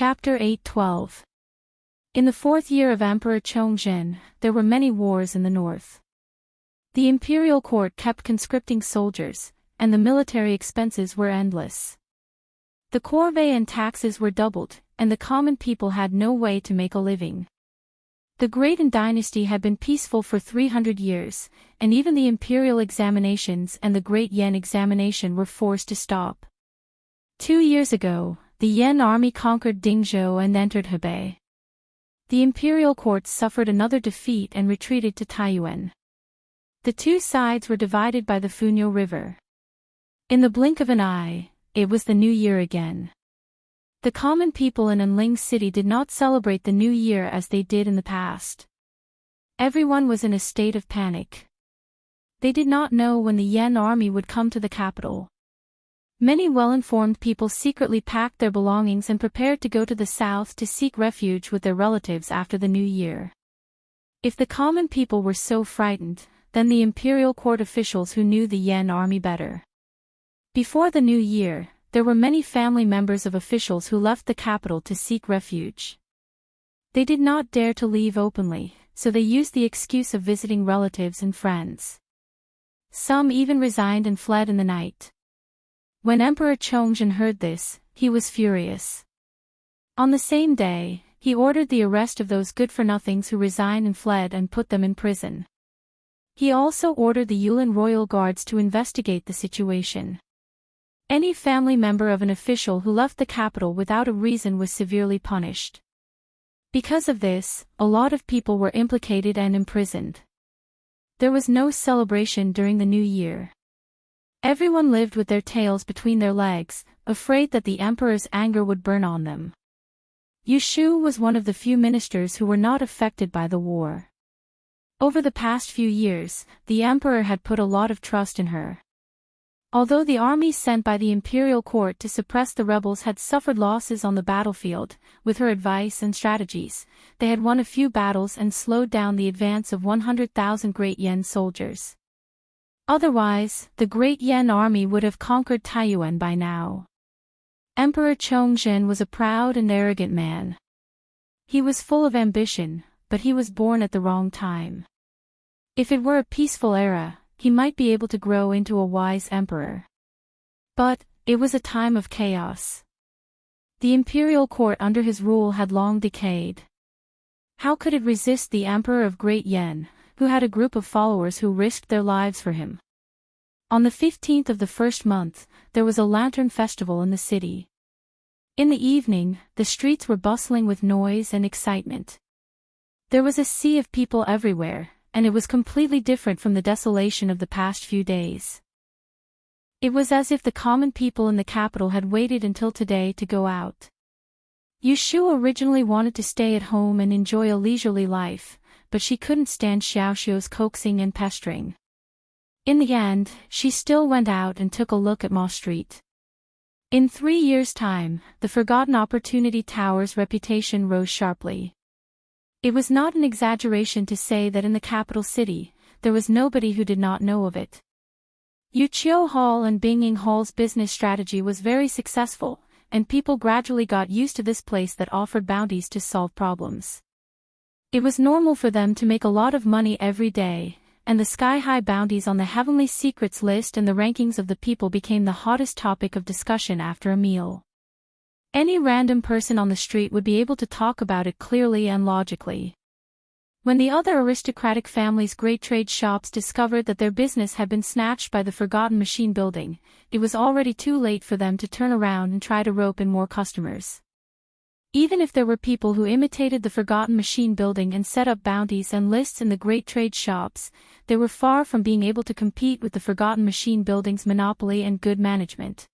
Chapter 8:12. In the 4th year of Emperor Chongzhen, there were many wars in the north. The imperial court kept conscripting soldiers, and the military expenses were endless. The corvée and taxes were doubled, and the common people had no way to make a living. The Great Han dynasty had been peaceful for 300 years, and even the imperial examinations and the Great Yan examination were forced to stop. 2 years ago, the Yan army conquered Dingzhou and entered Hebei. The imperial court suffered another defeat and retreated to Taiyuan. The two sides were divided by the Funyo River. In the blink of an eye, it was the new year again. The common people in Anling City did not celebrate the new year as they did in the past. Everyone was in a state of panic. They did not know when the Yan army would come to the capital. Many well-informed people secretly packed their belongings and prepared to go to the south to seek refuge with their relatives after the new year. If the common people were so frightened, then the imperial court officials who knew the Yan army better. Before the new year, there were many family members of officials who left the capital to seek refuge. They did not dare to leave openly, so they used the excuse of visiting relatives and friends. Some even resigned and fled in the night. When Emperor Chongzhen heard this, he was furious. On the same day, he ordered the arrest of those good-for-nothings who resigned and fled and put them in prison. He also ordered the Yulin royal guards to investigate the situation. Any family member of an official who left the capital without a reason was severely punished. Because of this, a lot of people were implicated and imprisoned. There was no celebration during the new year. Everyone lived with their tails between their legs, afraid that the emperor's anger would burn on them. Yu Shu was one of the few ministers who were not affected by the war. Over the past few years, the emperor had put a lot of trust in her. Although the armies sent by the imperial court to suppress the rebels had suffered losses on the battlefield, with her advice and strategies, they had won a few battles and slowed down the advance of 100,000 Great Yan soldiers. Otherwise, the Great Yan army would have conquered Taiyuan by now. Emperor Chongzhen was a proud and arrogant man. He was full of ambition, but he was born at the wrong time. If it were a peaceful era, he might be able to grow into a wise emperor. But it was a time of chaos. The imperial court under his rule had long decayed. How could it resist the emperor of Great Yan, who had a group of followers who risked their lives for him? On the 15th of the first month, there was a lantern festival in the city. In the evening, the streets were bustling with noise and excitement. There was a sea of people everywhere, and it was completely different from the desolation of the past few days. It was as if the common people in the capital had waited until today to go out. Yu Shu originally wanted to stay at home and enjoy a leisurely life, but she couldn't stand Xiaoxiu's coaxing and pestering. In the end, she still went out and took a look at Ma Street. In 3 years' time, the Forgotten Opportunity Tower's reputation rose sharply. It was not an exaggeration to say that in the capital city, there was nobody who did not know of it. Yuqiu Hall and Bingying Hall's business strategy was very successful, and people gradually got used to this place that offered bounties to solve problems. It was normal for them to make a lot of money every day, and the sky-high bounties on the Heavenly Secrets list and the rankings of the people became the hottest topic of discussion after a meal. Any random person on the street would be able to talk about it clearly and logically. When the other aristocratic families' great trade shops discovered that their business had been snatched by the Forgotten Machine Building, it was already too late for them to turn around and try to rope in more customers. Even if there were people who imitated the Forgotten Machine Building and set up bounties and lists in the great trade shops, they were far from being able to compete with the Forgotten Machine Building's monopoly and good management.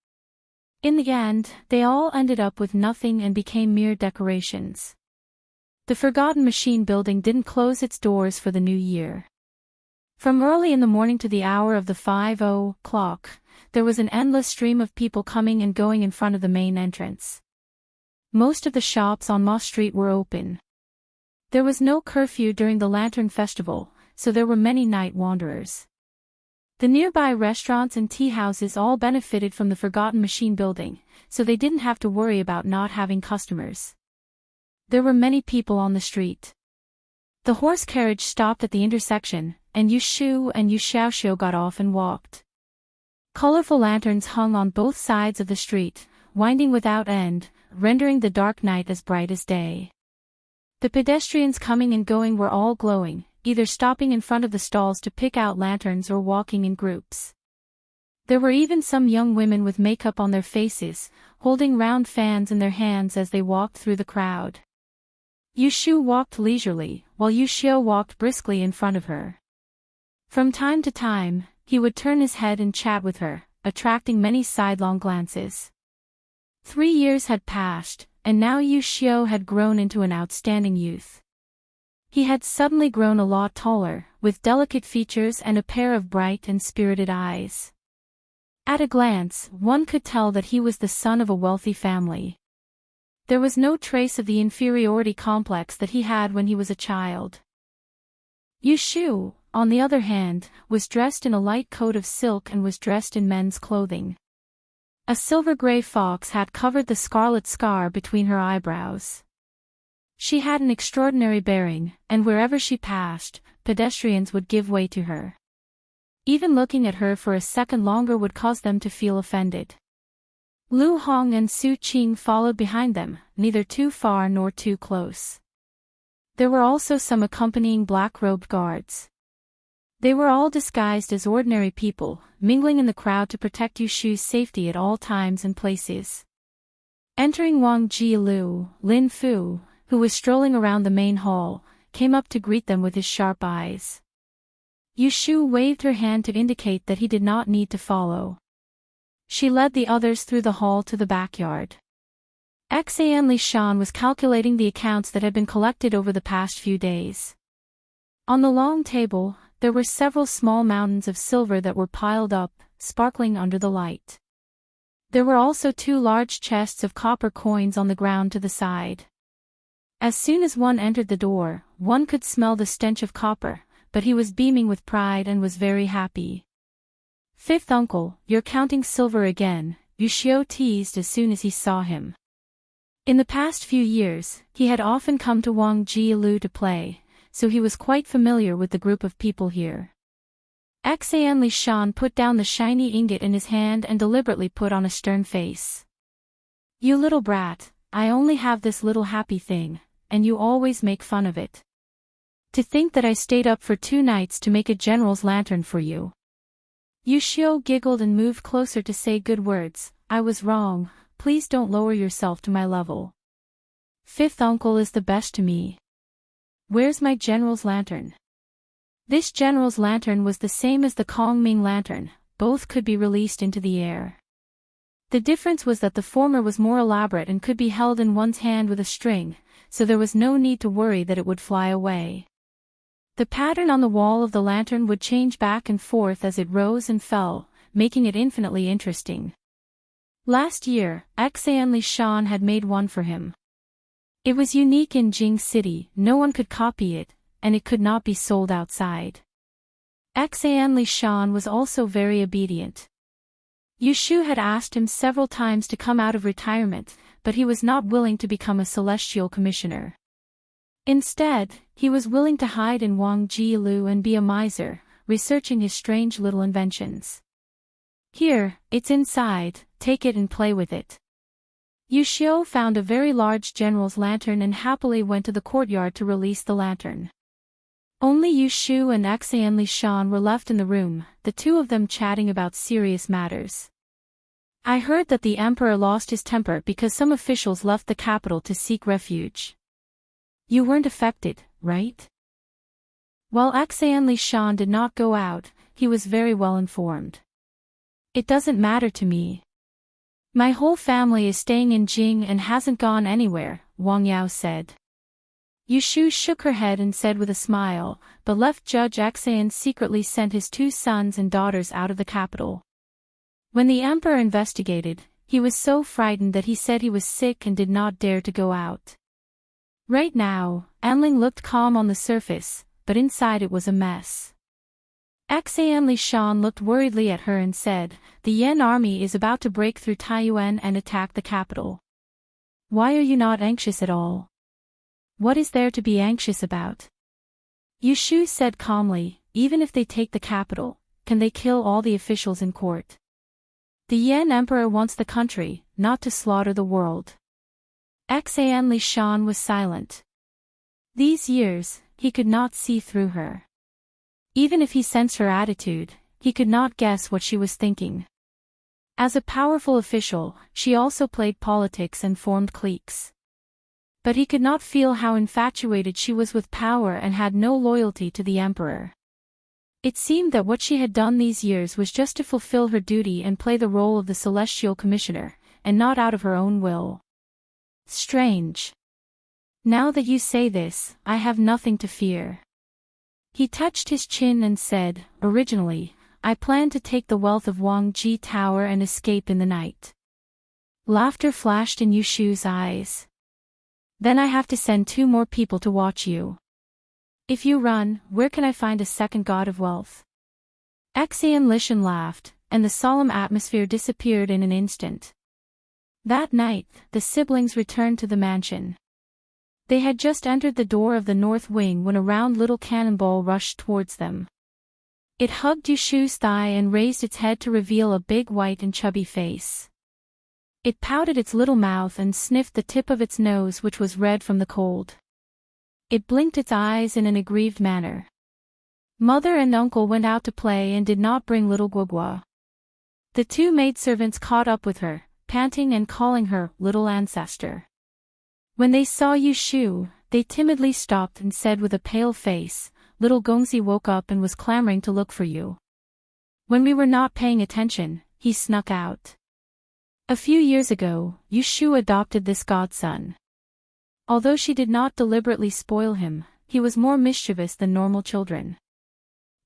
In the end, they all ended up with nothing and became mere decorations. The Forgotten Machine Building didn't close its doors for the new year. From early in the morning to the hour of the 5 o'clock, there was an endless stream of people coming and going in front of the main entrance. Most of the shops on Ma Street were open. There was no curfew during the Lantern Festival, so there were many night wanderers. The nearby restaurants and tea houses all benefited from the forgotten machine building, so they didn't have to worry about not having customers. There were many people on the street. The horse carriage stopped at the intersection, and Yu Shu and Yu Xiaoxiu got off and walked. Colorful lanterns hung on both sides of the street, winding without end, rendering the dark night as bright as day. The pedestrians coming and going were all glowing, either stopping in front of the stalls to pick out lanterns or walking in groups. There were even some young women with makeup on their faces, holding round fans in their hands as they walked through the crowd. Yu Shu walked leisurely, while Yu Xiu walked briskly in front of her. From time to time, he would turn his head and chat with her, attracting many sidelong glances. 3 years had passed, and now Yu Xiu had grown into an outstanding youth. He had suddenly grown a lot taller, with delicate features and a pair of bright and spirited eyes. At a glance, one could tell that he was the son of a wealthy family. There was no trace of the inferiority complex that he had when he was a child. Yu Shu, on the other hand, was dressed in a light coat of silk and was dressed in men's clothing. A silver-gray fox hat covered the scarlet scar between her eyebrows. She had an extraordinary bearing, and wherever she passed, pedestrians would give way to her. Even looking at her for a second longer would cause them to feel offended. Lu Hong and Su Qing followed behind them, neither too far nor too close. There were also some accompanying black-robed guards. They were all disguised as ordinary people, mingling in the crowd to protect Yu Shu's safety at all times and places. Entering Wang Jilu, Lin Fu, who was strolling around the main hall, came up to greet them with his sharp eyes. Yu Shu waved her hand to indicate that he did not need to follow. She led the others through the hall to the backyard. Xan Li Shan was calculating the accounts that had been collected over the past few days. On the long table, there were several small mountains of silver that were piled up, sparkling under the light. There were also 2 large chests of copper coins on the ground to the side. As soon as one entered the door, one could smell the stench of copper, but he was beaming with pride and was very happy. "Fifth uncle, you're counting silver again," Yu Xiu teased as soon as he saw him. In the past few years, he had often come to Wang Jilu to play, so he was quite familiar with the group of people here. Xan Li Shan put down the shiny ingot in his hand and deliberately put on a stern face. "You little brat, I only have this little happy thing, and you always make fun of it. To think that I stayed up for 2 nights to make a general's lantern for you." Yu Xiu giggled and moved closer to say good words. "I was wrong, please don't lower yourself to my level. Fifth uncle is the best to me. Where's my general's lantern?" This general's lantern was the same as the Kongming lantern, both could be released into the air. The difference was that the former was more elaborate and could be held in one's hand with a string, so there was no need to worry that it would fly away. The pattern on the wall of the lantern would change back and forth as it rose and fell, making it infinitely interesting. Last year, Xan Li Shan had made one for him. It was unique in Jing City, no one could copy it, and it could not be sold outside. Xan Li Shan was also very obedient. Yu Shu had asked him several times to come out of retirement, but he was not willing to become a celestial commissioner. Instead, he was willing to hide in Wang Jilu and be a miser, researching his strange little inventions. "Here, it's inside, take it and play with it." Yu Xiu found a very large general's lantern and happily went to the courtyard to release the lantern. Only Yu Shu and Xan Li Shan were left in the room, the 2 of them chatting about serious matters. "I heard that the emperor lost his temper because some officials left the capital to seek refuge. You weren't affected, right?" While Xan Li Shan did not go out, he was very well informed. "It doesn't matter to me. My whole family is staying in Jing and hasn't gone anywhere," Wang Yao said. Yu Shu shook her head and said with a smile, "But left Judge Xan secretly sent his 2 sons and daughters out of the capital. When the emperor investigated, he was so frightened that he said he was sick and did not dare to go out." Right now, Anling looked calm on the surface, but inside it was a mess. Xian Li Shan looked worriedly at her and said, "The Yan army is about to break through Taiyuan and attack the capital. Why are you not anxious at all? What is there to be anxious about?" Yu Shu said calmly, "Even if they take the capital, can they kill all the officials in court? The Yan emperor wants the country, not to slaughter the world." Xian Li Shan was silent. These years, he could not see through her. Even if he sensed her attitude, he could not guess what she was thinking. As a powerful official, she also played politics and formed cliques. But he could not feel how infatuated she was with power and had no loyalty to the emperor. It seemed that what she had done these years was just to fulfill her duty and play the role of the celestial commissioner, and not out of her own will. Strange. Now that you say this, I have nothing to fear. He touched his chin and said, "Originally, I planned to take the wealth of Wang Ji Tower and escape in the night." Laughter flashed in Yu Shu's eyes. "Then I have to send 2 more people to watch you. If you run, where can I find a second god of wealth?" Xian Lishan laughed, and the solemn atmosphere disappeared in an instant. That night, the siblings returned to the mansion. They had just entered the door of the north wing when a round little cannonball rushed towards them. It hugged Yu Shu's thigh and raised its head to reveal a big white and chubby face. It pouted its little mouth and sniffed the tip of its nose, which was red from the cold. It blinked its eyes in an aggrieved manner. Mother and uncle went out to play and did not bring little Guogua. The 2 maidservants caught up with her, panting and calling her little ancestor. When they saw Yu Shu, they timidly stopped and said with a pale face, "Little Gongzi woke up and was clamoring to look for you. When we were not paying attention, he snuck out." A few years ago, Yu Shu adopted this godson. Although she did not deliberately spoil him, he was more mischievous than normal children.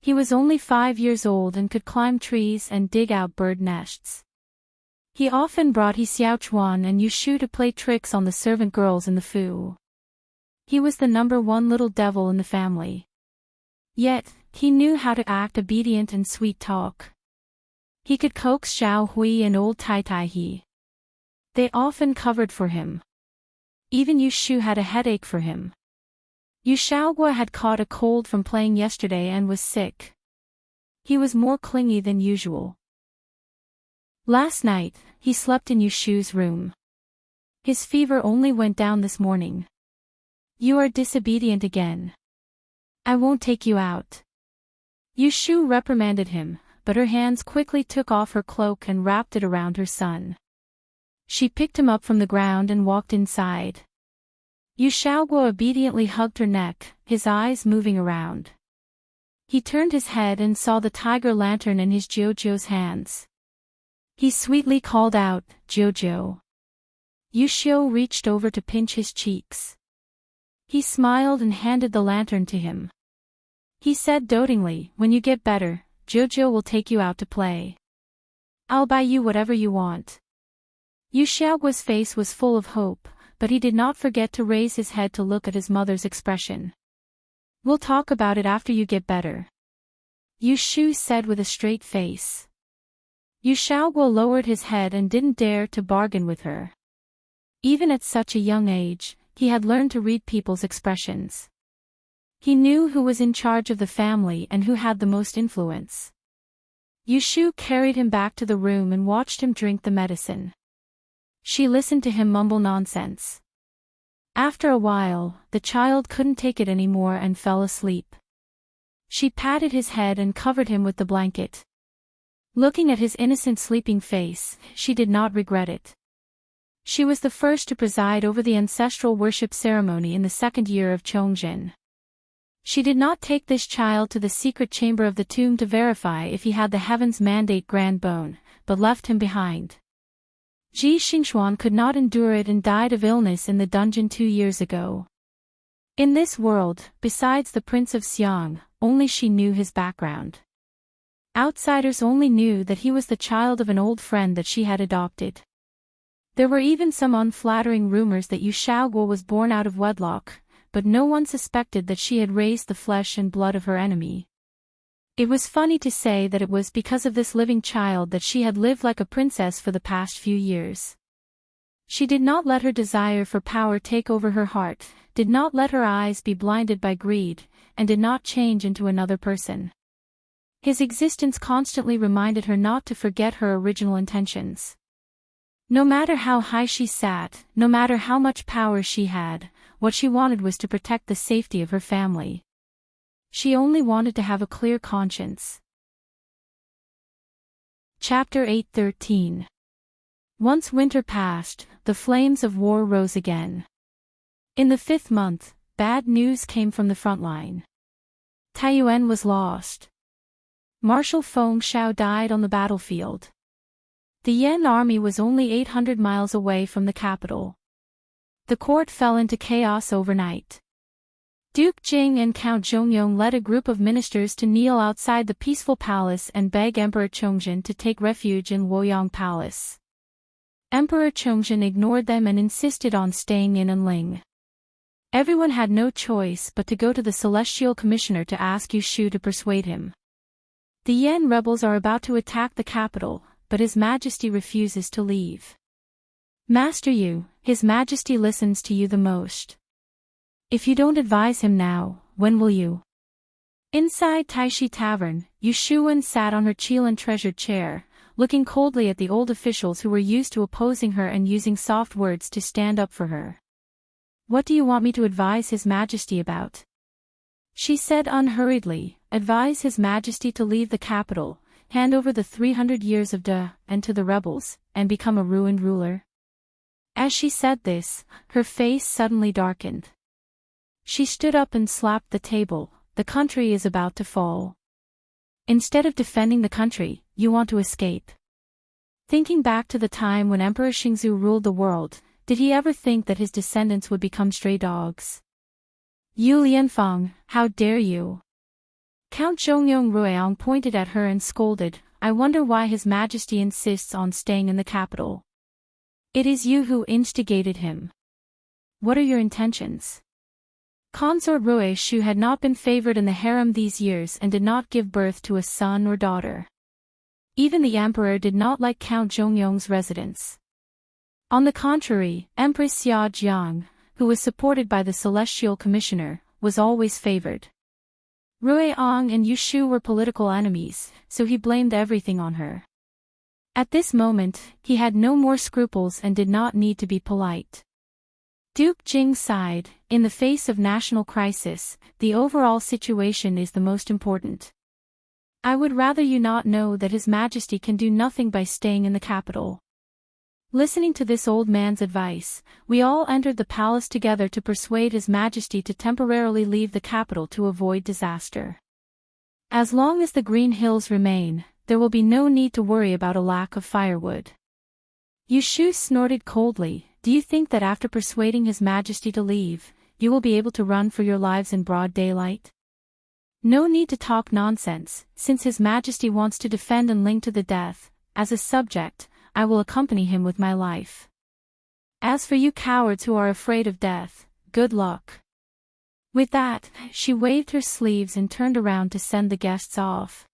He was only 5 years old and could climb trees and dig out bird nests. He often brought He Xiaochuan and Yu Shu to play tricks on the servant girls in the Fu. He was the number 1 little devil in the family. Yet, he knew how to act obedient and sweet talk. He could coax Xiao Hui and old Tai Tai He. They often covered for him. Even Yu Shu had a headache for him. Yu Xiaogua had caught a cold from playing yesterday and was sick. He was more clingy than usual. Last night, he slept in Yu Shu's room. His fever only went down this morning. "You are disobedient again. I won't take you out." Yu Shu reprimanded him, but her hands quickly took off her cloak and wrapped it around her son. She picked him up from the ground and walked inside. Yu Xiaogua obediently hugged her neck, his eyes moving around. He turned his head and saw the tiger lantern in his Jiujiu's hands. He sweetly called out, "Jiujiu." Yu Xiu reached over to pinch his cheeks. He smiled and handed the lantern to him. He said dotingly, "When you get better, Jiujiu will take you out to play. I'll buy you whatever you want." Yu Xiaogua's face was full of hope, but he did not forget to raise his head to look at his mother's expression. "We'll talk about it after you get better," Yu Shu said with a straight face. Yu Xiaogua lowered his head and didn't dare to bargain with her. Even at such a young age, he had learned to read people's expressions. He knew who was in charge of the family and who had the most influence. Yu Shu carried him back to the room and watched him drink the medicine. She listened to him mumble nonsense. After a while, the child couldn't take it anymore and fell asleep. She patted his head and covered him with the blanket. Looking at his innocent sleeping face, she did not regret it. She was the first to preside over the ancestral worship ceremony in the 2nd year of Chongjin. She did not take this child to the secret chamber of the tomb to verify if he had the heavens mandate grand bone, but left him behind. Ji Xingxuan could not endure it and died of illness in the dungeon 2 years ago. In this world, besides the Prince of Xiang, only she knew his background. Outsiders only knew that he was the child of an old friend that she had adopted. There were even some unflattering rumors that Yu Xiaogua was born out of wedlock, but no one suspected that she had raised the flesh and blood of her enemy. It was funny to say that it was because of this living child that she had lived like a princess for the past few years. She did not let her desire for power take over her heart, did not let her eyes be blinded by greed, and did not change into another person. His existence constantly reminded her not to forget her original intentions. No matter how high she sat, no matter how much power she had, what she wanted was to protect the safety of her family. She only wanted to have a clear conscience. Chapter 8:13. Once winter passed, the flames of war rose again. In the 5th month, bad news came from the front line. Taiyuan was lost. Marshal Feng Shao died on the battlefield. The Yan army was only 800 miles away from the capital. The court fell into chaos overnight. Duke Jing and Count Zhongyong led a group of ministers to kneel outside the peaceful palace and beg Emperor Chongzhen to take refuge in Luoyang Palace. Emperor Chongzhen ignored them and insisted on staying in Anling. Everyone had no choice but to go to the Celestial Commissioner to ask Yu Shu to persuade him. The Yan rebels are about to attack the capital, but His Majesty refuses to leave. Master Yu, His Majesty listens to you the most. If you don't advise him now, when will you? Inside Taishi Tavern, Yu Shuwen sat on her Qilin treasured chair, looking coldly at the old officials who were used to opposing her and using soft words to stand up for her. What do you want me to advise His Majesty about? She said unhurriedly. Advise His Majesty to leave the capital, hand over the 300 years of De, and to the rebels, and become a ruined ruler. As she said this, her face suddenly darkened. She stood up and slapped the table. The country is about to fall. Instead of defending the country, you want to escape. Thinking back to the time when Emperor Xingzu ruled the world, did he ever think that his descendants would become stray dogs? Yu Lianfeng, how dare you? Count Zhongyong Ruiang pointed at her and scolded, I wonder why His Majesty insists on staying in the capital. It is you who instigated him. What are your intentions? Consort Rui Shu had not been favored in the harem these years and did not give birth to a son or daughter. Even the emperor did not like Count Zhongyong's residence. On the contrary, Empress Xia Jiang, who was supported by the Celestial Commissioner, was always favored. Rui Ang and Yu Shu were political enemies, so he blamed everything on her. At this moment, he had no more scruples and did not need to be polite. Duke Jing sighed, in the face of national crisis, the overall situation is the most important. I would rather you not know that His Majesty can do nothing by staying in the capital. Listening to this old man's advice, we all entered the palace together to persuade His Majesty to temporarily leave the capital to avoid disaster. As long as the Green Hills remain, there will be no need to worry about a lack of firewood. Yu Shu snorted coldly, do you think that after persuading His Majesty to leave, you will be able to run for your lives in broad daylight? No need to talk nonsense, since His Majesty wants to defend Anling to the death. As a subject, I will accompany him with my life. As for you cowards who are afraid of death, good luck. With that, she waved her sleeves and turned around to send the guests off.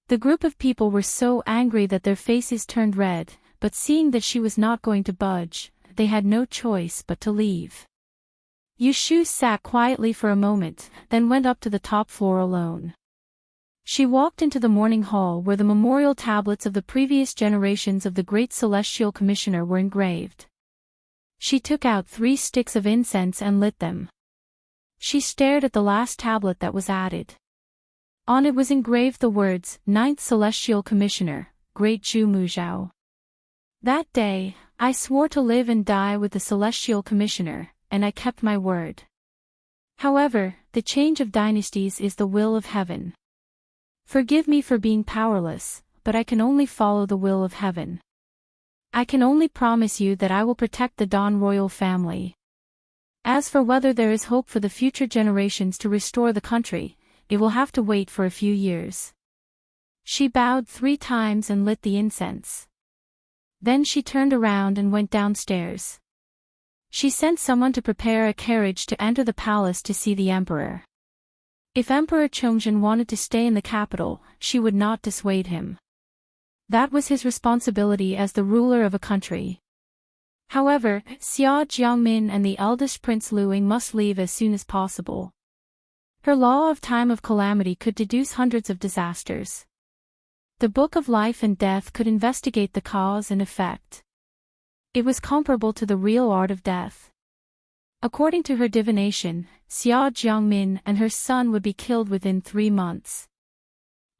The group of people were so angry that their faces turned red, but seeing that she was not going to budge, they had no choice but to leave. Yu Shu sat quietly for a moment, then went up to the top floor alone. She walked into the morning hall where the memorial tablets of the previous generations of the great Celestial Commissioner were engraved. She took out 3 sticks of incense and lit them. She stared at the last tablet that was added. On it was engraved the words, 9th Celestial Commissioner, Great Zhu Muzhao. That day, I swore to live and die with the Celestial Commissioner, and I kept my word. However, the change of dynasties is the will of heaven. Forgive me for being powerless, but I can only follow the will of heaven. I can only promise you that I will protect the Don royal family. As for whether there is hope for the future generations to restore the country, it will have to wait for a few years. She bowed 3 times and lit the incense. Then she turned around and went downstairs. She sent someone to prepare a carriage to enter the palace to see the emperor. If Emperor Chongjin wanted to stay in the capital, she would not dissuade him. That was his responsibility as the ruler of a country. However, Xia Jiangmin and the eldest Prince Luing must leave as soon as possible. Her law of time of calamity could deduce hundreds of disasters. The Book of Life and Death could investigate the cause and effect. It was comparable to the real art of death. According to her divination, Xia Jiangmin and her son would be killed within 3 months.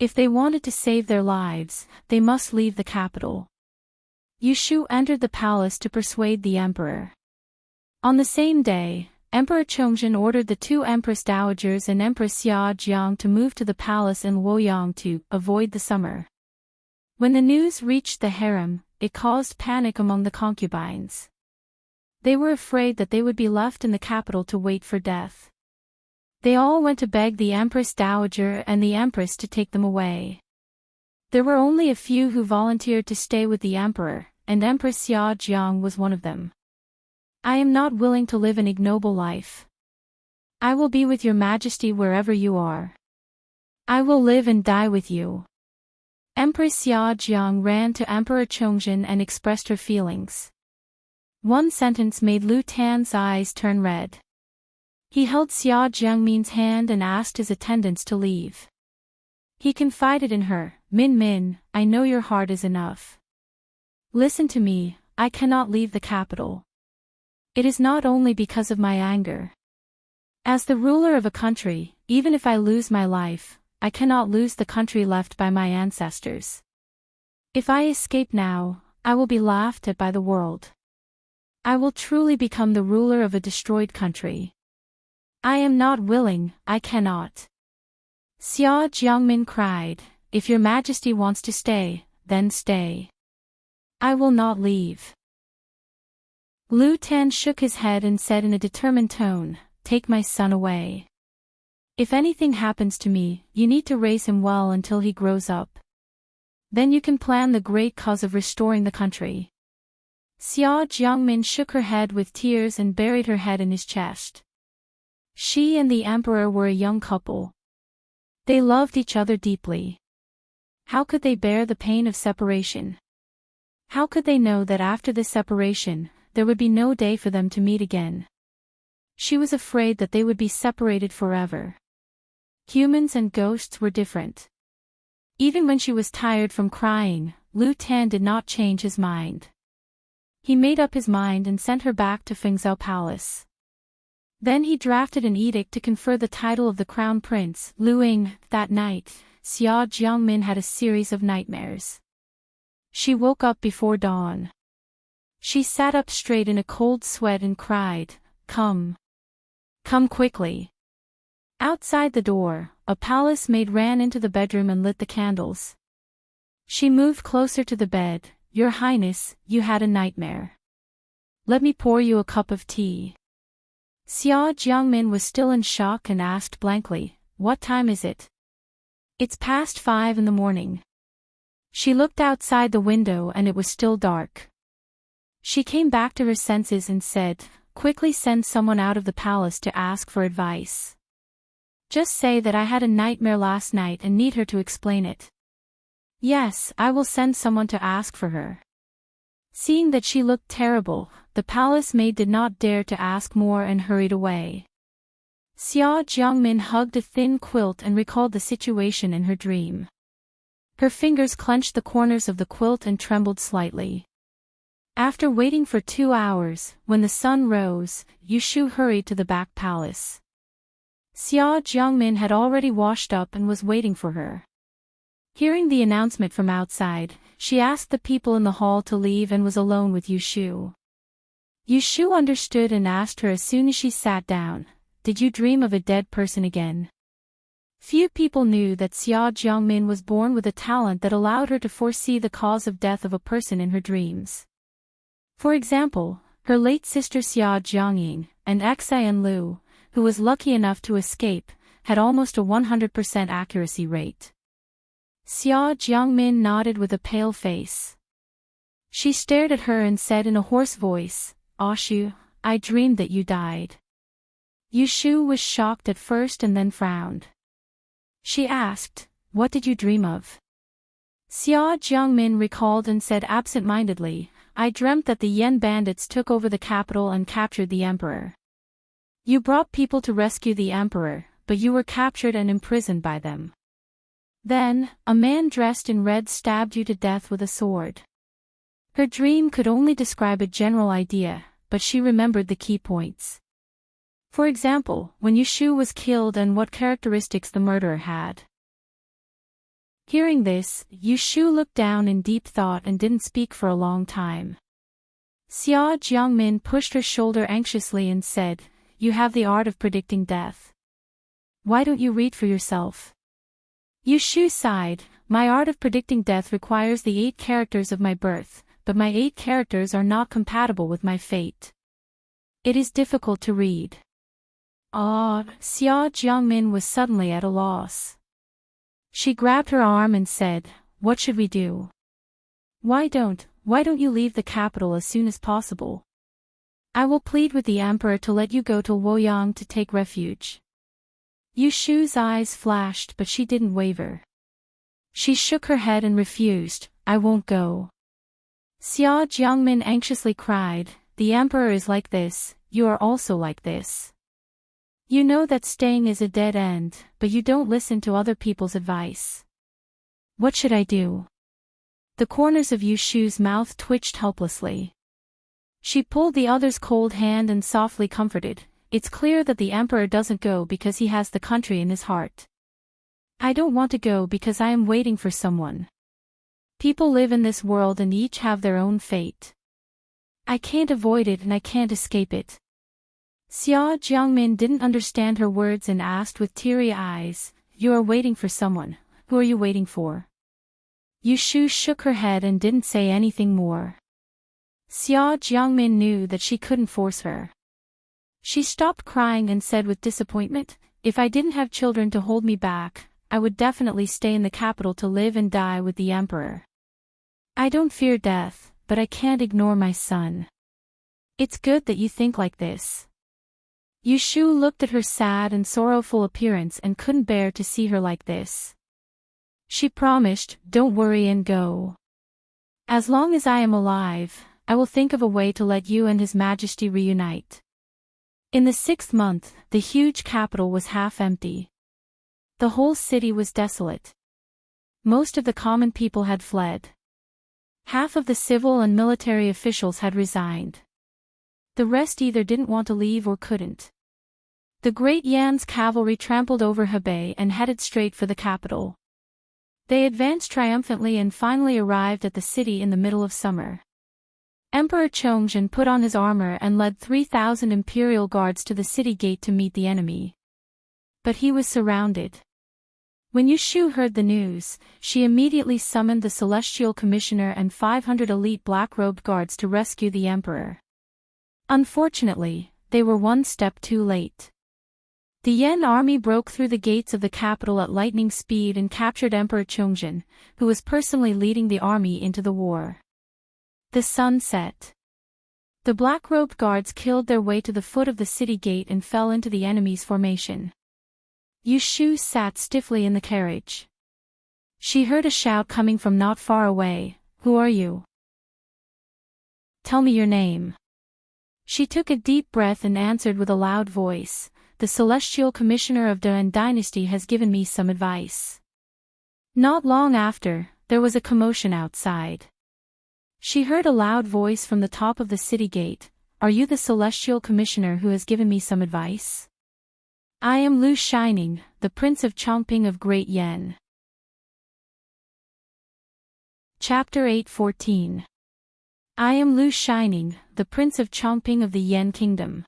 If they wanted to save their lives, they must leave the capital. Yushu entered the palace to persuade the emperor. On the same day, Emperor Chongjin ordered the 2 Empress Dowagers and Empress Xia Jiang to move to the palace in Luoyang to avoid the summer. When the news reached the harem, it caused panic among the concubines. They were afraid that they would be left in the capital to wait for death. They all went to beg the Empress Dowager and the Empress to take them away. There were only a few who volunteered to stay with the emperor, and Empress Xia Jiang was one of them. I am not willing to live an ignoble life. I will be with your majesty wherever you are. I will live and die with you. Empress Xia Jiang ran to Emperor Chongjin and expressed her feelings. One sentence made Lu Tan's eyes turn red. He held Xia Jiangmin's hand and asked his attendants to leave. He confided in her, Min Min, I know your heart is enough. Listen to me, I cannot leave the capital. It is not only because of my anger. As the ruler of a country, even if I lose my life, I cannot lose the country left by my ancestors. If I escape now, I will be laughed at by the world. I will truly become the ruler of a destroyed country. I am not willing, I cannot. Xia Jiangmin cried, If your majesty wants to stay, then stay. I will not leave. Lu Tan shook his head and said in a determined tone, Take my son away. If anything happens to me, you need to raise him well until he grows up. Then you can plan the great cause of restoring the country. Xia Jiangmin shook her head with tears and buried her head in his chest. She and the emperor were a young couple. They loved each other deeply. How could they bear the pain of separation? How could they know that after this separation, there would be no day for them to meet again? She was afraid that they would be separated forever. Humans and ghosts were different. Even when she was tired from crying, Lu Tan did not change his mind. He made up his mind and sent her back to Fengzhou Palace. Then he drafted an edict to confer the title of the crown prince, Luing. That night, Xia Jiangmin had a series of nightmares. She woke up before dawn. She sat up straight in a cold sweat and cried, Come. Come quickly. Outside the door, a palace maid ran into the bedroom and lit the candles. She moved closer to the bed. Your Highness, you had a nightmare. Let me pour you a cup of tea. Xia Jiangmin was still in shock and asked blankly, What time is it? It's past 5 in the morning. She looked outside the window and it was still dark. She came back to her senses and said, Quickly send someone out of the palace to ask for advice. Just say that I had a nightmare last night and need her to explain it. Yes, I will send someone to ask for her. Seeing that she looked terrible, the palace maid did not dare to ask more and hurried away. Xia Jiangmin hugged a thin quilt and recalled the situation in her dream. Her fingers clenched the corners of the quilt and trembled slightly. After waiting for 2 hours, when the sun rose, Yushu hurried to the back palace. Xia Jiangmin had already washed up and was waiting for her. Hearing the announcement from outside, she asked the people in the hall to leave and was alone with Yushu. Yushu understood and asked her as soon as she sat down, Did you dream of a dead person again? Few people knew that Xia Jiangmin was born with a talent that allowed her to foresee the cause of death of a person in her dreams. For example, her late sister Xia Jiangying, and Xian Lu, who was lucky enough to escape, had almost a 100% accuracy rate. Xia Jiangmin nodded with a pale face. She stared at her and said in a hoarse voice, Ashu, I dreamed that you died. Yushu was shocked at first and then frowned. She asked, "What did you dream of?" Xia Jiangmin recalled and said absent-mindedly, "I dreamt that the Yen bandits took over the capital and captured the emperor. You brought people to rescue the emperor, but you were captured and imprisoned by them. Then, a man dressed in red stabbed you to death with a sword." Her dream could only describe a general idea, but she remembered the key points. For example, when Yushu was killed and what characteristics the murderer had. Hearing this, Yushu looked down in deep thought and didn't speak for a long time. Xia Jiangmin pushed her shoulder anxiously and said, "You have the art of predicting death. Why don't you read for yourself?" Yushu sighed, "My art of predicting death requires the 8 characters of my birth, but my 8 characters are not compatible with my fate. It is difficult to read." Xia Jiangmin was suddenly at a loss. She grabbed her arm and said, "What should we do? Why don't you leave the capital as soon as possible? I will plead with the emperor to let you go to Luoyang to take refuge." Yushu's eyes flashed but she didn't waver. She shook her head and refused, "I won't go." Xia Jiangmin anxiously cried, "The emperor is like this, you are also like this. You know that staying is a dead end, but you don't listen to other people's advice. What should I do?" The corners of Yushu's mouth twitched helplessly. She pulled the other's cold hand and softly comforted, "It's clear that the emperor doesn't go because he has the country in his heart. I don't want to go because I am waiting for someone. People live in this world and each have their own fate. I can't avoid it and I can't escape it." Xia Jiangmin didn't understand her words and asked with teary eyes, "You are waiting for someone, who are you waiting for?" Yushu shook her head and didn't say anything more. Xia Jiangmin knew that she couldn't force her. She stopped crying and said with disappointment, "If I didn't have children to hold me back, I would definitely stay in the capital to live and die with the emperor. I don't fear death, but I can't ignore my son. It's good that you think like this." Yushu looked at her sad and sorrowful appearance and couldn't bear to see her like this. She promised, "Don't worry and go. As long as I am alive, I will think of a way to let you and His Majesty reunite." In the 6th month, the huge capital was half empty. The whole city was desolate. Most of the common people had fled. Half of the civil and military officials had resigned. The rest either didn't want to leave or couldn't. The Great Yan's cavalry trampled over Hebei and headed straight for the capital. They advanced triumphantly and finally arrived at the city in the middle of summer. Emperor Chongzhen put on his armor and led 3,000 imperial guards to the city gate to meet the enemy. But he was surrounded. When Yushu heard the news, she immediately summoned the Celestial Commissioner and 500 elite black-robed guards to rescue the emperor. Unfortunately, they were one step too late. The Yen army broke through the gates of the capital at lightning speed and captured Emperor Chongzhen, who was personally leading the army into the war. The sun set. The black-robed guards killed their way to the foot of the city gate and fell into the enemy's formation. Yushu sat stiffly in the carriage. She heard a shout coming from not far away, "Who are you? Tell me your name." She took a deep breath and answered with a loud voice, "The Celestial Commissioner of Dan Dynasty has given me some advice." Not long after, there was a commotion outside. She heard a loud voice from the top of the city gate, "Are you the Celestial Commissioner who has given me some advice? I am Lu Shining, the Prince of Chongping of Great Yen." Chapter 8:14. I am Lu Shining, the Prince of Chongping of the Yen Kingdom.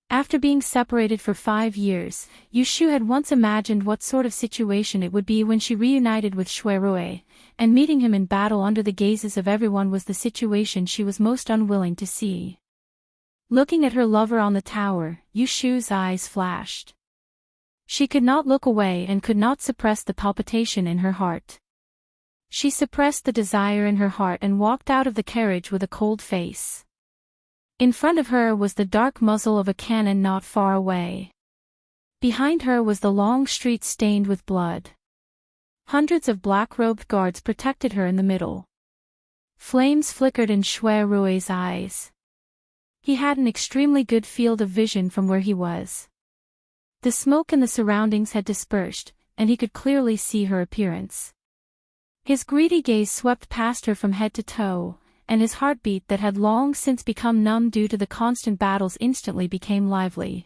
After being separated for 5 years, Yushu had once imagined what sort of situation it would be when she reunited with Shui Rui, and meeting him in battle under the gazes of everyone was the situation she was most unwilling to see. Looking at her lover on the tower, Yushu's eyes flashed. She could not look away and could not suppress the palpitation in her heart. She suppressed the desire in her heart and walked out of the carriage with a cold face. In front of her was the dark muzzle of a cannon not far away. Behind her was the long street stained with blood. Hundreds of black-robed guards protected her in the middle. Flames flickered in Shui Rui's eyes. He had an extremely good field of vision from where he was. The smoke in the surroundings had dispersed, and he could clearly see her appearance. His greedy gaze swept past her from head to toe, and his heartbeat that had long since become numb due to the constant battles instantly became lively.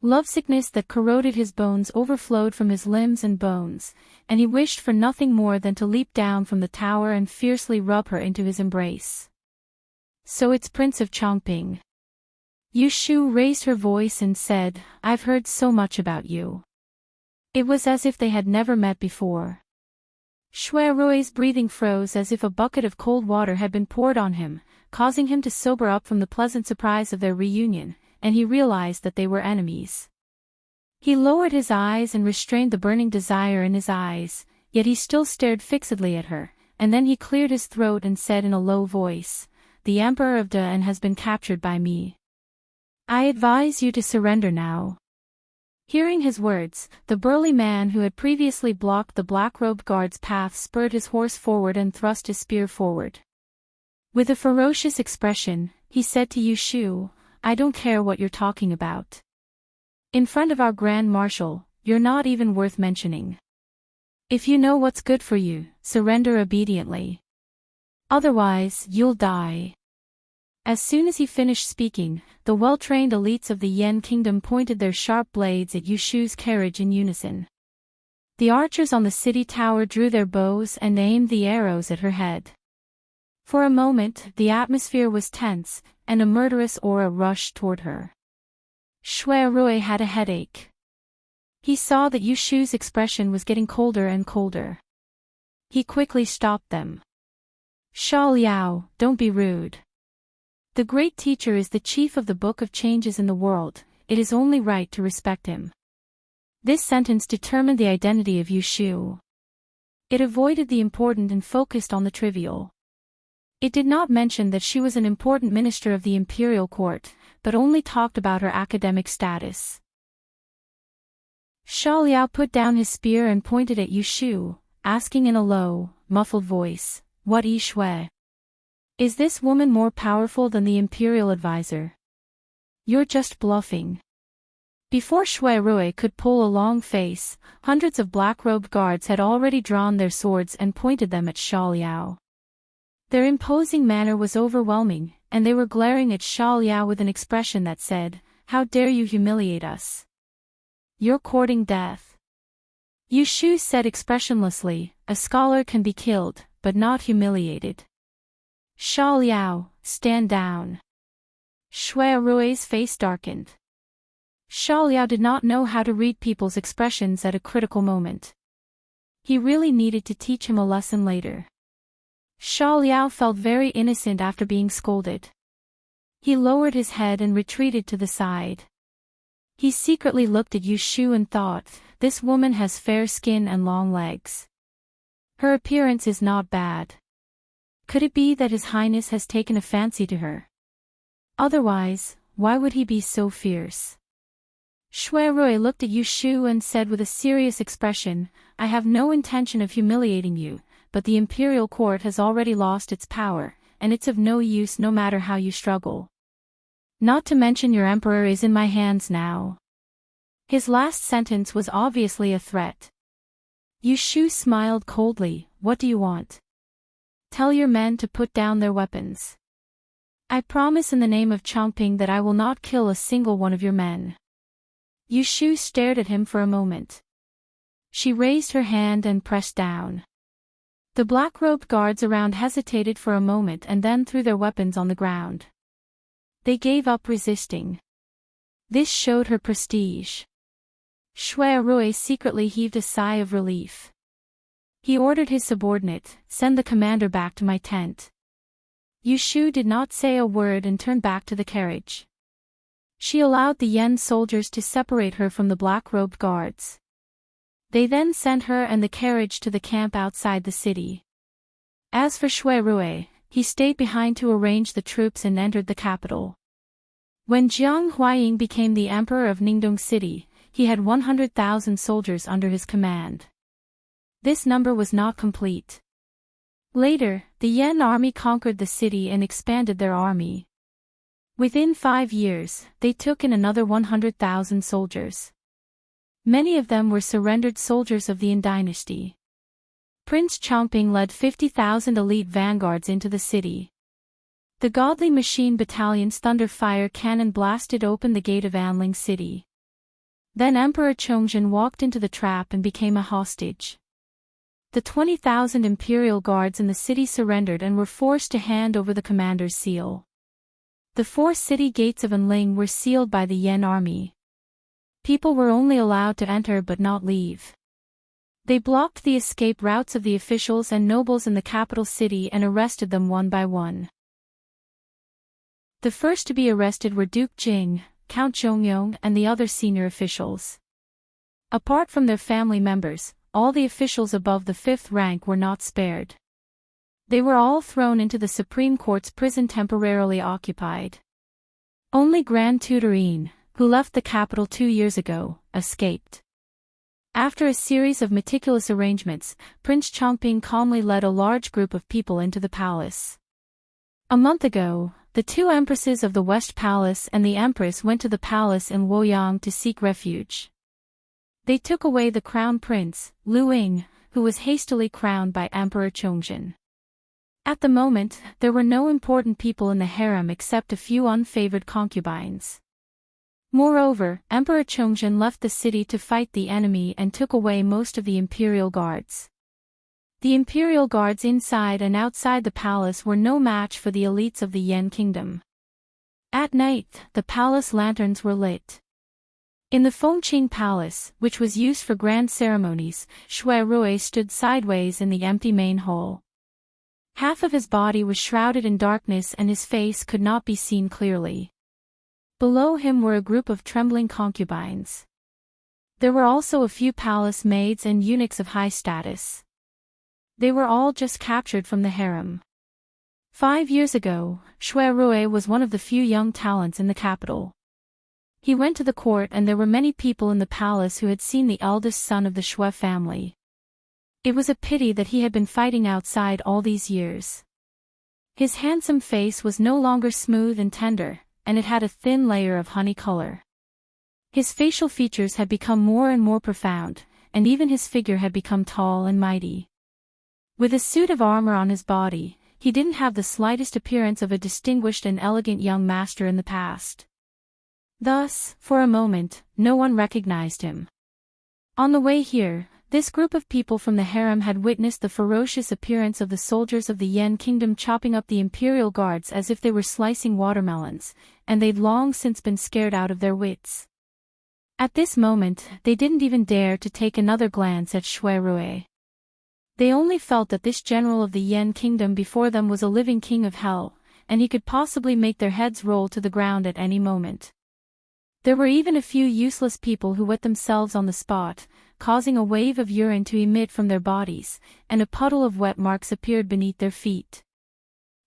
Lovesickness that corroded his bones overflowed from his limbs and bones, and he wished for nothing more than to leap down from the tower and fiercely rub her into his embrace. So it's Prince of Chongping. Yu Shu raised her voice and said, "I've heard so much about you." It was as if they had never met before. Shui Rui's breathing froze as if a bucket of cold water had been poured on him, causing him to sober up from the pleasant surprise of their reunion, and he realized that they were enemies. He lowered his eyes and restrained the burning desire in his eyes, yet he still stared fixedly at her, and then he cleared his throat and said in a low voice, "The Emperor of Dan has been captured by me. I advise you to surrender now." Hearing his words, the burly man who had previously blocked the black-robed guard's path spurred his horse forward and thrust his spear forward. With a ferocious expression, he said to Yu Shu, "I don't care what you're talking about. In front of our Grand Marshal, you're not even worth mentioning. If you know what's good for you, surrender obediently. Otherwise, you'll die." As soon as he finished speaking, the well-trained elites of the Yen Kingdom pointed their sharp blades at Yu Shu's carriage in unison. The archers on the city tower drew their bows and aimed the arrows at her head. For a moment, the atmosphere was tense, and a murderous aura rushed toward her. Shui Rui had a headache. He saw that Yu Shu's expression was getting colder and colder. He quickly stopped them. "Sha Liao, don't be rude. The great teacher is the chief of the Book of Changes in the world, it is only right to respect him." This sentence determined the identity of Yu Shu. It avoided the important and focused on the trivial. It did not mention that she was an important minister of the imperial court, but only talked about her academic status. Sha Liao put down his spear and pointed at Yu Shu, asking in a low, muffled voice, "What Yi Shui? Is this woman more powerful than the imperial advisor? You're just bluffing." Before Shui Rui could pull a long face, hundreds of black-robed guards had already drawn their swords and pointed them at Sha Liao. Their imposing manner was overwhelming, and they were glaring at Sha Liao with an expression that said, "How dare you humiliate us? You're courting death." Yu Shu said expressionlessly, "A scholar can be killed, but not humiliated. Sha Liao, stand down." Shui Rui's face darkened. Sha Liao did not know how to read people's expressions at a critical moment. He really needed to teach him a lesson later. Sha Liao felt very innocent after being scolded. He lowered his head and retreated to the side. He secretly looked at Yu Shu and thought, "This woman has fair skin and long legs. Her appearance is not bad. Could it be that His Highness has taken a fancy to her? Otherwise, why would he be so fierce?" Shui Rui looked at Yu Shu and said with a serious expression, "I have no intention of humiliating you, but the imperial court has already lost its power, and it's of no use no matter how you struggle. Not to mention your emperor is in my hands now." His last sentence was obviously a threat. Yu Shu smiled coldly, "What do you want? Tell your men to put down their weapons. I promise in the name of Chongping that I will not kill a single one of your men." Yu Shu stared at him for a moment. She raised her hand and pressed down. The black-robed guards around hesitated for a moment and then threw their weapons on the ground. They gave up resisting. This showed her prestige. Shui Rui secretly heaved a sigh of relief. He ordered his subordinate, "Send the commander back to my tent." Yu Shu did not say a word and turned back to the carriage. She allowed the Yen soldiers to separate her from the black-robed guards. They then sent her and the carriage to the camp outside the city. As for Shui Rui, he stayed behind to arrange the troops and entered the capital. When Jiang Huaying became the emperor of Ningdong City, he had 100,000 soldiers under his command. This number was not complete. Later, the Yen army conquered the city and expanded their army. Within 5 years, they took in another 100,000 soldiers. Many of them were surrendered soldiers of the Yin dynasty. Prince Chongping led 50,000 elite vanguards into the city. The godly machine battalion's thunder fire cannon blasted open the gate of Anling City. Then Emperor Chongzhen walked into the trap and became a hostage. The 20,000 imperial guards in the city surrendered and were forced to hand over the commander's seal. The 4 city gates of Anling were sealed by the Yen army. People were only allowed to enter but not leave. They blocked the escape routes of the officials and nobles in the capital city and arrested them one by one. The first to be arrested were Duke Jing, Count Zhongyong and the other senior officials. Apart from their family members, all the officials above the 5th rank were not spared. They were all thrown into the Supreme Court's prison temporarily occupied. Only Grand Tutor Yin, who left the capital 2 years ago, escaped. After a series of meticulous arrangements, Prince Chongping calmly led a large group of people into the palace. A month ago, the 2 empresses of the West Palace and the Empress went to the palace in Luoyang to seek refuge. They took away the crown prince, Lu Ying, who was hastily crowned by Emperor Chongzhen. At the moment, there were no important people in the harem except a few unfavored concubines. Moreover, Emperor Chongzhen left the city to fight the enemy and took away most of the imperial guards. The imperial guards inside and outside the palace were no match for the elites of the Yen kingdom. At night, the palace lanterns were lit. In the Fengqing Palace, which was used for grand ceremonies, Shui Rui stood sideways in the empty main hall. Half of his body was shrouded in darkness and his face could not be seen clearly. Below him were a group of trembling concubines. There were also a few palace maids and eunuchs of high status. They were all just captured from the harem. 5 years ago, Shui Rui was one of the few young talents in the capital. He went to the court and there were many people in the palace who had seen the eldest son of the Shui family. It was a pity that he had been fighting outside all these years. His handsome face was no longer smooth and tender, and it had a thin layer of honey color. His facial features had become more and more profound, and even his figure had become tall and mighty. With a suit of armor on his body, he didn't have the slightest appearance of a distinguished and elegant young master in the past. Thus, for a moment, no one recognized him. On the way here, this group of people from the harem had witnessed the ferocious appearance of the soldiers of the Yen kingdom chopping up the imperial guards as if they were slicing watermelons, and they'd long since been scared out of their wits. At this moment, they didn't even dare to take another glance at Shui Rui. They only felt that this general of the Yen kingdom before them was a living king of hell, and he could possibly make their heads roll to the ground at any moment. There were even a few useless people who wet themselves on the spot, causing a wave of urine to emit from their bodies, and a puddle of wet marks appeared beneath their feet.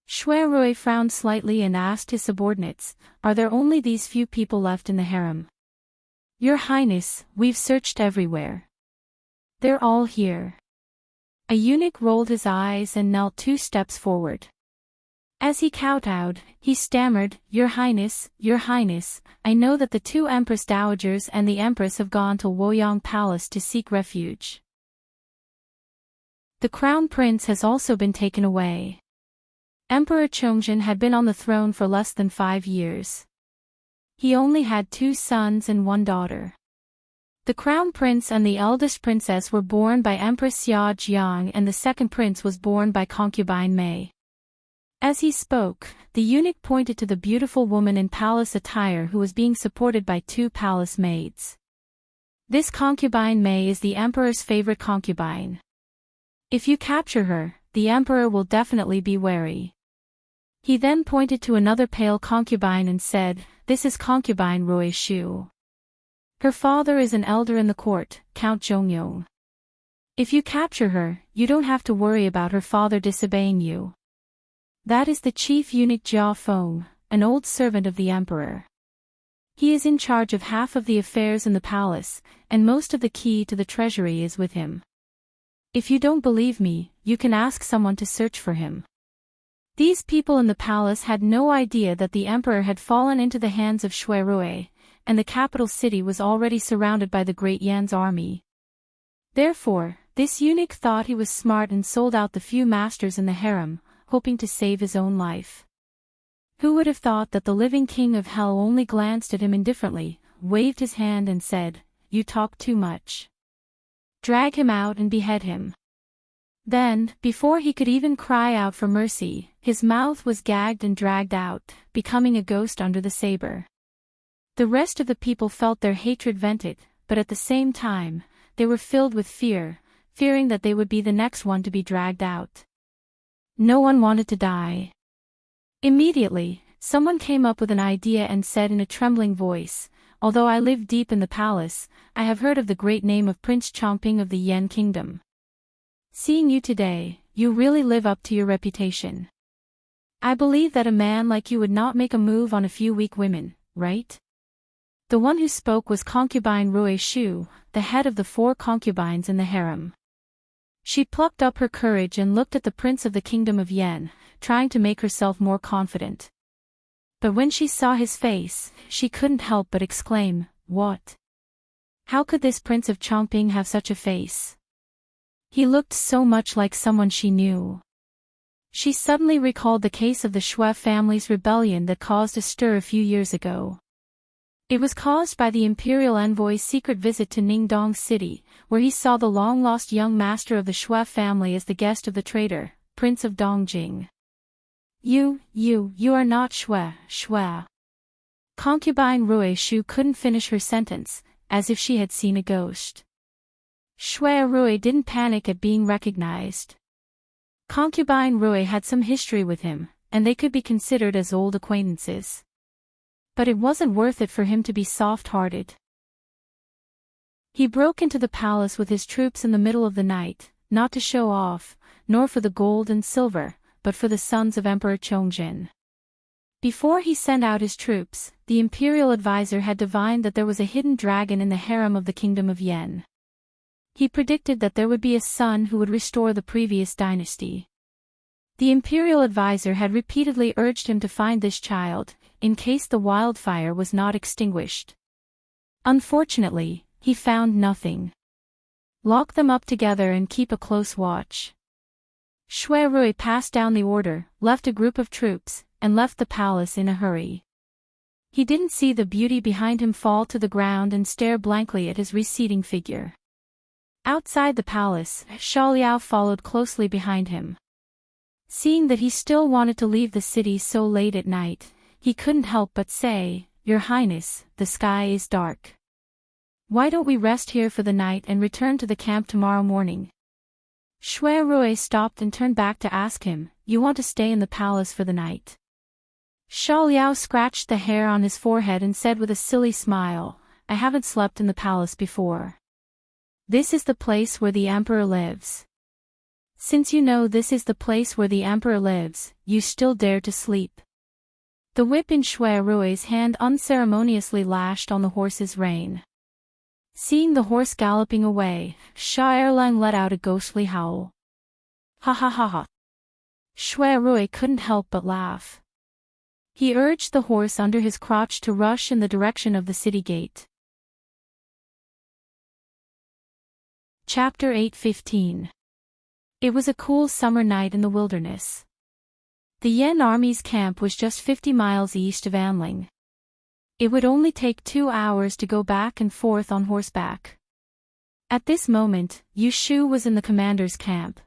Shui Rui frowned slightly and asked his subordinates, "Are there only these few people left in the harem?" "Your Highness, we've searched everywhere. They're all here." A eunuch rolled his eyes and knelt 2 steps forward. As he kowtowed, he stammered, your Highness, I know that the 2 Empress Dowagers and the Empress have gone to Luoyang Palace to seek refuge. The Crown Prince has also been taken away. Emperor Chongzhen had been on the throne for less than 5 years. He only had 2 sons and 1 daughter. The Crown Prince and the eldest princess were born by Empress Xia Jiang and the second prince was born by concubine Mei. As he spoke, the eunuch pointed to the beautiful woman in palace attire who was being supported by 2 palace maids. This concubine Mei is the emperor's favorite concubine. If you capture her, the emperor will definitely be wary. He then pointed to another pale concubine and said, "This is concubine Rui Shu. Her father is an elder in the court, Count Zhongyong. If you capture her, you don't have to worry about her father disobeying you." That is the chief eunuch Jia Feng, an old servant of the emperor. He is in charge of half of the affairs in the palace, and most of the key to the treasury is with him. If you don't believe me, you can ask someone to search for him. These people in the palace had no idea that the emperor had fallen into the hands of Shui Rui, and the capital city was already surrounded by the Great Yan's army. Therefore, this eunuch thought he was smart and sold out the few masters in the harem, hoping to save his own life. Who would have thought that the living king of hell only glanced at him indifferently, waved his hand and said, "You talk too much. Drag him out and behead him." Then, before he could even cry out for mercy, his mouth was gagged and dragged out, becoming a ghost under the saber. The rest of the people felt their hatred vented, but at the same time, they were filled with fear, fearing that they would be the next one to be dragged out. No one wanted to die. Immediately, someone came up with an idea and said in a trembling voice, "Although I live deep in the palace, I have heard of the great name of Prince Chomping of the Yen Kingdom. Seeing you today, you really live up to your reputation. I believe that a man like you would not make a move on a few weak women, right?" The one who spoke was concubine Rui Shu, the head of the 4 concubines in the harem. She plucked up her courage and looked at the prince of the kingdom of Yen, trying to make herself more confident. But when she saw his face, she couldn't help but exclaim, "What? How could this prince of Chongping have such a face? He looked so much like someone she knew." She suddenly recalled the case of the Shui family's rebellion that caused a stir a few years ago. It was caused by the imperial envoy's secret visit to Ningdong City, where he saw the long-lost young master of the Shui family as the guest of the traitor, Prince of Dongjing. You are not Shui. Concubine Rui Shu couldn't finish her sentence, as if she had seen a ghost. Shui Rui didn't panic at being recognized. Concubine Rui had some history with him, and they could be considered as old acquaintances. But it wasn't worth it for him to be soft-hearted. He broke into the palace with his troops in the middle of the night, not to show off, nor for the gold and silver, but for the sons of Emperor Chongjin. Before he sent out his troops, the imperial advisor had divined that there was a hidden dragon in the harem of the kingdom of Yen. He predicted that there would be a son who would restore the previous dynasty. The imperial advisor had repeatedly urged him to find this child, in case the wildfire was not extinguished. Unfortunately, he found nothing. Lock them up together and keep a close watch. Shui Rui passed down the order, left a group of troops, and left the palace in a hurry. He didn't see the beauty behind him fall to the ground and stare blankly at his receding figure. Outside the palace, Xiaoliao followed closely behind him. Seeing that he still wanted to leave the city so late at night, he couldn't help but say, "Your Highness, the sky is dark. Why don't we rest here for the night and return to the camp tomorrow morning?" Shui Rui stopped and turned back to ask him, "You want to stay in the palace for the night?" Xiaoliao scratched the hair on his forehead and said with a silly smile, "I haven't slept in the palace before. This is the place where the emperor lives. Since you know this is the place where the emperor lives, you still dare to sleep." The whip in Shui Rui's hand unceremoniously lashed on the horse's rein. Seeing the horse galloping away, Sha Erlang let out a ghostly howl. "Ha ha ha ha." Shui Rui couldn't help but laugh. He urged the horse under his crotch to rush in the direction of the city gate. Chapter 8:15. It was a cool summer night in the wilderness. The Yen army's camp was just 50 miles east of Anling. It would only take 2 hours to go back and forth on horseback. At this moment, Yu Shu was in the commander's camp.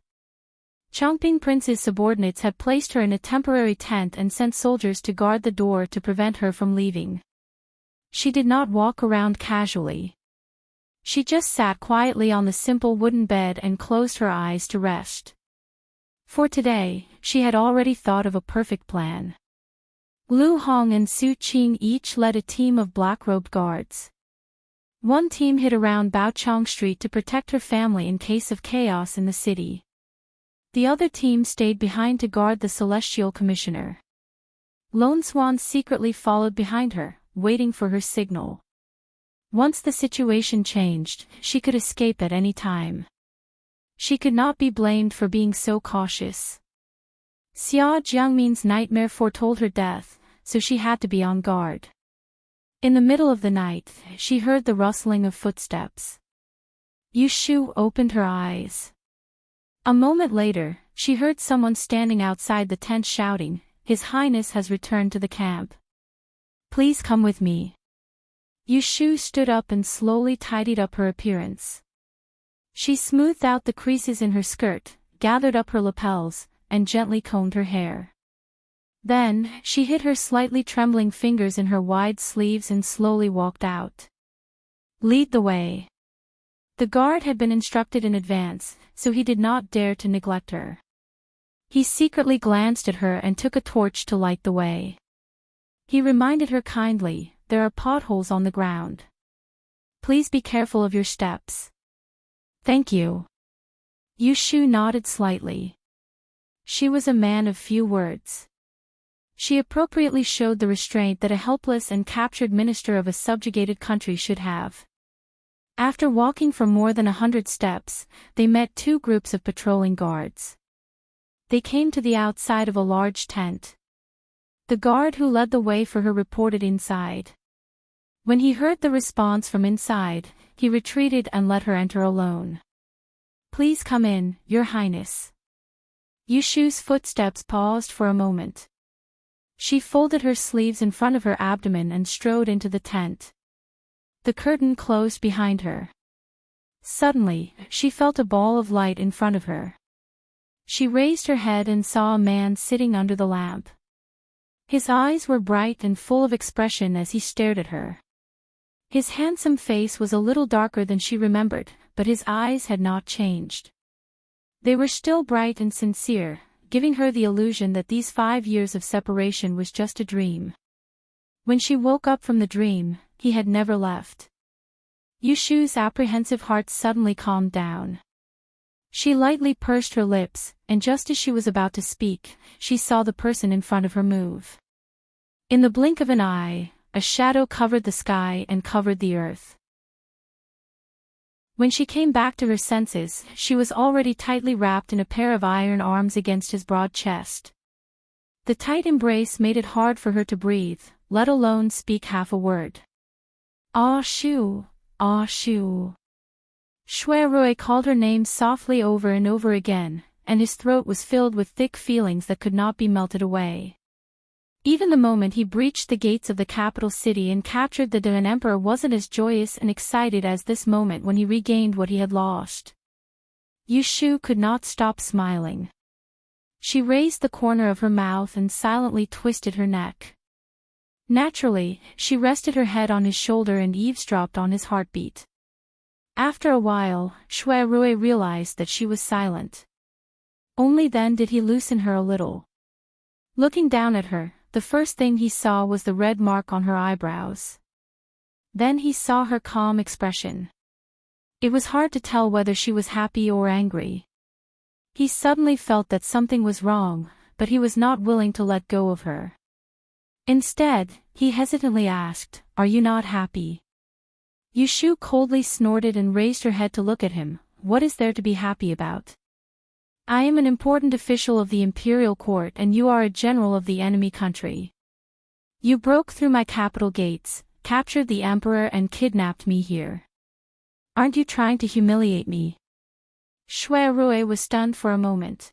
Chongping Prince's subordinates had placed her in a temporary tent and sent soldiers to guard the door to prevent her from leaving. She did not walk around casually. She just sat quietly on the simple wooden bed and closed her eyes to rest. For today, she had already thought of a perfect plan. Lu Hong and Su Qing each led a team of black-robed guards. One team hid around Baochong Street to protect her family in case of chaos in the city. The other team stayed behind to guard the Celestial Commissioner. Lone Swan secretly followed behind her, waiting for her signal. Once the situation changed, she could escape at any time. She could not be blamed for being so cautious. Xia Jiangmin's nightmare foretold her death, so she had to be on guard. In the middle of the night, she heard the rustling of footsteps. Yushu opened her eyes. A moment later, she heard someone standing outside the tent shouting, "His Highness has returned to the camp. Please come with me." Yushu stood up and slowly tidied up her appearance. She smoothed out the creases in her skirt, gathered up her lapels, and gently combed her hair. Then, she hid her slightly trembling fingers in her wide sleeves and slowly walked out. "Lead the way." The guard had been instructed in advance, so he did not dare to neglect her. He secretly glanced at her and took a torch to light the way. He reminded her kindly, "There are potholes on the ground. Please be careful of your steps." "Thank you." Yushu nodded slightly. She was a man of few words. She appropriately showed the restraint that a helpless and captured minister of a subjugated country should have. After walking for more than 100 steps, they met two groups of patrolling guards. They came to the outside of a large tent. The guard who led the way for her reported inside. When he heard the response from inside, he retreated and let her enter alone. "Please come in, Your Highness." Yushu's footsteps paused for a moment. She folded her sleeves in front of her abdomen and strode into the tent. The curtain closed behind her. Suddenly, she felt a ball of light in front of her. She raised her head and saw a man sitting under the lamp. His eyes were bright and full of expression as he stared at her. His handsome face was a little darker than she remembered, but his eyes had not changed. They were still bright and sincere, giving her the illusion that these 5 years of separation was just a dream. When she woke up from the dream, he had never left. Yushu's apprehensive heart suddenly calmed down. She lightly pursed her lips, and just as she was about to speak, she saw the person in front of her move. In the blink of an eye, a shadow covered the sky and covered the earth. When she came back to her senses, she was already tightly wrapped in a pair of iron arms against his broad chest. The tight embrace made it hard for her to breathe, let alone speak half a word. "Ah Shu, ah Shu." Shuirui called her name softly over and over again, and his throat was filled with thick feelings that could not be melted away. Even the moment he breached the gates of the capital city and captured the Dan Emperor wasn't as joyous and excited as this moment when he regained what he had lost. Yushu could not stop smiling. She raised the corner of her mouth and silently twisted her neck. Naturally, she rested her head on his shoulder and eavesdropped on his heartbeat. After a while, Shuirui realized that she was silent. Only then did he loosen her a little. Looking down at her, the first thing he saw was the red mark on her eyebrows. Then he saw her calm expression. It was hard to tell whether she was happy or angry. He suddenly felt that something was wrong, but he was not willing to let go of her. Instead, he hesitantly asked, "Are you not happy?" Yushu coldly snorted and raised her head to look at him. "What is there to be happy about? I am an important official of the imperial court and you are a general of the enemy country. You broke through my capital gates, captured the emperor and kidnapped me here. Aren't you trying to humiliate me?" Shuirui was stunned for a moment.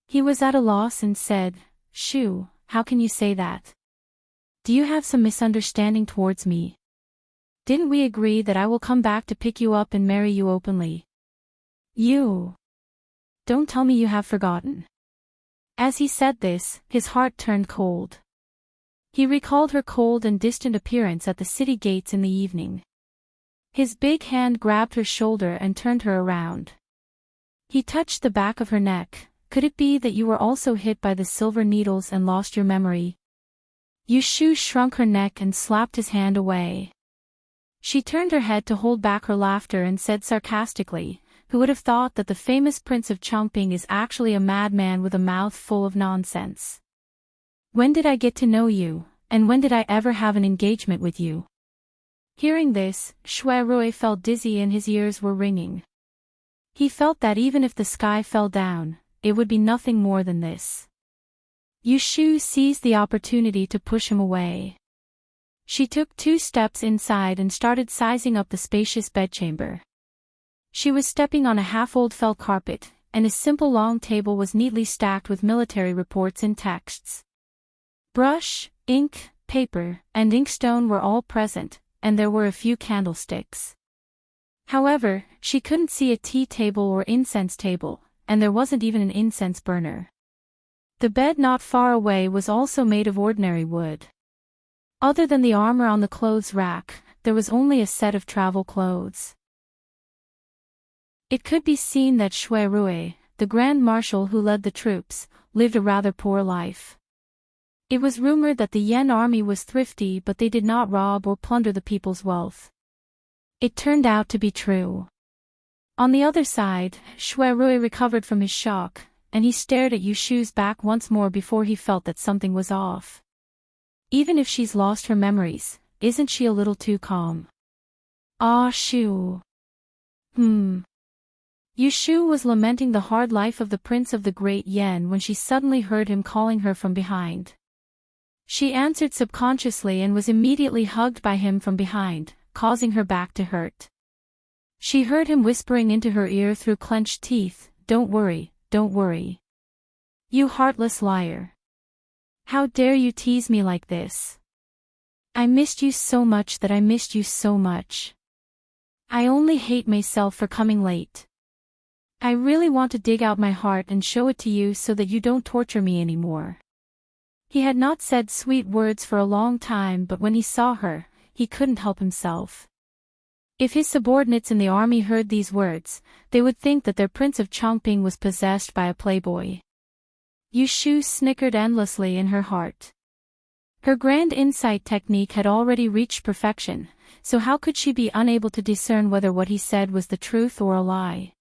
He was at a loss and said, "Shu, how can you say that? Do you have some misunderstanding towards me? Didn't we agree that I will come back to pick you up and marry you openly? You... Don't tell me you have forgotten." As he said this, his heart turned cold. He recalled her cold and distant appearance at the city gates in the evening. His big hand grabbed her shoulder and turned her around. He touched the back of her neck. "Could it be that you were also hit by the silver needles and lost your memory?" Yushu shrunk her neck and slapped his hand away. She turned her head to hold back her laughter and said sarcastically, "Who would have thought that the famous Prince of Chongping is actually a madman with a mouth full of nonsense? When did I get to know you, And when did I ever have an engagement with you? Hearing this, Shuai felt dizzy and his ears were ringing. He felt that even if the sky fell down, it would be nothing more than this. Yushu seized the opportunity to push him away. She took 2 steps inside and started sizing up the spacious bedchamber. She was stepping on a half-old felt carpet, and a simple long table was neatly stacked with military reports and texts. Brush, ink, paper, and inkstone were all present, and there were a few candlesticks. However, she couldn't see a tea table or incense table, and there wasn't even an incense burner. The bed not far away was also made of ordinary wood. Other than the armor on the clothes rack, there was only a set of travel clothes. It could be seen that Shuai, the Grand Marshal who led the troops, lived a rather poor life. It was rumored that the Yen army was thrifty, but they did not rob or plunder the people's wealth. It turned out to be true. On the other side, Shuai recovered from his shock, and he stared at Yushu's back once more before he felt that something was off. Even if she's lost her memories, isn't she a little too calm? Ah, Shu. Yushu was lamenting the hard life of the Prince of the Great Yen when she suddenly heard him calling her from behind. She answered subconsciously and was immediately hugged by him from behind, causing her back to hurt. She heard him whispering into her ear through clenched teeth, "Don't worry, don't worry. You heartless liar. How dare you tease me like this? I missed you so much that I missed you so much. I only hate myself for coming late. I really want to dig out my heart and show it to you so that you don't torture me anymore." He had not said sweet words for a long time, but when he saw her, he couldn't help himself. If his subordinates in the army heard these words, they would think that their Prince of Chongping was possessed by a playboy. Yushu snickered endlessly in her heart. Her grand insight technique had already reached perfection, so how could she be unable to discern whether what he said was the truth or a lie?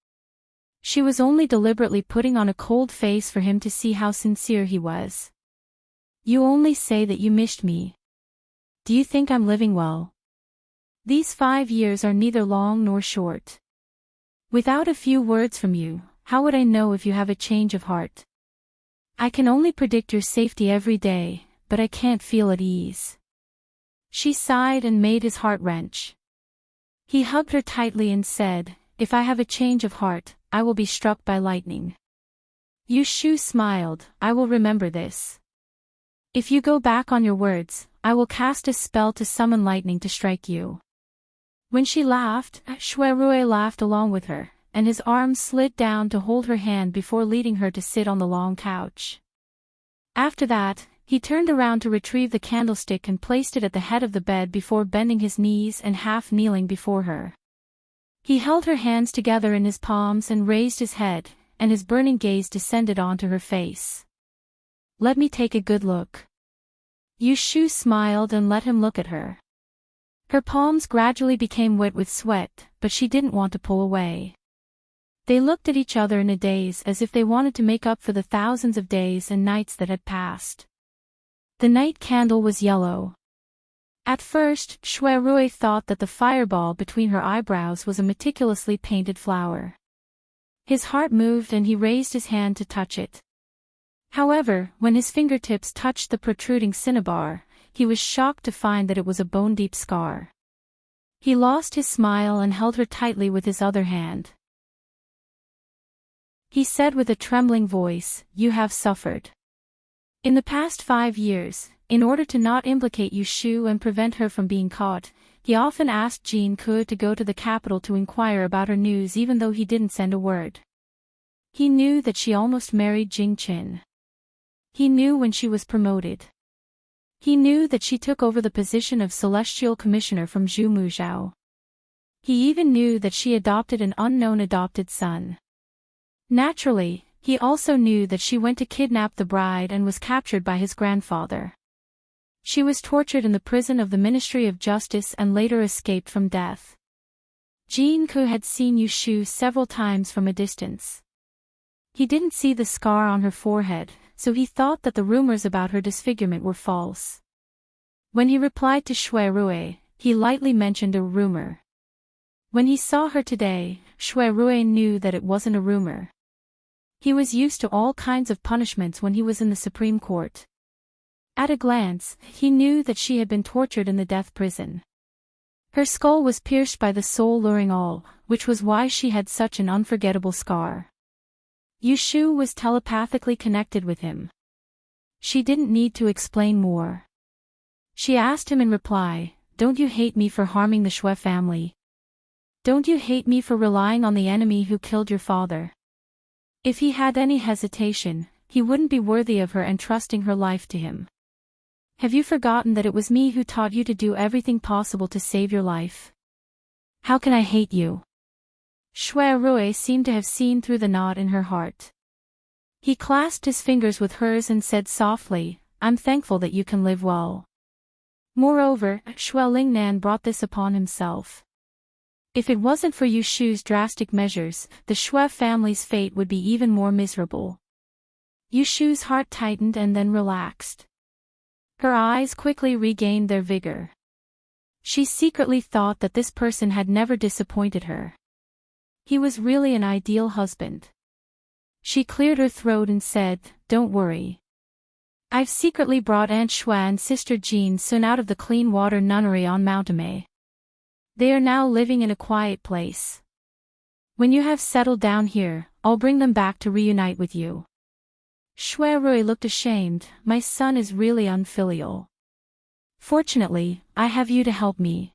She was only deliberately putting on a cold face for him to see how sincere he was. "You only say that you missed me. Do you think I'm living well? These 5 years are neither long nor short. Without a few words from you, how would I know if you have a change of heart? I can only predict your safety every day, but I can't feel at ease." She sighed and made his heart wrench. He hugged her tightly and said, "If I have a change of heart, I will be struck by lightning." Yushu smiled, "I will remember this. If you go back on your words, I will cast a spell to summon lightning to strike you." When she laughed, Shuai laughed along with her, and his arms slid down to hold her hand before leading her to sit on the long couch. After that, he turned around to retrieve the candlestick and placed it at the head of the bed before bending his knees and half kneeling before her. He held her hands together in his palms and raised his head, and his burning gaze descended onto her face. "Let me take a good look." Yushu smiled and let him look at her. Her palms gradually became wet with sweat, but she didn't want to pull away. They looked at each other in a daze as if they wanted to make up for the thousands of days and nights that had passed. The night candle was yellow. At first, Shuai thought that the fireball between her eyebrows was a meticulously painted flower. His heart moved and he raised his hand to touch it. However, when his fingertips touched the protruding cinnabar, he was shocked to find that it was a bone-deep scar. He lost his smile and held her tightly with his other hand. He said with a trembling voice, "You have suffered. In the past 5 years, in order to not implicate Yushu and prevent her from being caught, he often asked Jin Ke to go to the capital to inquire about her news even though he didn't send a word. He knew that she almost married Jing Qin. He knew when she was promoted. He knew that she took over the position of Celestial Commissioner from Zhu Muzhao. He even knew that she adopted an unknown adopted son. Naturally, he also knew that she went to kidnap the bride and was captured by his grandfather. She was tortured in the prison of the Ministry of Justice and later escaped from death. Jin Ke had seen Yushu several times from a distance. He didn't see the scar on her forehead, so he thought that the rumors about her disfigurement were false. When he replied to Shui Rui, he lightly mentioned a rumor. When he saw her today, Shui Rui knew that it wasn't a rumor. He was used to all kinds of punishments when he was in the Supreme Court. At a glance, he knew that she had been tortured in the death prison. Her skull was pierced by the soul-luring awl, which was why she had such an unforgettable scar. Yushu was telepathically connected with him. She didn't need to explain more. She asked him in reply, "Don't you hate me for harming the Shui family? Don't you hate me for relying on the enemy who killed your father?" If he had any hesitation, he wouldn't be worthy of her entrusting her life to him. "Have you forgotten that it was me who taught you to do everything possible to save your life? How can I hate you?" Shui Rui seemed to have seen through the knot in her heart. He clasped his fingers with hers and said softly, "I'm thankful that you can live well." Moreover, Shui Lingnan brought this upon himself. If it wasn't for Yushu's drastic measures, the Shui family's fate would be even more miserable. Yushu's heart tightened and then relaxed. Her eyes quickly regained their vigor. She secretly thought that this person had never disappointed her. He was really an ideal husband. She cleared her throat and said, "Don't worry. I've secretly brought Aunt Shui and Sister Jean Sun out of the clean water nunnery on Mount Amei. They are now living in a quiet place. When you have settled down here, I'll bring them back to reunite with you." Shui Rui looked ashamed. "My son is really unfilial. Fortunately, I have you to help me."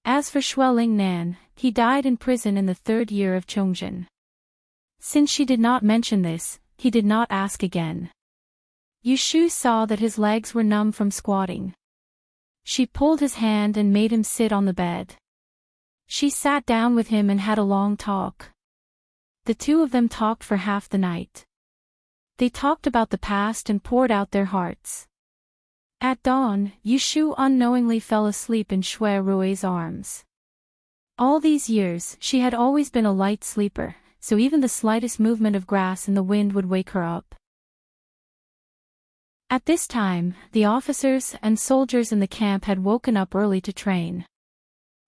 As for Shui Lingnan, he died in prison in the 3rd year of Chongjin. Since she did not mention this, he did not ask again. Yushu saw that his legs were numb from squatting. She pulled his hand and made him sit on the bed. She sat down with him and had a long talk. The two of them talked for half the night. They talked about the past and poured out their hearts. At dawn, Yushu unknowingly fell asleep in Shui Rui's arms. All these years, she had always been a light sleeper, so even the slightest movement of grass in the wind would wake her up. At this time, the officers and soldiers in the camp had woken up early to train.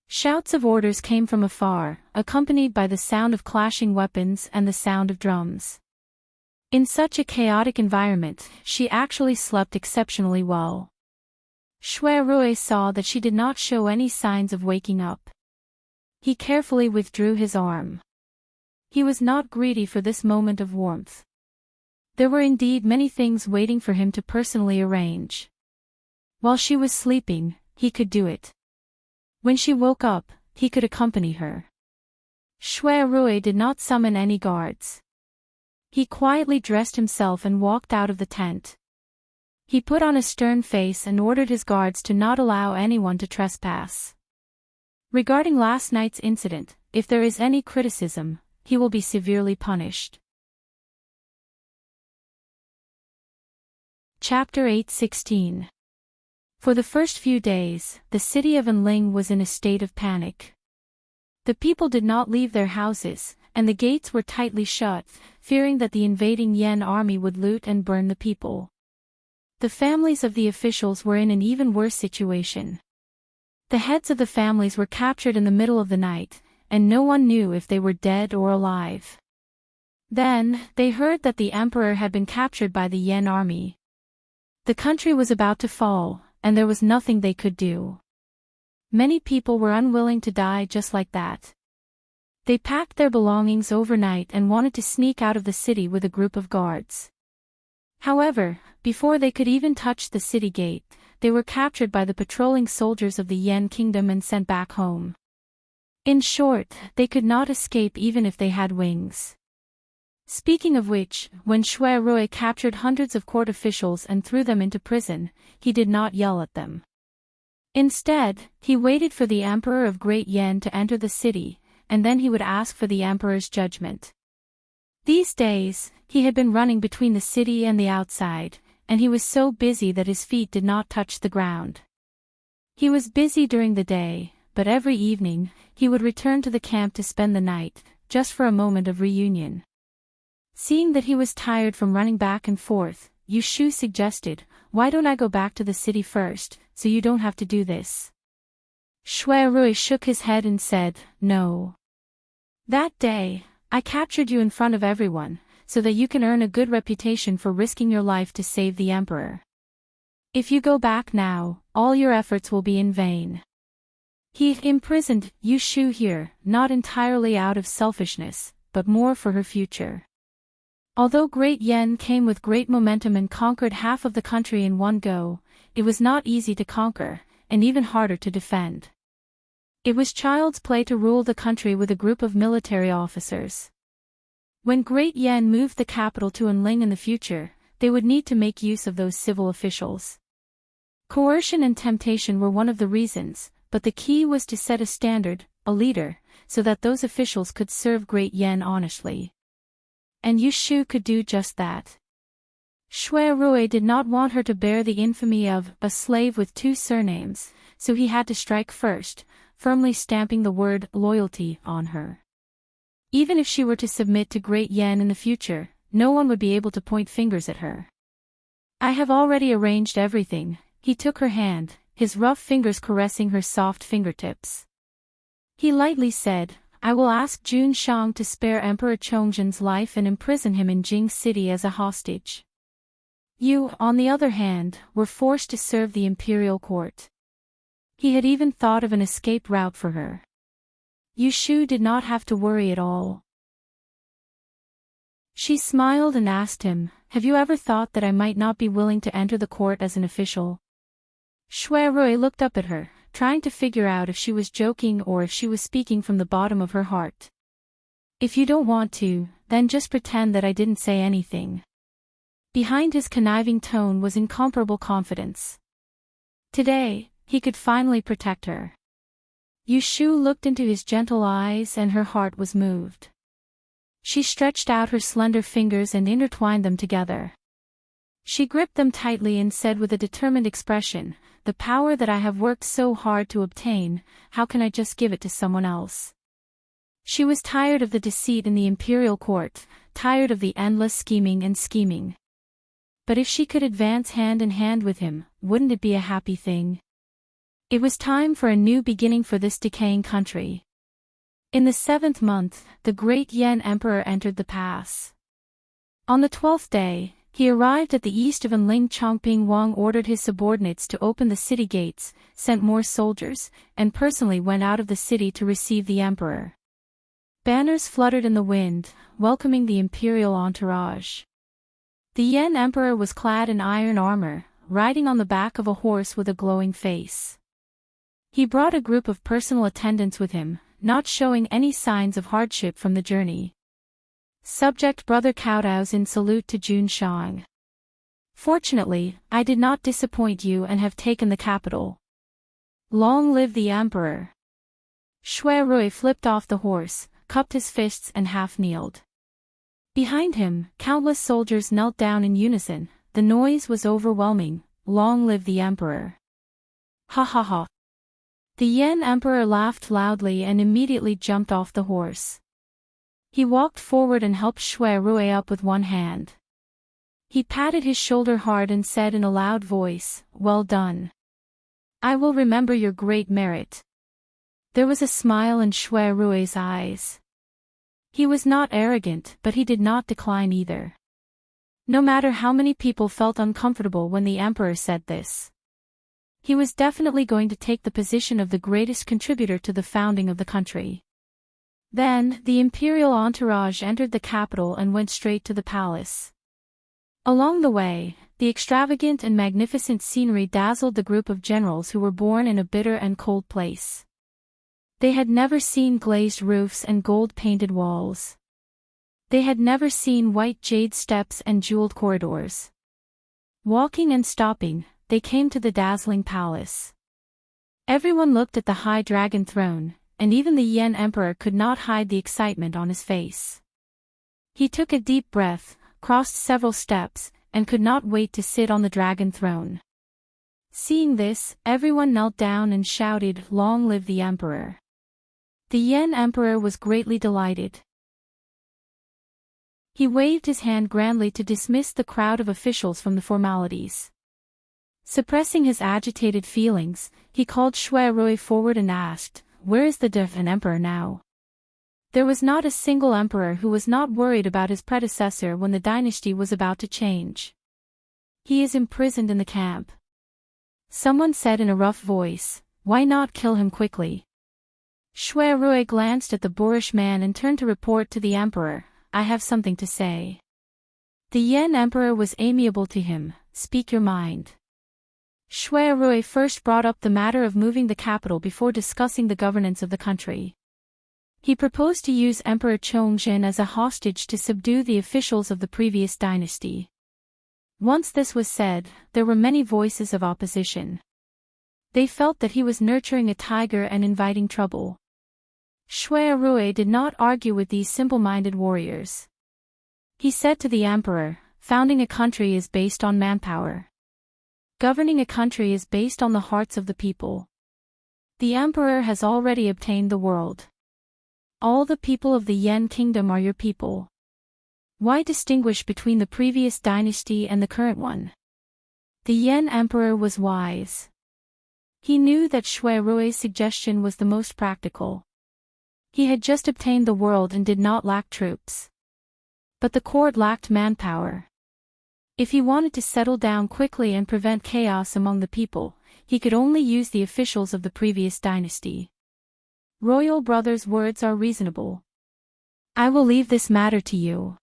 Shouts of orders came from afar, accompanied by the sound of clashing weapons and the sound of drums. In such a chaotic environment, she actually slept exceptionally well. Shui Rui saw that she did not show any signs of waking up. He carefully withdrew his arm. He was not greedy for this moment of warmth. There were indeed many things waiting for him to personally arrange. While she was sleeping, he could do it. When she woke up, he could accompany her. Shui Rui did not summon any guards. He quietly dressed himself and walked out of the tent. He put on a stern face and ordered his guards to not allow anyone to trespass. Regarding last night's incident, if there is any criticism, he will be severely punished. Chapter 8:16. For the first few days, the city of Enling was in a state of panic. The people did not leave their houses, and the gates were tightly shut, fearing that the invading Yen army would loot and burn the people. The families of the officials were in an even worse situation. The heads of the families were captured in the middle of the night, and no one knew if they were dead or alive. Then, they heard that the emperor had been captured by the Yen army. The country was about to fall, and there was nothing they could do. Many people were unwilling to die just like that. They packed their belongings overnight and wanted to sneak out of the city with a group of guards. However, before they could even touch the city gate, they were captured by the patrolling soldiers of the Yen kingdom and sent back home. In short, they could not escape even if they had wings. Speaking of which, when Shui Rui captured hundreds of court officials and threw them into prison, he did not yell at them. Instead, he waited for the Emperor of Great Yen to enter the city, and then he would ask for the Emperor's judgment. These days, he had been running between the city and the outside, and he was so busy that his feet did not touch the ground. He was busy during the day, but every evening, he would return to the camp to spend the night, just for a moment of reunion. Seeing that he was tired from running back and forth, Yushu suggested, "Why don't I go back to the city first, so you don't have to do this. Shui Rui shook his head and said, no. That day, I captured you in front of everyone, so that you can earn a good reputation for risking your life to save the emperor. If you go back now, all your efforts will be in vain. He imprisoned Yu Shu here, not entirely out of selfishness, but more for her future. Although Great Yen came with great momentum and conquered half of the country in one go, it was not easy to conquer, and even harder to defend. It was child's play to rule the country with a group of military officers. When Great Yen moved the capital to Enling in the future, they would need to make use of those civil officials. Coercion and temptation were one of the reasons, but the key was to set a standard, a leader, so that those officials could serve Great Yen honestly. And Yu Shu could do just that. Shui Rui did not want her to bear the infamy of a slave with two surnames, so he had to strike first, firmly stamping the word loyalty on her. Even if she were to submit to Great Yen in the future, no one would be able to point fingers at her. I have already arranged everything. He took her hand, his rough fingers caressing her soft fingertips. He lightly said, I will ask Jun Shang to spare Emperor Chongzhen's life and imprison him in Jing City as a hostage. You, on the other hand, were forced to serve the imperial court. He had even thought of an escape route for her. Yu Shu did not have to worry at all. She smiled and asked him, have you ever thought that I might not be willing to enter the court as an official? Shui Rui looked up at her, trying to figure out if she was joking or if she was speaking from the bottom of her heart. If you don't want to, then just pretend that I didn't say anything. Behind his conniving tone was incomparable confidence. Today, he could finally protect her. Yu Shu looked into his gentle eyes and her heart was moved. She stretched out her slender fingers and intertwined them together. She gripped them tightly and said with a determined expression, the power that I have worked so hard to obtain, how can I just give it to someone else? She was tired of the deceit in the imperial court, tired of the endless scheming. But if she could advance hand in hand with him, wouldn't it be a happy thing? It was time for a new beginning for this decaying country. In the 7th month, the Great Yen Emperor entered the pass. On the 12th day, he arrived at the east of Enling. Chongping Wang ordered his subordinates to open the city gates, sent more soldiers, and personally went out of the city to receive the emperor. Banners fluttered in the wind, welcoming the imperial entourage. The Yen Emperor was clad in iron armor, riding on the back of a horse with a glowing face. He brought a group of personal attendants with him, not showing any signs of hardship from the journey. Subject Brother kowtows in salute to Jun Shang. Fortunately, I did not disappoint you and have taken the capital. Long live the emperor. Shui Rui flipped off the horse, cupped his fists and half-kneeled. Behind him, countless soldiers knelt down in unison. The noise was overwhelming. Long live the emperor. Ha ha ha. The Yen Emperor laughed loudly and immediately jumped off the horse. He walked forward and helped Shui Rui up with one hand. He patted his shoulder hard and said in a loud voice, well done. I will remember your great merit. There was a smile in Shui Rui's eyes. He was not arrogant, but he did not decline either. No matter how many people felt uncomfortable when the emperor said this. He was definitely going to take the position of the greatest contributor to the founding of the country. Then, the imperial entourage entered the capital and went straight to the palace. Along the way, the extravagant and magnificent scenery dazzled the group of generals who were born in a bitter and cold place. They had never seen glazed roofs and gold-painted walls. They had never seen white jade steps and jeweled corridors. Walking and stopping, they came to the dazzling palace. Everyone looked at the high dragon throne, and even the Yen Emperor could not hide the excitement on his face. He took a deep breath, crossed several steps, and could not wait to sit on the dragon throne. Seeing this, everyone knelt down and shouted, "Long live the Emperor!" The Yen Emperor was greatly delighted. He waved his hand grandly to dismiss the crowd of officials from the formalities. Suppressing his agitated feelings, he called Shui Rui forward and asked, "Where is the Devon Emperor now?" There was not a single emperor who was not worried about his predecessor when the dynasty was about to change. "He is imprisoned in the camp," someone said in a rough voice. "Why not kill him quickly?" Shui Rui glanced at the boorish man and turned to report to the emperor, "I have something to say." The Yan emperor was amiable to him. "Speak your mind." Shui Rui first brought up the matter of moving the capital before discussing the governance of the country. He proposed to use Emperor Chongjin as a hostage to subdue the officials of the previous dynasty. Once this was said, there were many voices of opposition. They felt that he was nurturing a tiger and inviting trouble. Shui Rui did not argue with these simple-minded warriors. He said to the emperor, "Founding a country is based on manpower. Governing a country is based on the hearts of the people. The emperor has already obtained the world. All the people of the Yan kingdom are your people. Why distinguish between the previous dynasty and the current one?" The Yan emperor was wise. He knew that Shui Rui's suggestion was the most practical. He had just obtained the world and did not lack troops. But the court lacked manpower. If he wanted to settle down quickly and prevent chaos among the people, he could only use the officials of the previous dynasty. Royal brother's words are reasonable. I will leave this matter to you.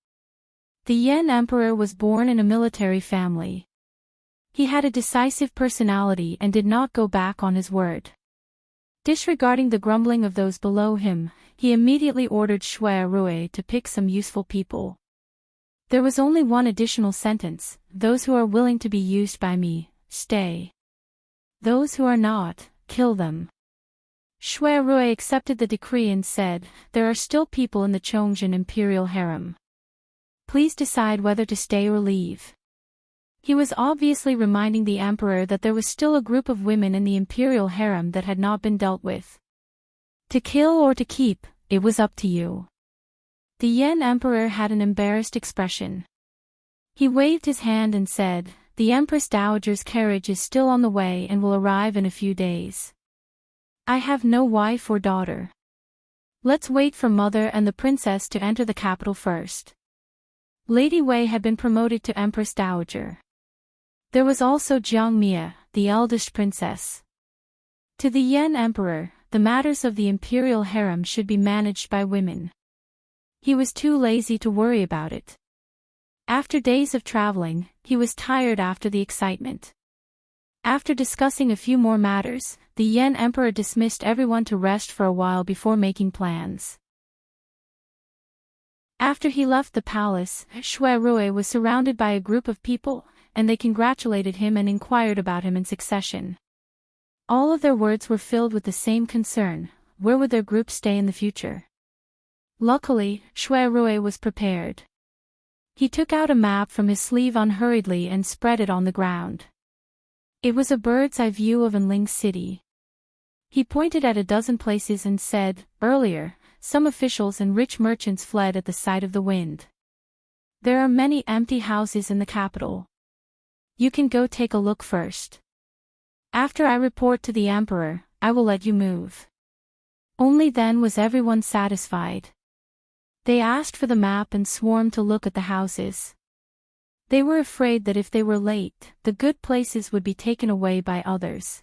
The Yan emperor was born in a military family. He had a decisive personality and did not go back on his word. Disregarding the grumbling of those below him, he immediately ordered Shui Rui to pick some useful people. There was only one additional sentence: "Those who are willing to be used by me, stay. Those who are not, kill them." Shui Rui accepted the decree and said, "There are still people in the Chongjin imperial harem. Please decide whether to stay or leave." He was obviously reminding the emperor that there was still a group of women in the imperial harem that had not been dealt with. To kill or to keep, it was up to you. The Yan emperor had an embarrassed expression. He waved his hand and said, "The Empress Dowager's carriage is still on the way and will arrive in a few days. I have no wife or daughter. Let's wait for mother and the princess to enter the capital first." Lady Wei had been promoted to Empress Dowager. There was also Jiang Mia, the eldest princess. To the Yan emperor, the matters of the imperial harem should be managed by women. He was too lazy to worry about it. After days of traveling, he was tired after the excitement. After discussing a few more matters, the Yan emperor dismissed everyone to rest for a while before making plans. After he left the palace, Shui Rui was surrounded by a group of people, and they congratulated him and inquired about him in succession. All of their words were filled with the same concern: where would their group stay in the future? Luckily, Shui Rui was prepared. He took out a map from his sleeve unhurriedly and spread it on the ground. It was a bird's-eye view of Enling City. He pointed at a dozen places and said, "Earlier, some officials and rich merchants fled at the sight of the wind. There are many empty houses in the capital. You can go take a look first. After I report to the emperor, I will let you move." Only then was everyone satisfied. They asked for the map and swarmed to look at the houses. They were afraid that if they were late, the good places would be taken away by others.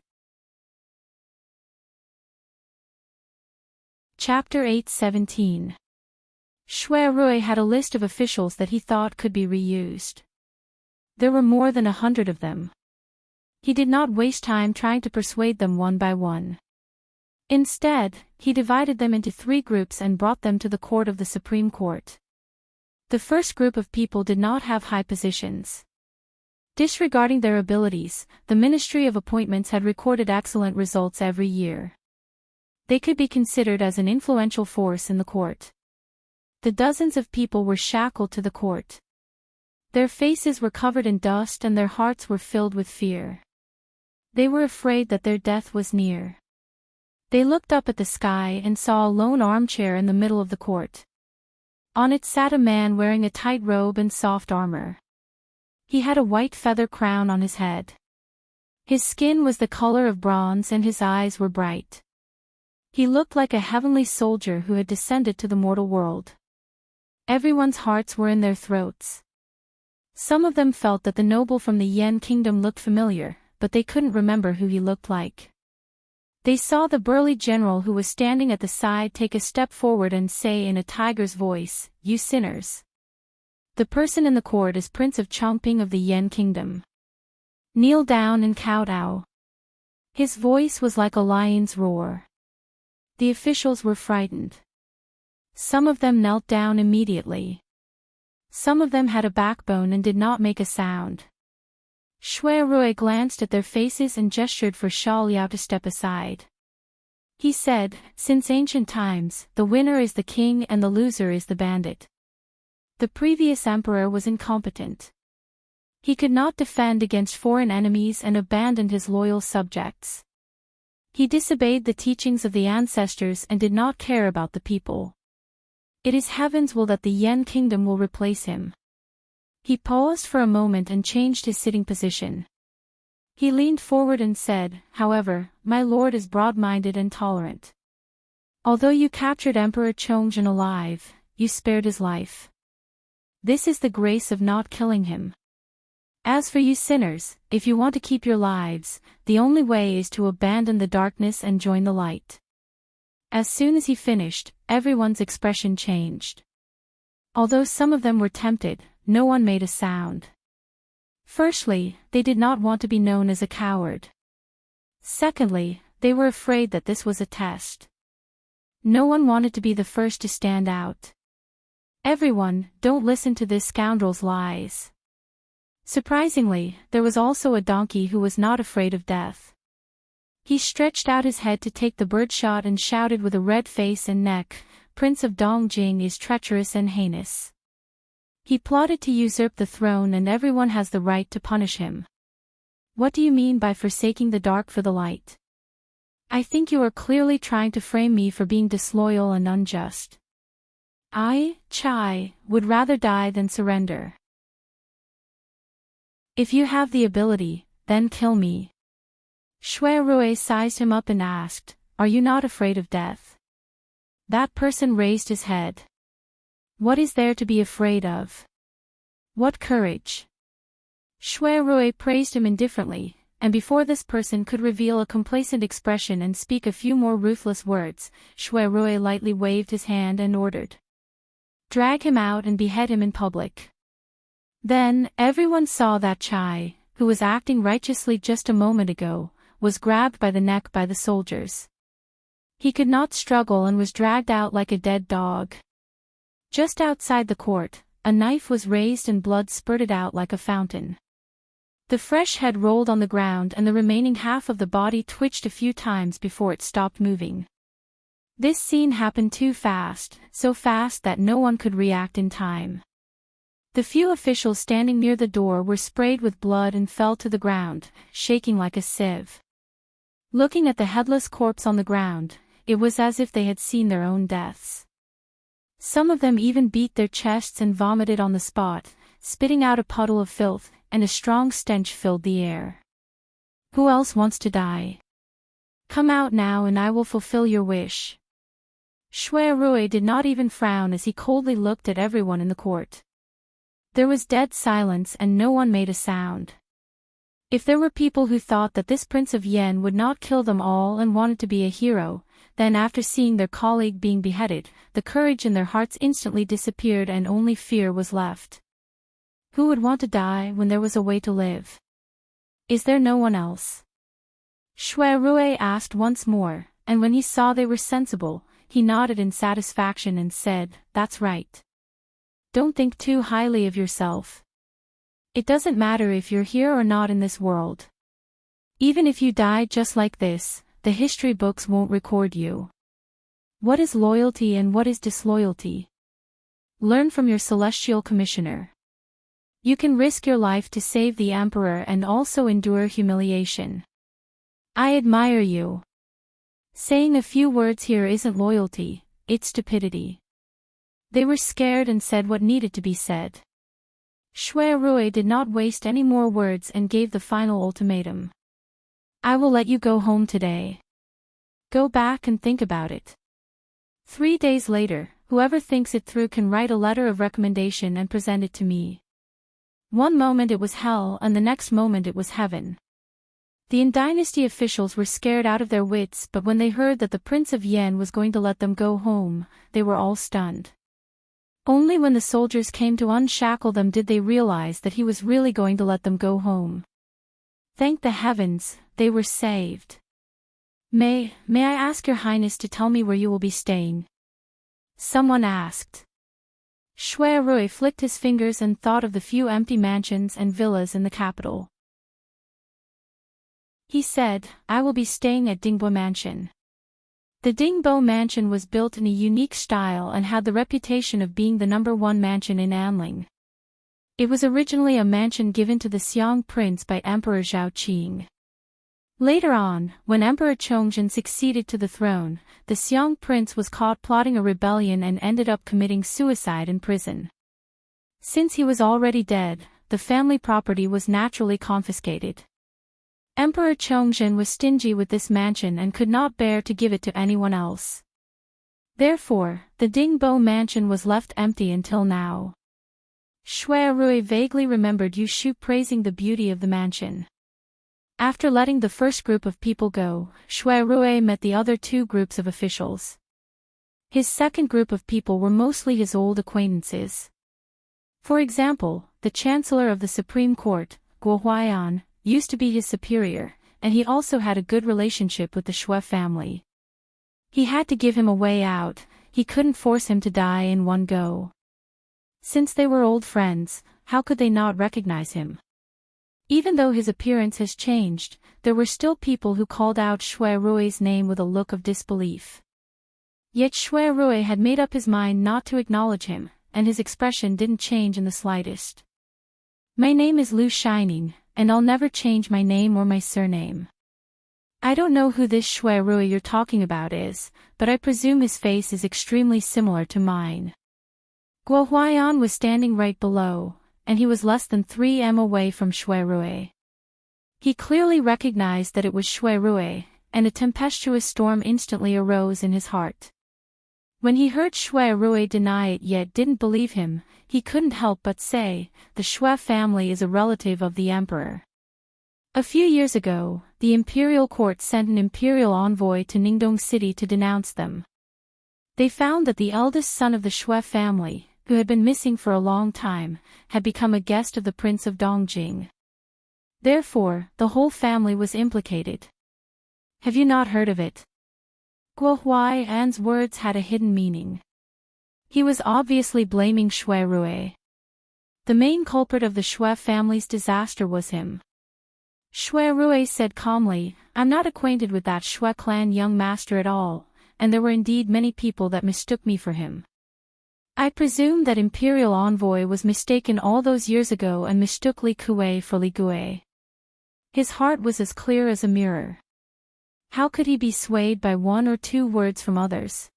Chapter 8:17. Shui Rui had a list of officials that he thought could be reused. There were more than 100 of them. He did not waste time trying to persuade them one by one. Instead, he divided them into 3 groups and brought them to the court of the Supreme Court. The first group of people did not have high positions. Disregarding their abilities, the Ministry of Appointments had recorded excellent results every year. They could be considered as an influential force in the court. The dozens of people were shackled to the court. Their faces were covered in dust and their hearts were filled with fear. They were afraid that their death was near. They looked up at the sky and saw a lone armchair in the middle of the court. On it sat a man wearing a tight robe and soft armor. He had a white feather crown on his head. His skin was the color of bronze and his eyes were bright. He looked like a heavenly soldier who had descended to the mortal world. Everyone's hearts were in their throats. Some of them felt that the noble from the Yen kingdom looked familiar, but they couldn't remember who he looked like. They saw the burly general who was standing at the side take a step forward and say in a tiger's voice, "You sinners. The person in the court is Prince of Chongping of the Yen kingdom. Kneel down and kowtow." His voice was like a lion's roar. The officials were frightened. Some of them knelt down immediately. Some of them had a backbone and did not make a sound. Shui Rui glanced at their faces and gestured for Sha Liao to step aside. He said, "Since ancient times, the winner is the king and the loser is the bandit. The previous emperor was incompetent. He could not defend against foreign enemies and abandoned his loyal subjects. He disobeyed the teachings of the ancestors and did not care about the people. It is heaven's will that the Yen kingdom will replace him." He paused for a moment and changed his sitting position. He leaned forward and said, "However, my lord is broad-minded and tolerant. Although you captured Emperor Chongjin alive, you spared his life. This is the grace of not killing him. As for you sinners, if you want to keep your lives, the only way is to abandon the darkness and join the light." As soon as he finished, everyone's expression changed. Although some of them were tempted, no one made a sound. Firstly, they did not want to be known as a coward. Secondly, they were afraid that this was a test. No one wanted to be the first to stand out. Everyone, don't listen to this scoundrel's lies. Surprisingly, there was also a donkey who was not afraid of death. He stretched out his head to take the birdshot and shouted with a red face and neck, "Prince of Dongjing is treacherous and heinous. He plotted to usurp the throne and everyone has the right to punish him. What do you mean by forsaking the dark for the light? I think you are clearly trying to frame me for being disloyal and unjust. I, Chai, would rather die than surrender. If you have the ability, then kill me." Shui Rui sized him up and asked, "Are you not afraid of death?" That person raised his head. "What is there to be afraid of? What courage?" Shui Rui praised him indifferently, and before this person could reveal a complacent expression and speak a few more ruthless words, Shui Rui lightly waved his hand and ordered, "Drag him out and behead him in public." Then, everyone saw that Chai, who was acting righteously just a moment ago, was grabbed by the neck by the soldiers. He could not struggle and was dragged out like a dead dog. Just outside the court, a knife was raised and blood spurted out like a fountain. The fresh head rolled on the ground and the remaining half of the body twitched a few times before it stopped moving. This scene happened too fast, so fast that no one could react in time. The few officials standing near the door were sprayed with blood and fell to the ground, shaking like a sieve. Looking at the headless corpse on the ground, it was as if they had seen their own deaths. Some of them even beat their chests and vomited on the spot, spitting out a puddle of filth, and a strong stench filled the air. "Who else wants to die? Come out now and I will fulfill your wish." Shui Rui did not even frown as he coldly looked at everyone in the court. There was dead silence and no one made a sound. If there were people who thought that this Prince of Yen would not kill them all and wanted to be a hero, then after seeing their colleague being beheaded, the courage in their hearts instantly disappeared and only fear was left. Who would want to die when there was a way to live? Is there no one else? Shui Rui asked once more, and when he saw they were sensible, he nodded in satisfaction and said, "That's right. Don't think too highly of yourself. It doesn't matter if you're here or not in this world. Even if you die just like this, the history books won't record you. What is loyalty and what is disloyalty? Learn from your celestial commissioner. You can risk your life to save the emperor and also endure humiliation. I admire you. Saying a few words here isn't loyalty, it's stupidity." They were scared and said what needed to be said. Shui Rui did not waste any more words and gave the final ultimatum. I will let you go home today. Go back and think about it. 3 days later, whoever thinks it through can write a letter of recommendation and present it to me. One moment it was hell and the next moment it was heaven. The dynasty officials were scared out of their wits, but when they heard that the Prince of Yen was going to let them go home, they were all stunned. Only when the soldiers came to unshackle them did they realize that he was really going to let them go home. Thank the heavens, they were saved. May I ask your highness to tell me where you will be staying? Someone asked. Shui Rui flicked his fingers and thought of the few empty mansions and villas in the capital. He said, I will be staying at Dingbo Mansion. The Dingbo Mansion was built in a unique style and had the reputation of being the #1 mansion in Anling. It was originally a mansion given to the Xiong prince by Emperor Zhao Qing. Later on, when Emperor Chongzhen succeeded to the throne, the Xiong prince was caught plotting a rebellion and ended up committing suicide in prison. Since he was already dead, the family property was naturally confiscated. Emperor Chongzhen was stingy with this mansion and could not bear to give it to anyone else. Therefore, the Dingbo mansion was left empty until now. Shui Rui vaguely remembered Yu Shu praising the beauty of the mansion. After letting the first group of people go, Shui Rui met the other 2 groups of officials. His second group of people were mostly his old acquaintances. For example, the Chancellor of the Supreme Court, Guo Huaiyan, used to be his superior, and he also had a good relationship with the Shui family. He had to give him a way out, he couldn't force him to die in one go. Since they were old friends, how could they not recognize him? Even though his appearance has changed, there were still people who called out Shui Rui's name with a look of disbelief. Yet Shui Rui had made up his mind not to acknowledge him, and his expression didn't change in the slightest. My name is Lu Shining, and I'll never change my name or my surname. I don't know who this Shui Rui you're talking about is, but I presume his face is extremely similar to mine. Guo Huaiyan was standing right below, and he was less than 3 m away from Shui Rui. He clearly recognized that it was Shui Rui, and a tempestuous storm instantly arose in his heart. When he heard Shui Rui deny it yet didn't believe him, he couldn't help but say, the Shui family is a relative of the emperor. A few years ago, the imperial court sent an imperial envoy to Ningdong City to denounce them. They found that the eldest son of the Shui family, who had been missing for a long time, had become a guest of the Prince of Dongjing. Therefore, the whole family was implicated. Have you not heard of it? Guo Huaiyan's words had a hidden meaning. He was obviously blaming Shui Rui. The main culprit of the Shui family's disaster was him. Shui Rui said calmly, I'm not acquainted with that Shui clan young master at all, and there were indeed many people that mistook me for him. I presume that imperial envoy was mistaken all those years ago and mistook Li Kuei for Li Gui. His heart was as clear as a mirror. How could he be swayed by 1 or 2 words from others?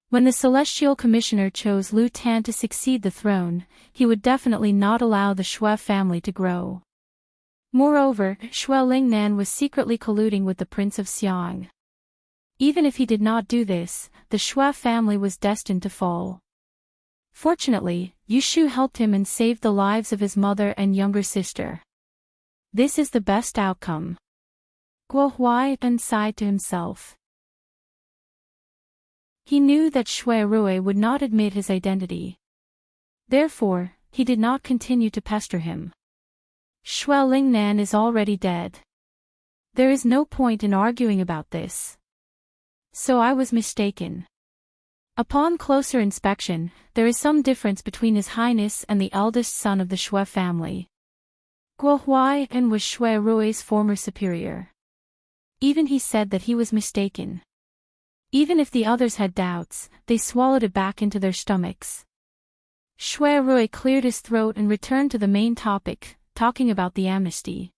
When the Celestial Commissioner chose Lu Tan to succeed the throne, he would definitely not allow the Shui family to grow. Moreover, Shui Lingnan was secretly colluding with the Prince of Xiang. Even if he did not do this, the Shui family was destined to fall. Fortunately, Yu Shu helped him and saved the lives of his mother and younger sister. This is the best outcome. Guo Huaiyan sighed to himself. He knew that Shui Rui would not admit his identity. Therefore, he did not continue to pester him. Shui Lingnan is already dead. There is no point in arguing about this. So I was mistaken. Upon closer inspection, there is some difference between His Highness and the eldest son of the Shui family. Guo Huaiyan was Shui Rui's former superior. Even he said that he was mistaken. Even if the others had doubts, they swallowed it back into their stomachs. Shui Rui cleared his throat and returned to the main topic, talking about the amnesty.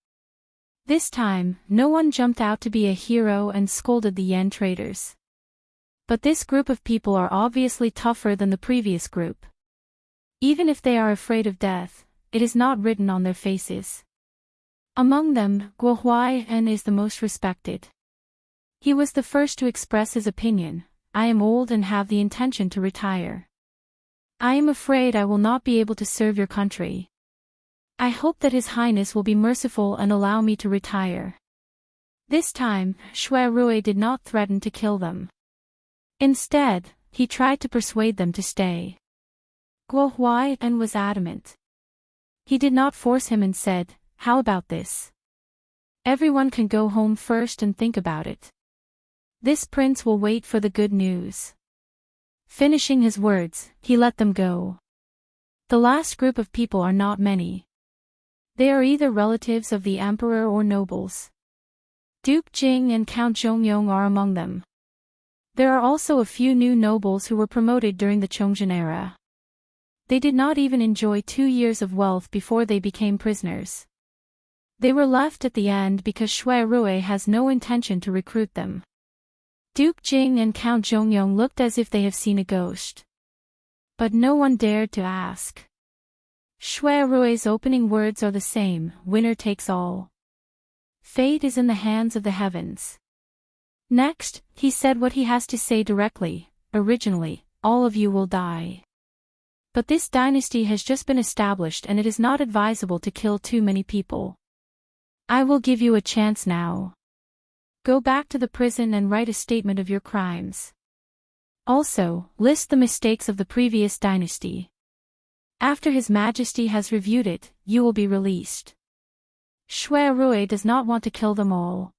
This time, no one jumped out to be a hero and scolded the yen traders. But this group of people are obviously tougher than the previous group. Even if they are afraid of death, it is not written on their faces. Among them, Guo Huai is the most respected. He was the first to express his opinion. I am old and have the intention to retire. I am afraid I will not be able to serve your country. I hope that His Highness will be merciful and allow me to retire. This time, Shui Rui did not threaten to kill them. Instead, he tried to persuade them to stay. Guo Huai was adamant. He did not force him and said, "How about this? Everyone can go home first and think about it. This prince will wait for the good news." Finishing his words, he let them go. The last group of people are not many. They are either relatives of the emperor or nobles. Duke Jing and Count Zhongyong are among them. There are also a few new nobles who were promoted during the Chongzhen era. They did not even enjoy 2 years of wealth before they became prisoners. They were left at the end because Shui Rui has no intention to recruit them. Duke Jing and Count Zhongyong looked as if they have seen a ghost. But no one dared to ask. Shui Rui's opening words are the same: winner takes all. Fate is in the hands of the heavens. Next, he said what he has to say directly. Originally, all of you will die. But this dynasty has just been established and it is not advisable to kill too many people. I will give you a chance now. Go back to the prison and write a statement of your crimes. Also, list the mistakes of the previous dynasty. After His Majesty has reviewed it, you will be released. Shui Rui does not want to kill them all.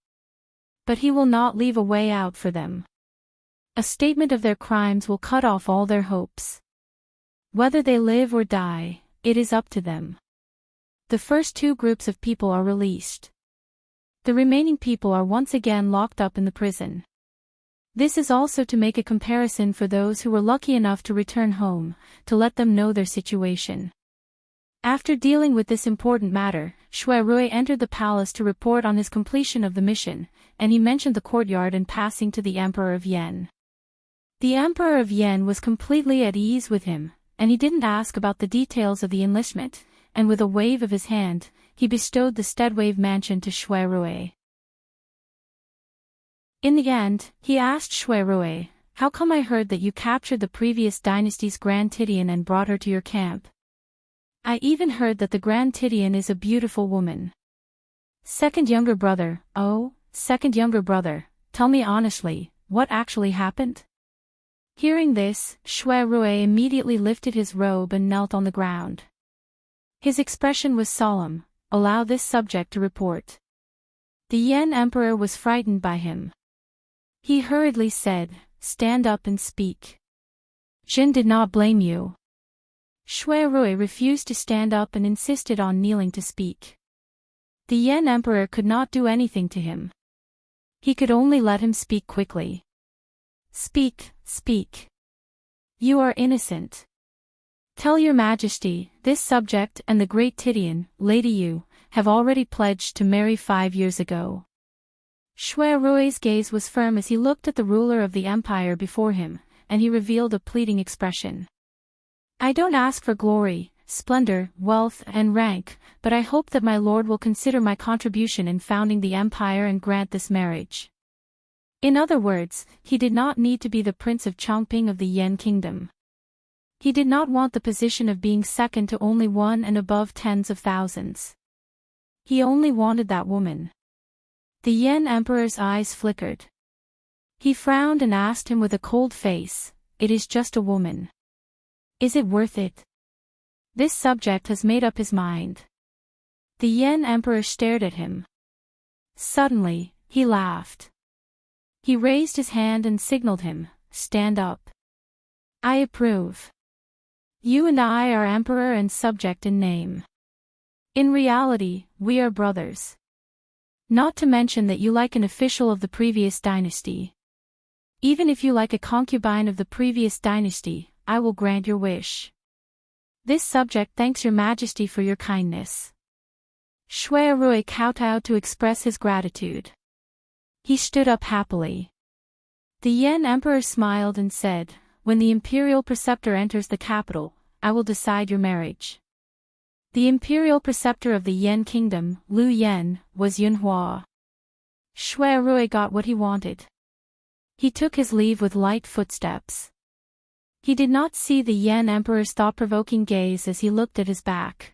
But he will not leave a way out for them. A statement of their crimes will cut off all their hopes. Whether they live or die, it is up to them. The first 2 groups of people are released. The remaining people are once again locked up in the prison. This is also to make a comparison for those who were lucky enough to return home, to let them know their situation. After dealing with this important matter, Shui Rui entered the palace to report on his completion of the mission, and he mentioned the courtyard and passing to the Emperor of Yen. The Emperor of Yen was completely at ease with him, and he didn't ask about the details of the enlistment, and with a wave of his hand, he bestowed the Steadwave mansion to Shui Rui. In the end, he asked Shui Rui, "How come I heard that you captured the previous dynasty's Grand Tidian and brought her to your camp? I even heard that the Grand Tidian is a beautiful woman." Second younger brother, tell me honestly, what actually happened? Hearing this, Shui Rui immediately lifted his robe and knelt on the ground. His expression was solemn. Allow this subject to report. The Yen Emperor was frightened by him. He hurriedly said, "Stand up and speak. Jin did not blame you." Shui Rui refused to stand up and insisted on kneeling to speak. The Yen Emperor could not do anything to him. He could only let him speak quickly. "Speak, speak. You are innocent. Tell your Majesty, this subject and the Great Tidian, Lady Yu, have already pledged to marry 5 years ago." Shui Rui's gaze was firm as he looked at the ruler of the empire before him, and he revealed a pleading expression. "I don't ask for glory, splendor, wealth, and rank, but I hope that my lord will consider my contribution in founding the empire and grant this marriage." In other words, he did not need to be the Prince of Chongping of the Yen Kingdom. He did not want the position of being second to only one and above tens of thousands. He only wanted that woman. The Yen Emperor's eyes flickered. He frowned and asked him with a cold face, "It is just a woman. Is it worth it?" This subject has made up his mind. The Yen Emperor stared at him. Suddenly, he laughed. He raised his hand and signaled him, "Stand up. I approve. You and I are emperor and subject in name. In reality, we are brothers. Not to mention that you like an official of the previous dynasty. Even if you like a concubine of the previous dynasty, I will grant your wish. This subject thanks your Majesty for your kindness." Shui Rui kowtowed to express his gratitude. He stood up happily. The Yen Emperor smiled and said, "When the imperial preceptor enters the capital, I will decide your marriage." The imperial preceptor of the Yan kingdom, Lu Yan, was Yunhua. Shui Rui got what he wanted. He took his leave with light footsteps. He did not see the Yan emperor's thought-provoking gaze as he looked at his back.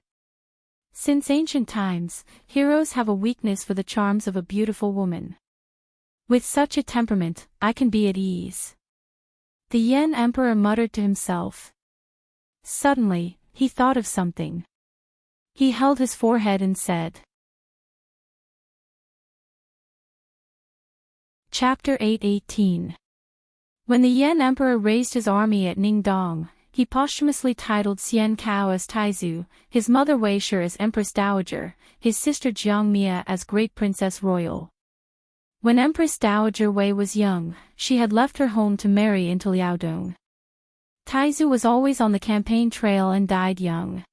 Since ancient times, heroes have a weakness for the charms of a beautiful woman. With such a temperament, I can be at ease. The Yan emperor muttered to himself. Suddenly, he thought of something. He held his forehead and said. Chapter 8:18. When the Yan emperor raised his army at Ningdong, he posthumously titled Xian Cao as Taizu, his mother Wei Shi as Empress Dowager, his sister Jiang Mia as Great Princess Royal. When Empress Dowager Wei was young, she had left her home to marry into Liaodong. Taizu was always on the campaign trail and died young.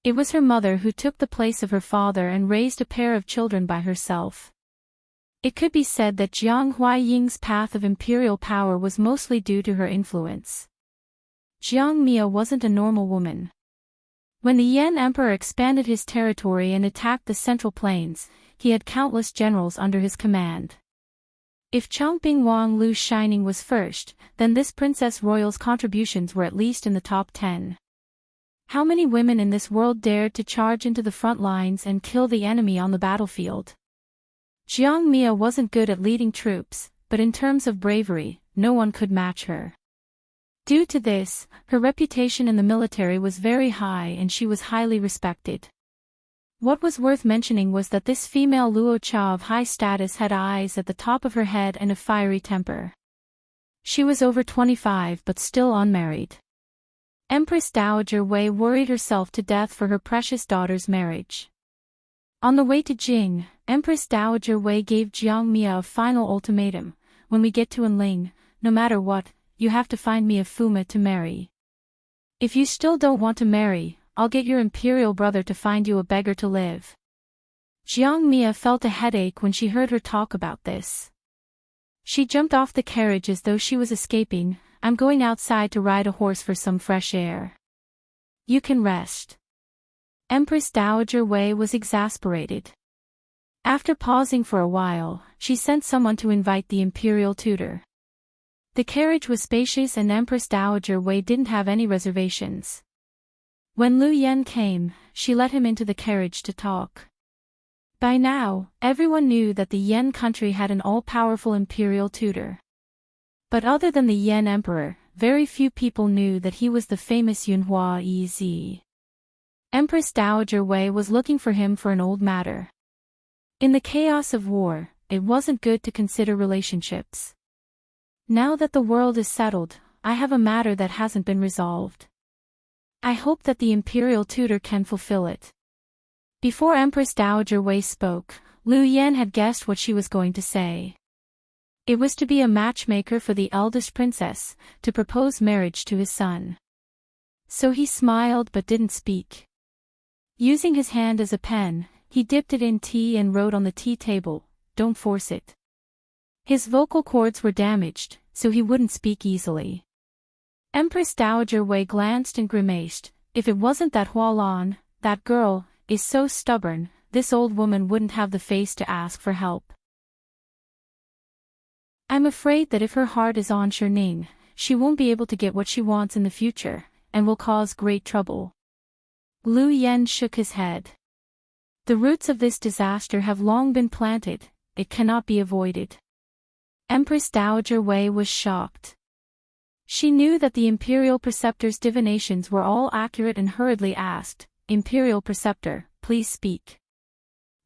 It was her mother who took the place of her father and raised a pair of children by herself. It could be said that Jiang Huaiying's path of imperial power was mostly due to her influence. Jiang Mia wasn't a normal woman. When the Yan emperor expanded his territory and attacked the Central Plains, he had countless generals under his command. If Chongping Wang Lu Shining was first, then this Princess Royal's contributions were at least in the top 10. How many women in this world dared to charge into the front lines and kill the enemy on the battlefield? Jiang Mia wasn't good at leading troops, but in terms of bravery, no one could match her. Due to this, her reputation in the military was very high and she was highly respected. What was worth mentioning was that this female Luo Cha of high status had eyes at the top of her head and a fiery temper. She was over 25 but still unmarried. Empress Dowager Wei worried herself to death for her precious daughter's marriage. On the way to Jing, Empress Dowager Wei gave Jiang Mia a final ultimatum: when we get to Enling, no matter what, you have to find me a Fuma to marry. If you still don't want to marry, I'll get your imperial brother to find you a beggar to live. Jiang Mia felt a headache when she heard her talk about this. She jumped off the carriage as though she was escaping. I'm going outside to ride a horse for some fresh air. You can rest. Empress Dowager Wei was exasperated. After pausing for a while, she sent someone to invite the imperial tutor. The carriage was spacious and Empress Dowager Wei didn't have any reservations. When Lu Yan came, she let him into the carriage to talk. By now, everyone knew that the Yan country had an all-powerful imperial tutor. But other than the Yan emperor, very few people knew that he was the famous Yunhua Ez. Empress Dowager Wei was looking for him for an old matter. In the chaos of war, it wasn't good to consider relationships. Now that the world is settled, I have a matter that hasn't been resolved. I hope that the imperial tutor can fulfill it. Before Empress Dowager Wei spoke, Lu Yan had guessed what she was going to say. It was to be a matchmaker for the eldest princess, to propose marriage to his son. So he smiled but didn't speak. Using his hand as a pen, he dipped it in tea and wrote on the tea table, "Don't force it." His vocal cords were damaged, so he wouldn't speak easily. Empress Dowager Wei glanced and grimaced. If it wasn't that Hualan, that girl, is so stubborn, this old woman wouldn't have the face to ask for help. I'm afraid that if her heart is on Cherning, she won't be able to get what she wants in the future, and will cause great trouble. Lu Yan shook his head. The roots of this disaster have long been planted, it cannot be avoided. Empress Dowager Wei was shocked. She knew that the imperial preceptor's divinations were all accurate and hurriedly asked, "Imperial preceptor, please speak."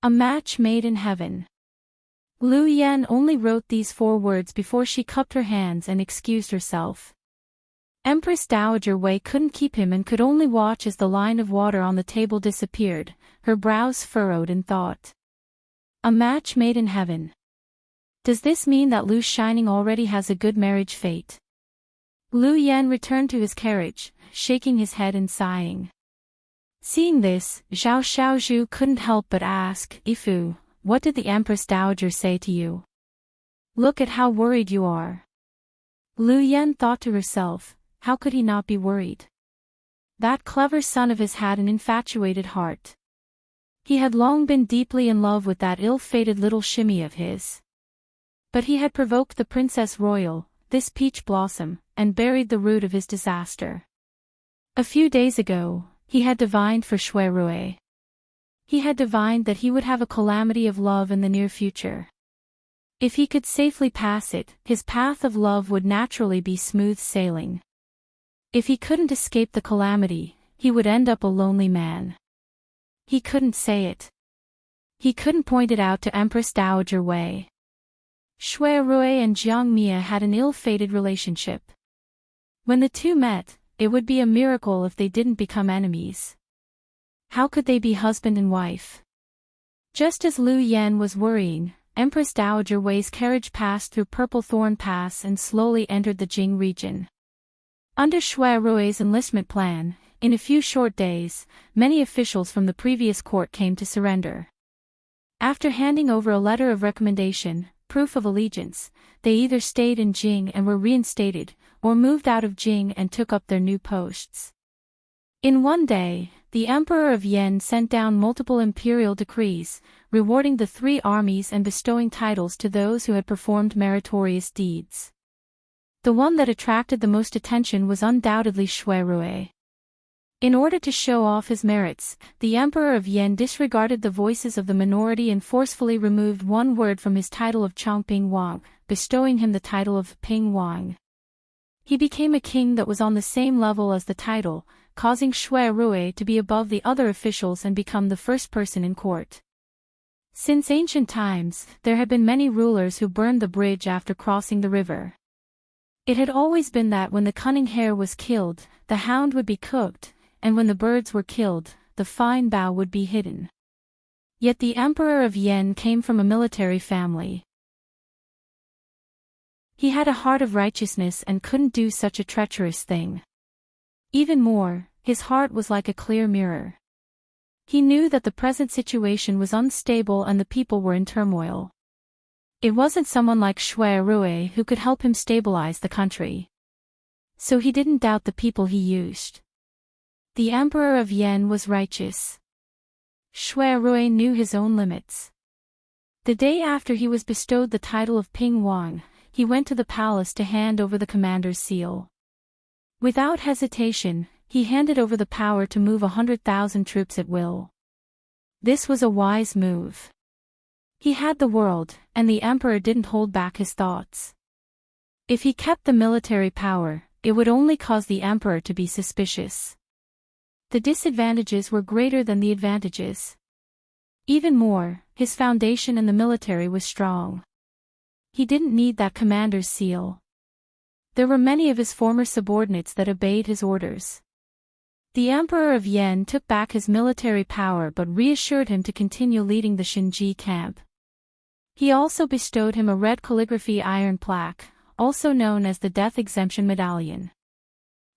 A match made in heaven. Lu Yan only wrote these 4 words before she cupped her hands and excused herself. Empress Dowager Wei couldn't keep him and could only watch as the line of water on the table disappeared, her brows furrowed in thought. A match made in heaven. Does this mean that Lu Shining already has a good marriage fate? Lu Yan returned to his carriage, shaking his head and sighing. Seeing this, Zhao Xiaozhu couldn't help but ask, "Ifu, what did the Empress Dowager say to you? Look at how worried you are." Lu Yan thought to herself, how could he not be worried? That clever son of his had an infatuated heart. He had long been deeply in love with that ill-fated little shimmy of his. But he had provoked the Princess Royal, this peach blossom, and buried the root of his disaster. A few days ago, he had divined for Shuirue. He had divined that he would have a calamity of love in the near future. If he could safely pass it, his path of love would naturally be smooth sailing. If he couldn't escape the calamity, he would end up a lonely man. He couldn't say it. He couldn't point it out to Empress Dowager Wei. Shuirue and Jiang Mia had an ill-fated relationship. When the two met, it would be a miracle if they didn't become enemies. How could they be husband and wife? Just as Lu Yan was worrying, Empress Dowager Wei's carriage passed through Purple Thorn Pass and slowly entered the Jing region. Under Shuirue's enlistment plan, in a few short days, many officials from the previous court came to surrender. After handing over a letter of recommendation, proof of allegiance, they either stayed in Jing and were reinstated, or moved out of Jing and took up their new posts. In one day, the Emperor of Yen sent down multiple imperial decrees, rewarding the three armies and bestowing titles to those who had performed meritorious deeds. The one that attracted the most attention was undoubtedly Shuirue. In order to show off his merits, the Emperor of Yen disregarded the voices of the minority and forcefully removed one word from his title of Chongping Wang, bestowing him the title of Ping Wang. He became a king that was on the same level as the title, causing Shuirue to be above the other officials and become the first person in court. Since ancient times, there had been many rulers who burned the bridge after crossing the river. It had always been that when the cunning hare was killed, the hound would be cooked, and when the birds were killed, the fine bough would be hidden. Yet the Emperor of Yen came from a military family. He had a heart of righteousness and couldn't do such a treacherous thing. Even more, his heart was like a clear mirror. He knew that the present situation was unstable and the people were in turmoil. It wasn't someone like Shuirue who could help him stabilize the country. So he didn't doubt the people he used. The Emperor of Yen was righteous. Shuirue knew his own limits. The day after he was bestowed the title of Ping Wang, he went to the palace to hand over the commander's seal. Without hesitation, he handed over the power to move 100,000 troops at will. This was a wise move. He had the world, and the emperor didn't hold back his thoughts. If he kept the military power, it would only cause the emperor to be suspicious. The disadvantages were greater than the advantages. Even more, his foundation in the military was strong. He didn't need that commander's seal. There were many of his former subordinates that obeyed his orders. The Emperor of Yen took back his military power but reassured him to continue leading the Shinji camp. He also bestowed him a red calligraphy iron plaque, also known as the Death Exemption Medallion.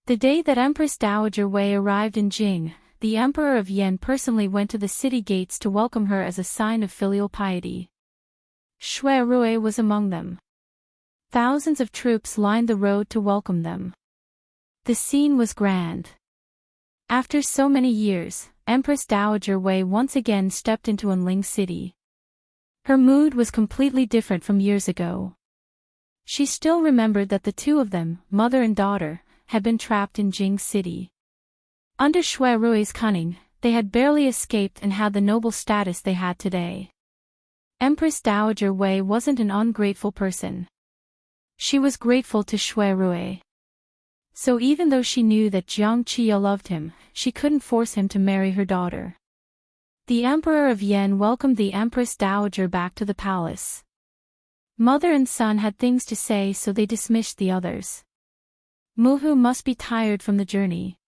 The day that Empress Dowager Wei arrived in Jing, the Emperor of Yen personally went to the city gates to welcome her as a sign of filial piety. Shuirue was among them. Thousands of troops lined the road to welcome them. The scene was grand. After so many years, Empress Dowager Wei once again stepped into Enling City. Her mood was completely different from years ago. She still remembered that the two of them, mother and daughter, had been trapped in Jing City. Under Shuirue's cunning, they had barely escaped and had the noble status they had today. Empress Dowager Wei wasn't an ungrateful person. She was grateful to Shuirue. So even though she knew that Jiang Qia loved him, she couldn't force him to marry her daughter. The Emperor of Yen welcomed the Empress Dowager back to the palace. Mother and son had things to say, so they dismissed the others. Muhu must be tired from the journey.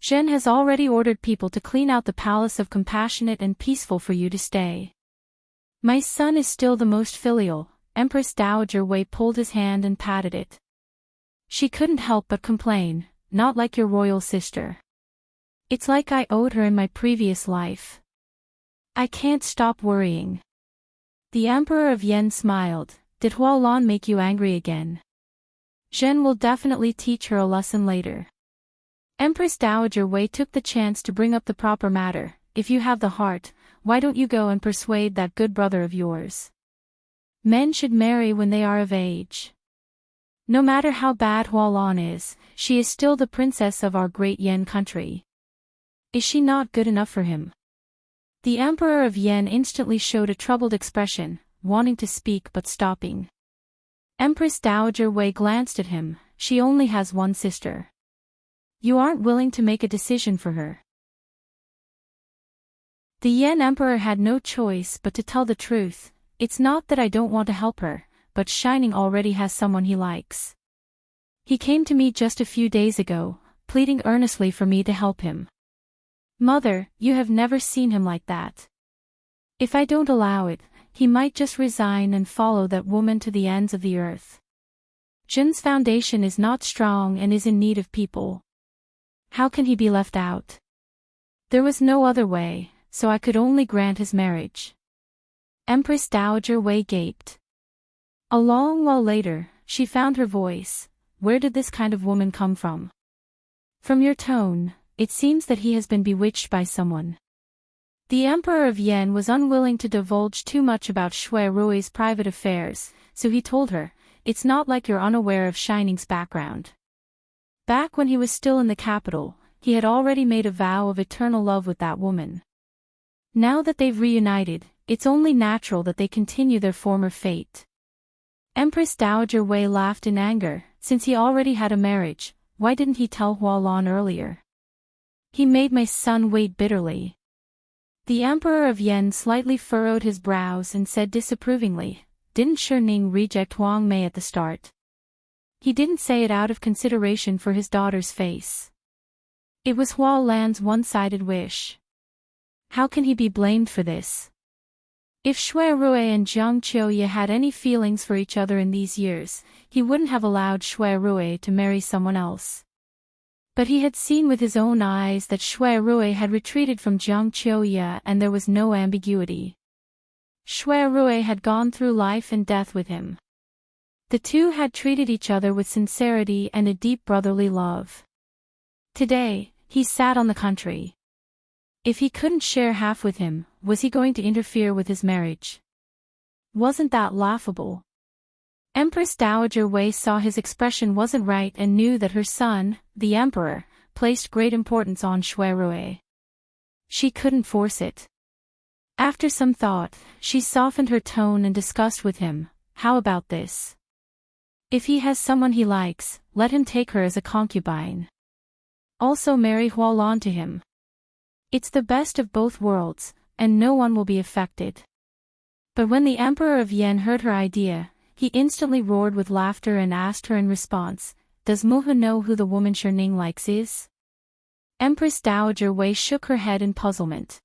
Zhen has already ordered people to clean out the palace of compassionate and peaceful for you to stay. My son is still the most filial. Empress Dowager Wei pulled his hand and patted it. She couldn't help but complain, not like your royal sister. It's like I owed her in my previous life. I can't stop worrying. The Emperor of Yen smiled. Did Hualan make you angry again? Zhen will definitely teach her a lesson later. Empress Dowager Wei took the chance to bring up the proper matter. If you have the heart, why don't you go and persuade that good brother of yours? Men should marry when they are of age. No matter how bad Hualan is, she is still the princess of our great Yan country. Is she not good enough for him? The Emperor of Yan instantly showed a troubled expression, wanting to speak but stopping. Empress Dowager Wei glanced at him. She only has one sister. You aren't willing to make a decision for her. The Yan Emperor had no choice but to tell the truth. It's not that I don't want to help her, but Shining already has someone he likes. He came to me just a few days ago, pleading earnestly for me to help him. Mother, you have never seen him like that. If I don't allow it, he might just resign and follow that woman to the ends of the earth. Jin's foundation is not strong and is in need of people. How can he be left out? There was no other way, so I could only grant his marriage. Empress Dowager Wei gaped. A long while later, she found her voice. Where did this kind of woman come from? From your tone, it seems that he has been bewitched by someone. The Emperor of Yan was unwilling to divulge too much about Shui Rui's private affairs, so he told her, it's not like you're unaware of Shining's background. Back when he was still in the capital, he had already made a vow of eternal love with that woman. Now that they've reunited, it's only natural that they continue their former fate. Empress Dowager Wei laughed in anger. Since he already had a marriage, why didn't he tell Hualan earlier? He made my son wait bitterly. The Emperor of Yan slightly furrowed his brows and said disapprovingly, didn't Shining reject Huang Mei at the start? He didn't say it out of consideration for his daughter's face. It was Hualan's one-sided wish. How can he be blamed for this? If Shui Rui and Jiang Qiuye had any feelings for each other in these years, he wouldn't have allowed Shui Rui to marry someone else. But he had seen with his own eyes that Shui Rui had retreated from Jiang Qiuye and there was no ambiguity. Shui Rui had gone through life and death with him. The two had treated each other with sincerity and a deep brotherly love. Today, he sat on the country. If he couldn't share half with him, was he going to interfere with his marriage? Wasn't that laughable? Empress Dowager Wei saw his expression wasn't right and knew that her son, the emperor, placed great importance on Shui Rui. She couldn't force it. After some thought, she softened her tone and discussed with him, how about this? If he has someone he likes, let him take her as a concubine. Also marry Hualan to him. It's the best of both worlds, and no one will be affected. But when the Emperor of Yan heard her idea, he instantly roared with laughter and asked her in response, does Muhu know who the woman Shining likes is? Empress Dowager Wei shook her head in puzzlement.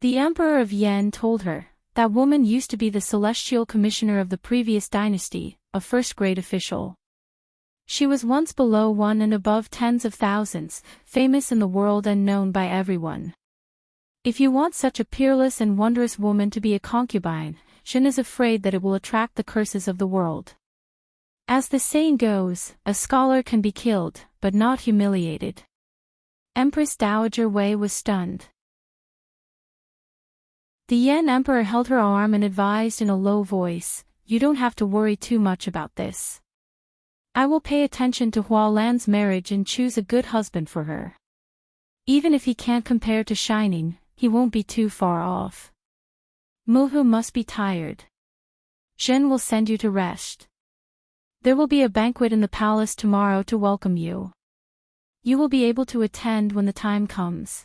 The Emperor of Yan told her, that woman used to be the celestial commissioner of the previous dynasty, a first-grade official. She was once below one and above tens of thousands, famous in the world and known by everyone. If you want such a peerless and wondrous woman to be a concubine, Shin is afraid that it will attract the curses of the world. As the saying goes, a scholar can be killed, but not humiliated. Empress Dowager Wei was stunned. The Yan Emperor held her arm and advised in a low voice, you don't have to worry too much about this. I will pay attention to Hualan's marriage and choose a good husband for her. Even if he can't compare to Shining, he won't be too far off. Muhu must be tired. Zhen will send you to rest. There will be a banquet in the palace tomorrow to welcome you. You will be able to attend when the time comes.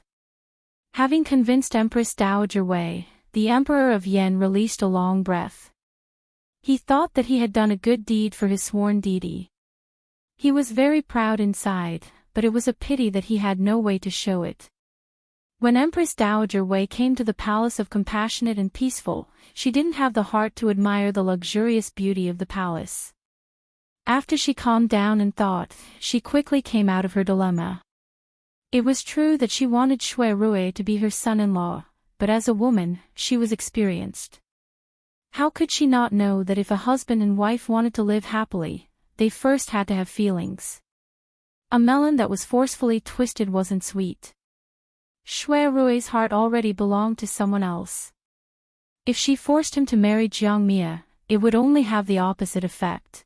Having convinced Empress Dowager Wei, the Emperor of Yan released a long breath. He thought that he had done a good deed for his sworn deity. He was very proud inside, but it was a pity that he had no way to show it. When Empress Dowager Wei came to the palace of Compassionate and Peaceful, she didn't have the heart to admire the luxurious beauty of the palace. After she calmed down and thought, she quickly came out of her dilemma. It was true that she wanted Shui Rui to be her son-in-law, but as a woman, she was experienced. How could she not know that if a husband and wife wanted to live happily, they first had to have feelings? A melon that was forcefully twisted wasn't sweet. Shui Rui's heart already belonged to someone else. If she forced him to marry Jiang Mia, it would only have the opposite effect.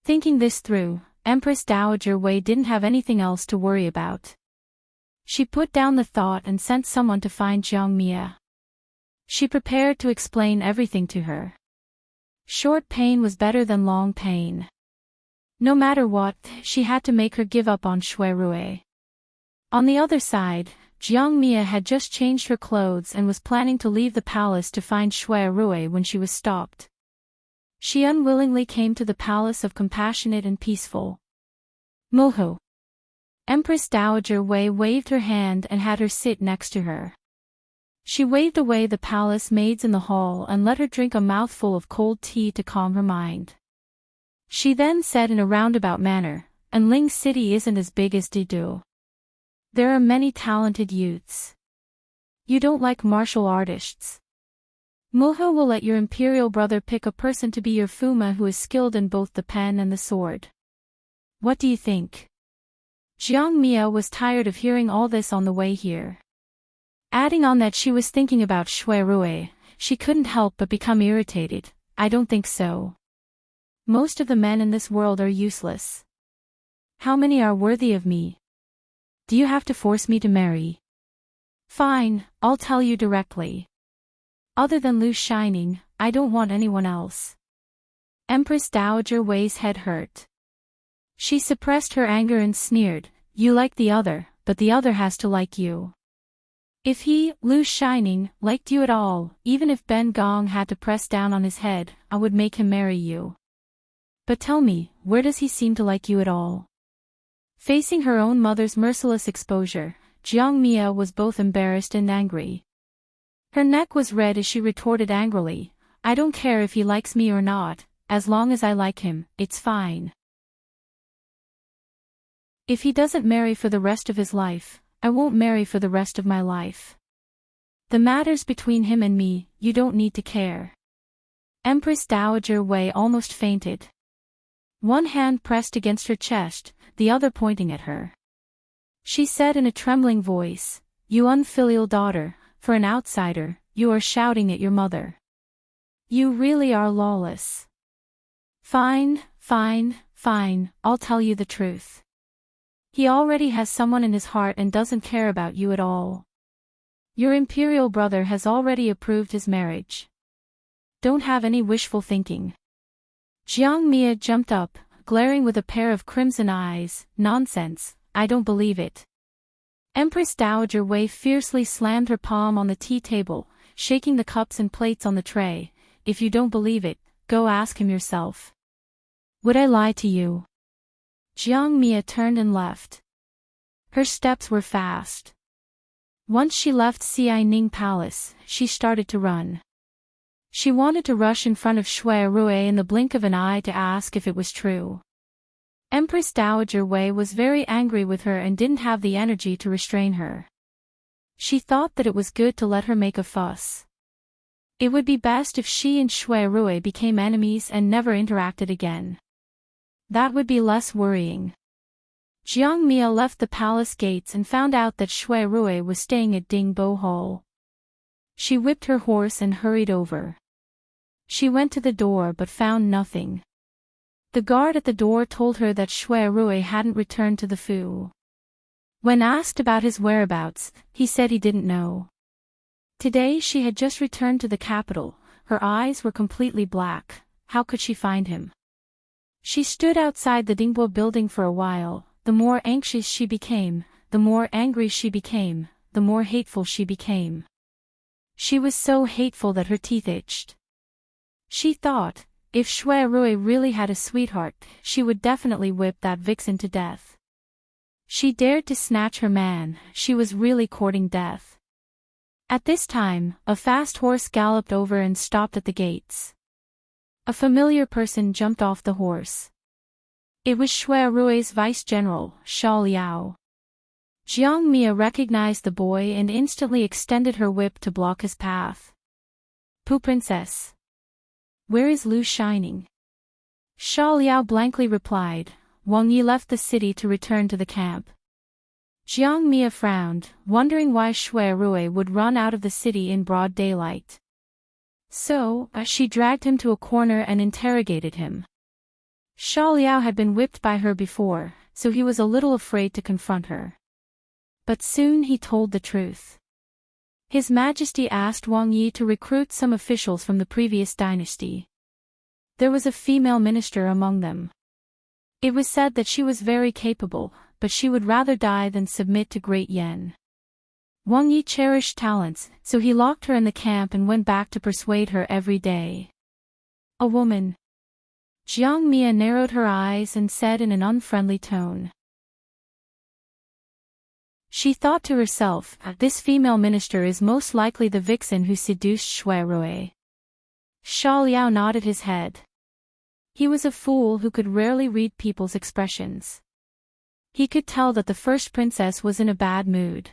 Thinking this through, Empress Dowager Wei didn't have anything else to worry about. She put down the thought and sent someone to find Jiang Mia. She prepared to explain everything to her. Short pain was better than long pain. No matter what, she had to make her give up on Shui Rui. On the other side, Jiang Mia had just changed her clothes and was planning to leave the palace to find Shui Rui when she was stopped. She unwillingly came to the palace of compassionate and peaceful. Moho. Empress Dowager Wei waved her hand and had her sit next to her. She waved away the palace maids in the hall and let her drink a mouthful of cold tea to calm her mind. She then said in a roundabout manner, "Enling City isn't as big as Didu. There are many talented youths. You don't like martial artists. Moho will let your imperial brother pick a person to be your Fuma who is skilled in both the pen and the sword. What do you think?" Jiang Mia was tired of hearing all this on the way here. Adding on that she was thinking about Shui Rui, she couldn't help but become irritated. "I don't think so. Most of the men in this world are useless. How many are worthy of me? Do you have to force me to marry?" "Fine, I'll tell you directly. Other than Lu Shining, I don't want anyone else." Empress Dowager Wei's head hurt. She suppressed her anger and sneered, "You like the other, but the other has to like you. If he, Lu Shining, liked you at all, even if Ben Gong had to press down on his head, I would make him marry you. But tell me, where does he seem to like you at all?" Facing her own mother's merciless exposure, Jiang Mia was both embarrassed and angry. Her neck was red as she retorted angrily, "I don't care if he likes me or not, as long as I like him, it's fine. If he doesn't marry for the rest of his life, I won't marry for the rest of my life. The matters between him and me, you don't need to care." Empress Dowager Wei almost fainted. One hand pressed against her chest, the other pointing at her. She said in a trembling voice, "You unfilial daughter, for an outsider, you are shouting at your mother. You really are lawless." Fine, I'll tell you the truth. He already has someone in his heart and doesn't care about you at all. Your imperial brother has already approved his marriage. Don't have any wishful thinking." Jiang Mia jumped up, glaring with a pair of crimson eyes. "Nonsense, I don't believe it." Empress Dowager Wei fiercely slammed her palm on the tea table, shaking the cups and plates on the tray. "If you don't believe it, go ask him yourself. Would I lie to you?" Jiang Mia turned and left. Her steps were fast. Once she left Xianing Palace, she started to run. She wanted to rush in front of Shui Rui in the blink of an eye to ask if it was true. Empress Dowager Wei was very angry with her and didn't have the energy to restrain her. She thought that it was good to let her make a fuss. It would be best if she and Shui Rui became enemies and never interacted again. That would be less worrying. Jiang Mia left the palace gates and found out that Shui Rui was staying at Dingbo Hall. She whipped her horse and hurried over. She went to the door but found nothing. The guard at the door told her that Shui Rui hadn't returned to the Fu. When asked about his whereabouts, he said he didn't know. Today she had just returned to the capital, her eyes were completely black. How could she find him? She stood outside the Dingbo building for a while. The more anxious she became, the more angry she became, the more hateful she became. She was so hateful that her teeth itched. She thought, if Shui Rui really had a sweetheart, she would definitely whip that vixen to death. She dared to snatch her man, she was really courting death. At this time, a fast horse galloped over and stopped at the gates. A familiar person jumped off the horse. It was Shui Rui's vice-general, Sha Liao. Jiang Mia recognized the boy and instantly extended her whip to block his path. "Pu Princess. Where is Lu Shining?" Sha Liao blankly replied, Wang Yi left the city to return to the camp. Jiang Mia frowned, wondering why Shui Rui would run out of the city in broad daylight. So, she dragged him to a corner and interrogated him. Sha Liao had been whipped by her before, so he was a little afraid to confront her. But soon he told the truth. His Majesty asked Wang Yi to recruit some officials from the previous dynasty. There was a female minister among them. It was said that she was very capable, but she would rather die than submit to Great Yen. Wang Yi cherished talents, so he locked her in the camp and went back to persuade her every day. A woman. Jiang Mia narrowed her eyes and said in an unfriendly tone. She thought to herself, this female minister is most likely the vixen who seduced Shui Rui. Sha Liao nodded his head. He was a fool who could rarely read people's expressions. He could tell that the first princess was in a bad mood.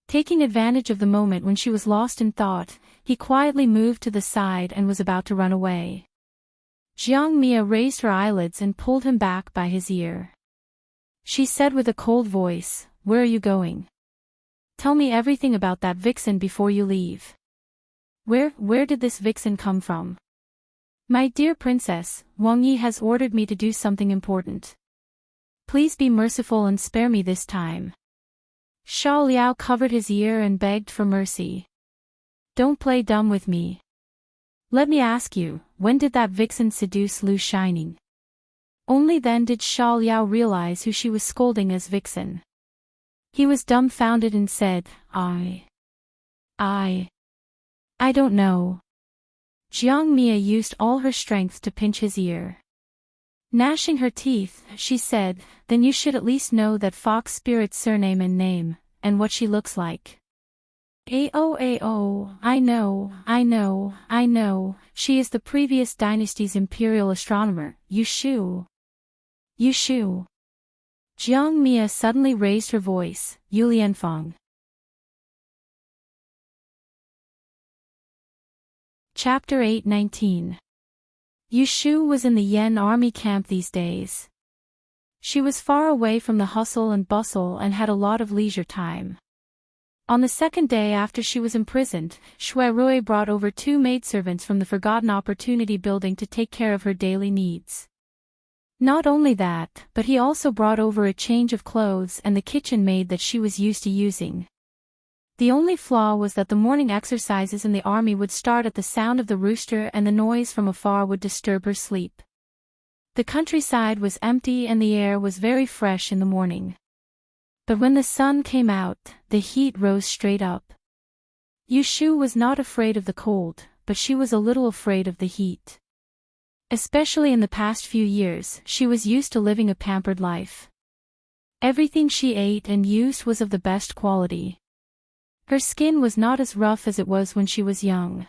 Taking advantage of the moment when she was lost in thought, he quietly moved to the side and was about to run away. Jiang Mia raised her eyelids and pulled him back by his ear. She said with a cold voice, "Where are you going? Tell me everything about that vixen before you leave. Where did this vixen come from?" "My dear princess, Wang Yi has ordered me to do something important. Please be merciful and spare me this time." Sha Liao covered his ear and begged for mercy. "Don't play dumb with me. Let me ask you, when did that vixen seduce Lu Shining?" Only then did Sha Liao realize who she was scolding as vixen. He was dumbfounded and said, I don't know." Jiang Mia used all her strength to pinch his ear. Gnashing her teeth, she said, "Then you should at least know that Fox Spirit's surname and name, and what she looks like." "Ao, I know, she is the previous dynasty's imperial astronomer, Yushu." Jiang Mia suddenly raised her voice, "Yulianfeng." Chapter 8:19. Yushu was in the Yen army camp these days. She was far away from the hustle and bustle and had a lot of leisure time. On the second day after she was imprisoned, Shui Rui brought over 2 maidservants from the Forgotten Opportunity building to take care of her daily needs. Not only that, but he also brought over a change of clothes and the kitchen maid that she was used to using. The only flaw was that the morning exercises in the army would start at the sound of the rooster and the noise from afar would disturb her sleep. The countryside was empty and the air was very fresh in the morning. But when the sun came out, the heat rose straight up. Yushu was not afraid of the cold, but she was a little afraid of the heat. Especially in the past few years, she was used to living a pampered life. Everything she ate and used was of the best quality. Her skin was not as rough as it was when she was young.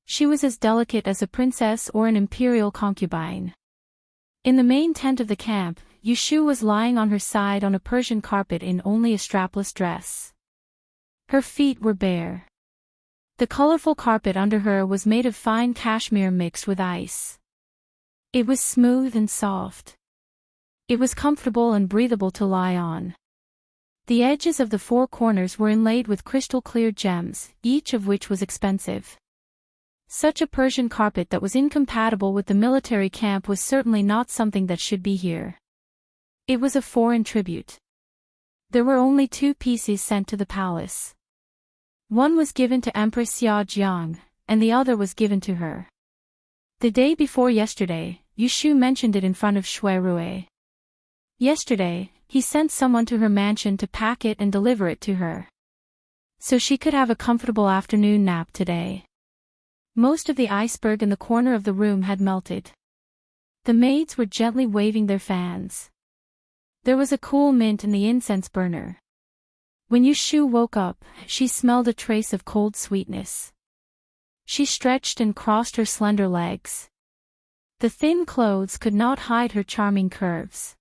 She was as delicate as a princess or an imperial concubine. In the main tent of the camp, Yushu was lying on her side on a Persian carpet in only a strapless dress. Her feet were bare. The colorful carpet under her was made of fine cashmere mixed with ice. It was smooth and soft. It was comfortable and breathable to lie on. The edges of the 4 corners were inlaid with crystal-clear gems, each of which was expensive. Such a Persian carpet that was incompatible with the military camp was certainly not something that should be here. It was a foreign tribute. There were only 2 pieces sent to the palace. One was given to Empress Xia Jiang, and the other was given to her. The day before yesterday, Yushu mentioned it in front of Shui Rui. Yesterday, he sent someone to her mansion to pack it and deliver it to her. So she could have a comfortable afternoon nap today. Most of the iceberg in the corner of the room had melted. The maids were gently waving their fans. There was a cool mint in the incense burner. When Yushu woke up, she smelled a trace of cold sweetness. She stretched and crossed her slender legs. The thin clothes could not hide her charming curves.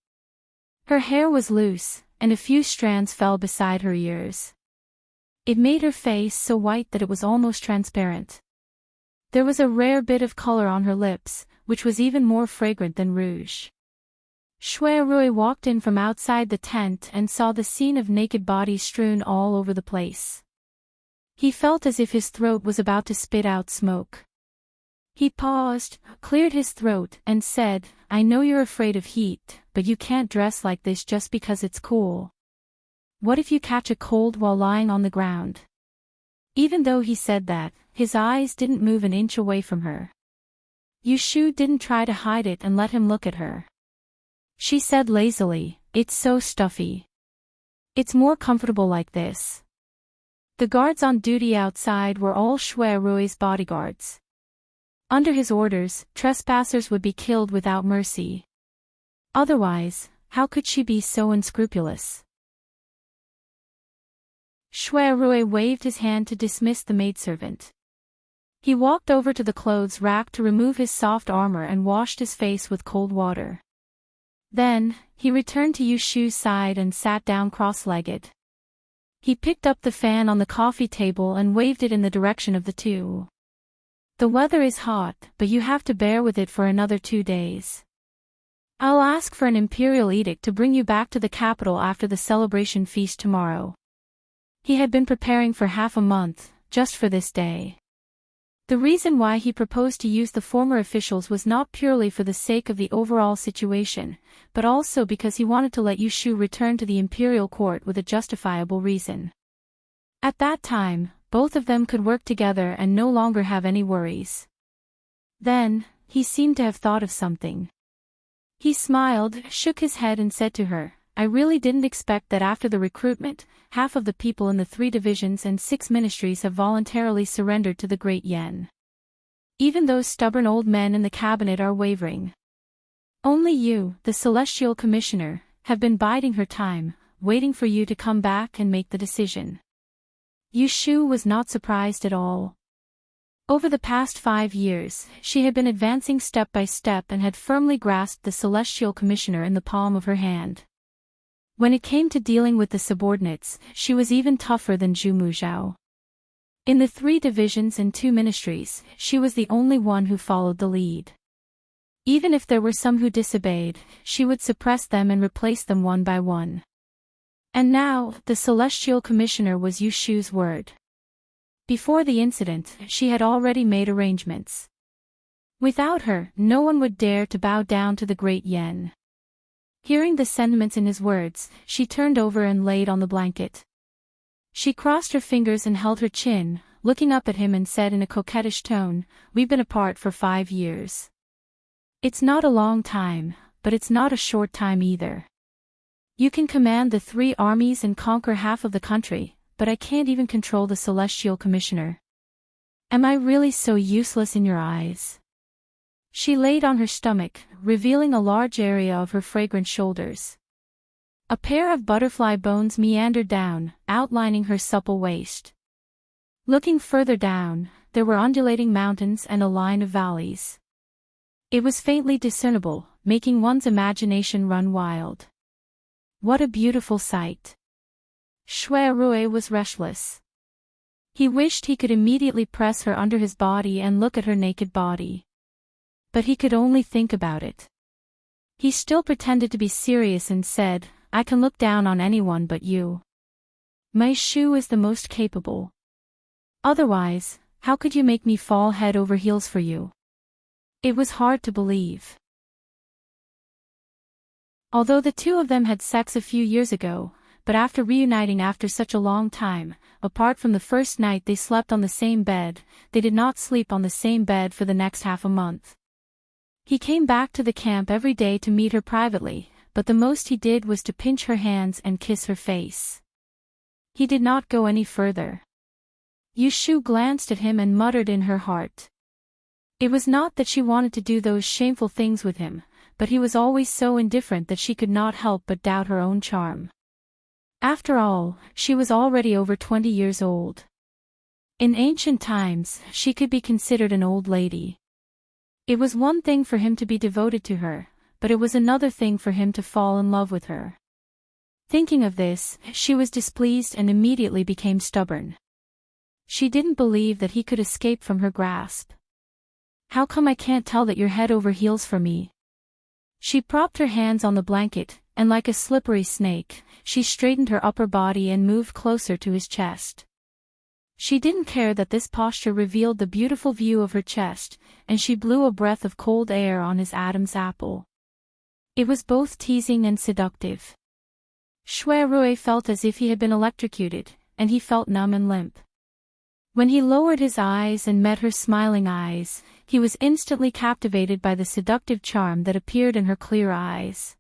Her hair was loose, and a few strands fell beside her ears. It made her face so white that it was almost transparent. There was a rare bit of color on her lips, which was even more fragrant than rouge. Rui walked in from outside the tent and saw the scene of naked bodies strewn all over the place. He felt as if his throat was about to spit out smoke. He paused, cleared his throat, and said, "I know you're afraid of heat, but you can't dress like this just because it's cool. What if you catch a cold while lying on the ground?" Even though he said that, his eyes didn't move an inch away from her. Yushu didn't try to hide it and let him look at her. She said lazily, "It's so stuffy. It's more comfortable like this." The guards on duty outside were all Rui's bodyguards. Under his orders, trespassers would be killed without mercy. Otherwise, how could she be so unscrupulous? Rui waved his hand to dismiss the maidservant. He walked over to the clothes rack to remove his soft armor and washed his face with cold water. Then, he returned to Yushu's side and sat down cross-legged. He picked up the fan on the coffee table and waved it in the direction of the two. "The weather is hot, but you have to bear with it for another 2 days. I'll ask for an imperial edict to bring you back to the capital after the celebration feast tomorrow." He had been preparing for half a month, just for this day. The reason why he proposed to use the former officials was not purely for the sake of the overall situation, but also because he wanted to let Yushu return to the imperial court with a justifiable reason. At that time, both of them could work together and no longer have any worries. Then, he seemed to have thought of something. He smiled, shook his head and said to her, "I really didn't expect that after the recruitment, half of the people in the 3 divisions and 6 ministries have voluntarily surrendered to the Great Yen. Even those stubborn old men in the cabinet are wavering. Only you, the Celestial Commissioner, have been biding her time, waiting for you to come back and make the decision." Yushu was not surprised at all. Over the past 5 years, she had been advancing step by step and had firmly grasped the Celestial Commissioner in the palm of her hand. When it came to dealing with the subordinates, she was even tougher than Zhu Muzhao. In the 3 divisions and 2 ministries, she was the only one who followed the lead. Even if there were some who disobeyed, she would suppress them and replace them one by one. And now, the Celestial Commissioner was Yushu's word. Before the incident, she had already made arrangements. Without her, no one would dare to bow down to the Great Yen. Hearing the sentiments in his words, she turned over and laid on the blanket. She crossed her fingers and held her chin, looking up at him and said in a coquettish tone, "We've been apart for 5 years. It's not a long time, but it's not a short time either. You can command the 3 armies and conquer half of the country, but I can't even control the Celestial Commissioner. Am I really so useless in your eyes?" She laid on her stomach, revealing a large area of her fragrant shoulders. A pair of butterfly bones meandered down, outlining her supple waist. Looking further down, there were undulating mountains and a line of valleys. It was faintly discernible, making one's imagination run wild. What a beautiful sight! Rui was restless. He wished he could immediately press her under his body and look at her naked body. But he could only think about it. He still pretended to be serious and said, "I can look down on anyone but you. My Shu is the most capable. Otherwise, how could you make me fall head over heels for you?" It was hard to believe. Although the two of them had sex a few years ago, but after reuniting after such a long time, apart from the first night they slept on the same bed, they did not sleep on the same bed for the next half a month. He came back to the camp every day to meet her privately, but the most he did was to pinch her hands and kiss her face. He did not go any further. Yushu glanced at him and muttered in her heart. It was not that she wanted to do those shameful things with him, but he was always so indifferent that she could not help but doubt her own charm. After all, she was already over 20 years old. In ancient times, she could be considered an old lady. It was one thing for him to be devoted to her, but it was another thing for him to fall in love with her. Thinking of this, she was displeased and immediately became stubborn. She didn't believe that he could escape from her grasp. "How come I can't tell that you're head over heels for me?" She propped her hands on the blanket, and like a slippery snake, she straightened her upper body and moved closer to his chest. She didn't care that this posture revealed the beautiful view of her chest, and she blew a breath of cold air on his Adam's apple. It was both teasing and seductive. Shui Rui felt as if he had been electrocuted, and he felt numb and limp. When he lowered his eyes and met her smiling eyes, he was instantly captivated by the seductive charm that appeared in her clear eyes.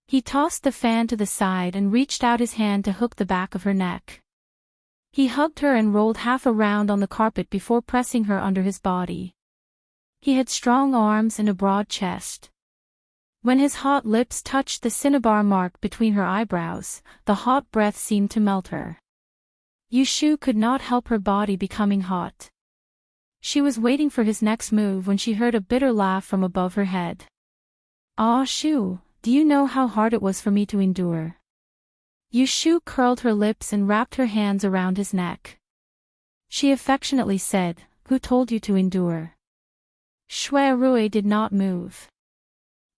He tossed the fan to the side and reached out his hand to hook the back of her neck. He hugged her and rolled half around on the carpet before pressing her under his body. He had strong arms and a broad chest. When his hot lips touched the cinnabar mark between her eyebrows, the hot breath seemed to melt her. Yushu could not help her body becoming hot. She was waiting for his next move when she heard a bitter laugh from above her head. "Ah, Shu, do you know how hard it was for me to endure?" Yushu curled her lips and wrapped her hands around his neck. She affectionately said, "Who told you to endure?" Shui Rui did not move.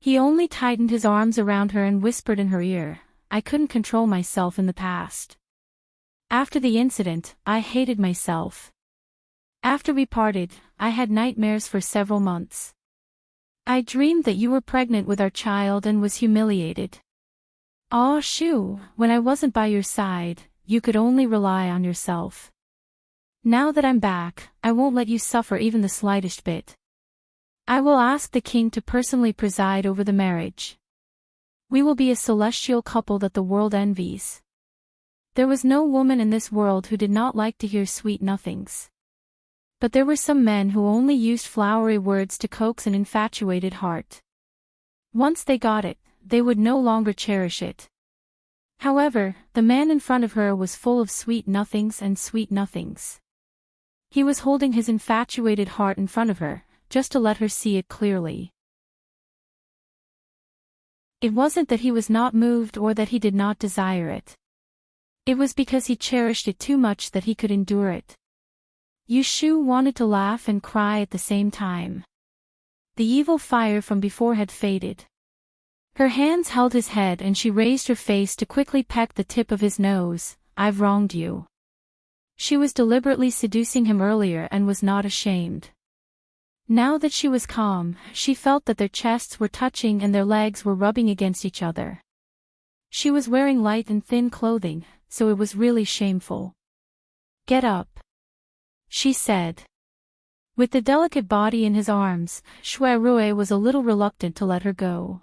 He only tightened his arms around her and whispered in her ear, "I couldn't control myself in the past. After the incident, I hated myself. After we parted, I had nightmares for several months. I dreamed that you were pregnant with our child and was humiliated. Ah, Shu, when I wasn't by your side, you could only rely on yourself. Now that I'm back, I won't let you suffer even the slightest bit. I will ask the king to personally preside over the marriage. We will be a celestial couple that the world envies." There was no woman in this world who did not like to hear sweet nothings. But there were some men who only used flowery words to coax an infatuated heart. Once they got it, they would no longer cherish it. However, the man in front of her was full of sweet nothings and sweet nothings. He was holding his infatuated heart in front of her, just to let her see it clearly. It wasn't that he was not moved or that he did not desire it. It was because he cherished it too much that he could endure it. Yushu wanted to laugh and cry at the same time. The evil fire from before had faded. Her hands held his head and she raised her face to quickly peck the tip of his nose. "I've wronged you." She was deliberately seducing him earlier and was not ashamed. Now that she was calm, she felt that their chests were touching and their legs were rubbing against each other. She was wearing light and thin clothing, so it was really shameful. "Get up," she said. With the delicate body in his arms, Shui Rui was a little reluctant to let her go.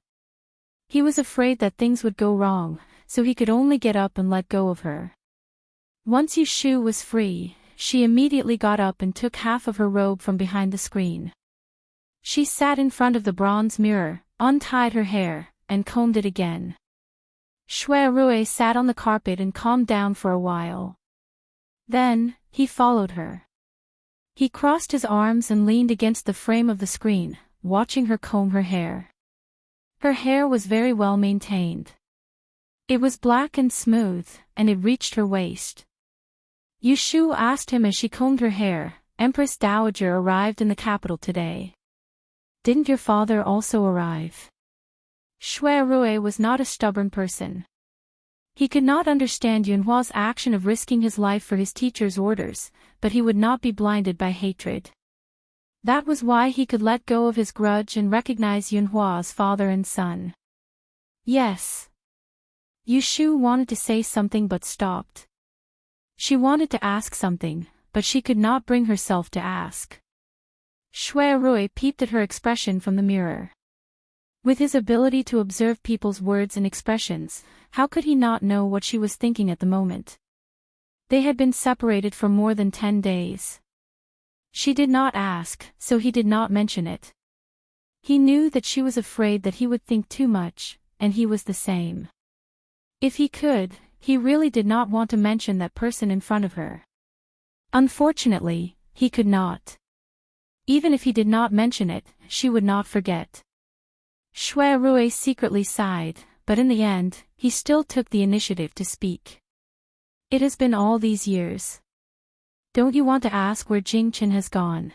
He was afraid that things would go wrong, so he could only get up and let go of her. Once Yushu was free, she immediately got up and took half of her robe from behind the screen. She sat in front of the bronze mirror, untied her hair, and combed it again. Shui Rui sat on the carpet and calmed down for a while. Then, he followed her. He crossed his arms and leaned against the frame of the screen, watching her comb her hair. Her hair was very well maintained. It was black and smooth, and it reached her waist. Yushu asked him as she combed her hair, "Empress Dowager arrived in the capital today. Didn't your father also arrive?" Shui Rui was not a stubborn person. He could not understand Yunhua's action of risking his life for his teacher's orders, but he would not be blinded by hatred. That was why he could let go of his grudge and recognize Yunhua as father and son. "Yes." Yushu wanted to say something but stopped. She wanted to ask something, but she could not bring herself to ask. Shui Rui peeped at her expression from the mirror. With his ability to observe people's words and expressions, how could he not know what she was thinking at the moment? They had been separated for more than 10 days. She did not ask, so he did not mention it. He knew that she was afraid that he would think too much, and he was the same. If he could, he really did not want to mention that person in front of her. Unfortunately, he could not. Even if he did not mention it, she would not forget. Shui Rui secretly sighed, but in the end, he still took the initiative to speak. "It has been all these years. Don't you want to ask where Jingchen has gone?"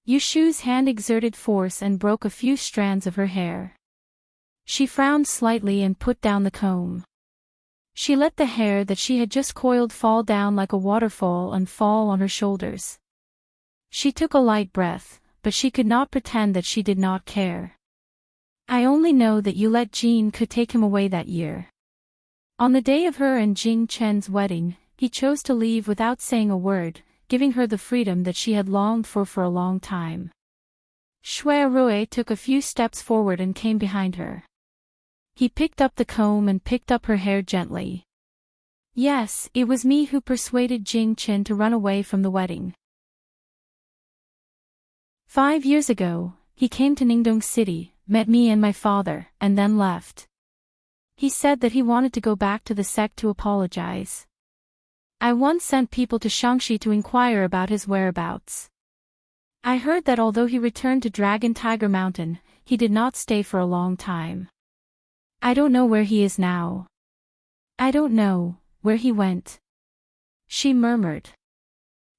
Yushu's hand exerted force and broke a few strands of her hair. She frowned slightly and put down the comb. She let the hair that she had just coiled fall down like a waterfall and fall on her shoulders. She took a light breath, but she could not pretend that she did not care. I only know that you let Jean could take him away that year. On the day of her and Jing Chen's wedding, he chose to leave without saying a word, giving her the freedom that she had longed for a long time. Shui Rui took a few steps forward and came behind her. He picked up the comb and picked up her hair gently. Yes, it was me who persuaded Jing Chen to run away from the wedding. 5 years ago, he came to Ningdong City, met me and my father, and then left. He said that he wanted to go back to the sect to apologize. I once sent people to Shangxi to inquire about his whereabouts. I heard that although he returned to Dragon Tiger Mountain, he did not stay for a long time. I don't know where he is now. I don't know where he went. She murmured.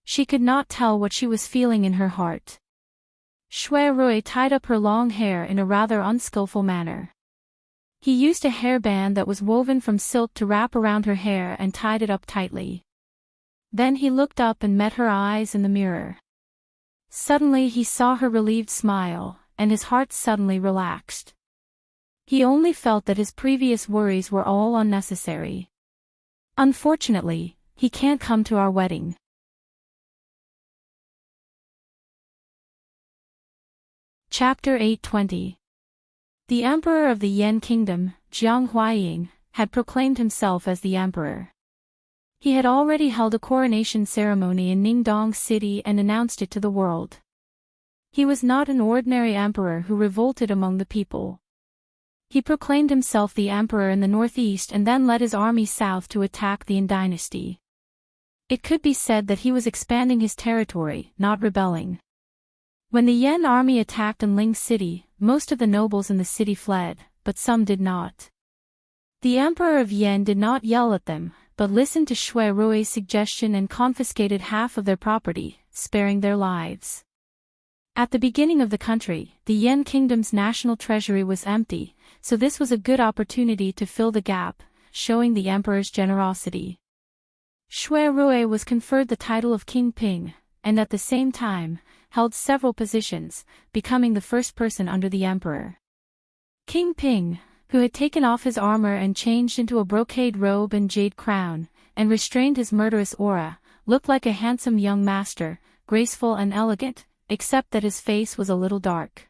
She could not tell what she was feeling in her heart. Shui Rui tied up her long hair in a rather unskillful manner. He used a hairband that was woven from silk to wrap around her hair and tied it up tightly. Then he looked up and met her eyes in the mirror. Suddenly he saw her relieved smile, and his heart suddenly relaxed. He only felt that his previous worries were all unnecessary. Unfortunately, he can't come to our wedding. Chapter 820. The Emperor of the Yan Kingdom, Jiang Huaying, had proclaimed himself as the emperor. He had already held a coronation ceremony in Ningdong City and announced it to the world. He was not an ordinary emperor who revolted among the people. He proclaimed himself the emperor in the northeast and then led his army south to attack the Yan dynasty. It could be said that he was expanding his territory, not rebelling. When the Yan army attacked Anling City, most of the nobles in the city fled, but some did not. The Emperor of Yan did not yell at them, but listened to Shui Rui's suggestion and confiscated half of their property, sparing their lives. At the beginning of the country, the Yan kingdom's national treasury was empty, so this was a good opportunity to fill the gap, showing the emperor's generosity. Shui Rui was conferred the title of King Ping, and at the same time, held several positions, becoming the first person under the emperor. King Ping, who had taken off his armor and changed into a brocade robe and jade crown, and restrained his murderous aura, looked like a handsome young master, graceful and elegant, except that his face was a little dark.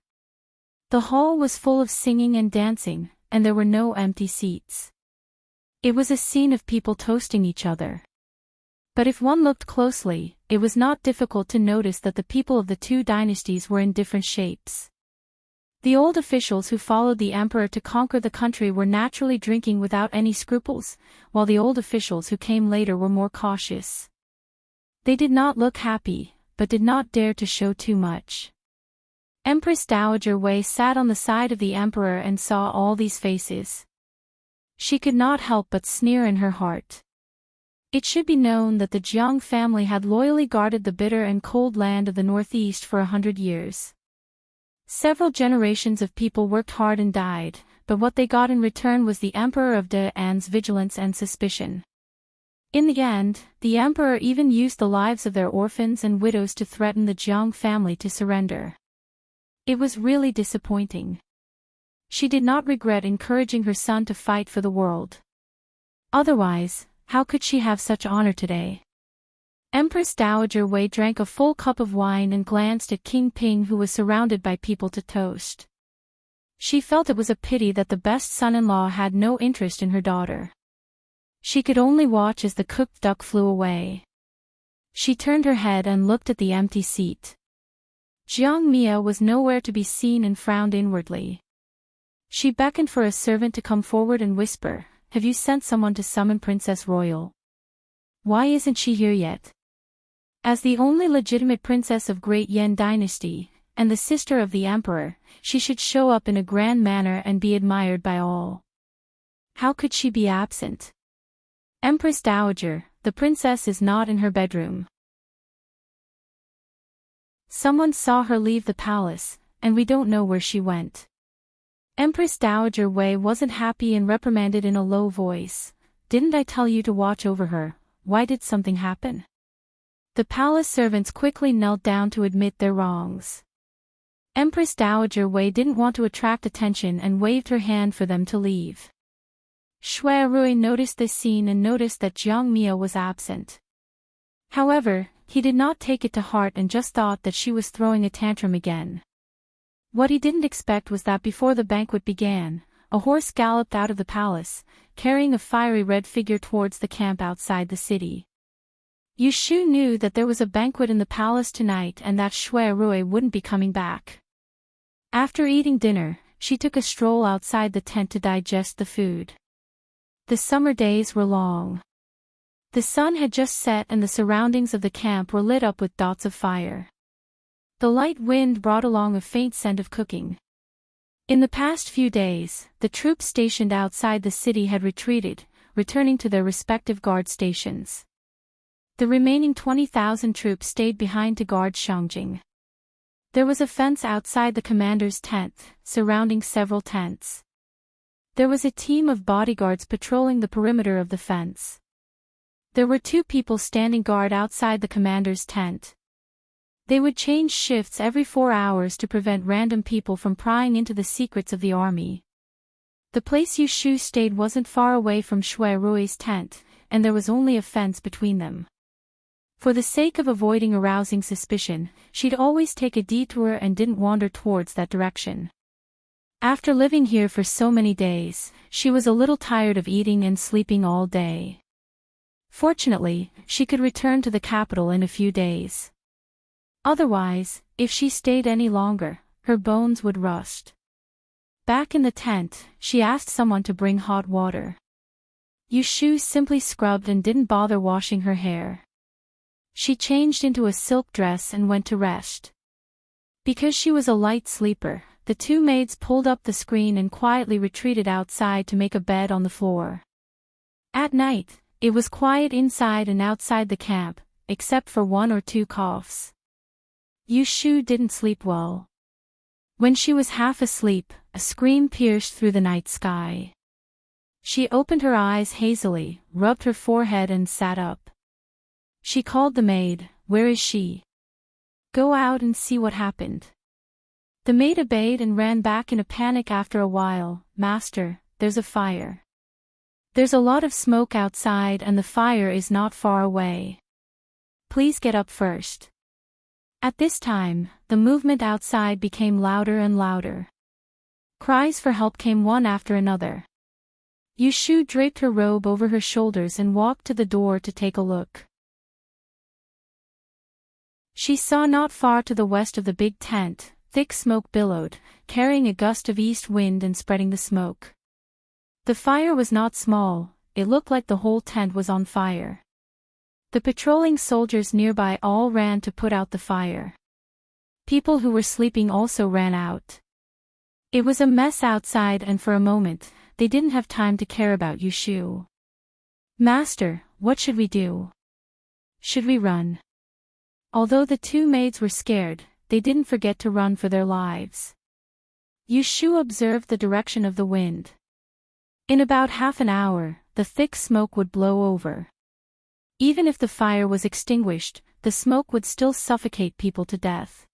The hall was full of singing and dancing, and there were no empty seats. It was a scene of people toasting each other. But if one looked closely, it was not difficult to notice that the people of the two dynasties were in different shapes. The old officials who followed the emperor to conquer the country were naturally drinking without any scruples, while the old officials who came later were more cautious. They did not look happy, but did not dare to show too much. Empress Dowager Wei sat on the side of the emperor and saw all these faces. She could not help but sneer in her heart. It should be known that the Jiang family had loyally guarded the bitter and cold land of the northeast for 100 years. Several generations of people worked hard and died, but what they got in return was the Emperor of De-An's vigilance and suspicion. In the end, the emperor even used the lives of their orphans and widows to threaten the Jiang family to surrender. It was really disappointing. She did not regret encouraging her son to fight for the world. Otherwise, how could she have such honor today? Empress Dowager Wei drank a full cup of wine and glanced at King Ping, who was surrounded by people to toast. She felt it was a pity that the best son-in-law had no interest in her daughter. She could only watch as the cooked duck flew away. She turned her head and looked at the empty seat. Jiang Mia was nowhere to be seen and frowned inwardly. She beckoned for a servant to come forward and whisper, "Have you sent someone to summon Princess Royal? Why isn't she here yet?" As the only legitimate princess of Great Yan Dynasty, and the sister of the emperor, she should show up in a grand manner and be admired by all. How could she be absent? Empress Dowager, the princess is not in her bedroom. Someone saw her leave the palace, and we don't know where she went. Empress Dowager Wei wasn't happy and reprimanded in a low voice. Didn't I tell you to watch over her? Why did something happen? The palace servants quickly knelt down to admit their wrongs. Empress Dowager Wei didn't want to attract attention and waved her hand for them to leave. Shui Rui noticed this scene and noticed that Jiang Mia was absent. However, he did not take it to heart and just thought that she was throwing a tantrum again. What he didn't expect was that before the banquet began, a horse galloped out of the palace, carrying a fiery red figure towards the camp outside the city. Yu Shu knew that there was a banquet in the palace tonight and that Shui Rui wouldn't be coming back. After eating dinner, she took a stroll outside the tent to digest the food. The summer days were long. The sun had just set and the surroundings of the camp were lit up with dots of fire. The light wind brought along a faint scent of cooking. In the past few days, the troops stationed outside the city had retreated, returning to their respective guard stations. The remaining 20,000 troops stayed behind to guard Shangjing. There was a fence outside the commander's tent, surrounding several tents. There was a team of bodyguards patrolling the perimeter of the fence. There were 2 people standing guard outside the commander's tent. They would change shifts every 4 hours to prevent random people from prying into the secrets of the army. The place Yu Shu stayed wasn't far away from Shui Rui's tent, and there was only a fence between them. For the sake of avoiding arousing suspicion, she'd always take a detour and didn't wander towards that direction. After living here for so many days, she was a little tired of eating and sleeping all day. Fortunately, she could return to the capital in a few days. Otherwise, if she stayed any longer, her bones would rust. Back in the tent, she asked someone to bring hot water. Yu Shu simply scrubbed and didn't bother washing her hair. She changed into a silk dress and went to rest. Because she was a light sleeper, the 2 maids pulled up the screen and quietly retreated outside to make a bed on the floor. At night, it was quiet inside and outside the camp, except for 1 or 2 coughs. Yu Shu didn't sleep well. When she was half asleep, a scream pierced through the night sky. She opened her eyes hazily, rubbed her forehead and sat up. She called the maid. Where is she? Go out and see what happened. The maid obeyed and ran back in a panic after a while. Master, there's a fire. There's a lot of smoke outside and the fire is not far away. Please get up first. At this time, the movement outside became louder and louder. Cries for help came one after another. Yu Shu draped her robe over her shoulders and walked to the door to take a look. She saw not far to the west of the big tent, thick smoke billowed, carrying a gust of east wind and spreading the smoke. The fire was not small, it looked like the whole tent was on fire. The patrolling soldiers nearby all ran to put out the fire. People who were sleeping also ran out. It was a mess outside and for a moment, they didn't have time to care about Yu Shu. Master, what should we do? Should we run? Although the 2 maids were scared, they didn't forget to run for their lives. Yu Shu observed the direction of the wind. In about half an hour, the thick smoke would blow over. Even if the fire was extinguished, the smoke would still suffocate people to death.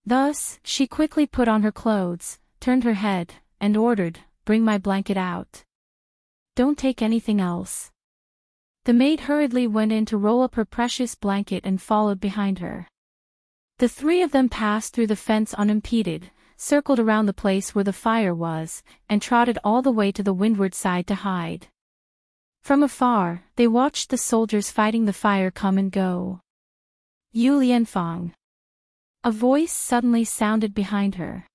Thus, she quickly put on her clothes, turned her head, and ordered, "Bring my blanket out. Don't take anything else." The maid hurriedly went in to roll up her precious blanket and followed behind her. The 3 of them passed through the fence unimpeded, circled around the place where the fire was, and trotted all the way to the windward side to hide. From afar, they watched the soldiers fighting the fire come and go. Yu Lianfang. A voice suddenly sounded behind her.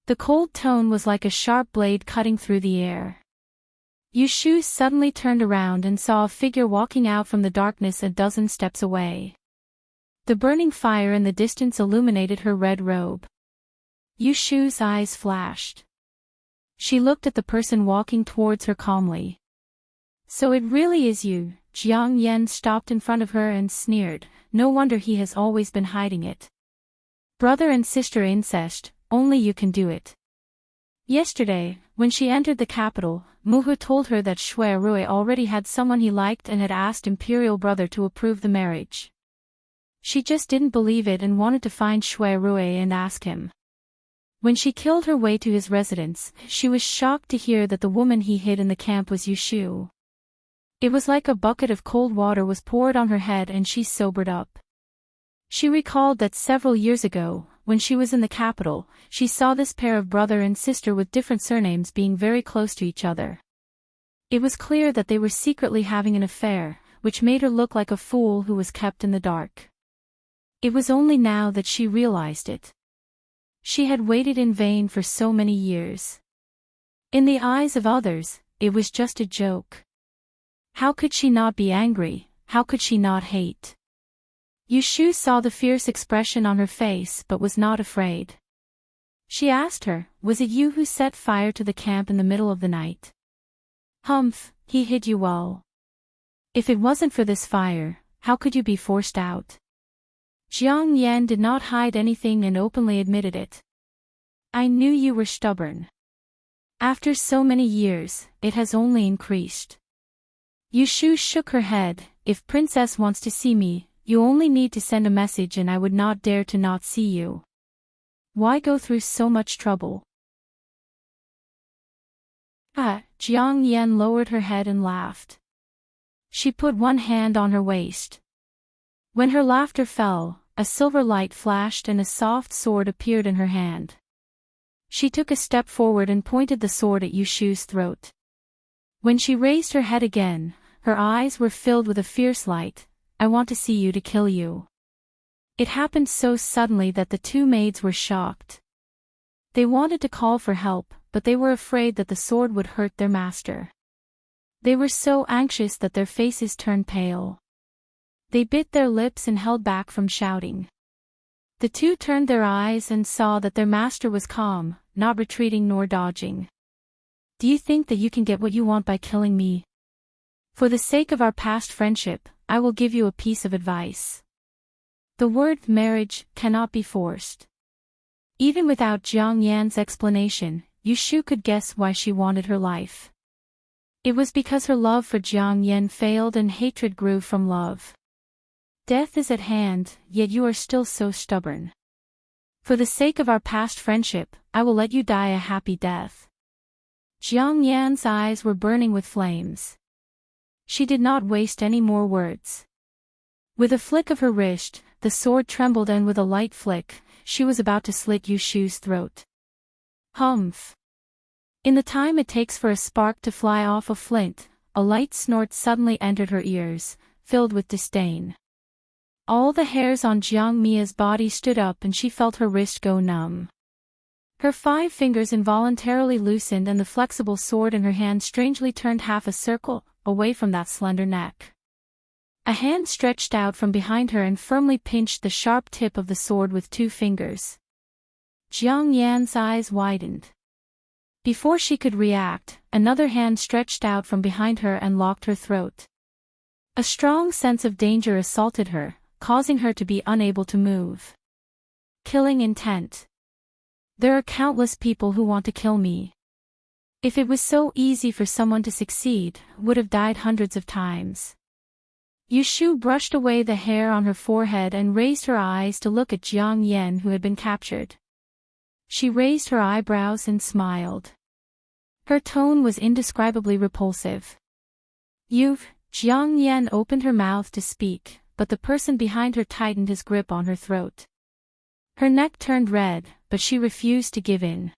The cold tone was like a sharp blade cutting through the air. Yu Shu suddenly turned around and saw a figure walking out from the darkness a dozen steps away. The burning fire in the distance illuminated her red robe. Yu Shu's eyes flashed. She looked at the person walking towards her calmly. So it really is you. Jiang Yan stopped in front of her and sneered. No wonder he has always been hiding it. Brother and sister incest, only you can do it. Yesterday, when she entered the capital, Muhu told her that Shui Rui already had someone he liked and had asked Imperial Brother to approve the marriage. She just didn't believe it and wanted to find Shui Rui and ask him. When she killed her way to his residence, she was shocked to hear that the woman he hid in the camp was Yushu. It was like a bucket of cold water was poured on her head and she sobered up. She recalled that several years ago, when she was in the capital, she saw this pair of brother and sister with different surnames being very close to each other. It was clear that they were secretly having an affair, which made her look like a fool who was kept in the dark. It was only now that she realized it. She had waited in vain for so many years. In the eyes of others, it was just a joke. How could she not be angry? How could she not hate? Yushu saw the fierce expression on her face but was not afraid. She asked her, "Was it you who set fire to the camp in the middle of the night?" "Humph, he hid you well. If it wasn't for this fire, how could you be forced out?" Jiang Yan did not hide anything and openly admitted it. "I knew you were stubborn. After so many years, it has only increased." Yushu shook her head. "If Princess wants to see me, you only need to send a message and I would not dare to not see you. Why go through so much trouble?" Jiang Yan lowered her head and laughed. She put one hand on her waist. When her laughter fell, a silver light flashed and a soft sword appeared in her hand. She took a step forward and pointed the sword at Yushu's throat. When she raised her head again, her eyes were filled with a fierce light. "I want to see you to kill you." It happened so suddenly that the two maids were shocked. They wanted to call for help, but they were afraid that the sword would hurt their master. They were so anxious that their faces turned pale. They bit their lips and held back from shouting. The two turned their eyes and saw that their master was calm, not retreating nor dodging. "Do you think that you can get what you want by killing me? For the sake of our past friendship, I will give you a piece of advice. The word marriage cannot be forced." Even without Jiang Yan's explanation, Yushu could guess why she wanted her life. It was because her love for Jiang Yan failed and hatred grew from love. "Death is at hand, yet you are still so stubborn. For the sake of our past friendship, I will let you die a happy death." Jiang Yan's eyes were burning with flames. She did not waste any more words. With a flick of her wrist, the sword trembled and with a light flick, she was about to slit Yushu's throat. Humph! In the time it takes for a spark to fly off a flint, a light snort suddenly entered her ears, filled with disdain. All the hairs on Jiang Mia's body stood up and she felt her wrist go numb. Her 5 fingers involuntarily loosened and the flexible sword in her hand strangely turned half a circle, away from that slender neck. A hand stretched out from behind her and firmly pinched the sharp tip of the sword with 2 fingers. Jiang Yan's eyes widened. Before she could react, another hand stretched out from behind her and locked her throat. A strong sense of danger assaulted her, causing her to be unable to move. Killing intent. There are countless people who want to kill me. If it was so easy for someone to succeed, would have died hundreds of times. Yushu brushed away the hair on her forehead and raised her eyes to look at Jiang Yan who had been captured. She raised her eyebrows and smiled. Her tone was indescribably repulsive. Jiang Yan opened her mouth to speak, but the person behind her tightened his grip on her throat. Her neck turned red, but she refused to give in.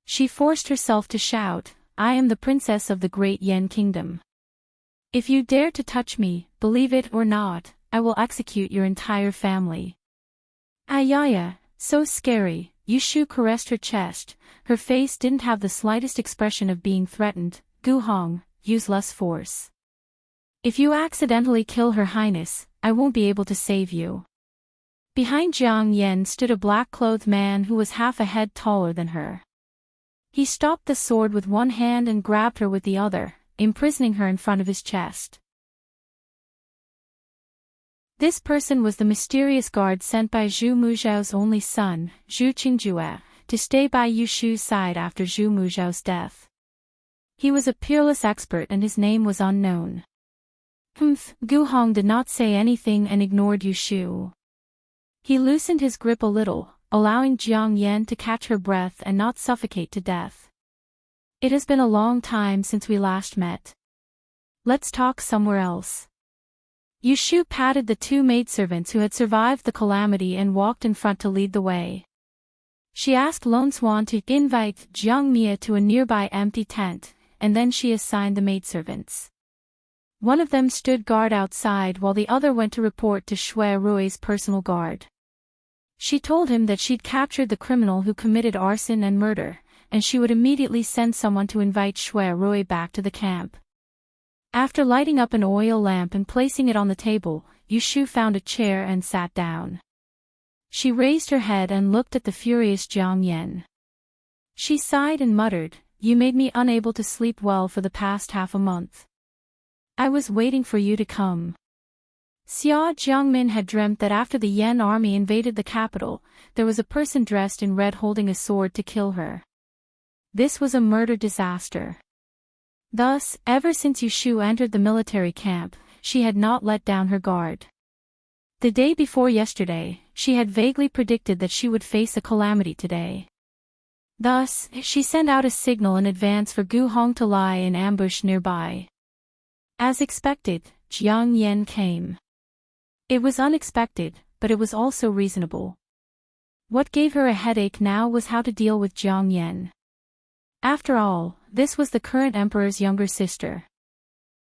She forced herself to shout, "I am the princess of the great Yan kingdom. If you dare to touch me, believe it or not, I will execute your entire family." Ayaya, so scary, Yushu caressed her chest, her face didn't have the slightest expression of being threatened. "Gu Hong, use less force. If you accidentally kill Her Highness, I won't be able to save you." Behind Jiang Yan stood a black-clothed man who was half a head taller than her. He stopped the sword with one hand and grabbed her with the other, imprisoning her in front of his chest. This person was the mysterious guard sent by Zhu Muzhao's only son, Zhu Qingjue, to stay by Yu Shu's side after Zhu Muzhou's death. He was a peerless expert and his name was unknown. Gu Hong did not say anything and ignored Yu Shu. He loosened his grip a little, allowing Jiang Yan to catch her breath and not suffocate to death. It has been a long time since we last met. Let's talk somewhere else. Yu Shu patted the two maidservants who had survived the calamity and walked in front to lead the way. She asked Lone Swan to invite Jiang Mia to a nearby empty tent, and then she assigned the maidservants. One of them stood guard outside while the other went to report to Shui Rui's personal guard. She told him that she'd captured the criminal who committed arson and murder, and she would immediately send someone to invite Shui Rui back to the camp. After lighting up an oil lamp and placing it on the table, Yu Shu found a chair and sat down. She raised her head and looked at the furious Jiang Yan. She sighed and muttered, "You made me unable to sleep well for the past half a month. I was waiting for you to come." Xia Jiangmin had dreamt that after the Yan army invaded the capital, there was a person dressed in red holding a sword to kill her. This was a murder disaster. Thus, ever since Yu Shu entered the military camp, she had not let down her guard. The day before yesterday, she had vaguely predicted that she would face a calamity today. Thus, she sent out a signal in advance for Gu Hong to lie in ambush nearby. As expected, Jiang Yan came. It was unexpected, but it was also reasonable. What gave her a headache now was how to deal with Jiang Yan. After all, this was the current emperor's younger sister.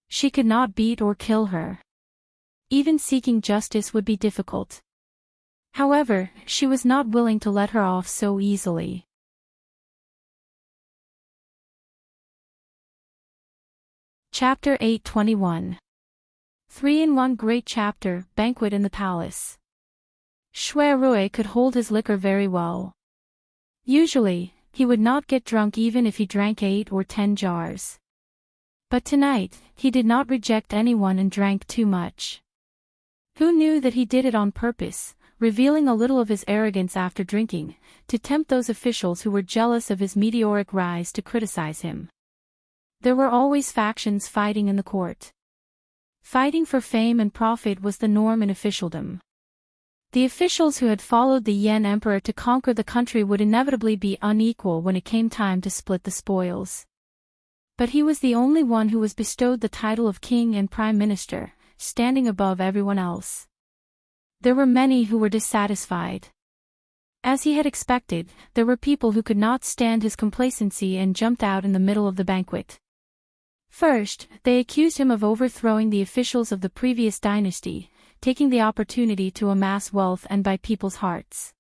She could not beat or kill her. Even seeking justice would be difficult. However, she was not willing to let her off so easily. Chapter 821. 3-in-1 Great Chapter, Banquet in the Palace. Shui Rui could hold his liquor very well. Usually, he would not get drunk even if he drank 8 or 10 jars. But tonight, he did not reject anyone and drank too much. Who knew that he did it on purpose, revealing a little of his arrogance after drinking, to tempt those officials who were jealous of his meteoric rise to criticize him. There were always factions fighting in the court. Fighting for fame and profit was the norm in officialdom. The officials who had followed the Yan emperor to conquer the country would inevitably be unequal when it came time to split the spoils. But he was the only one who was bestowed the title of king and prime minister, standing above everyone else. There were many who were dissatisfied. As he had expected, there were people who could not stand his complacency and jumped out in the middle of the banquet. First, they accused him of overthrowing the officials of the previous dynasty, taking the opportunity to amass wealth and buy people's hearts.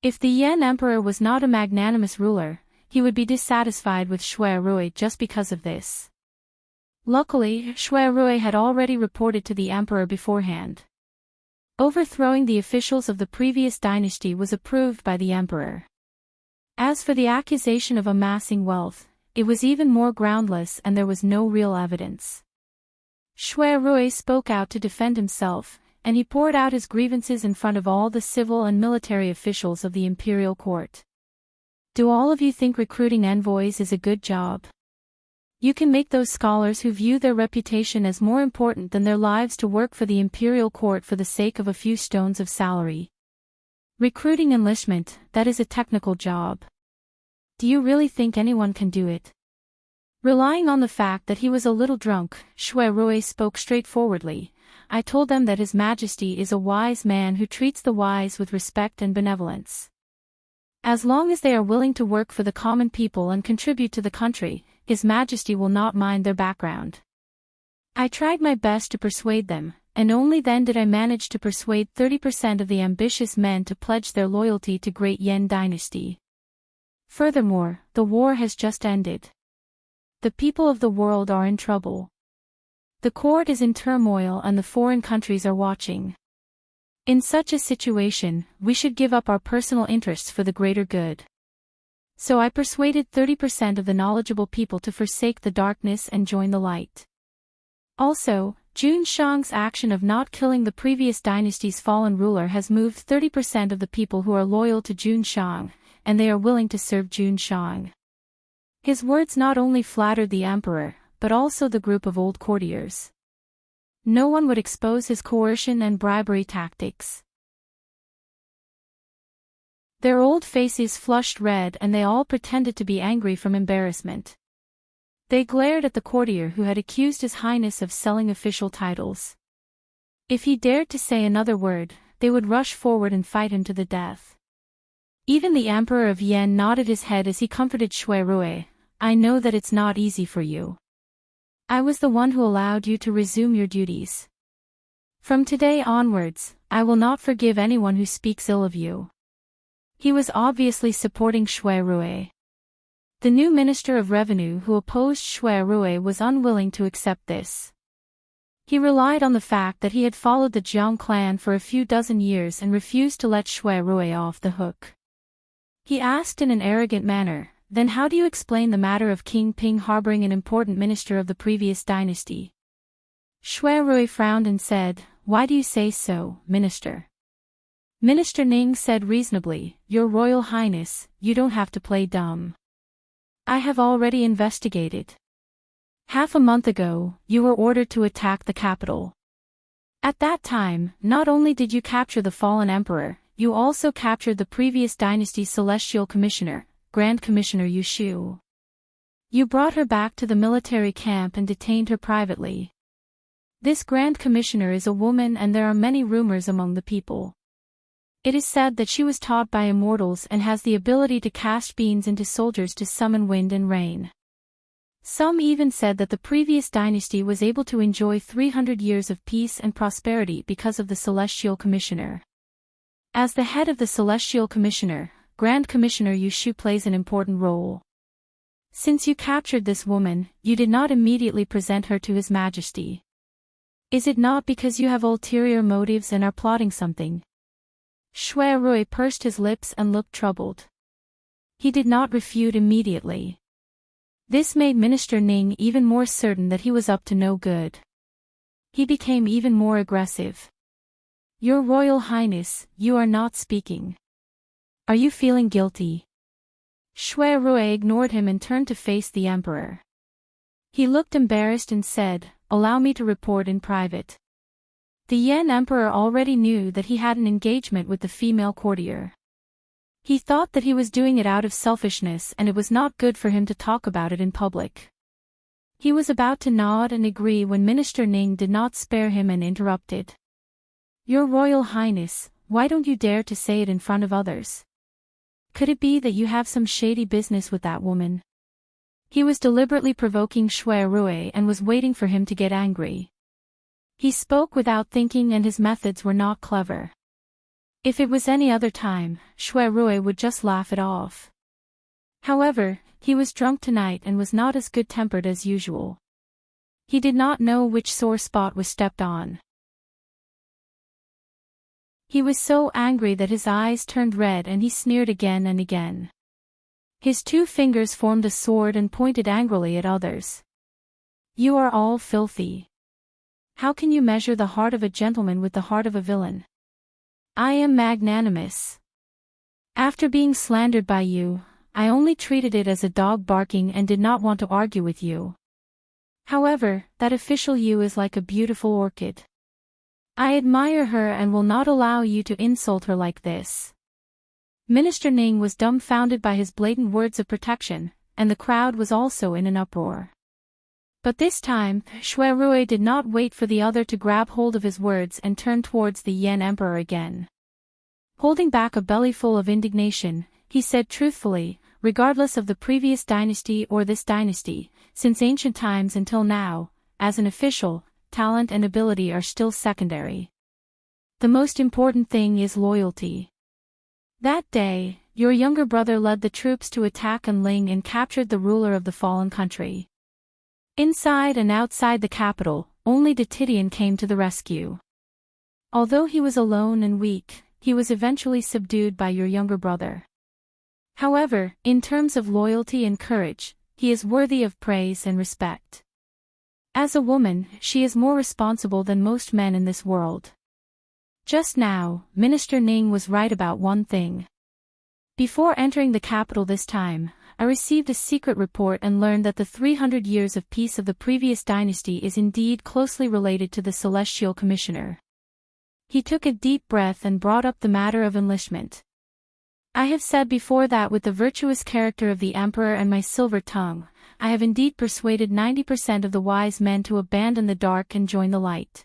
If the Yan emperor was not a magnanimous ruler, he would be dissatisfied with Shui Rui just because of this. Luckily, Shui Rui had already reported to the emperor beforehand. Overthrowing the officials of the previous dynasty was approved by the emperor. As for the accusation of amassing wealth, it was even more groundless and there was no real evidence. Shui Rui spoke out to defend himself, and he poured out his grievances in front of all the civil and military officials of the imperial court. Do all of you think recruiting envoys is a good job? You can make those scholars who view their reputation as more important than their lives to work for the imperial court for the sake of a few stones of salary. Recruiting enlistment, that is a technical job. Do you really think anyone can do it? Relying on the fact that he was a little drunk, Shui Rui spoke straightforwardly. I told them that His Majesty is a wise man who treats the wise with respect and benevolence. As long as they are willing to work for the common people and contribute to the country, His Majesty will not mind their background. I tried my best to persuade them, and only then did I manage to persuade 30% of the ambitious men to pledge their loyalty to Great Yan Dynasty. Furthermore, the war has just ended. The people of the world are in trouble. The court is in turmoil and the foreign countries are watching. In such a situation, we should give up our personal interests for the greater good. So I persuaded 30% of the knowledgeable people to forsake the darkness and join the light. Also, Jun Shang's action of not killing the previous dynasty's fallen ruler has moved 30% of the people who are loyal to Jun Shang, and they are willing to serve Jun Shang. His words not only flattered the emperor, but also the group of old courtiers. No one would expose his coercion and bribery tactics. Their old faces flushed red and they all pretended to be angry from embarrassment. They glared at the courtier who had accused His Highness of selling official titles. If he dared to say another word, they would rush forward and fight him to the death. Even the Emperor of Yen nodded his head as he comforted Shui Rui. I know that it's not easy for you. I was the one who allowed you to resume your duties. From today onwards, I will not forgive anyone who speaks ill of you. He was obviously supporting Shui Rui. The new Minister of Revenue who opposed Shui Rui was unwilling to accept this. He relied on the fact that he had followed the Jiang clan for a few dozen years and refused to let Shui Rui off the hook. He asked in an arrogant manner, then how do you explain the matter of King Ping harboring an important minister of the previous dynasty? Shui Rui frowned and said, why do you say so, Minister? Minister Ning said reasonably, Your Royal Highness, you don't have to play dumb. I have already investigated. Half a month ago, you were ordered to attack the capital. At that time, not only did you capture the fallen emperor, you also captured the previous dynasty's celestial commissioner, Grand Commissioner Yu Shu. You brought her back to the military camp and detained her privately. This Grand Commissioner is a woman and there are many rumors among the people. It is said that she was taught by immortals and has the ability to cast beams into soldiers to summon wind and rain. Some even said that the previous dynasty was able to enjoy 300 years of peace and prosperity because of the Celestial Commissioner. As the head of the Celestial Commissioner, Grand Commissioner Yu Shu plays an important role. Since you captured this woman, you did not immediately present her to His Majesty. Is it not because you have ulterior motives and are plotting something? Shui Rui pursed his lips and looked troubled. He did not refute immediately. This made Minister Ning even more certain that he was up to no good. He became even more aggressive. Your Royal Highness, you are not speaking. Are you feeling guilty? Shui Rui ignored him and turned to face the Emperor. He looked embarrassed and said, Allow me to report in private. The Yen Emperor already knew that he had an engagement with the female courtier. He thought that he was doing it out of selfishness and it was not good for him to talk about it in public. He was about to nod and agree when Minister Ning did not spare him and interrupted. Your Royal Highness, why don't you dare to say it in front of others? Could it be that you have some shady business with that woman? He was deliberately provoking Shui Rui and was waiting for him to get angry. He spoke without thinking and his methods were not clever. If it was any other time, Shui Rui would just laugh it off. However, he was drunk tonight and was not as good-tempered as usual. He did not know which sore spot was stepped on. He was so angry that his eyes turned red and he sneered again and again. His 2 fingers formed a sword and pointed angrily at others. You are all filthy. How can you measure the heart of a gentleman with the heart of a villain? I am magnanimous. After being slandered by you, I only treated it as a dog barking and did not want to argue with you. However, that official you is like a beautiful orchid. I admire her and will not allow you to insult her like this. Minister Ning was dumbfounded by his blatant words of protection, and the crowd was also in an uproar. But this time, Shui Rui did not wait for the other to grab hold of his words and turn towards the Yen Emperor again. Holding back a bellyful of indignation, he said truthfully, regardless of the previous dynasty or this dynasty, since ancient times until now, as an official, talent and ability are still secondary. The most important thing is loyalty. That day, your younger brother led the troops to attack Anling and captured the ruler of the fallen country. Inside and outside the capital, only Titian came to the rescue. Although he was alone and weak, he was eventually subdued by your younger brother. However, in terms of loyalty and courage, he is worthy of praise and respect. As a woman, she is more responsible than most men in this world. Just now, Minister Ning was right about one thing. Before entering the capital this time, I received a secret report and learned that the 300 years of peace of the previous dynasty is indeed closely related to the Celestial Commissioner. He took a deep breath and brought up the matter of enlistment. I have said before that with the virtuous character of the Emperor and my silver tongue, I have indeed persuaded 90% of the wise men to abandon the dark and join the light.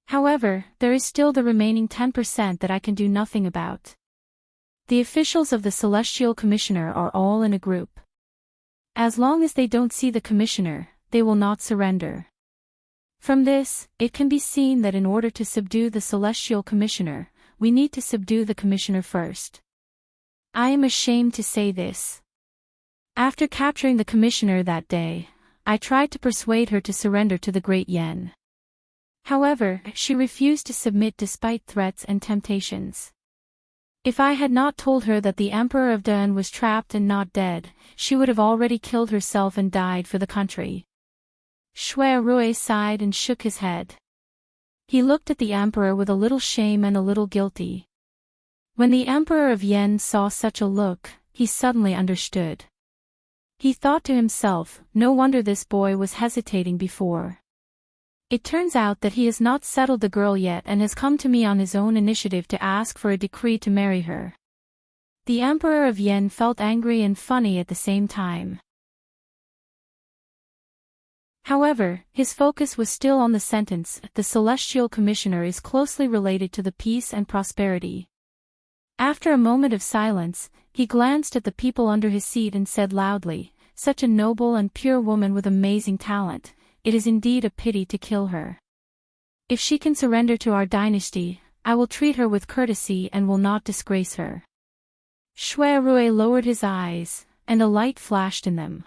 However, there is still the remaining 10% that I can do nothing about. The officials of the Celestial Commissioner are all in a group. As long as they don't see the Commissioner, they will not surrender. From this, it can be seen that in order to subdue the Celestial Commissioner, we need to subdue the Commissioner first. I am ashamed to say this. After capturing the Commissioner that day, I tried to persuade her to surrender to the Great Yen. However, she refused to submit despite threats and temptations. If I had not told her that the Emperor of Dan was trapped and not dead, she would have already killed herself and died for the country. Shui Rui sighed and shook his head. He looked at the Emperor with a little shame and a little guilty. When the Emperor of Yen saw such a look, he suddenly understood. He thought to himself, no wonder this boy was hesitating before. It turns out that he has not settled the girl yet and has come to me on his own initiative to ask for a decree to marry her. The Emperor of Yen felt angry and funny at the same time. However, his focus was still on the sentence, the Celestial Commissioner is closely related to the peace and prosperity. After a moment of silence, he glanced at the people under his seat and said loudly, such a noble and pure woman with amazing talent. It is indeed a pity to kill her. If she can surrender to our dynasty, I will treat her with courtesy and will not disgrace her. Shui Rui lowered his eyes, and a light flashed in them.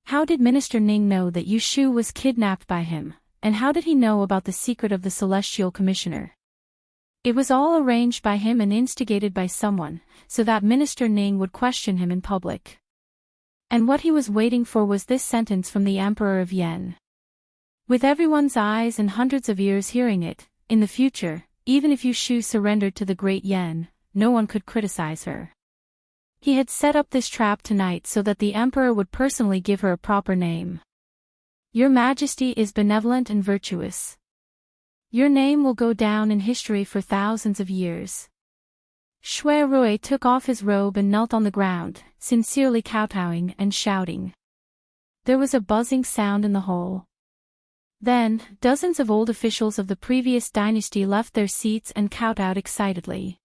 How did Minister Ning know that Yu Shu was kidnapped by him, and how did he know about the secret of the Celestial Commissioner? It was all arranged by him and instigated by someone, so that Minister Ning would question him in public. And what he was waiting for was this sentence from the Emperor of Yen. With everyone's eyes and hundreds of ears hearing it, in the future, even if Yu Shu surrendered to the Great Yen, no one could criticize her. He had set up this trap tonight so that the Emperor would personally give her a proper name. Your Majesty is benevolent and virtuous. Your name will go down in history for thousands of years. Shui Rui took off his robe and knelt on the ground, sincerely kowtowing and shouting. There was a buzzing sound in the hall. Then, dozens of old officials of the previous dynasty left their seats and kowtowed excitedly.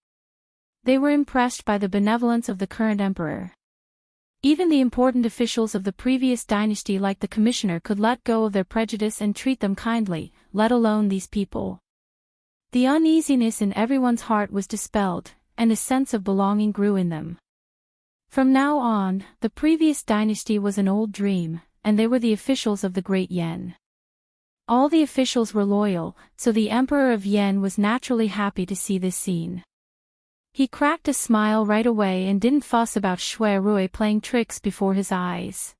They were impressed by the benevolence of the current emperor. Even the important officials of the previous dynasty like the commissioner could let go of their prejudice and treat them kindly, let alone these people. The uneasiness in everyone's heart was dispelled, and a sense of belonging grew in them. From now on, the previous dynasty was an old dream, and they were the officials of the Great Yen. All the officials were loyal, so the Emperor of Yen was naturally happy to see this scene. He cracked a smile right away and didn't fuss about Shui Rui playing tricks before his eyes.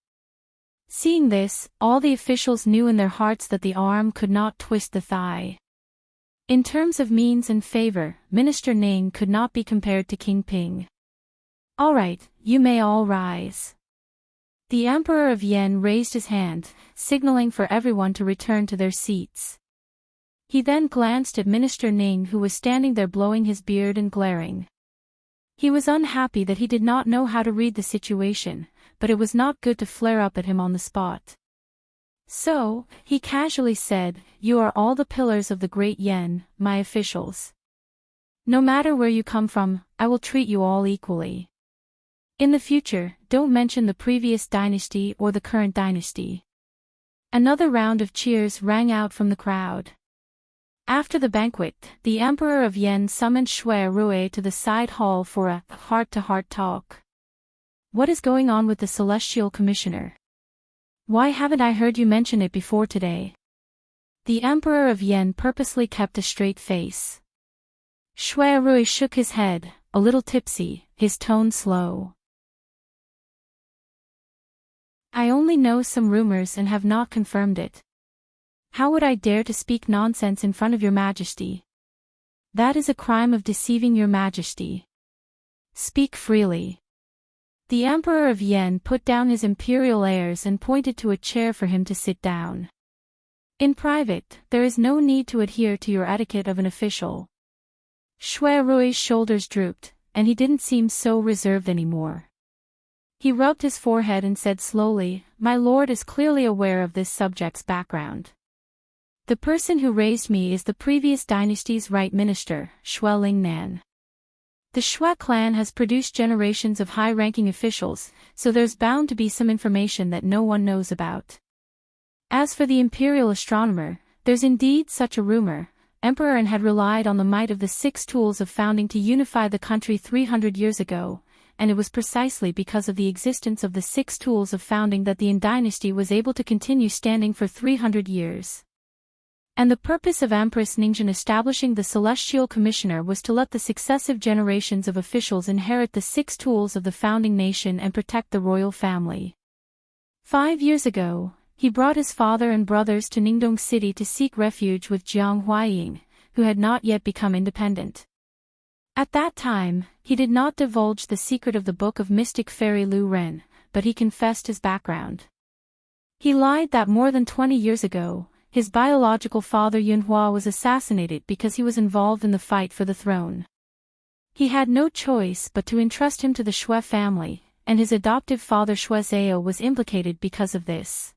Seeing this, all the officials knew in their hearts that the arm could not twist the thigh. In terms of means and favor, Minister Ning could not be compared to King Ping. All right, you may all rise. The Emperor of Yen raised his hand, signaling for everyone to return to their seats. He then glanced at Minister Ning who was standing there blowing his beard and glaring. He was unhappy that he did not know how to read the situation, but it was not good to flare up at him on the spot. So, he casually said, "You are all the pillars of the Great Yen, my officials. No matter where you come from, I will treat you all equally. In the future, don't mention the previous dynasty or the current dynasty." Another round of cheers rang out from the crowd. After the banquet, the Emperor of Yen summoned Shui Rui to the side hall for a heart-to-heart talk. What is going on with the Celestial Commissioner? Why haven't I heard you mention it before today? The Emperor of Yen purposely kept a straight face. Shui Rui shook his head, a little tipsy, his tone slow. I only know some rumors and have not confirmed it. How would I dare to speak nonsense in front of your Majesty? That is a crime of deceiving your Majesty. Speak freely. The Emperor of Yen put down his imperial airs and pointed to a chair for him to sit down. In private, there is no need to adhere to your etiquette of an official. Shui Rui's shoulders drooped, and he didn't seem so reserved anymore. He rubbed his forehead and said slowly, "My lord is clearly aware of this subject's background. The person who raised me is the previous dynasty's right minister, Shui Lingnan. The Shui clan has produced generations of high-ranking officials, so there's bound to be some information that no one knows about. As for the imperial astronomer, there's indeed such a rumor. Emperor An had relied on the might of the 6 tools of founding to unify the country 300 years ago, and it was precisely because of the existence of the 6 tools of founding that the An dynasty was able to continue standing for 300 years. And the purpose of Empress Ningzhen establishing the Celestial Commissioner was to let the successive generations of officials inherit the 6 tools of the founding nation and protect the royal family. 5 years ago, he brought his father and brothers to Ningdong City to seek refuge with Jiang Huaying, who had not yet become independent. At that time, he did not divulge the secret of the book of mystic fairy Lu Ren, but he confessed his background. He lied that more than 20 years ago, his biological father Yunhua was assassinated because he was involved in the fight for the throne. He had no choice but to entrust him to the Shui family, and his adoptive father Shui Zhao was implicated because of this.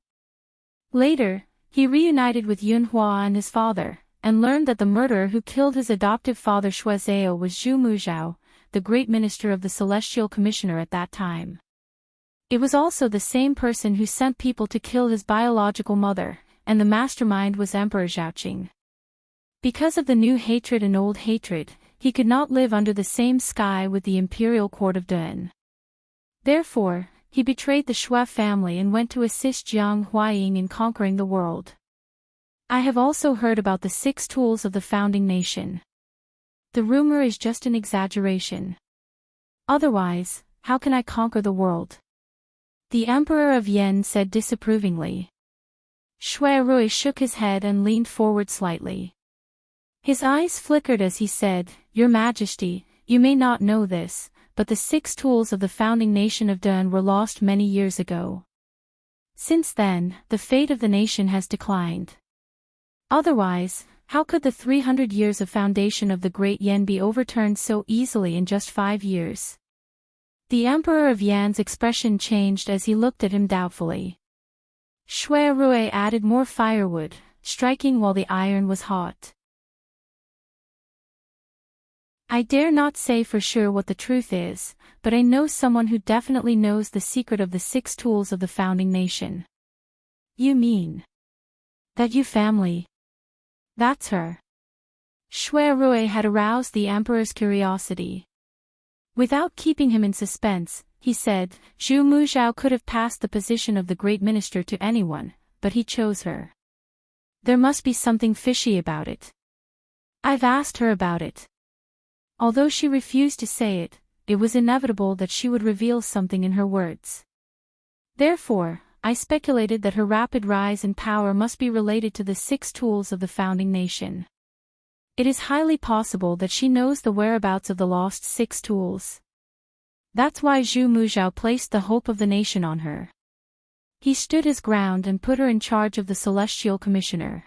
Later, he reunited with Yunhua and his father, and learned that the murderer who killed his adoptive father Shui Zhao was Zhu Muzhao, the great minister of the Celestial Commissioner at that time. It was also the same person who sent people to kill his biological mother, and the mastermind was Emperor Zhaoqing. Because of the new hatred and old hatred, he could not live under the same sky with the imperial court of Dun. Therefore, he betrayed the Shui family and went to assist Jiang Huaying in conquering the world. I have also heard about the 6 tools of the founding nation. The rumor is just an exaggeration. Otherwise, how can I conquer the world? The Emperor of Yen said disapprovingly. Shui Rui shook his head and leaned forward slightly. His eyes flickered as he said, "Your Majesty, you may not know this, but the 6 tools of the founding nation of Dun were lost many years ago. Since then, the fate of the nation has declined. Otherwise, how could the 300 years of foundation of the Great Yen be overturned so easily in just 5 years?" The Emperor of Yan's expression changed as he looked at him doubtfully. Shui Rui added more firewood, striking while the iron was hot. "I dare not say for sure what the truth is, but I know someone who definitely knows the secret of the 6 tools of the founding nation." "You mean that Yu family? That's her?" Shui Rui had aroused the Emperor's curiosity. Without keeping him in suspense, he said, "Zhu Muzhao could have passed the position of the great minister to anyone, but he chose her. There must be something fishy about it. I've asked her about it. Although she refused to say it, it was inevitable that she would reveal something in her words. Therefore, I speculated that her rapid rise in power must be related to the 6 tools of the founding nation. It is highly possible that she knows the whereabouts of the lost 6 tools. That's why Zhu Muzhao placed the hope of the nation on her. He stood his ground and put her in charge of the Celestial Commissioner."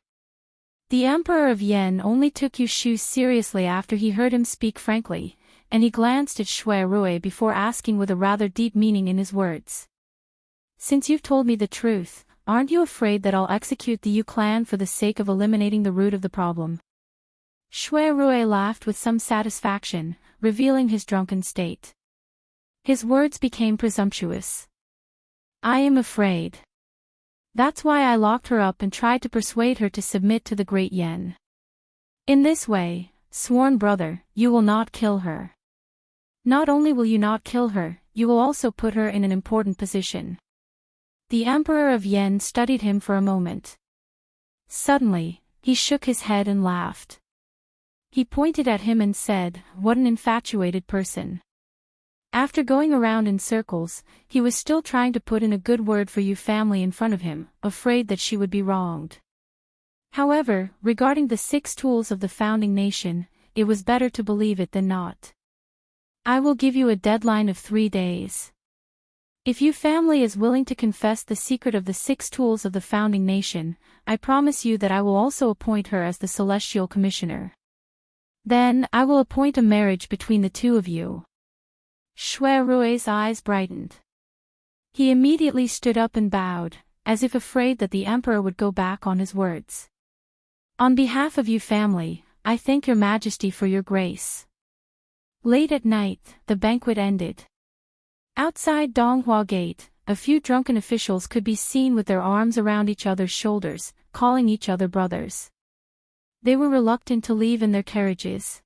The Emperor of Yen only took Yu Shu seriously after he heard him speak frankly, and he glanced at Shui Rui before asking with a rather deep meaning in his words. "Since you've told me the truth, aren't you afraid that I'll execute the Yu clan for the sake of eliminating the root of the problem?" Shui Rui laughed with some satisfaction, revealing his drunken state. His words became presumptuous. "I am afraid. That's why I locked her up and tried to persuade her to submit to the Great Yen. In this way, sworn brother, you will not kill her. Not only will you not kill her, you will also put her in an important position." The Emperor of Yen studied him for a moment. Suddenly, he shook his head and laughed. He pointed at him and said, "What an infatuated person." After going around in circles, he was still trying to put in a good word for Yu family in front of him, afraid that she would be wronged. However, regarding the 6 tools of the founding nation, it was better to believe it than not. I will give you a deadline of 3 days. If your family is willing to confess the secret of the 6 tools of the founding nation, I promise you that I will also appoint her as the celestial commissioner. Then, I will appoint a marriage between the two of you. Shui Rui's eyes brightened. He immediately stood up and bowed, as if afraid that the emperor would go back on his words. On behalf of your family, I thank your majesty for your grace. Late at night, the banquet ended. Outside Donghua Gate, a few drunken officials could be seen with their arms around each other's shoulders, calling each other brothers. They were reluctant to leave in their carriages.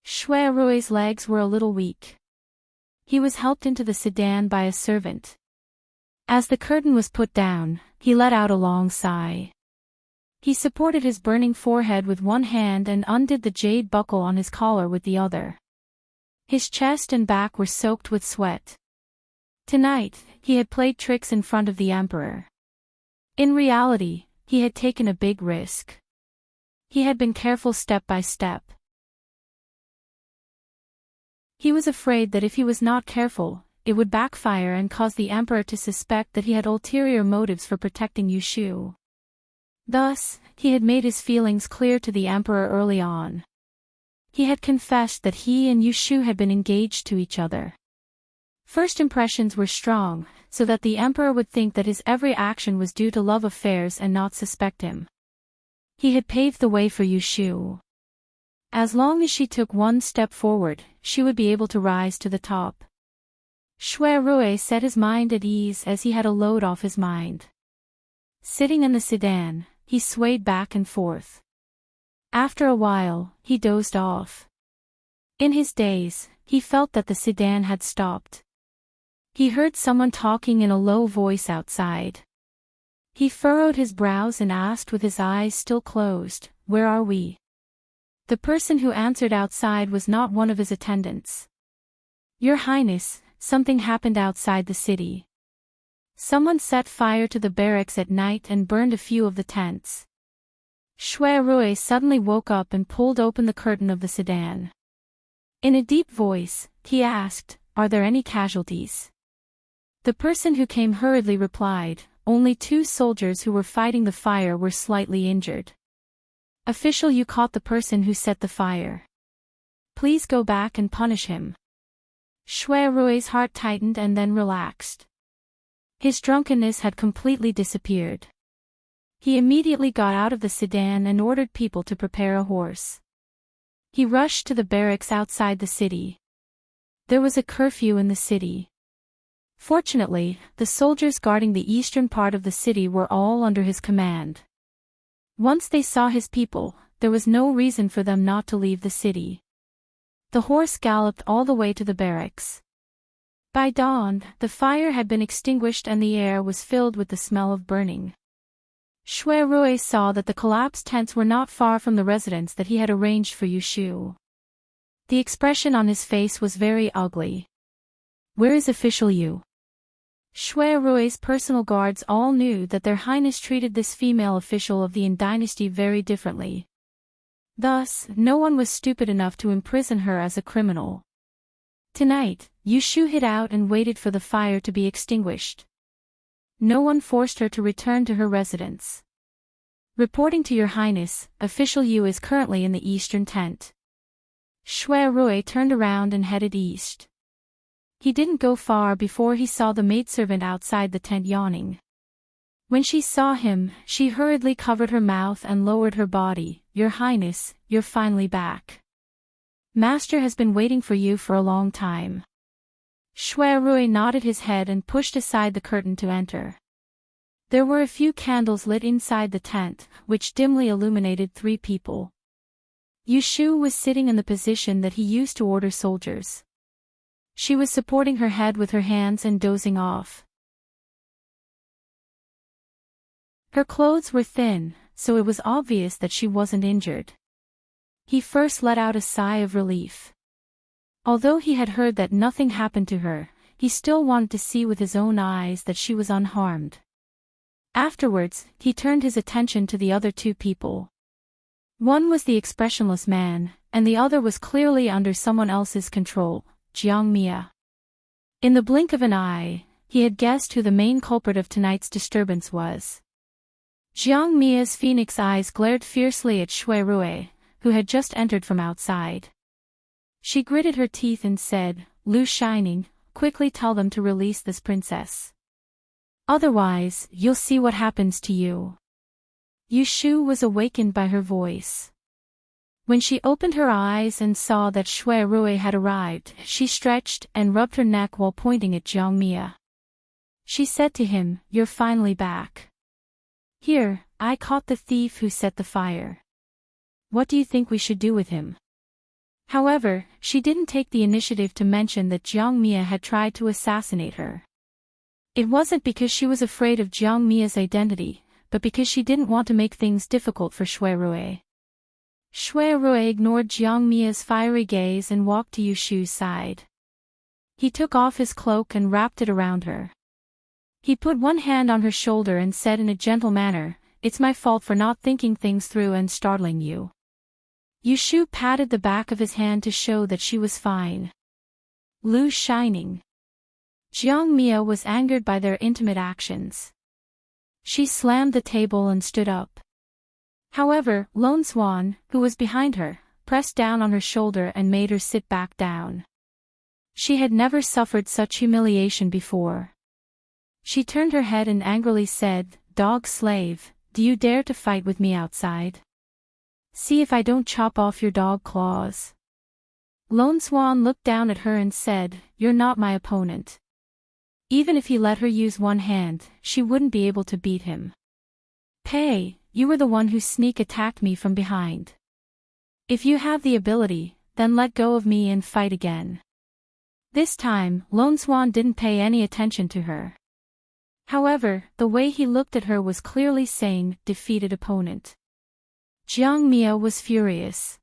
Shui Rui's legs were a little weak. He was helped into the sedan by a servant. As the curtain was put down, he let out a long sigh. He supported his burning forehead with one hand and undid the jade buckle on his collar with the other. His chest and back were soaked with sweat. Tonight, he had played tricks in front of the emperor. In reality, he had taken a big risk. He had been careful step by step. He was afraid that if he was not careful, it would backfire and cause the emperor to suspect that he had ulterior motives for protecting Yushu. Thus, he had made his feelings clear to the emperor early on. He had confessed that he and Yushu had been engaged to each other. First impressions were strong, so that the emperor would think that his every action was due to love affairs and not suspect him. He had paved the way for Yushu. As long as she took one step forward, she would be able to rise to the top. Shui Rui set his mind at ease as he had a load off his mind. Sitting in the sedan, he swayed back and forth. After a while, he dozed off. In his daze, he felt that the sedan had stopped. He heard someone talking in a low voice outside. He furrowed his brows and asked with his eyes still closed, "Where are we?" The person who answered outside was not one of his attendants. "Your Highness, something happened outside the city. Someone set fire to the barracks at night and burned a few of the tents." Shui Rui suddenly woke up and pulled open the curtain of the sedan. In a deep voice, he asked, "Are there any casualties?" The person who came hurriedly replied, "Only 2 soldiers who were fighting the fire were slightly injured." "Official, you caught the person who set the fire. Please go back and punish him." Shui Rui's heart tightened and then relaxed. His drunkenness had completely disappeared. He immediately got out of the sedan and ordered people to prepare a horse. He rushed to the barracks outside the city. There was a curfew in the city. Fortunately, the soldiers guarding the eastern part of the city were all under his command. Once they saw his people, there was no reason for them not to leave the city. The horse galloped all the way to the barracks. By dawn, the fire had been extinguished and the air was filled with the smell of burning. Shui Rui saw that the collapsed tents were not far from the residence that he had arranged for Yushu. The expression on his face was very ugly. "Where is official Yu?" Shui Rui's personal guards all knew that their highness treated this female official of the Yin dynasty very differently. Thus, no one was stupid enough to imprison her as a criminal. Tonight, Yushu hid out and waited for the fire to be extinguished. No one forced her to return to her residence. "Reporting to your highness, official Yu is currently in the eastern tent." Shui Rui turned around and headed east. He didn't go far before he saw the maidservant outside the tent yawning. When she saw him, she hurriedly covered her mouth and lowered her body. "Your highness, you're finally back. Master has been waiting for you for a long time." Shui Rui nodded his head and pushed aside the curtain to enter. There were a few candles lit inside the tent, which dimly illuminated 3 people. Yushu was sitting in the position that he used to order soldiers. She was supporting her head with her hands and dozing off. Her clothes were thin, so it was obvious that she wasn't injured. He first let out a sigh of relief. Although he had heard that nothing happened to her, he still wanted to see with his own eyes that she was unharmed. Afterwards, he turned his attention to the other 2 people. One was the expressionless man, and the other was clearly under someone else's control. Jiang Mia. In the blink of an eye, he had guessed who the main culprit of tonight's disturbance was. Jiang Mia's phoenix eyes glared fiercely at Shui Rui, who had just entered from outside. She gritted her teeth and said, "Lu Shining, quickly tell them to release this princess. Otherwise, you'll see what happens to you." Yu Shu was awakened by her voice. When she opened her eyes and saw that Shui Rui had arrived, she stretched and rubbed her neck while pointing at Jiang Mia. She said to him, "You're finally back. Here, I caught the thief who set the fire. What do you think we should do with him?" However, she didn't take the initiative to mention that Jiang Mia had tried to assassinate her. It wasn't because she was afraid of Jiang Mia's identity, but because she didn't want to make things difficult for Shui Rui. Shui Rui ignored Jiang Mia's fiery gaze and walked to Yu Shu's side. He took off his cloak and wrapped it around her. He put one hand on her shoulder and said in a gentle manner, "It's my fault for not thinking things through and startling you." Yu Shu patted the back of his hand to show that she was fine. Lu Shining. Jiang Mia was angered by their intimate actions. She slammed the table and stood up. However, Lone Swan, who was behind her, pressed down on her shoulder and made her sit back down. She had never suffered such humiliation before. She turned her head and angrily said, "Dog slave, do you dare to fight with me outside? See if I don't chop off your dog claws." Lone Swan looked down at her and said, "You're not my opponent." Even if he let her use one hand, she wouldn't be able to beat him. "Pei, you were the one who sneak attacked me from behind. If you have the ability, then let go of me and fight again." This time, Lone Swan didn't pay any attention to her. However, the way he looked at her was clearly saying, "Defeated opponent." Jiang Mia was furious.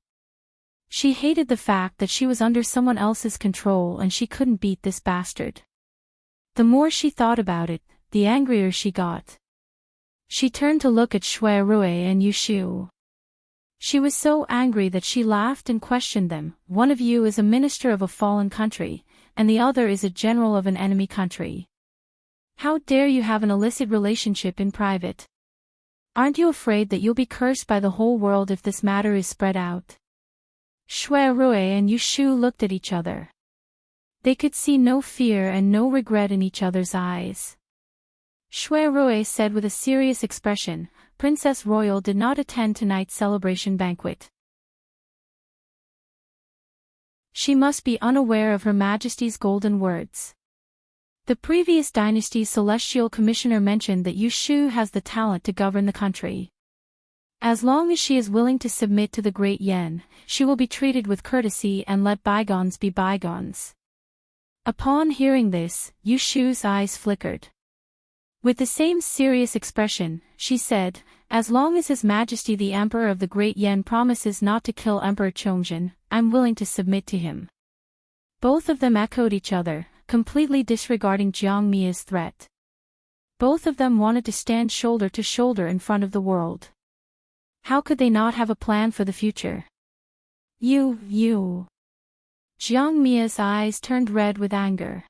She hated the fact that she was under someone else's control and she couldn't beat this bastard. The more she thought about it, the angrier she got. She turned to look at Shui Rui and Yu Shu. She was so angry that she laughed and questioned them. "One of you is a minister of a fallen country, and the other is a general of an enemy country. How dare you have an illicit relationship in private? Aren't you afraid that you'll be cursed by the whole world if this matter is spread out?" Shui Rui and Yu Shu looked at each other. They could see no fear and no regret in each other's eyes. Shui Rui said with a serious expression, "Princess Royal did not attend tonight's celebration banquet. She must be unaware of Her Majesty's golden words. The previous dynasty's celestial commissioner mentioned that Yu Shu has the talent to govern the country. As long as she is willing to submit to the Great Yen, she will be treated with courtesy and let bygones be bygones." Upon hearing this, Yu Shu's eyes flickered. With the same serious expression, she said, "As long as His Majesty the Emperor of the Great Yen promises not to kill Emperor Chongjin, I'm willing to submit to him." Both of them echoed each other, completely disregarding Jiang Mia's threat. Both of them wanted to stand shoulder to shoulder in front of the world. How could they not have a plan for the future? You. Jiang Mia's eyes turned red with anger.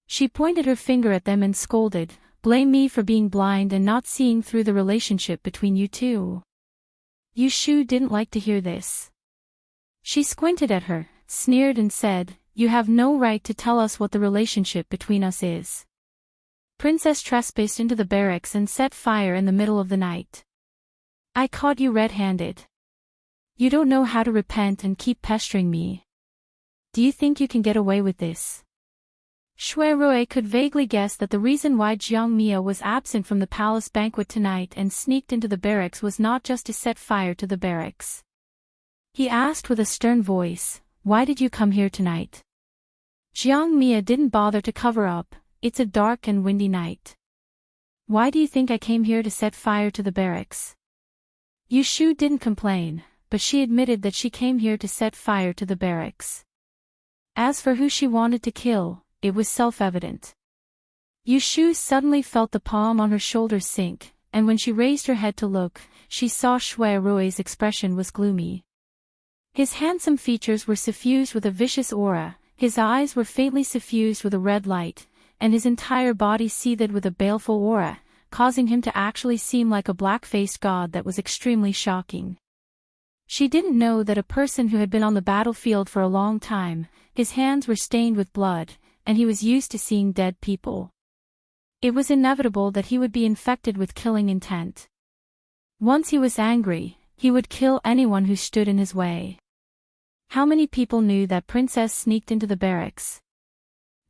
She pointed her finger at them and scolded, "Blame me for being blind and not seeing through the relationship between you two." Yu Shu didn't like to hear this. She squinted at her, sneered and said, "You have no right to tell us what the relationship between us is." Princess trespassed into the barracks and set fire in the middle of the night. I caught you red-handed. You don't know how to repent and keep pestering me. Do you think you can get away with this? Shui Rui could vaguely guess that the reason why Jiang Mia was absent from the palace banquet tonight and sneaked into the barracks was not just to set fire to the barracks. He asked with a stern voice, "Why did you come here tonight?" Jiang Mia didn't bother to cover up, "It's a dark and windy night." "Why do you think I came here to set fire to the barracks?" Yu Shu didn't complain, but she admitted that she came here to set fire to the barracks. As for who she wanted to kill, it was self-evident. Yu Shu suddenly felt the palm on her shoulder sink, and when she raised her head to look, she saw Shui Rui's expression was gloomy. His handsome features were suffused with a vicious aura, his eyes were faintly suffused with a red light, and his entire body seethed with a baleful aura, causing him to actually seem like a black-faced god that was extremely shocking. She didn't know that a person who had been on the battlefield for a long time, his hands were stained with blood, and he was used to seeing dead people. It was inevitable that he would be infected with killing intent. Once he was angry, he would kill anyone who stood in his way. How many people knew that Princess sneaked into the barracks?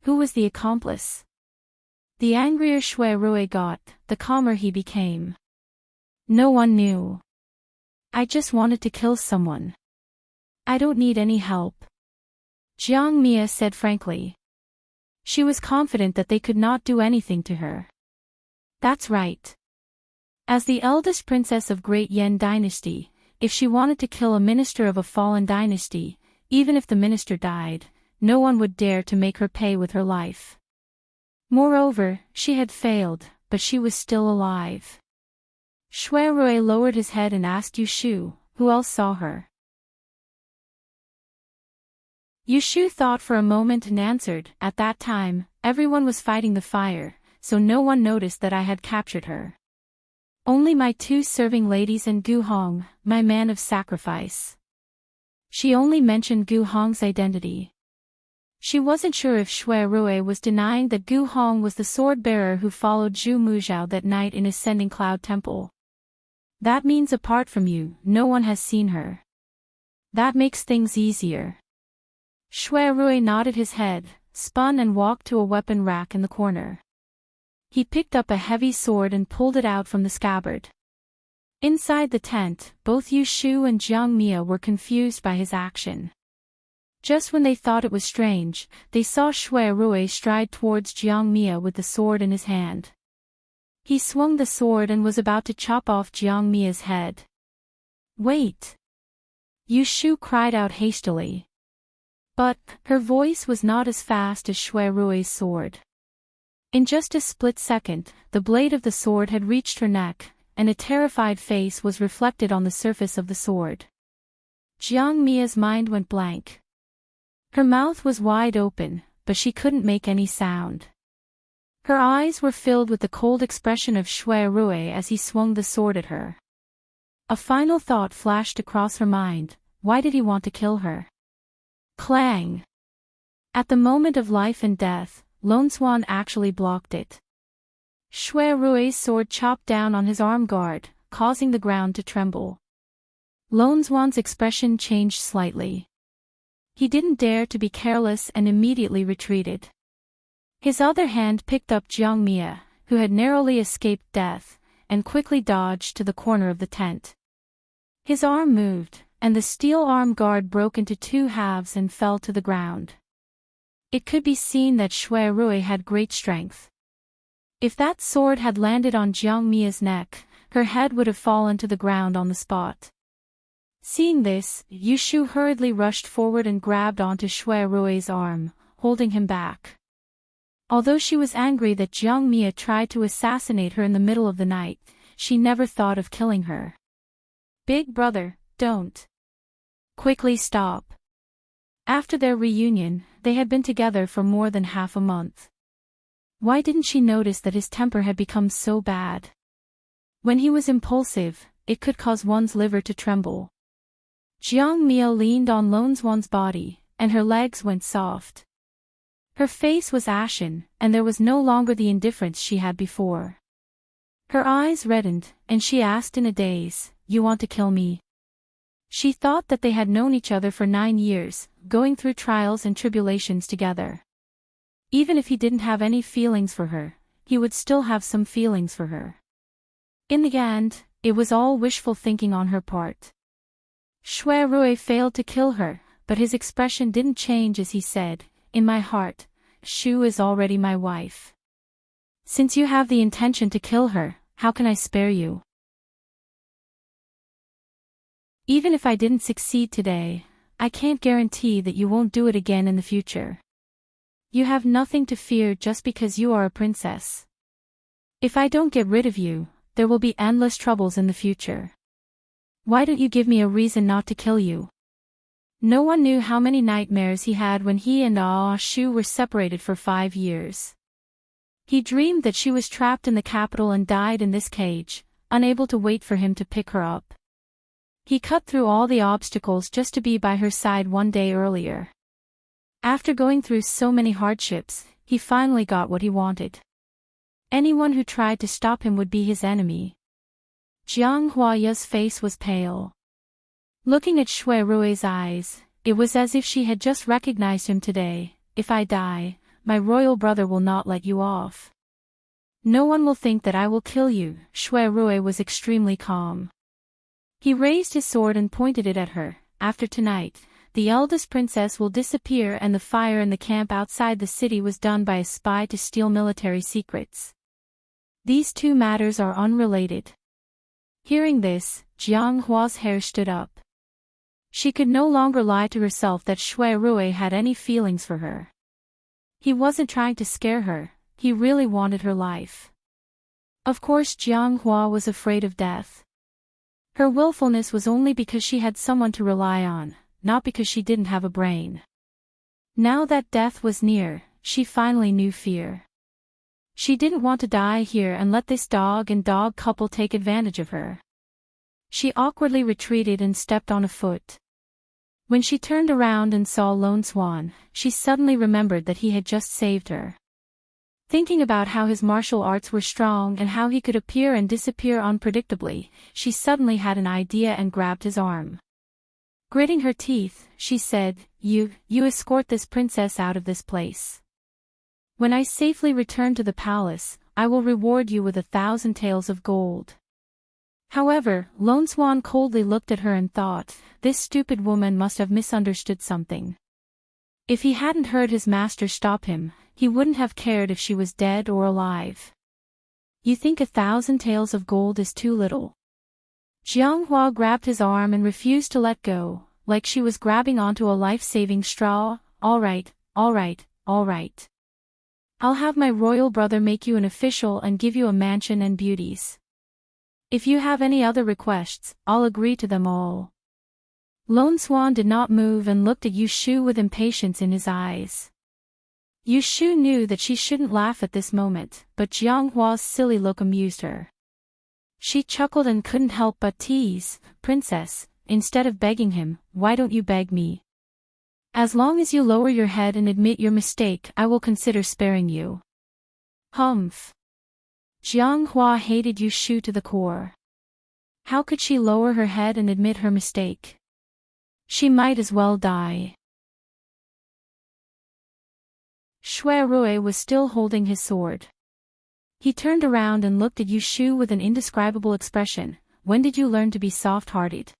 Who was the accomplice? The angrier Shui Rui got, the calmer he became. No one knew. I just wanted to kill someone. I don't need any help, Jiang Mia said frankly. She was confident that they could not do anything to her. That's right. As the eldest princess of Great Yan Dynasty, if she wanted to kill a minister of a fallen dynasty, even if the minister died, no one would dare to make her pay with her life. Moreover, she had failed, but she was still alive. Shui Rui lowered his head and asked Yushu, who else saw her. Yushu thought for a moment and answered, at that time, everyone was fighting the fire, so no one noticed that I had captured her. Only my 2 serving ladies and Gu Hong, my man of sacrifice. She only mentioned Gu Hong's identity. She wasn't sure if Shui Rui was denying that Gu Hong was the sword-bearer who followed Zhu Muzhao that night in Ascending Cloud Temple. That means apart from you, no one has seen her. That makes things easier. Shui Rui nodded his head, spun and walked to a weapon rack in the corner. He picked up a heavy sword and pulled it out from the scabbard. Inside the tent, both Yushu and Jiang Mia were confused by his action. Just when they thought it was strange, they saw Shui Rui stride towards Jiang Mia with the sword in his hand. He swung the sword and was about to chop off Jiang Mia's head. Wait! Yushu cried out hastily. But, her voice was not as fast as Shui Rui's sword. In just a split second, the blade of the sword had reached her neck, and a terrified face was reflected on the surface of the sword. Jiang Mia's mind went blank. Her mouth was wide open, but she couldn't make any sound. Her eyes were filled with the cold expression of Shui Rui as he swung the sword at her. A final thought flashed across her mind: why did he want to kill her? Clang! At the moment of life and death, Lone Swan actually blocked it. Shui Rui's sword chopped down on his arm guard, causing the ground to tremble. Lone Swan's expression changed slightly. He didn't dare to be careless and immediately retreated. His other hand picked up Jiang Mia, who had narrowly escaped death, and quickly dodged to the corner of the tent. His arm moved, and the steel arm guard broke into 2 halves and fell to the ground. It could be seen that Shui Rui had great strength. If that sword had landed on Jiang Mia's neck, her head would have fallen to the ground on the spot. Seeing this, Yushu hurriedly rushed forward and grabbed onto Shui Rui's arm, holding him back. Although she was angry that Jiang Mia tried to assassinate her in the middle of the night, she never thought of killing her. Big brother, don't. Quickly stop. After their reunion, they had been together for more than half a month. Why didn't she notice that his temper had become so bad? When he was impulsive, it could cause one's liver to tremble. Jiang Mia leaned on Lone Swan's body, and her legs went soft. Her face was ashen, and there was no longer the indifference she had before. Her eyes reddened, and she asked in a daze, "You want to kill me?" She thought that they had known each other for 9 years, going through trials and tribulations together. Even if he didn't have any feelings for her, he would still have some feelings for her. In the end, it was all wishful thinking on her part. Shui Rui failed to kill her, but his expression didn't change as he said, "In my heart, Shu is already my wife. Since you have the intention to kill her, how can I spare you? Even if I didn't succeed today, I can't guarantee that you won't do it again in the future. You have nothing to fear just because you are a princess. If I don't get rid of you, there will be endless troubles in the future. Why don't you give me a reason not to kill you?" No one knew how many nightmares he had when he and Shu were separated for 5 years. He dreamed that she was trapped in the capital and died in this cage, unable to wait for him to pick her up. He cut through all the obstacles just to be by her side one day earlier. After going through so many hardships, he finally got what he wanted. Anyone who tried to stop him would be his enemy. Jiang Huaya's face was pale. Looking at Shui Rui's eyes, it was as if she had just recognized him today. If I die, my royal brother will not let you off. No one will think that I will kill you. Shui Rui was extremely calm. He raised his sword and pointed it at her. After tonight, the eldest princess will disappear, and the fire in the camp outside the city was done by a spy to steal military secrets. These two matters are unrelated. Hearing this, Jiang Hua's hair stood up. She could no longer lie to herself that Shui Rui had any feelings for her. He wasn't trying to scare her, he really wanted her life. Of course Jiang Hua was afraid of death. Her willfulness was only because she had someone to rely on, not because she didn't have a brain. Now that death was near, she finally knew fear. She didn't want to die here and let this dog and dog couple take advantage of her. She awkwardly retreated and stepped on a foot. When she turned around and saw Lone Swan, she suddenly remembered that he had just saved her. Thinking about how his martial arts were strong and how he could appear and disappear unpredictably, she suddenly had an idea and grabbed his arm. Gritting her teeth, she said, You escort this princess out of this place. When I safely return to the palace, I will reward you with 1,000 taels of gold. However, Lone Swan coldly looked at her and thought, this stupid woman must have misunderstood something. If he hadn't heard his master stop him, he wouldn't have cared if she was dead or alive. You think 1,000 taels of gold is too little? Jiang Hua grabbed his arm and refused to let go, like she was grabbing onto a life-saving straw. All right. I'll have my royal brother make you an official and give you a mansion and beauties. If you have any other requests, I'll agree to them all. Lone Swan did not move and looked at Yu Shu with impatience in his eyes. Yu Shu knew that she shouldn't laugh at this moment, but Jiang Hua's silly look amused her. She chuckled and couldn't help but tease, Princess, instead of begging him, why don't you beg me? As long as you lower your head and admit your mistake, I will consider sparing you. Humph. Jiang Hua hated Yu Shu to the core. How could she lower her head and admit her mistake? She might as well die. Shui Rui was still holding his sword. He turned around and looked at Yu Shu with an indescribable expression. When did you learn to be soft-hearted?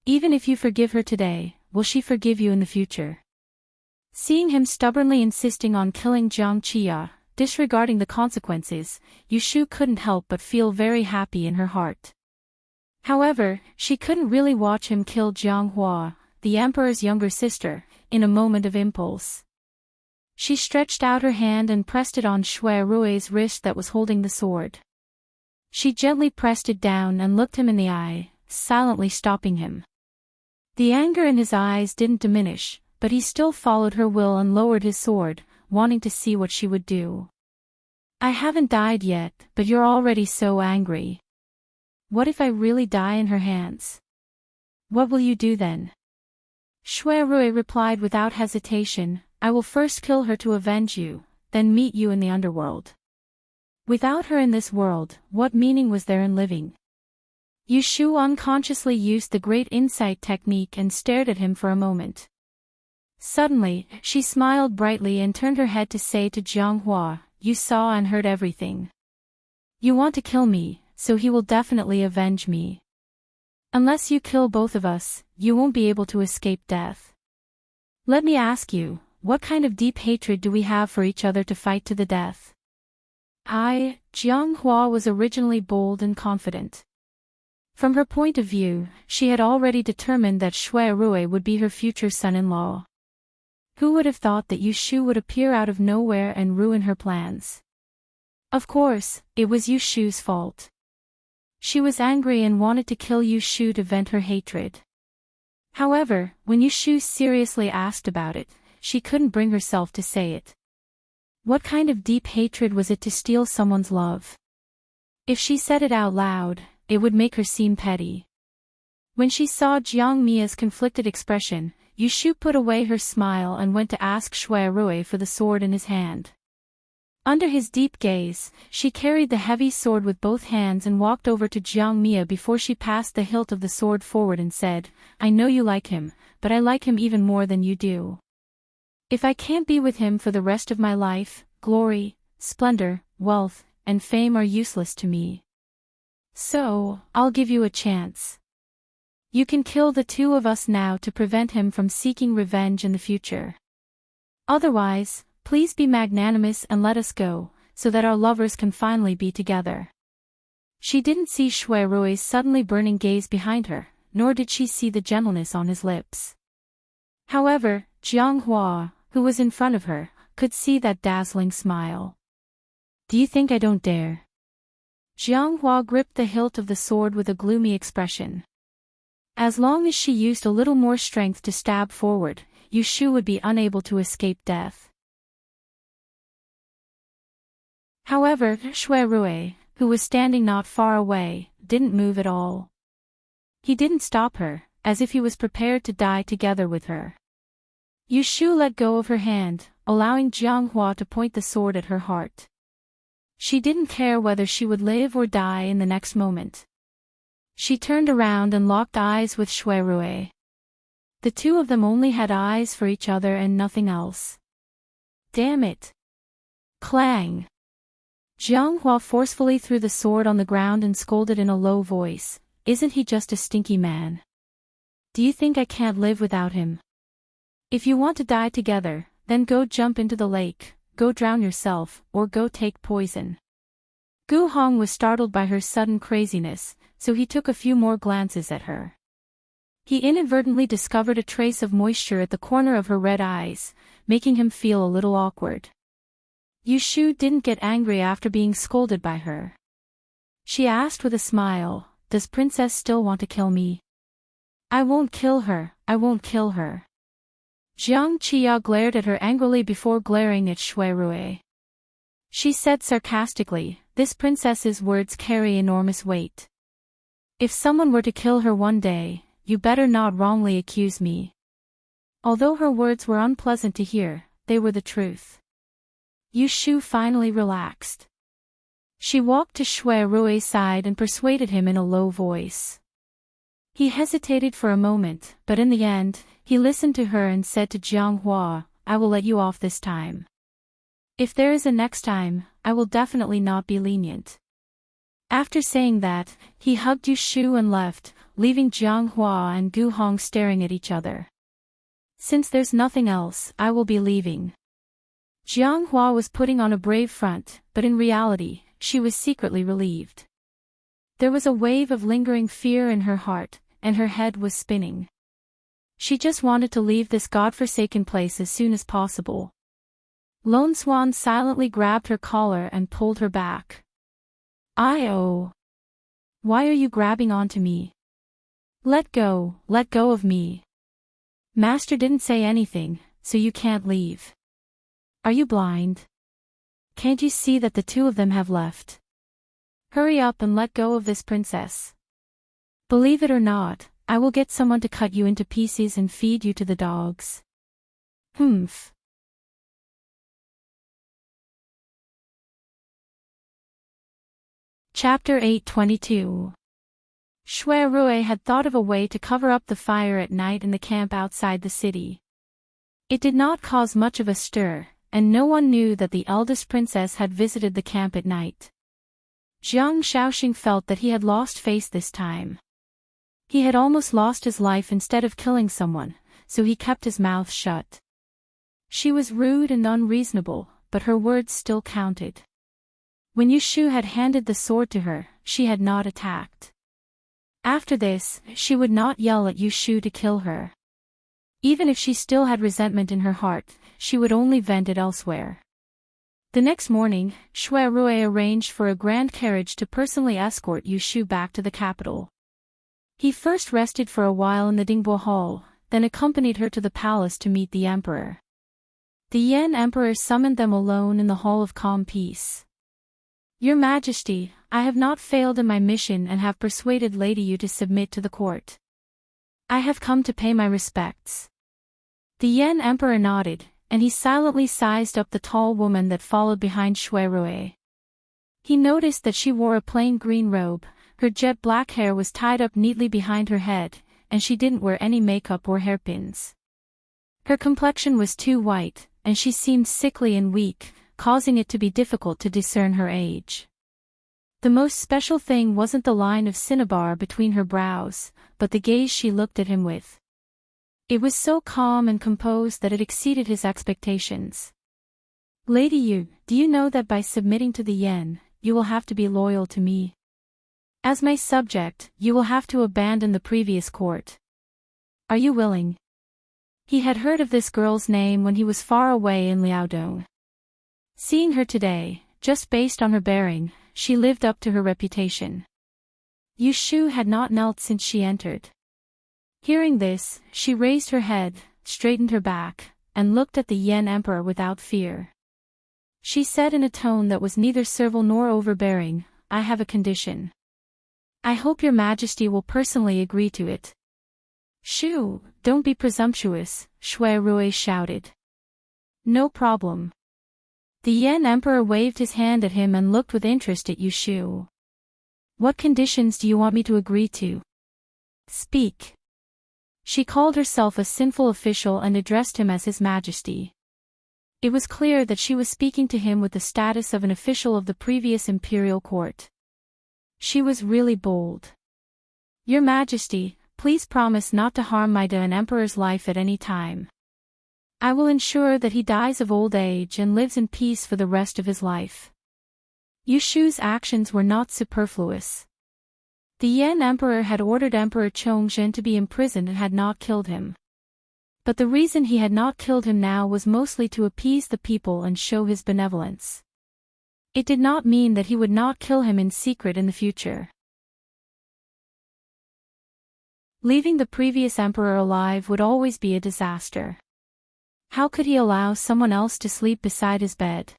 Even if you forgive her today, will she forgive you in the future? Seeing him stubbornly insisting on killing Jiang Qia, disregarding the consequences, Yu Shu couldn't help but feel very happy in her heart. However, she couldn't really watch him kill Jiang Hua, the emperor's younger sister, in a moment of impulse. She stretched out her hand and pressed it on Shui Rui's wrist that was holding the sword. She gently pressed it down and looked him in the eye, silently stopping him. The anger in his eyes didn't diminish, but he still followed her will and lowered his sword, wanting to see what she would do. I haven't died yet, but you're already so angry. What if I really die in her hands? What will you do then? Shui Rui replied without hesitation, I will first kill her to avenge you, then meet you in the underworld. Without her in this world, what meaning was there in living? Yu Shu unconsciously used the great insight technique and stared at him for a moment. Suddenly, she smiled brightly and turned her head to say to Jiang Hua, you saw and heard everything. You want to kill me, so he will definitely avenge me. Unless you kill both of us, you won't be able to escape death. Let me ask you, what kind of deep hatred do we have for each other to fight to the death? Jiang Hua was originally bold and confident. From her point of view, she had already determined that Shui Rui would be her future son-in-law. Who would have thought that Yu Shu would appear out of nowhere and ruin her plans? Of course, it was Yu Shu's fault. She was angry and wanted to kill Yu Shu to vent her hatred. However, when Yushu seriously asked about it, she couldn't bring herself to say it. What kind of deep hatred was it to steal someone's love? If she said it out loud, it would make her seem petty. When she saw Jiang Mia's conflicted expression, Yushu put away her smile and went to ask Shui Rui for the sword in his hand. Under his deep gaze, she carried the heavy sword with both hands and walked over to Jiang Mia before she passed the hilt of the sword forward and said, "I know you like him, but I like him even more than you do. If I can't be with him for the rest of my life, glory, splendor, wealth, and fame are useless to me. So, I'll give you a chance. You can kill the two of us now to prevent him from seeking revenge in the future. Otherwise, please be magnanimous and let us go, so that our lovers can finally be together." She didn't see Shui Rui's suddenly burning gaze behind her, nor did she see the gentleness on his lips. However, Jiang Hua, who was in front of her, could see that dazzling smile. "Do you think I don't dare?" Jiang Hua gripped the hilt of the sword with a gloomy expression. As long as she used a little more strength to stab forward, Yushu would be unable to escape death. However, Shui Rui, who was standing not far away, didn't move at all. He didn't stop her, as if he was prepared to die together with her. Yushu let go of her hand, allowing Jiang Hua to point the sword at her heart. She didn't care whether she would live or die in the next moment. She turned around and locked eyes with Shui Rui. The two of them only had eyes for each other and nothing else. Damn it! Clang! Jiang Hua forcefully threw the sword on the ground and scolded in a low voice, "Isn't he just a stinky man? Do you think I can't live without him? If you want to die together, then go jump into the lake, go drown yourself, or go take poison." Gu Hong was startled by her sudden craziness, so he took a few more glances at her. He inadvertently discovered a trace of moisture at the corner of her red eyes, making him feel a little awkward. Yushu didn't get angry after being scolded by her. She asked with a smile, "Does Princess still want to kill me?" "I won't kill her, I won't kill her." Jiang Qia glared at her angrily before glaring at Shui Rui. She said sarcastically, "This princess's words carry enormous weight. If someone were to kill her one day, you better not wrongly accuse me." Although her words were unpleasant to hear, they were the truth. Yushu finally relaxed. She walked to Shui Rui's side and persuaded him in a low voice. He hesitated for a moment, but in the end, he listened to her and said to Jiang Hua, "I will let you off this time. If there is a next time, I will definitely not be lenient." After saying that, he hugged Yushu and left, leaving Jiang Hua and Gu Hong staring at each other. "Since there's nothing else, I will be leaving." Jiang Hua was putting on a brave front, but in reality, she was secretly relieved. There was a wave of lingering fear in her heart, and her head was spinning. She just wanted to leave this godforsaken place as soon as possible. Lone Swan silently grabbed her collar and pulled her back. "Oh! Why are you grabbing onto me? Let go of me. Master didn't say anything, so you can't leave. Are you blind? Can't you see that the two of them have left? Hurry up and let go of this princess. Believe it or not, I will get someone to cut you into pieces and feed you to the dogs." Humph. Chapter 822. Shui Rui had thought of a way to cover up the fire at night in the camp outside the city. It did not cause much of a stir, and no one knew that the eldest princess had visited the camp at night. Jiang Shaoxing felt that he had lost face this time. He had almost lost his life instead of killing someone, so he kept his mouth shut. She was rude and unreasonable, but her words still counted. When Yushu had handed the sword to her, she had not attacked. After this, she would not yell at Yushu to kill her. Even if she still had resentment in her heart, she would only vent it elsewhere. The next morning, Shui Rui arranged for a grand carriage to personally escort Yushu back to the capital. He first rested for a while in the Dingbo Hall, then accompanied her to the palace to meet the emperor. The Yen Emperor summoned them alone in the Hall of Calm Peace. "Your Majesty, I have not failed in my mission and have persuaded Lady Yu to submit to the court. I have come to pay my respects." The Yen Emperor nodded, and he silently sized up the tall woman that followed behind Shui Rui. He noticed that she wore a plain green robe, her jet black hair was tied up neatly behind her head, and she didn't wear any makeup or hairpins. Her complexion was too white, and she seemed sickly and weak, causing it to be difficult to discern her age. The most special thing wasn't the line of cinnabar between her brows, but the gaze she looked at him with. It was so calm and composed that it exceeded his expectations. "Lady Yu, do you know that by submitting to the Yen, you will have to be loyal to me? As my subject, you will have to abandon the previous court. Are you willing?" He had heard of this girl's name when he was far away in Liaodong. Seeing her today, just based on her bearing, she lived up to her reputation. Yu Shu had not knelt since she entered. Hearing this, she raised her head, straightened her back, and looked at the Yen Emperor without fear. She said in a tone that was neither servile nor overbearing, "I have a condition. I hope your Majesty will personally agree to it." "Shu, don't be presumptuous," Shui Rui shouted. "No problem." The Yen Emperor waved his hand at him and looked with interest at Yu Shu. "What conditions do you want me to agree to? Speak." She called herself a sinful official and addressed him as His Majesty. It was clear that she was speaking to him with the status of an official of the previous imperial court. She was really bold. "Your Majesty, please promise not to harm my Dan Emperor's life at any time. I will ensure that he dies of old age and lives in peace for the rest of his life." Yu Shu's actions were not superfluous. The Yen Emperor had ordered Emperor Chongzhen to be imprisoned and had not killed him. But the reason he had not killed him now was mostly to appease the people and show his benevolence. It did not mean that he would not kill him in secret in the future. Leaving the previous emperor alive would always be a disaster. How could he allow someone else to sleep beside his bed?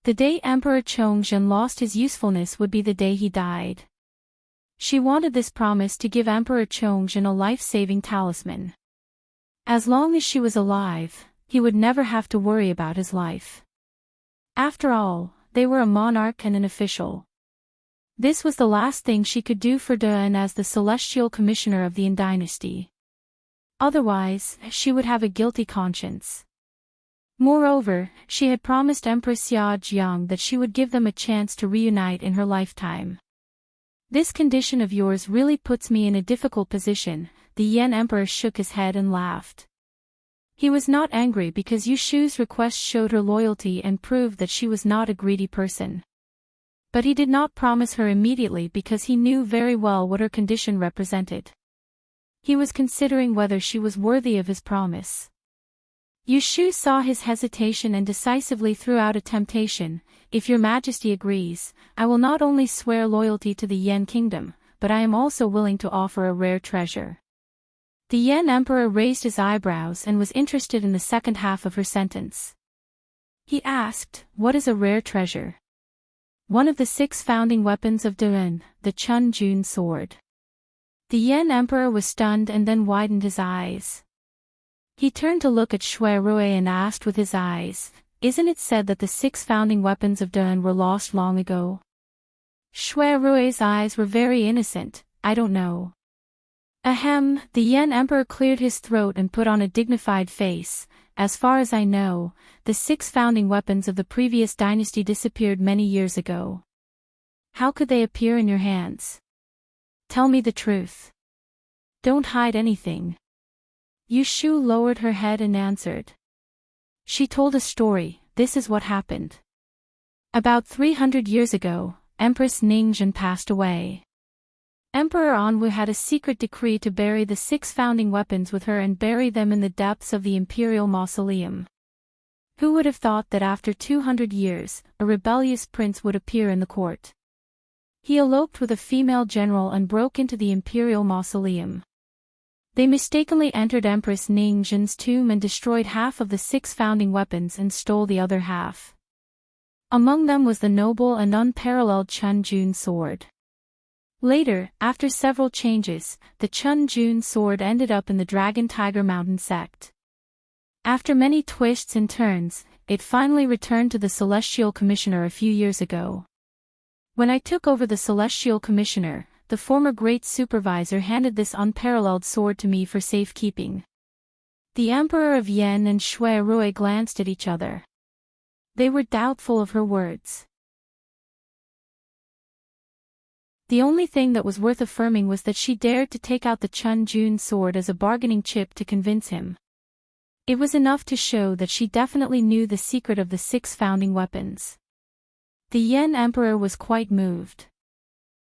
The day Emperor Chongzhen lost his usefulness would be the day he died. She wanted this promise to give Emperor Chongzhen a life-saving talisman. As long as she was alive, he would never have to worry about his life. After all, they were a monarch and an official. This was the last thing she could do for Dan as the celestial commissioner of the Yin dynasty. Otherwise, she would have a guilty conscience. Moreover, she had promised Empress Xia Jiang that she would give them a chance to reunite in her lifetime. "This condition of yours really puts me in a difficult position," the Yen Emperor shook his head and laughed. He was not angry because Yu Shu's request showed her loyalty and proved that she was not a greedy person. But he did not promise her immediately because he knew very well what her condition represented. He was considering whether she was worthy of his promise. Yu Shu saw his hesitation and decisively threw out a temptation. "If your Majesty agrees, I will not only swear loyalty to the Yen kingdom, but I am also willing to offer a rare treasure." The Yen Emperor raised his eyebrows and was interested in the second half of her sentence. He asked, "What is a rare treasure?" "One of the 6 founding weapons of Duan, the Chun Jun sword." The Yen Emperor was stunned and then widened his eyes. He turned to look at Shui Rui and asked with his eyes, "Isn't it said that the 6 founding weapons of Dan were lost long ago?" Shui Rui's eyes were very innocent. "I don't know." Ahem, the Yen Emperor cleared his throat and put on a dignified face. "As far as I know, the 6 founding weapons of the previous dynasty disappeared many years ago. How could they appear in your hands? Tell me the truth. Don't hide anything." Yu Shu lowered her head and answered. She told a story. This is what happened. About 300 years ago, Empress Ningzhen passed away. Emperor Anwu had a secret decree to bury the 6 founding weapons with her and bury them in the depths of the imperial mausoleum. Who would have thought that after 200 years, a rebellious prince would appear in the court? He eloped with a female general and broke into the imperial mausoleum. They mistakenly entered Empress Ningzhen's tomb and destroyed half of the 6 founding weapons and stole the other half. Among them was the noble and unparalleled Chun Jun sword. Later, after several changes, the Chun Jun sword ended up in the Dragon Tiger Mountain sect. After many twists and turns, it finally returned to the Celestial Commissioner a few years ago. When I took over the Celestial Commissioner, the former Great Supervisor handed this unparalleled sword to me for safekeeping. The Emperor of Yen and Shui Rui glanced at each other. They were doubtful of her words. The only thing that was worth affirming was that she dared to take out the Chun Jun sword as a bargaining chip to convince him. It was enough to show that she definitely knew the secret of the 6 founding weapons. The Yen Emperor was quite moved.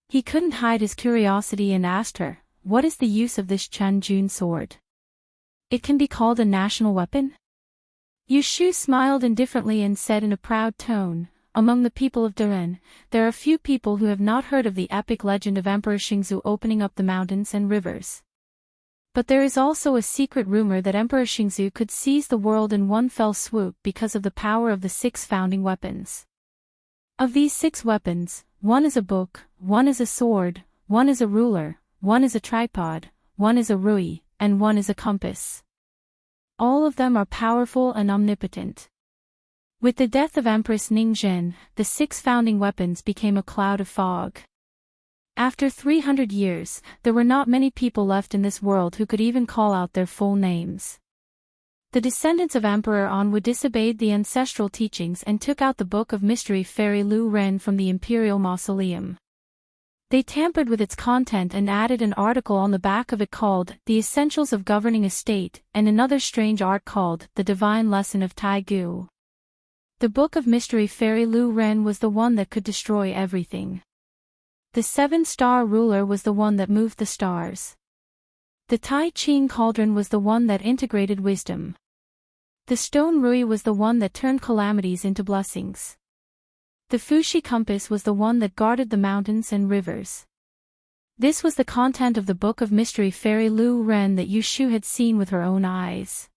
He couldn't hide his curiosity and asked her, "What is the use of this Chun Jun sword? It can be called a national weapon?" Yu Shu smiled indifferently and said in a proud tone, "Among the people of Duren, there are few people who have not heard of the epic legend of Emperor Xingzu opening up the mountains and rivers. But there is also a secret rumor that Emperor Xingzu could seize the world in one fell swoop because of the power of the 6 founding weapons. Of these 6 weapons, one is a book, one is a sword, one is a ruler, one is a tripod, one is a rui, and one is a compass. All of them are powerful and omnipotent." With the death of Empress Ningzhen, the 6 founding weapons became a cloud of fog. After 300 years, there were not many people left in this world who could even call out their full names. The descendants of Emperor Anwu disobeyed the ancestral teachings and took out the Book of Mystery Fairy Lu Ren from the Imperial Mausoleum. They tampered with its content and added an article on the back of it called The Essentials of Governing a State and another strange art called The Divine Lesson of Tai Gu. The Book of Mystery Fairy Lu Ren was the one that could destroy everything. The 7-star ruler was the one that moved the stars. The Tai Ching cauldron was the one that integrated wisdom. The stone rui was the one that turned calamities into blessings. The Fushi compass was the one that guarded the mountains and rivers. This was the content of the Book of Mystery Fairy Lu Ren that Yu Shu had seen with her own eyes.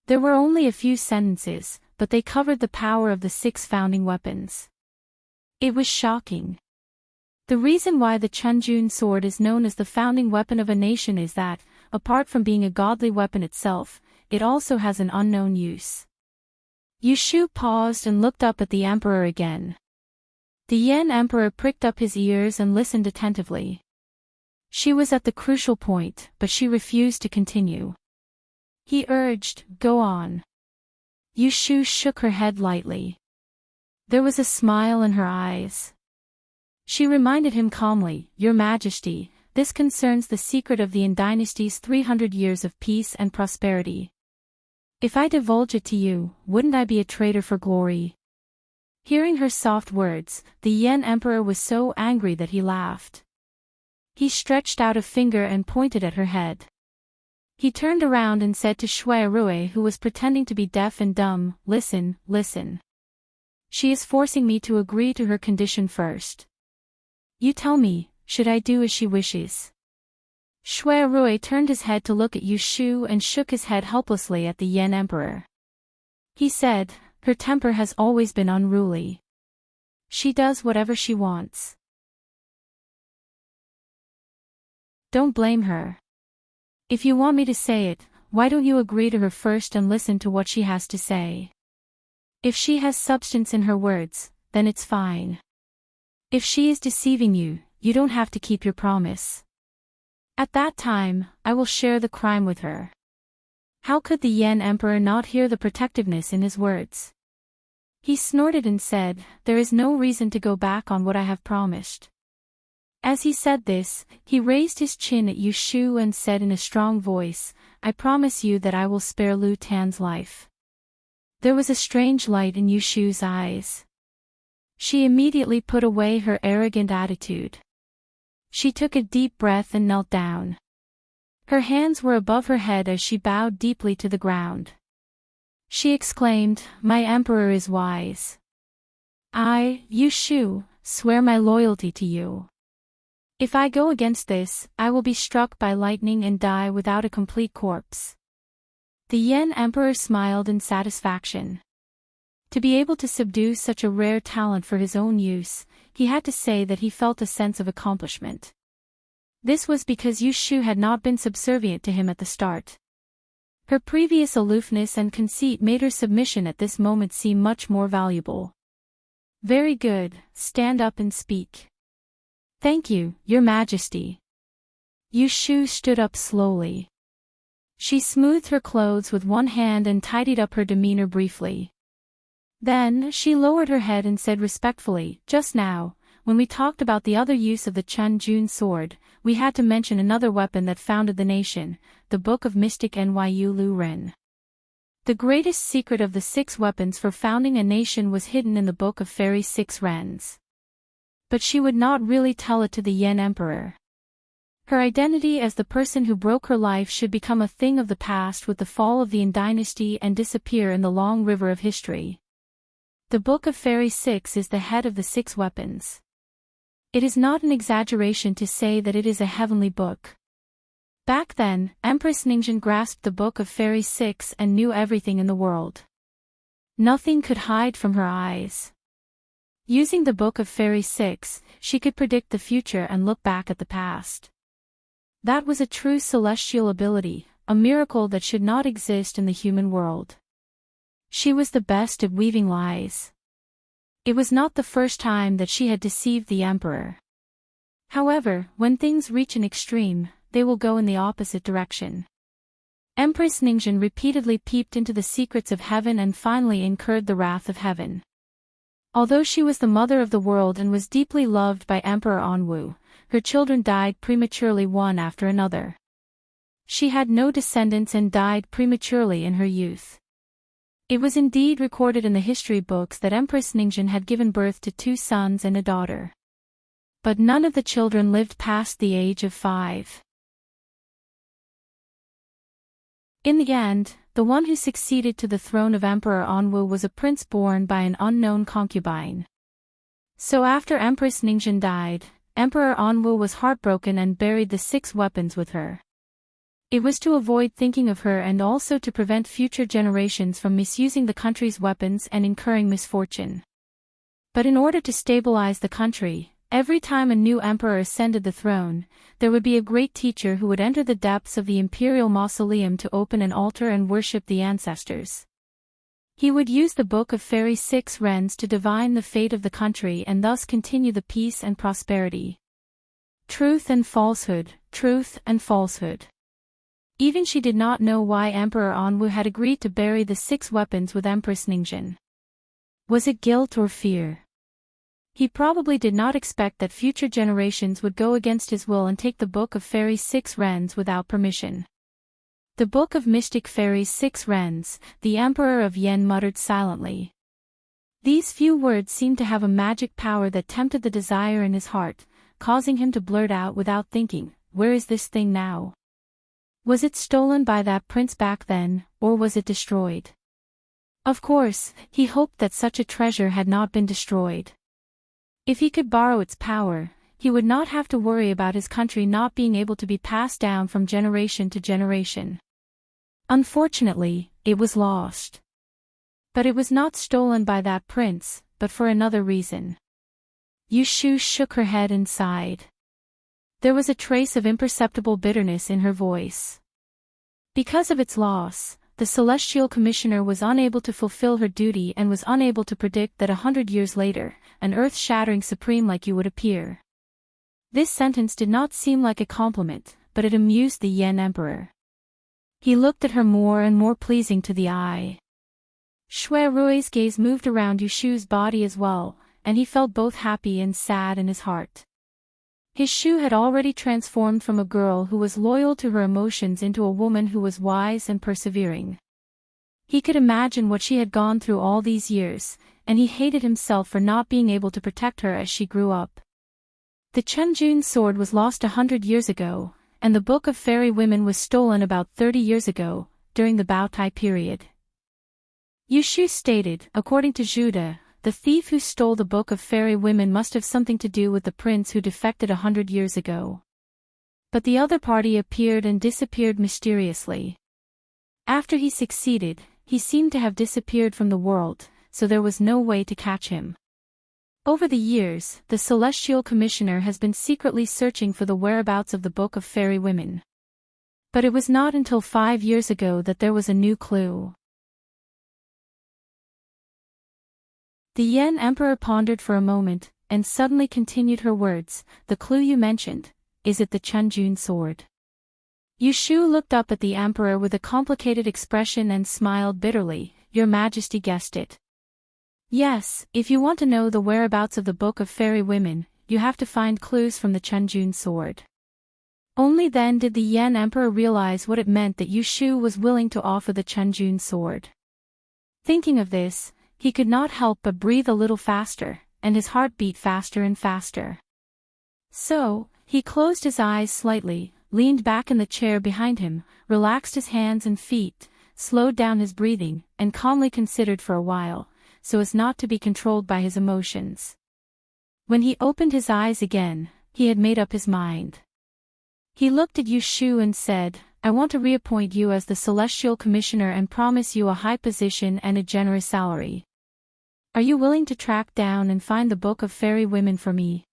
There were only a few sentences, but they covered the power of the 6 founding weapons. It was shocking. The reason why the Chun Jun sword is known as the founding weapon of a nation is that, apart from being a godly weapon itself, it also has an unknown use. Yu Shu paused and looked up at the Emperor again. The Yen Emperor pricked up his ears and listened attentively. She was at the crucial point, but she refused to continue. He urged, "Go on." Yu Shu shook her head lightly. There was a smile in her eyes. She reminded him calmly, "Your Majesty, this concerns the secret of the Yin dynasty's 300 years of peace and prosperity. If I divulge it to you, wouldn't I be a traitor for glory?" Hearing her soft words, the Yen Emperor was so angry that he laughed. He stretched out a finger and pointed at her head. He turned around and said to Shui Rui, who was pretending to be deaf and dumb, "Listen, listen. She is forcing me to agree to her condition first. You tell me, should I do as she wishes?" Shui Rui turned his head to look at Yu Shu and shook his head helplessly at the Yen Emperor. He said, "Her temper has always been unruly. She does whatever she wants. Don't blame her. If you want me to say it, why don't you agree to her first and listen to what she has to say? If she has substance in her words, then it's fine. If she is deceiving you, you don't have to keep your promise. At that time, I will share the crime with her." How could the Yen Emperor not hear the protectiveness in his words? He snorted and said, "There is no reason to go back on what I have promised." As he said this, he raised his chin at Yu Shu and said in a strong voice, "I promise you that I will spare Lu Tan's life." There was a strange light in Yu Shu's eyes. She immediately put away her arrogant attitude. She took a deep breath and knelt down. Her hands were above her head as she bowed deeply to the ground. She exclaimed, "My emperor is wise. I, Yu Shu, swear my loyalty to you." If I go against this, I will be struck by lightning and die without a complete corpse. The Yen Emperor smiled in satisfaction. To be able to subdue such a rare talent for his own use, he had to say that he felt a sense of accomplishment. This was because Yu Shu had not been subservient to him at the start. Her previous aloofness and conceit made her submission at this moment seem much more valuable. Very good, stand up and speak. Thank you, Your Majesty. Yu Shu stood up slowly. She smoothed her clothes with one hand and tidied up her demeanor briefly. Then, she lowered her head and said respectfully, just now, when we talked about the other use of the Chun Jun sword, we had to mention another weapon that founded the nation, the Book of Mystic Nyu Lu Ren. The greatest secret of the 6 weapons for founding a nation was hidden in the Book of Fairy 6 Rens. But she would not really tell it to the Yen Emperor. Her identity as the person who broke her life should become a thing of the past with the fall of the Yin dynasty and disappear in the long river of history. The Book of Fairy 6 is the head of the 6 weapons. It is not an exaggeration to say that it is a heavenly book. Back then, Empress Ningjin grasped the Book of Fairy 6 and knew everything in the world. Nothing could hide from her eyes. Using the Book of Fairy 6, she could predict the future and look back at the past. That was a true celestial ability, a miracle that should not exist in the human world. She was the best at weaving lies. It was not the first time that she had deceived the emperor. However, when things reach an extreme, they will go in the opposite direction. Empress Ningjin repeatedly peeped into the secrets of heaven and finally incurred the wrath of heaven. Although she was the mother of the world and was deeply loved by Emperor Anwu, her children died prematurely one after another. She had no descendants and died prematurely in her youth. It was indeed recorded in the history books that Empress Ningjin had given birth to 2 sons and a daughter. But none of the children lived past the age of 5. In the end, the one who succeeded to the throne of Emperor Anwu was a prince born by an unknown concubine. So after Empress Ningjin died, Emperor Anwu was heartbroken and buried the 6 weapons with her. It was to avoid thinking of her and also to prevent future generations from misusing the country's weapons and incurring misfortune. But in order to stabilize the country, every time a new emperor ascended the throne, there would be a great teacher who would enter the depths of the imperial mausoleum to open an altar and worship the ancestors. He would use the Book of Fairy 6 Rens to divine the fate of the country and thus continue the peace and prosperity. Truth and falsehood, truth and falsehood. Even she did not know why Emperor Anwu had agreed to bury the 6 weapons with Empress Ningjin. Was it guilt or fear? He probably did not expect that future generations would go against his will and take the Book of Fairy 6 Rens without permission. The Book of Mystic Fairies 6 Rens, the Emperor of Yen muttered silently. These few words seemed to have a magic power that tempted the desire in his heart, causing him to blurt out without thinking, "Where is this thing now? Was it stolen by that prince back then, or was it destroyed?" Of course, he hoped that such a treasure had not been destroyed. If he could borrow its power, he would not have to worry about his country not being able to be passed down from generation to generation. Unfortunately, it was lost. But it was not stolen by that prince, but for another reason. Yu Shu shook her head and sighed. There was a trace of imperceptible bitterness in her voice. Because of its loss, the Celestial Commissioner was unable to fulfill her duty and was unable to predict that 100 years later, an earth-shattering supreme like you would appear. This sentence did not seem like a compliment, but it amused the Yen Emperor. He looked at her more and more pleasing to the eye. Shui Rui's gaze moved around Yu Shu's body as well, and he felt both happy and sad in his heart. His Shu had already transformed from a girl who was loyal to her emotions into a woman who was wise and persevering. He could imagine what she had gone through all these years, and he hated himself for not being able to protect her as she grew up. The Chunjun sword was lost 100 years ago, and the Book of Fairy Women was stolen about 30 years ago, during the Baotai period. Yu Shu stated, according to Juda, the thief who stole the Book of Fairy Women must have something to do with the prince who defected 100 years ago. But the other party appeared and disappeared mysteriously. After he succeeded, he seemed to have disappeared from the world, so there was no way to catch him. Over the years, the Celestial Commissioner has been secretly searching for the whereabouts of the Book of Fairy Women. But it was not until 5 years ago that there was a new clue. The Yen Emperor pondered for a moment, and suddenly continued her words. The clue you mentioned, is it the Chunjun sword? Yushu looked up at the Emperor with a complicated expression and smiled bitterly. Your Majesty guessed it. Yes, if you want to know the whereabouts of the Book of Fairy Women, you have to find clues from the Chunjun sword. Only then did the Yen Emperor realize what it meant that Yushu was willing to offer the Chunjun sword. Thinking of this, he could not help but breathe a little faster, and his heart beat faster and faster. So, he closed his eyes slightly, leaned back in the chair behind him, relaxed his hands and feet, slowed down his breathing, and calmly considered for a while, so as not to be controlled by his emotions. When he opened his eyes again, he had made up his mind. He looked at Yushu and said, I want to reappoint you as the Celestial Commissioner and promise you a high position and a generous salary. Are you willing to track down and find the Book of Fairy Women for me?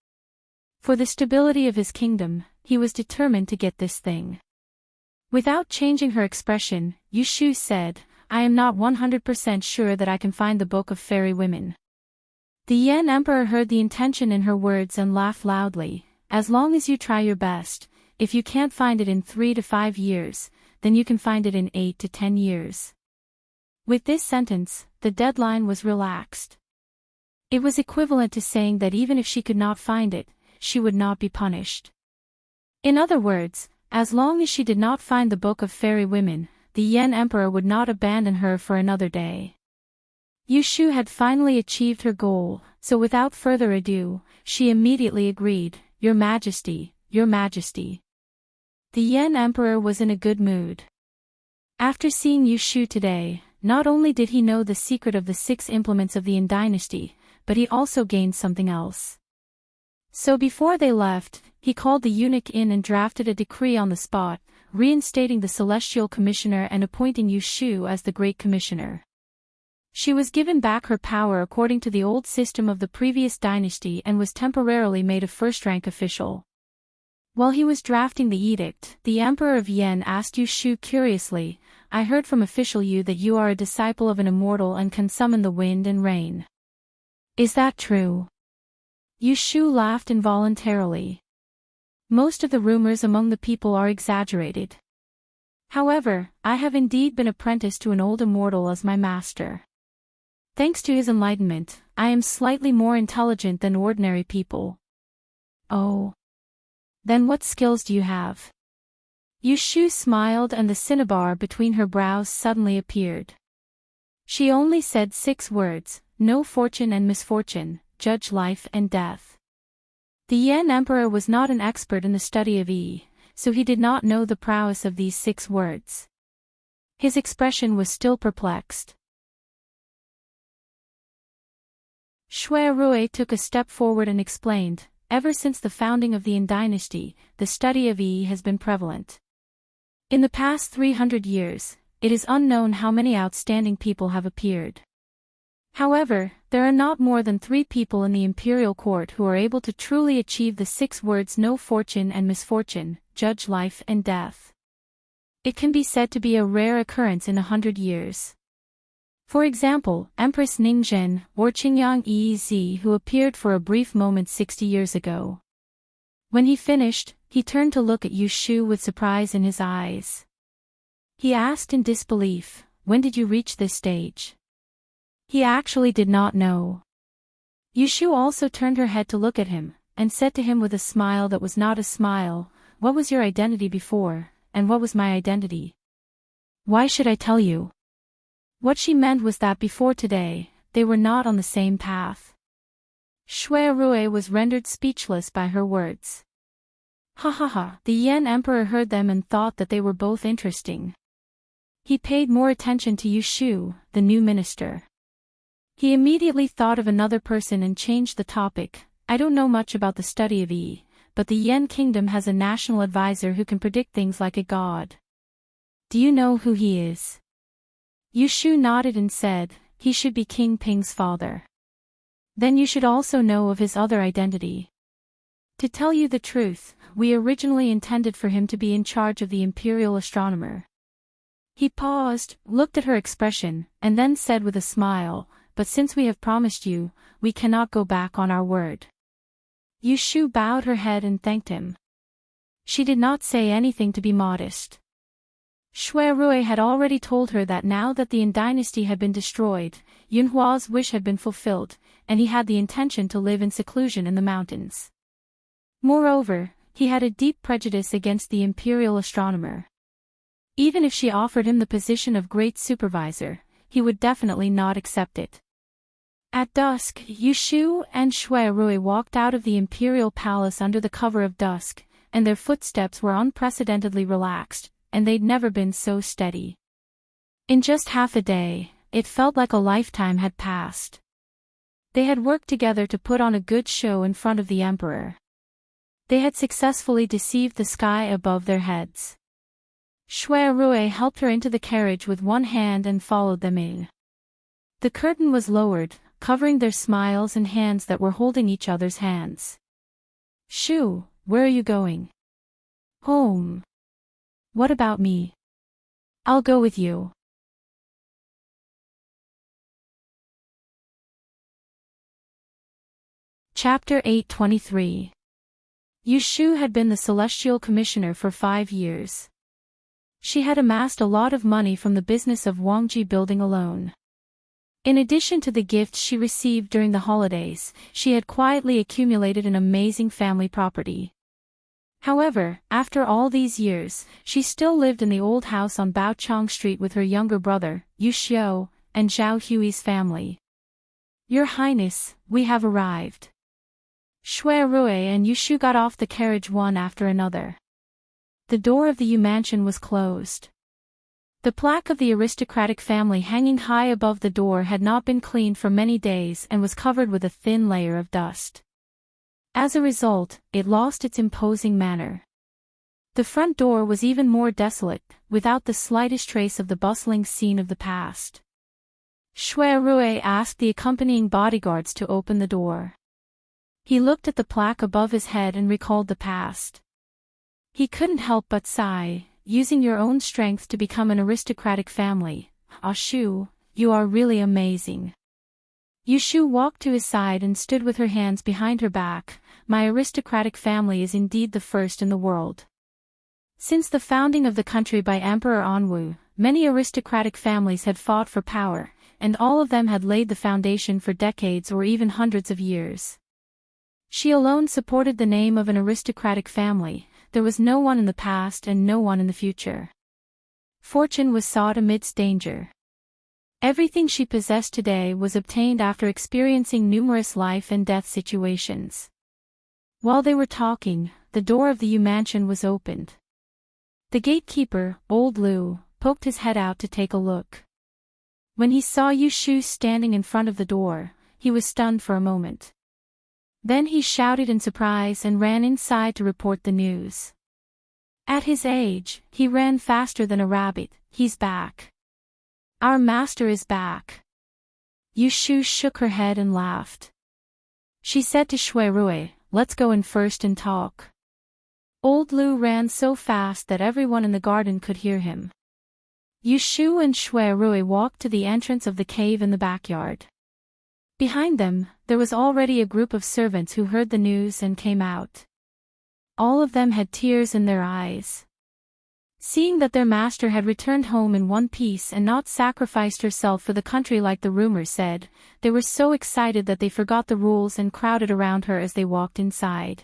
For the stability of his kingdom, he was determined to get this thing. Without changing her expression, Yushu said, I am not 100% sure that I can find the Book of Fairy Women. The Yen Emperor heard the intention in her words and laughed loudly. As long as you try your best, if you can't find it in 3 to 5 years, then you can find it in 8 to 10 years. With this sentence, the deadline was relaxed. It was equivalent to saying that even if she could not find it, she would not be punished. In other words, as long as she did not find the Book of Fairy Women, the Yen Emperor would not abandon her for another day. Yushu had finally achieved her goal, so without further ado, she immediately agreed, Your Majesty, Your Majesty. The Yen Emperor was in a good mood. After seeing Yushu today, not only did he know the secret of the 6 implements of the Yin dynasty, but he also gained something else. So before they left, he called the eunuch in and drafted a decree on the spot, reinstating the Celestial Commissioner and appointing Yushu as the Great Commissioner. She was given back her power according to the old system of the previous dynasty and was temporarily made a first-rank official. While he was drafting the edict, the Emperor of Yen asked Yushu curiously, I heard from official Yu that you are a disciple of an immortal and can summon the wind and rain. Is that true? Yushu laughed involuntarily. Most of the rumors among the people are exaggerated. However, I have indeed been apprenticed to an old immortal as my master. Thanks to his enlightenment, I am slightly more intelligent than ordinary people. Oh. Then what skills do you have? Yushu smiled and the cinnabar between her brows suddenly appeared. She only said 6 words, no fortune and misfortune, judge life and death. The Yen Emperor was not an expert in the study of Yi, so he did not know the prowess of these 6 words. His expression was still perplexed. Shui Rui took a step forward and explained, ever since the founding of the Yin dynasty, the study of Yi has been prevalent. In the past 300 years, it is unknown how many outstanding people have appeared. However, there are not more than 3 people in the imperial court who are able to truly achieve the 6 words no fortune and misfortune, judge life and death. It can be said to be a rare occurrence in 100 years. For example, Empress Ningzhen, or Qingyang Yi, who appeared for a brief moment 60 years ago. When he finished, he turned to look at Yushu with surprise in his eyes. He asked in disbelief, when did you reach this stage? He actually did not know. Yushu also turned her head to look at him, and said to him with a smile that was not a smile, what was your identity before, and what was my identity? Why should I tell you? What she meant was that before today, they were not on the same path. Shui Rui was rendered speechless by her words. Ha ha ha, the Yen Emperor heard them and thought that they were both interesting. He paid more attention to Yushu, the new minister. He immediately thought of another person and changed the topic. I don't know much about the study of Yi, but the Yen Kingdom has a national advisor who can predict things like a god. Do you know who he is? Yushu nodded and said, he should be King Ping's father. Then you should also know of his other identity. To tell you the truth, we originally intended for him to be in charge of the imperial astronomer. He paused, looked at her expression, and then said with a smile, but since we have promised you, we cannot go back on our word. Yushu bowed her head and thanked him. She did not say anything to be modest. Shui Rui had already told her that now that the Yin dynasty had been destroyed, Yunhua's wish had been fulfilled, and he had the intention to live in seclusion in the mountains. Moreover, he had a deep prejudice against the imperial astronomer. Even if she offered him the position of great supervisor, he would definitely not accept it. At dusk, Yushu and Shui Rui walked out of the imperial palace under the cover of dusk, and their footsteps were unprecedentedly relaxed, and they'd never been so steady. In just half a day, it felt like a lifetime had passed. They had worked together to put on a good show in front of the emperor. They had successfully deceived the sky above their heads. Shui Rui helped her into the carriage with one hand and followed them in. The curtain was lowered, covering their smiles and hands that were holding each other's hands. Shu, where are you going? Home. What about me? I'll go with you. Chapter 823. Yushu had been the Celestial Commissioner for 5 years. She had amassed a lot of money from the business of Wangji building alone. In addition to the gifts she received during the holidays, she had quietly accumulated an amazing family property. However, after all these years, she still lived in the old house on Baochang Street with her younger brother, Yu Xiu, and Zhao Hui's family. Your Highness, we have arrived. Shui Rui and Yushu got off the carriage one after another. The door of the Yu mansion was closed. The plaque of the aristocratic family hanging high above the door had not been cleaned for many days and was covered with a thin layer of dust. As a result, it lost its imposing manner. The front door was even more desolate, without the slightest trace of the bustling scene of the past. Shui Rui asked the accompanying bodyguards to open the door. He looked at the plaque above his head and recalled the past. He couldn't help but sigh, using your own strength to become an aristocratic family. Ah Shu, you are really amazing. Yushu walked to his side and stood with her hands behind her back. My aristocratic family is indeed the first in the world. Since the founding of the country by Emperor Anwu, many aristocratic families had fought for power, and all of them had laid the foundation for decades or even hundreds of years. She alone supported the name of an aristocratic family. There was no one in the past and no one in the future. Fortune was sought amidst danger. Everything she possessed today was obtained after experiencing numerous life and death situations. While they were talking, the door of the Yu mansion was opened. The gatekeeper, old Lu, poked his head out to take a look. When he saw Yushu standing in front of the door, he was stunned for a moment. Then he shouted in surprise and ran inside to report the news. At his age, he ran faster than a rabbit. He's back. Our master is back. Yushu shook her head and laughed. She said to Shui Rui, let's go in first and talk. Old Lu ran so fast that everyone in the garden could hear him. Yushu and Shui Rui walked to the entrance of the cave in the backyard. Behind them, there was already a group of servants who heard the news and came out. All of them had tears in their eyes. Seeing that their master had returned home in one piece and not sacrificed herself for the country like the rumors said, they were so excited that they forgot the rules and crowded around her as they walked inside.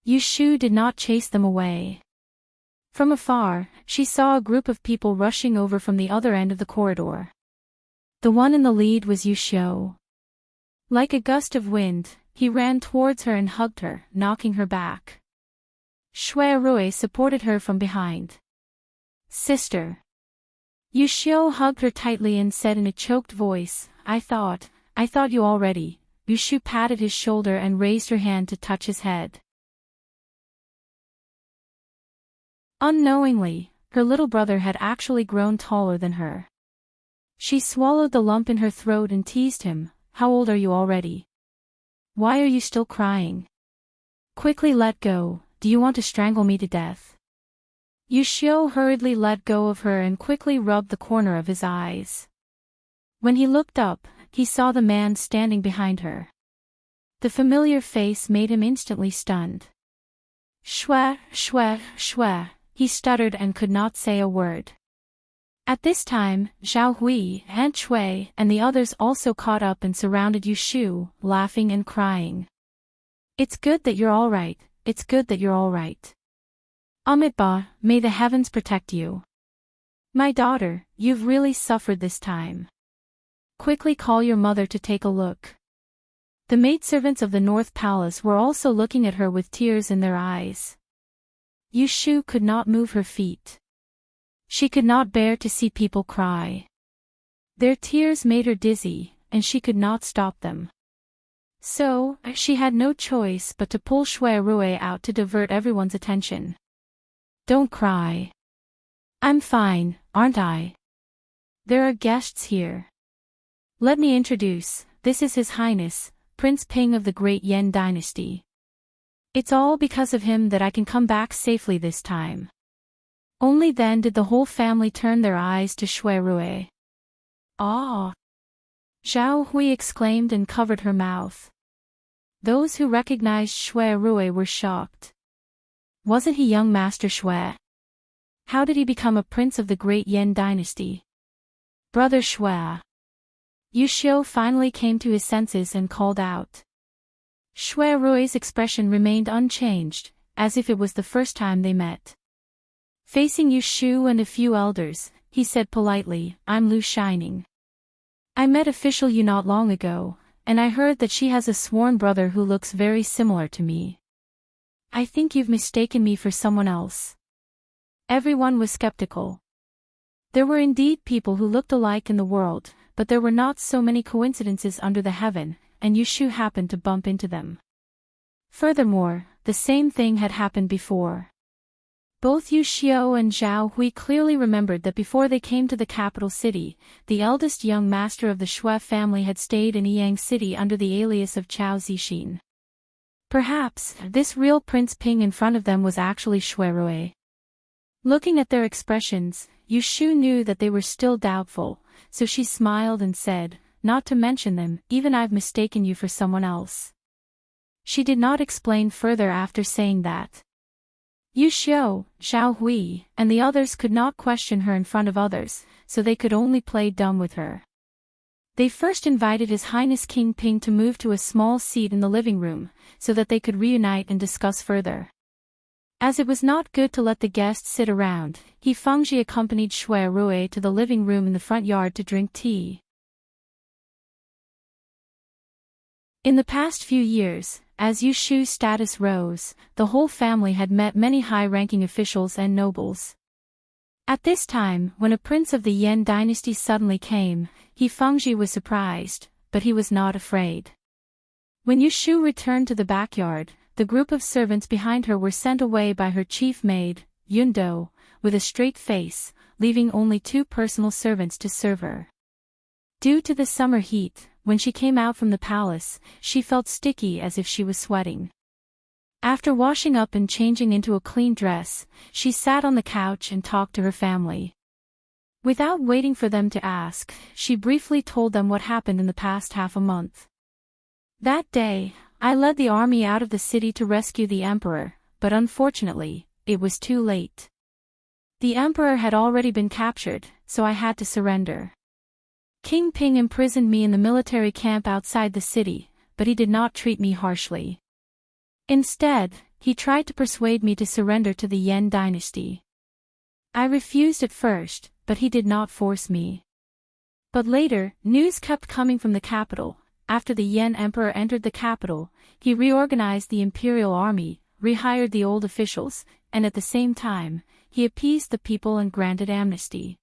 Yushu did not chase them away. From afar, she saw a group of people rushing over from the other end of the corridor. The one in the lead was Yushu. Like a gust of wind, he ran towards her and hugged her, knocking her back. Shui Rui supported her from behind. Sister. Yushu hugged her tightly and said in a choked voice, I thought I thought you already. Yushu patted his shoulder and raised her hand to touch his head. Unknowingly, her little brother had actually grown taller than her. She swallowed the lump in her throat and teased him, "How old are you already? Why are you still crying? Quickly let go, do you want to strangle me to death?" Yushio hurriedly let go of her and quickly rubbed the corner of his eyes. When he looked up, he saw the man standing behind her. The familiar face made him instantly stunned. "Shwe, shwe, shwe," he stuttered and could not say a word. At this time, Zhao Hui, Aunt Shui, and the others also caught up and surrounded Yushu, laughing and crying. "It's good that you're all right, it's good that you're all right. Amitba, may the heavens protect you. My daughter, you've really suffered this time. Quickly call your mother to take a look." The maidservants of the North Palace were also looking at her with tears in their eyes. Yushu could not move her feet. She could not bear to see people cry. Their tears made her dizzy, and she could not stop them. So, she had no choice but to pull Shui Rui out to divert everyone's attention. "Don't cry. I'm fine, aren't I? There are guests here. Let me introduce, this is His Highness, Prince Ping of the Great Yan Dynasty. It's all because of him that I can come back safely this time." Only then did the whole family turn their eyes to Shui Rui. "Ah!" Zhao Hui exclaimed and covered her mouth. Those who recognized Shui Rui were shocked. Wasn't he young Master Shui? How did he become a prince of the Great Yan Dynasty? "Brother Shui." Yushio finally came to his senses and called out. Shui Rui's expression remained unchanged, as if it was the first time they met. Facing Yushu and a few elders, he said politely, "I'm Lu Shining. I met official Yu not long ago, and I heard that she has a sworn brother who looks very similar to me. I think you've mistaken me for someone else." Everyone was skeptical. There were indeed people who looked alike in the world, but there were not so many coincidences under the heaven, and Yushu happened to bump into them. Furthermore, the same thing had happened before. Both Yushio and Zhao Hui clearly remembered that before they came to the capital city, the eldest young master of the Shui family had stayed in Yang City under the alias of Chao Zixin. Perhaps, this real Prince Ping in front of them was actually Shui Rui. Looking at their expressions, Yushu knew that they were still doubtful, so she smiled and said, "Not to mention them, even I've mistaken you for someone else." She did not explain further after saying that. Yushio, Zhao Hui, and the others could not question her in front of others, so they could only play dumb with her. They first invited His Highness King Ping to move to a small seat in the living room, so that they could reunite and discuss further. As it was not good to let the guests sit around, He Fengji accompanied Shui Rui to the living room in the front yard to drink tea. In the past few years, as Yushu's status rose, the whole family had met many high-ranking officials and nobles. At this time, when a prince of the Yan dynasty suddenly came, He Fengji was surprised, but he was not afraid. When Yushu returned to the backyard, the group of servants behind her were sent away by her chief maid, Yundo, with a straight face, leaving only 2 personal servants to serve her. Due to the summer heat, when she came out from the palace, she felt sticky as if she was sweating. After washing up and changing into a clean dress, she sat on the couch and talked to her family. Without waiting for them to ask, she briefly told them what happened in the past half a month. "That day, I led the army out of the city to rescue the emperor, but unfortunately, it was too late. The emperor had already been captured, so I had to surrender. King Ping imprisoned me in the military camp outside the city, but he did not treat me harshly. Instead, he tried to persuade me to surrender to the Yan dynasty. I refused at first, but he did not force me. But later, news kept coming from the capital. After the Yan emperor entered the capital, he reorganized the imperial army, rehired the old officials, and at the same time, he appeased the people and granted amnesty.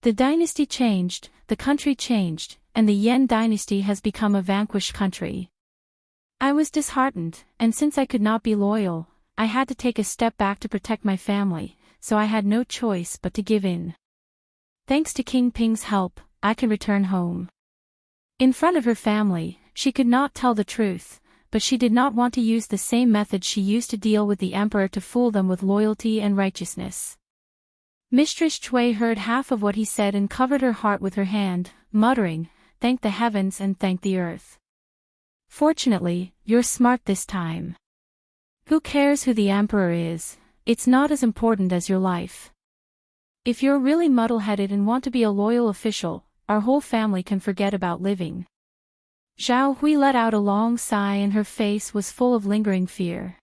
The dynasty changed, the country changed, and the Yen dynasty has become a vanquished country. I was disheartened, and since I could not be loyal, I had to take a step back to protect my family, so I had no choice but to give in. Thanks to King Ping's help, I can return home. In front of her family, she could not tell the truth, but she did not want to use the same method she used to deal with the emperor to fool them with loyalty and righteousness. Mistress Chui heard half of what he said and covered her heart with her hand, muttering, "Thank the heavens and thank the earth. Fortunately, you're smart this time. Who cares who the emperor is? It's not as important as your life. If you're really muddle-headed and want to be a loyal official, our whole family can forget about living." Zhao Hui let out a long sigh and her face was full of lingering fear.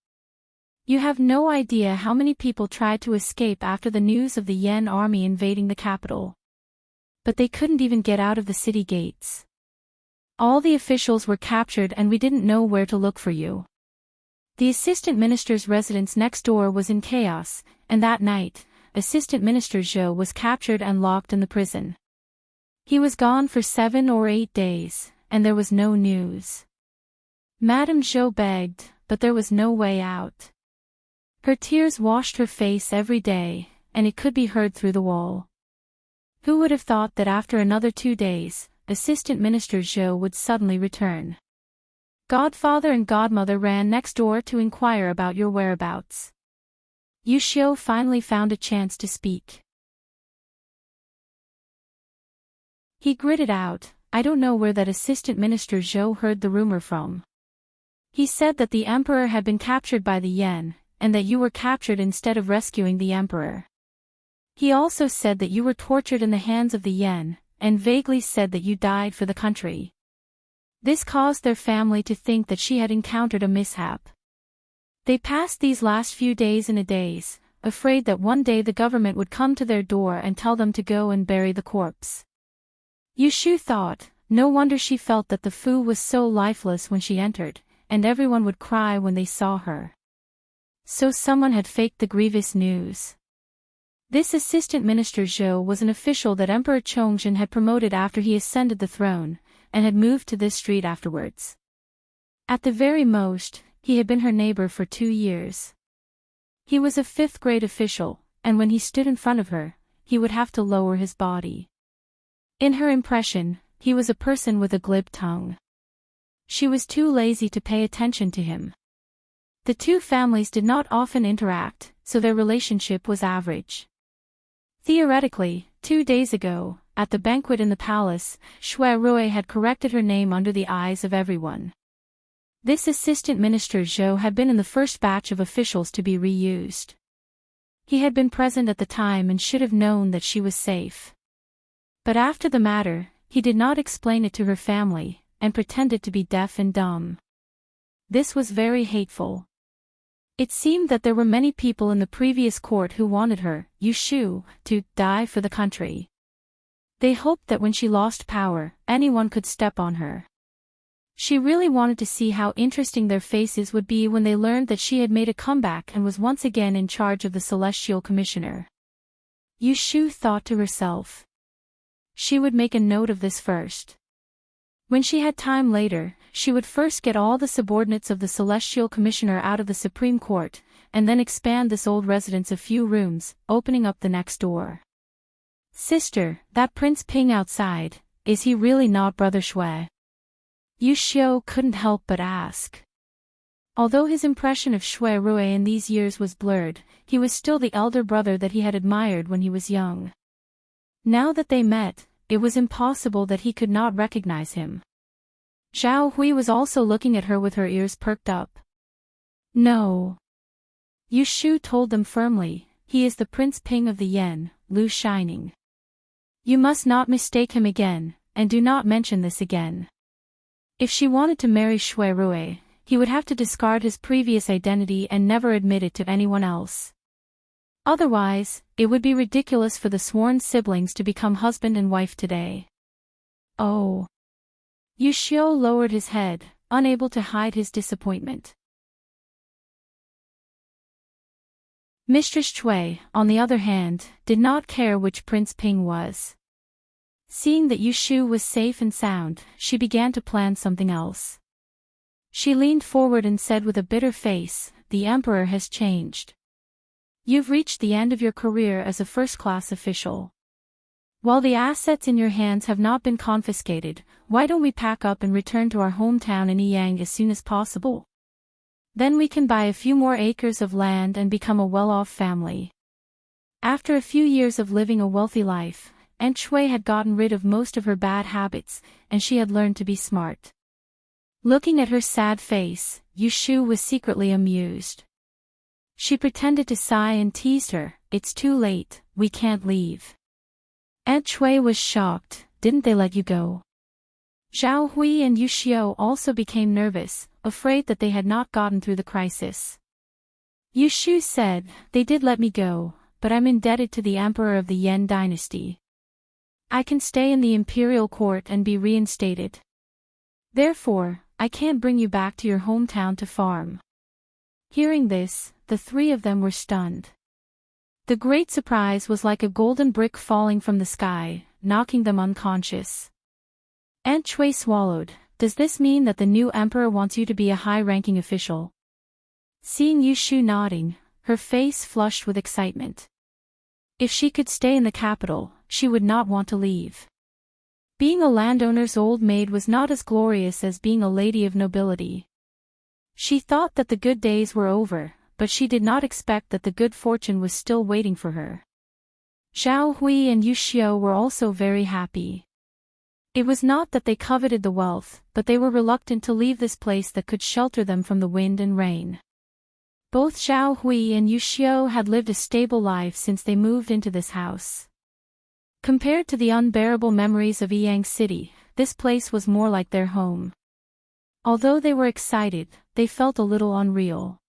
You have no idea how many people tried to escape after the news of the Yen army invading the capital. But they couldn't even get out of the city gates. All the officials were captured and we didn't know where to look for you. The assistant minister's residence next door was in chaos, and that night, Assistant Minister Zhou was captured and locked in the prison. He was gone for 7 or 8 days, and there was no news. Madame Zhou begged, but there was no way out. Her tears washed her face every day, and it could be heard through the wall. Who would have thought that after another 2 days, Assistant Minister Zhou would suddenly return? Godfather and Godmother ran next door to inquire about your whereabouts. Yu Xiu finally found a chance to speak. He gritted out, "I don't know where that Assistant Minister Zhou heard the rumor from. He said that the emperor had been captured by the Yen, and that you were captured instead of rescuing the emperor. He also said that you were tortured in the hands of the Yen, and vaguely said that you died for the country." This caused their family to think that she had encountered a mishap. They passed these last few days in a daze, afraid that one day the government would come to their door and tell them to go and bury the corpse. Yu Shu thought, no wonder she felt that the Fu was so lifeless when she entered, and everyone would cry when they saw her. So someone had faked the grievous news. This Assistant Minister Zhou was an official that Emperor Chongzhen had promoted after he ascended the throne, and had moved to this street afterwards. At the very most, he had been her neighbor for 2 years. He was a 5th-grade official, and when he stood in front of her, he would have to lower his body. In her impression, he was a person with a glib tongue. She was too lazy to pay attention to him. The two families did not often interact, so their relationship was average. Theoretically, 2 days ago, at the banquet in the palace, Shui Rui had corrected her name under the eyes of everyone. This Assistant Minister Zhou had been in the first batch of officials to be reused. He had been present at the time and should have known that she was safe. But after the matter, he did not explain it to her family, and pretended to be deaf and dumb. This was very hateful. It seemed that there were many people in the previous court who wanted her, Yu Shu, to die for the country. They hoped that when she lost power, anyone could step on her. She really wanted to see how interesting their faces would be when they learned that she had made a comeback and was once again in charge of the Celestial Commissioner. Yu Shu thought to herself. She would make a note of this first. When she had time later, she would first get all the subordinates of the Celestial Commissioner out of the Supreme Court, and then expand this old residence a few rooms, opening up the next door. Sister, that Prince Ping outside, is he really not Brother Shui? Yu Xiu couldn't help but ask. Although his impression of Shui Rui in these years was blurred, he was still the elder brother that he had admired when he was young. Now that they met, it was impossible that he could not recognize him. Zhao Hui was also looking at her with her ears perked up. No. Yu Shu told them firmly, he is the Prince Ping of the Yen, Lu Shining. You must not mistake him again, and do not mention this again. If she wanted to marry Shui Rui, he would have to discard his previous identity and never admit it to anyone else. Otherwise, it would be ridiculous for the sworn siblings to become husband and wife today. Oh. Yu Xiu lowered his head, unable to hide his disappointment. Mistress Chui, on the other hand, did not care which Prince Ping was. Seeing that Yushu was safe and sound, she began to plan something else. She leaned forward and said with a bitter face, "The Emperor has changed. You've reached the end of your career as a first-class official. While the assets in your hands have not been confiscated, why don't we pack up and return to our hometown in Yang as soon as possible? Then we can buy a few more acres of land and become a well-off family." After a few years of living a wealthy life, Aunt Shui had gotten rid of most of her bad habits, and she had learned to be smart. Looking at her sad face, Yushu was secretly amused. She pretended to sigh and teased her, "It's too late, we can't leave." Aunt Shui was shocked. "Didn't they let you go?" Zhao Hui and Yushio also became nervous, afraid that they had not gotten through the crisis. Yushu said, "They did let me go, but I'm indebted to the Emperor of the Yen dynasty. I can stay in the imperial court and be reinstated. Therefore, I can't bring you back to your hometown to farm." Hearing this, the three of them were stunned. The great surprise was like a golden brick falling from the sky, knocking them unconscious. Aunt Shui swallowed. "Does this mean that the new emperor wants you to be a high-ranking official?" Seeing Yushu nodding, her face flushed with excitement. If she could stay in the capital, she would not want to leave. Being a landowner's old maid was not as glorious as being a lady of nobility. She thought that the good days were over, but she did not expect that the good fortune was still waiting for her. Zhao Hui and Yushio were also very happy. It was not that they coveted the wealth, but they were reluctant to leave this place that could shelter them from the wind and rain. Both Zhao Hui and Yushio had lived a stable life since they moved into this house. Compared to the unbearable memories of Yang City, this place was more like their home. Although they were excited, they felt a little unreal.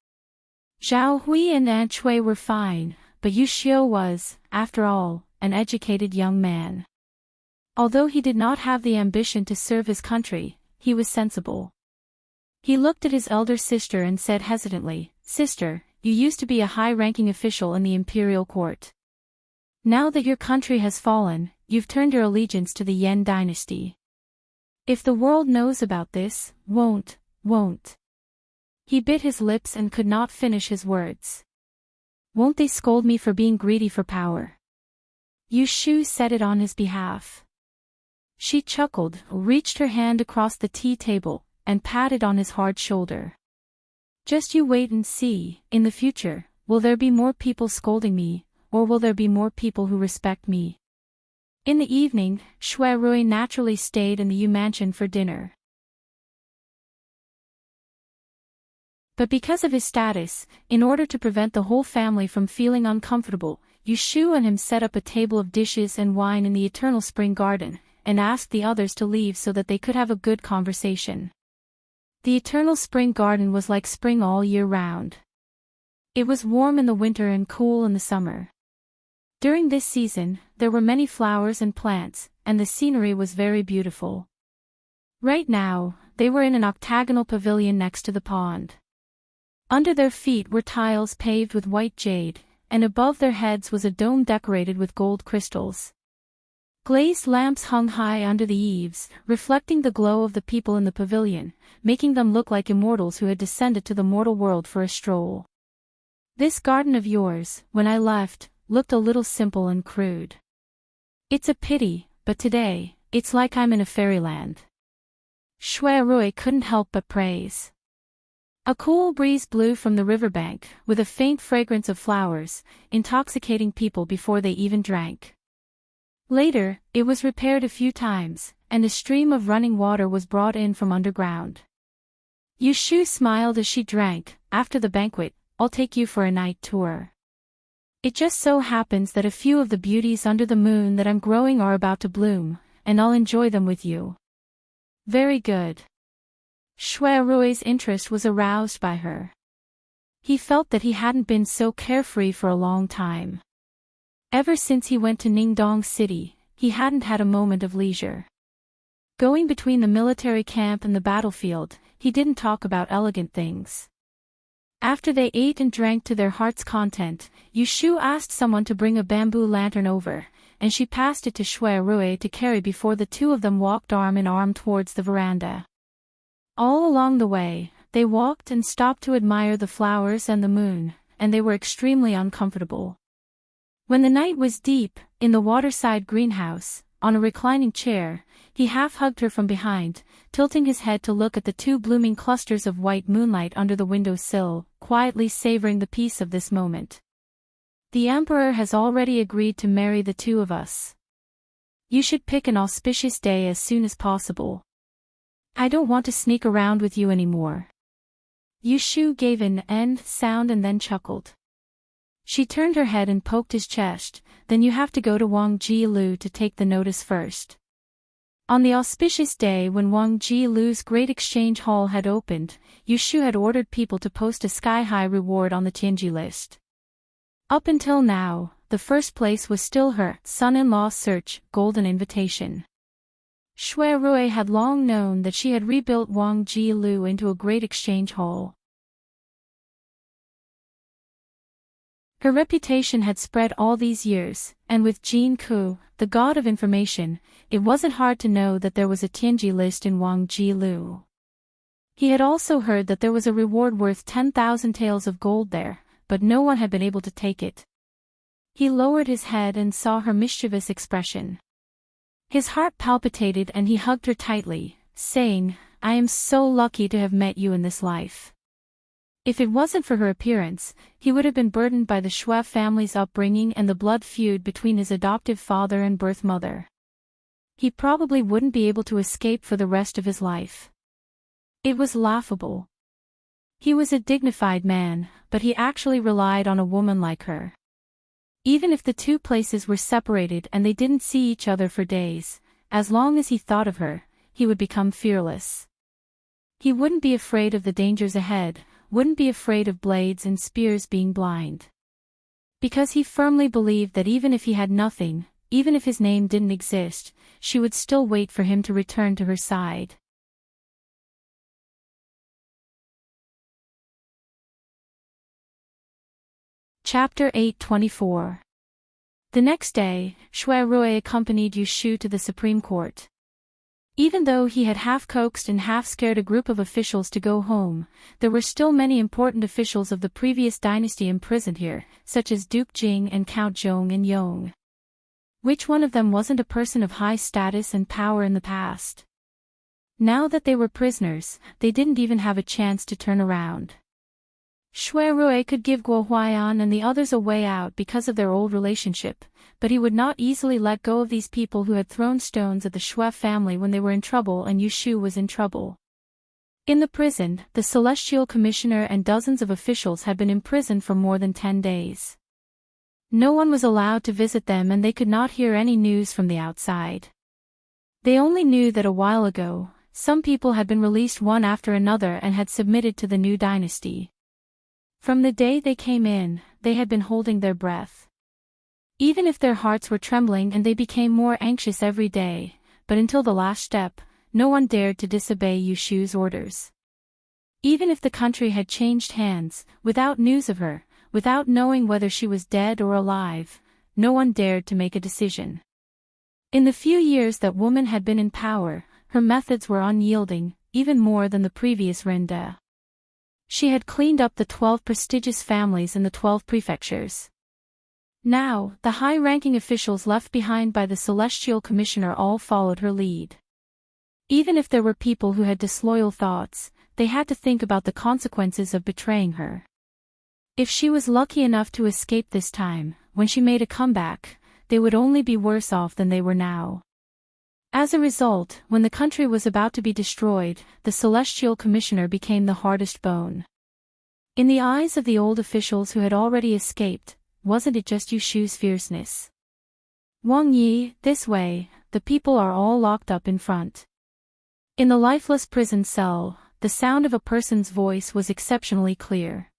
Zhao Hui and Aunt Shui were fine, but Yushio was, after all, an educated young man. Although he did not have the ambition to serve his country, he was sensible. He looked at his elder sister and said hesitantly, "Sister, you used to be a high-ranking official in the imperial court. Now that your country has fallen, you've turned your allegiance to the Yen dynasty. If the world knows about this, won't. He bit his lips and could not finish his words. "Won't they scold me for being greedy for power?" Yushu said it on his behalf. She chuckled, reached her hand across the tea table, and patted on his hard shoulder. "Just you wait and see, in the future, will there be more people scolding me, or will there be more people who respect me?" In the evening, Shui Rui naturally stayed in the Yu mansion for dinner. But because of his status, in order to prevent the whole family from feeling uncomfortable, Yushu and him set up a table of dishes and wine in the Eternal Spring Garden, and asked the others to leave so that they could have a good conversation. The Eternal Spring Garden was like spring all year round. It was warm in the winter and cool in the summer. During this season, there were many flowers and plants, and the scenery was very beautiful. Right now, they were in an octagonal pavilion next to the pond. Under their feet were tiles paved with white jade, and above their heads was a dome decorated with gold crystals. Glazed lamps hung high under the eaves, reflecting the glow of the people in the pavilion, making them look like immortals who had descended to the mortal world for a stroll. "This garden of yours, when I left, looked a little simple and crude. It's a pity, but today, it's like I'm in a fairyland." Shui Rui couldn't help but praise. A cool breeze blew from the riverbank, with a faint fragrance of flowers, intoxicating people before they even drank. Later, it was repaired a few times, and a stream of running water was brought in from underground. Yushu smiled as she drank. "After the banquet, I'll take you for a night tour. It just so happens that a few of the beauties under the moon that I'm growing are about to bloom, and I'll enjoy them with you." "Very good." Shui Rui's interest was aroused by her. He felt that he hadn't been so carefree for a long time. Ever since he went to Ningdong City, he hadn't had a moment of leisure. Going between the military camp and the battlefield, he didn't talk about elegant things. After they ate and drank to their heart's content, Yushu asked someone to bring a bamboo lantern over, and she passed it to Shui Rui to carry before the two of them walked arm in arm towards the veranda. All along the way, they walked and stopped to admire the flowers and the moon, and they were extremely uncomfortable. When the night was deep, in the waterside greenhouse, on a reclining chair, he half-hugged her from behind, tilting his head to look at the two blooming clusters of white moonlight under the window-sill, quietly savoring the peace of this moment. The Emperor has already agreed to marry the two of us. You should pick an auspicious day as soon as possible. I don't want to sneak around with you anymore. Yushu gave an end sound and then chuckled. She turned her head and poked his chest. Then you have to go to Wang Jilu to take the notice first. On the auspicious day when Wang Jilu's great exchange hall had opened, Yushu had ordered people to post a sky-high reward on the Tianji list. Up until now, the first place was still her son-in-law search, golden invitation. Shui Rui had long known that she had rebuilt Wang Jilu into a great exchange hall. Her reputation had spread all these years, and with Jin Ku, the god of information, it wasn't hard to know that there was a Tianji list in Wang Jilu. He had also heard that there was a reward worth 10,000 taels of gold there, but no one had been able to take it. He lowered his head and saw her mischievous expression. His heart palpitated and he hugged her tightly, saying, "I am so lucky to have met you in this life." If it wasn't for her appearance, he would have been burdened by the Shui family's upbringing and the blood feud between his adoptive father and birth mother. He probably wouldn't be able to escape for the rest of his life. It was laughable. He was a dignified man, but he actually relied on a woman like her. Even if the two places were separated and they didn't see each other for days, as long as he thought of her, he would become fearless. He wouldn't be afraid of the dangers ahead, wouldn't be afraid of blades and spears being blind. Because he firmly believed that even if he had nothing, even if his name didn't exist, she would still wait for him to return to her side. Chapter 824. The next day, Shui Rui accompanied Yushu to the Supreme Court. Even though he had half-coaxed and half-scared a group of officials to go home, there were still many important officials of the previous dynasty imprisoned here, such as Duke Jing and Count Zhong and Yong. Which one of them wasn't a person of high status and power in the past? Now that they were prisoners, they didn't even have a chance to turn around. Shui Rui could give Guo Huaiyan and the others a way out because of their old relationship, but he would not easily let go of these people who had thrown stones at the Shui family when they were in trouble and Yushu was in trouble. In the prison, the Celestial Commissioner and dozens of officials had been imprisoned for more than 10 days. No one was allowed to visit them and they could not hear any news from the outside. They only knew that a while ago, some people had been released one after another and had submitted to the new dynasty. From the day they came in, they had been holding their breath. Even if their hearts were trembling and they became more anxious every day, but until the last step, no one dared to disobey Yushu's orders. Even if the country had changed hands, without news of her, without knowing whether she was dead or alive, no one dared to make a decision. In the few years that woman had been in power, her methods were unyielding, even more than the previous Renda. She had cleaned up the 12 prestigious families in the 12 prefectures. Now, the high-ranking officials left behind by the Celestial Commissioner all followed her lead. Even if there were people who had disloyal thoughts, they had to think about the consequences of betraying her. If she was lucky enough to escape this time, when she made a comeback, they would only be worse off than they were now. As a result, when the country was about to be destroyed, the Celestial Commissioner became the hardest bone. In the eyes of the old officials who had already escaped, wasn't it just Yushu's fierceness? Wang Yi, this way, the people are all locked up in front. In the lifeless prison cell, the sound of a person's voice was exceptionally clear.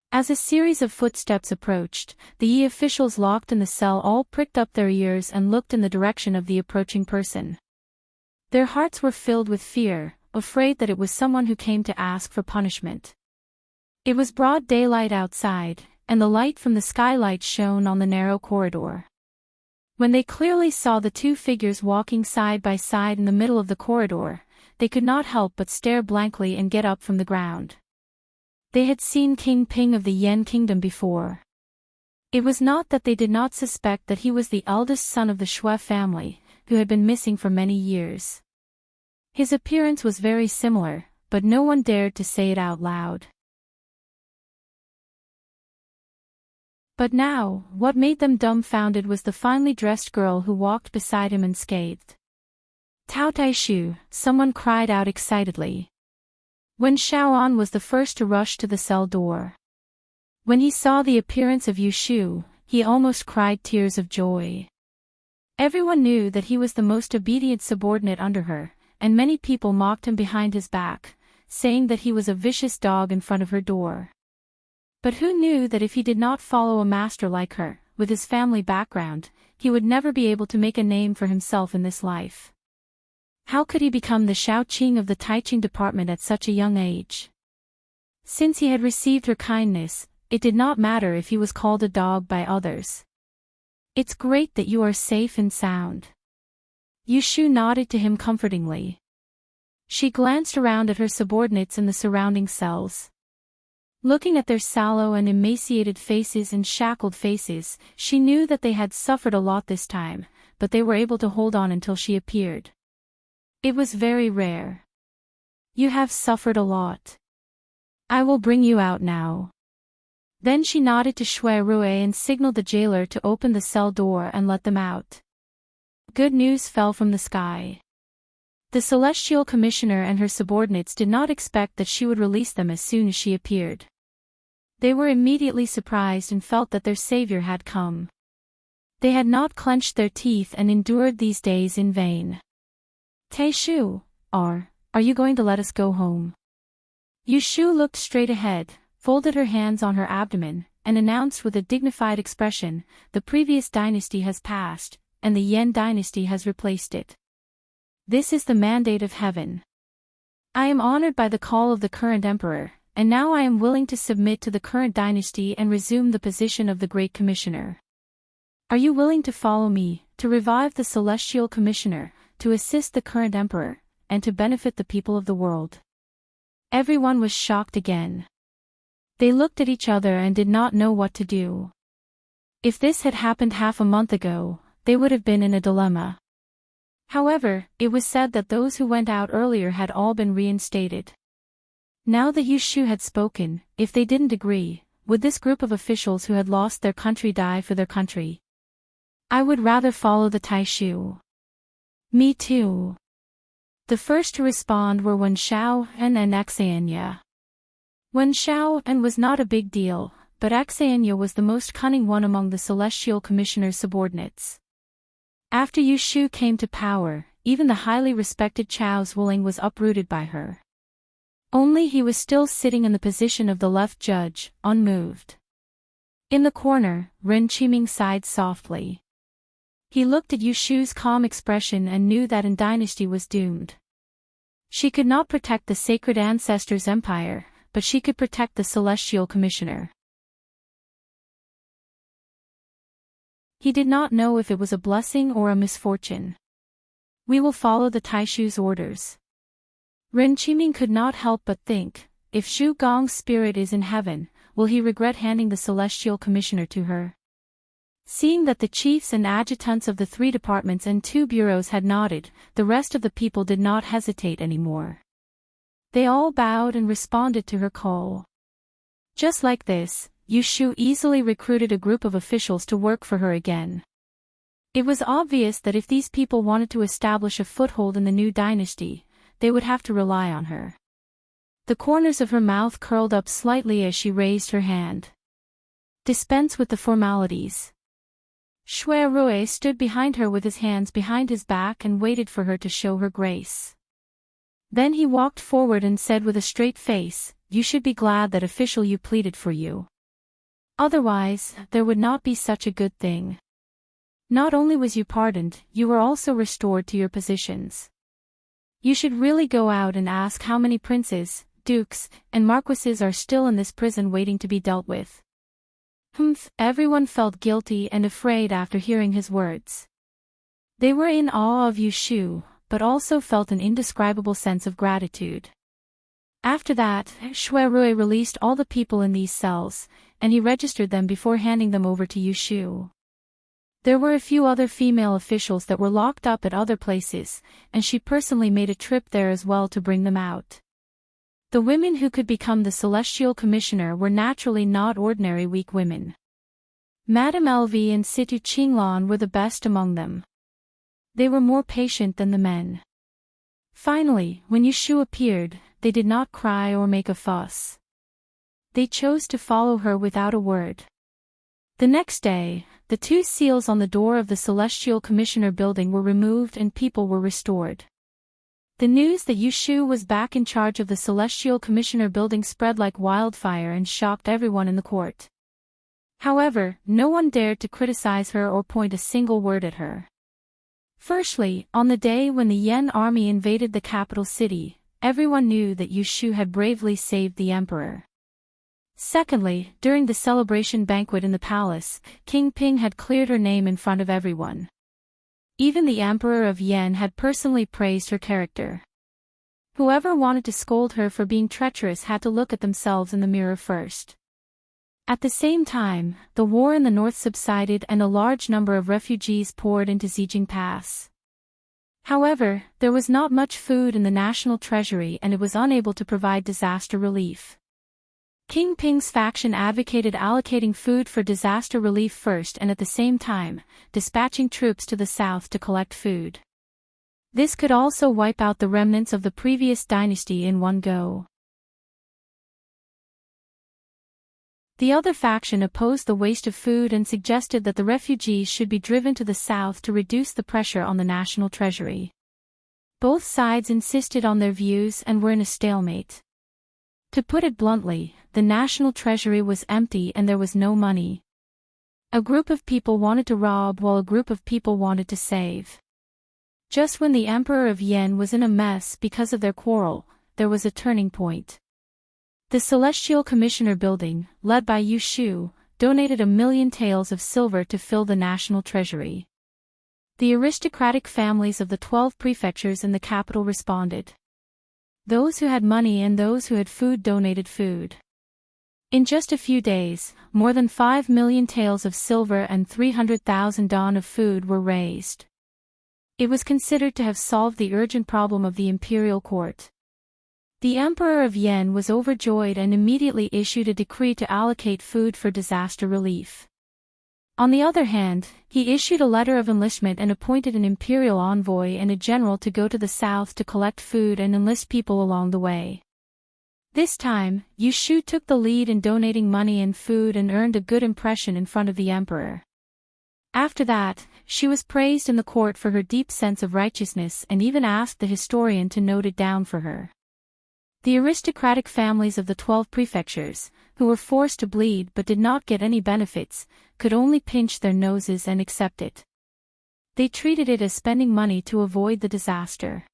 As a series of footsteps approached, the Yi officials locked in the cell all pricked up their ears and looked in the direction of the approaching person. Their hearts were filled with fear, afraid that it was someone who came to ask for punishment. It was broad daylight outside, and the light from the skylight shone on the narrow corridor. When they clearly saw the two figures walking side by side in the middle of the corridor, they could not help but stare blankly and get up from the ground. They had seen King Ping of the Yen Kingdom before. It was not that they did not suspect that he was the eldest son of the Shui family, who had been missing for many years. His appearance was very similar, but no one dared to say it out loud. But now, what made them dumbfounded was the finely dressed girl who walked beside him and scathed. "Tao Tai Shu," someone cried out excitedly. Wen Shaoan was the first to rush to the cell door. When he saw the appearance of Yu Shu, he almost cried tears of joy. Everyone knew that he was the most obedient subordinate under her, and many people mocked him behind his back, saying that he was a vicious dog in front of her door. But who knew that if he did not follow a master like her, with his family background, he would never be able to make a name for himself in this life? How could he become the Shaoqing of the Taiqing department at such a young age? Since he had received her kindness, it did not matter if he was called a dog by others. "It's great that you are safe and sound." Yu Shu nodded to him comfortingly. She glanced around at her subordinates in the surrounding cells. Looking at their sallow and emaciated faces and shackled faces, she knew that they had suffered a lot this time, but they were able to hold on until she appeared. It was very rare. "You have suffered a lot. I will bring you out now." Then she nodded to Shui Rue and signaled the jailer to open the cell door and let them out. Good news fell from the sky. The Celestial Commissioner and her subordinates did not expect that she would release them as soon as she appeared. They were immediately surprised and felt that their savior had come. They had not clenched their teeth and endured these days in vain. "Tai Shu, are you going to let us go home?" Yu Shu looked straight ahead, folded her hands on her abdomen, and announced with a dignified expression, "The previous dynasty has passed, and the Yen dynasty has replaced it. This is the mandate of heaven. I am honored by the call of the current emperor, and now I am willing to submit to the current dynasty and resume the position of the Great Commissioner. Are you willing to follow me, to revive the Celestial Commissioner, to assist the current emperor, and to benefit the people of the world?" Everyone was shocked again. They looked at each other and did not know what to do. If this had happened half a month ago, they would have been in a dilemma. However, it was said that those who went out earlier had all been reinstated. Now that Yu Shu had spoken, if they didn't agree, would this group of officials who had lost their country die for their country? "I would rather follow the Tai Shu." "Me too." The first to respond were Wen Shao and Axayanya. Wen Shao and was not a big deal, but Axayanya was the most cunning one among the Celestial Commissioner's subordinates. After Yu Shu came to power, even the highly respected Chao Zuling was uprooted by her. Only he was still sitting in the position of the left judge, unmoved. In the corner, Ren Qiming sighed softly. He looked at Yu Shu's calm expression and knew that an dynasty was doomed. She could not protect the sacred ancestors' empire, but she could protect the Celestial Commissioner. He did not know if it was a blessing or a misfortune. "We will follow the Taishu's orders." Ren Qiming could not help but think, if Shu Gong's spirit is in heaven, will he regret handing the Celestial Commissioner to her? Seeing that the chiefs and adjutants of the 3 departments and 2 bureaus had nodded, the rest of the people did not hesitate anymore. They all bowed and responded to her call. Just like this, Yu Shu easily recruited a group of officials to work for her again. It was obvious that if these people wanted to establish a foothold in the new dynasty, they would have to rely on her. The corners of her mouth curled up slightly as she raised her hand. "Dispense with the formalities." Shui Rue stood behind her with his hands behind his back and waited for her to show her grace. Then he walked forward and said with a straight face, "You should be glad that official Yu pleaded for you. Otherwise, there would not be such a good thing. Not only was you pardoned, you were also restored to your positions. You should really go out and ask how many princes, dukes, and marquises are still in this prison waiting to be dealt with. Humph, everyone felt guilty and afraid after hearing his words. They were in awe of Yushu, but also felt an indescribable sense of gratitude. After that, Shuirui released all the people in these cells, and he registered them before handing them over to Yushu. There were a few other female officials that were locked up at other places, and she personally made a trip there as well to bring them out. The women who could become the Celestial Commissioner were naturally not ordinary weak women. Madame Elvie and Situ Qinglan were the best among them. They were more patient than the men. Finally, when Yushu appeared, they did not cry or make a fuss. They chose to follow her without a word. The next day, the 2 seals on the door of the Celestial Commissioner building were removed and people were restored. The news that Yushu was back in charge of the Celestial Commissioner building spread like wildfire and shocked everyone in the court. However, no one dared to criticize her or point a single word at her. Firstly, on the day when the Yen army invaded the capital city, everyone knew that Yushu had bravely saved the emperor. Secondly, during the celebration banquet in the palace, King Ping had cleared her name in front of everyone. Even the Emperor of Yen had personally praised her character. Whoever wanted to scold her for being treacherous had to look at themselves in the mirror first. At the same time, the war in the north subsided and a large number of refugees poured into Zijing Pass. However, there was not much food in the national treasury and it was unable to provide disaster relief. King Ping's faction advocated allocating food for disaster relief first and at the same time, dispatching troops to the south to collect food. This could also wipe out the remnants of the previous dynasty in one go. The other faction opposed the waste of food and suggested that the refugees should be driven to the south to reduce the pressure on the national treasury. Both sides insisted on their views and were in a stalemate. To put it bluntly, the national treasury was empty and there was no money. A group of people wanted to rob while a group of people wanted to save. Just when the Emperor of Yen was in a mess because of their quarrel, there was a turning point. The Celestial Commissioner building, led by Yushu, donated 1,000,000 taels of silver to fill the national treasury. The aristocratic families of the 12 prefectures in the capital responded. Those who had money and those who had food donated food. In just a few days, more than 5,000,000 taels of silver and 300,000 don of food were raised. It was considered to have solved the urgent problem of the imperial court. The Emperor of Yen was overjoyed and immediately issued a decree to allocate food for disaster relief. On the other hand, he issued a letter of enlistment and appointed an imperial envoy and a general to go to the south to collect food and enlist people along the way. This time, Yushu took the lead in donating money and food and earned a good impression in front of the emperor. After that, she was praised in the court for her deep sense of righteousness and even asked the historian to note it down for her. The aristocratic families of the 12 prefectures, who were forced to bleed but did not get any benefits, could only pinch their noses and accept it. They treated it as spending money to avoid the disaster.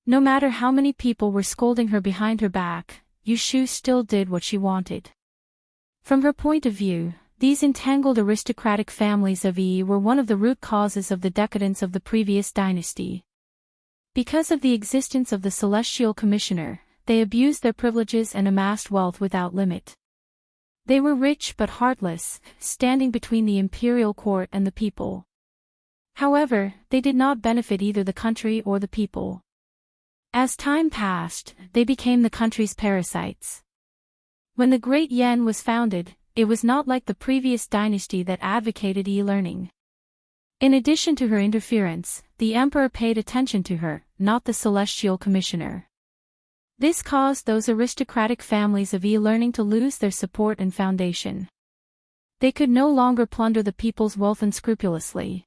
No matter how many people were scolding her behind her back, Yushu still did what she wanted. From her point of view, these entangled aristocratic families of Yi were one of the root causes of the decadence of the previous dynasty. Because of the existence of the Celestial Commissioner, they abused their privileges and amassed wealth without limit. They were rich but heartless, standing between the imperial court and the people. However, they did not benefit either the country or the people. As time passed, they became the country's parasites. When the Great Yen was founded, it was not like the previous dynasty that advocated e-learning. In addition to her interference, the emperor paid attention to her, not the Celestial Commissioner. This caused those aristocratic families of e-learning to lose their support and foundation. They could no longer plunder the people's wealth unscrupulously.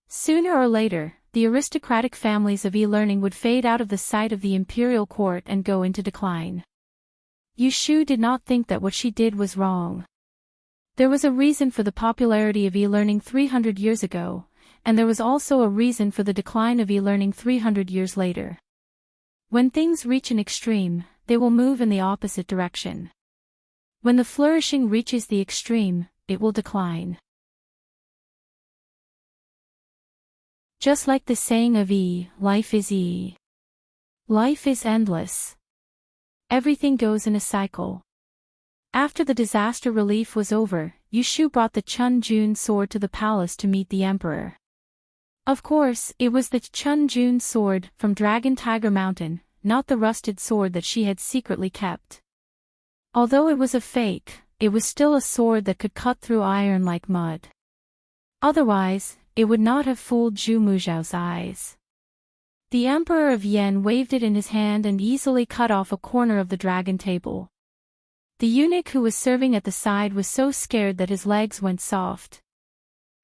Sooner or later, the aristocratic families of e-learning would fade out of the sight of the imperial court and go into decline. Yushu did not think that what she did was wrong. There was a reason for the popularity of e-learning 300 years ago, and there was also a reason for the decline of e-learning 300 years later. When things reach an extreme, they will move in the opposite direction. When the flourishing reaches the extreme, it will decline. Just like the saying of life is Life is endless. Everything goes in a cycle. After the disaster relief was over, Yushu brought the Chun-Jun sword to the palace to meet the emperor. Of course, it was the Chun-Jun sword from Dragon Tiger Mountain, not the rusted sword that she had secretly kept. Although it was a fake, it was still a sword that could cut through iron like mud. Otherwise, it would not have fooled Zhu Muzhao's eyes. The Emperor of Yen waved it in his hand and easily cut off a corner of the dragon table. The eunuch who was serving at the side was so scared that his legs went soft.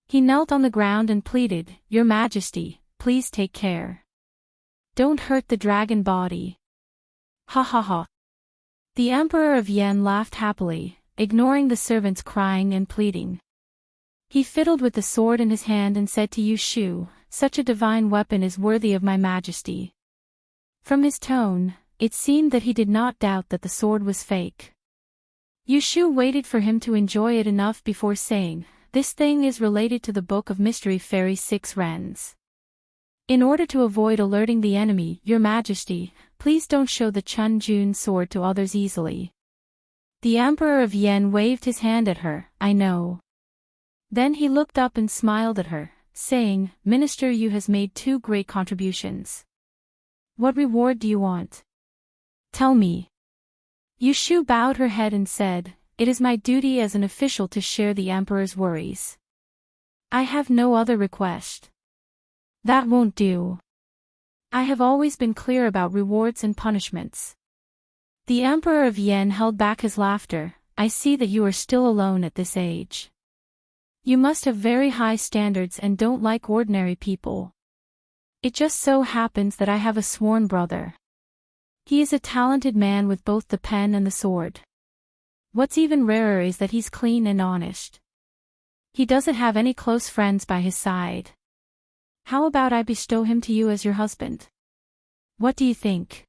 He knelt on the ground and pleaded, "Your Majesty, please take care. Don't hurt the dragon body." Ha ha ha. The Emperor of Yen laughed happily, ignoring the servants crying and pleading. He fiddled with the sword in his hand and said to Yushu, "Such a divine weapon is worthy of my majesty." From his tone, it seemed that he did not doubt that the sword was fake. Yushu waited for him to enjoy it enough before saying, "This thing is related to the Book of Mystery Fairy 6 Wrens. In order to avoid alerting the enemy, Your Majesty, please don't show the Chun-Jun sword to others easily." The Emperor of Yen waved his hand at her, "I know." Then he looked up and smiled at her, saying, "Minister, you has made 2 great contributions. What reward do you want? Tell me." Yushu bowed her head and said, "It is my duty as an official to share the Emperor's worries. I have no other request." "That won't do. I have always been clear about rewards and punishments." The Emperor of Yen held back his laughter. "I see that you are still alone at this age. You must have very high standards and don't like ordinary people. It just so happens that I have a sworn brother. He is a talented man with both the pen and the sword. What's even rarer is that he's clean and honest. He doesn't have any close friends by his side. How about I bestow him to you as your husband? What do you think?"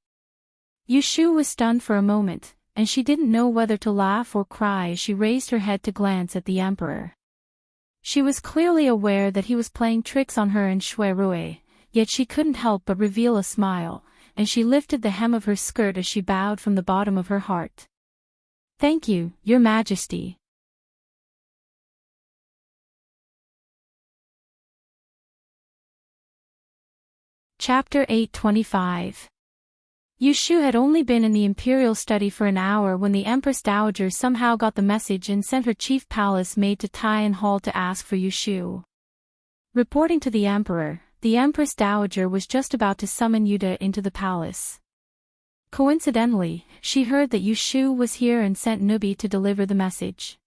Yushu was stunned for a moment, and she didn't know whether to laugh or cry as she raised her head to glance at the Emperor. She was clearly aware that he was playing tricks on her and Shui Rui, yet she couldn't help but reveal a smile, and she lifted the hem of her skirt as she bowed from the bottom of her heart. "Thank you, Your Majesty." Chapter 825. Yushu had only been in the imperial study for an hour when the Empress Dowager somehow got the message and sent her chief palace maid to Taiyan Hall to ask for Yushu. Reporting to the Emperor, the Empress Dowager was just about to summon Yuda into the palace. Coincidentally, she heard that Yushu was here and sent Nubi to deliver the message.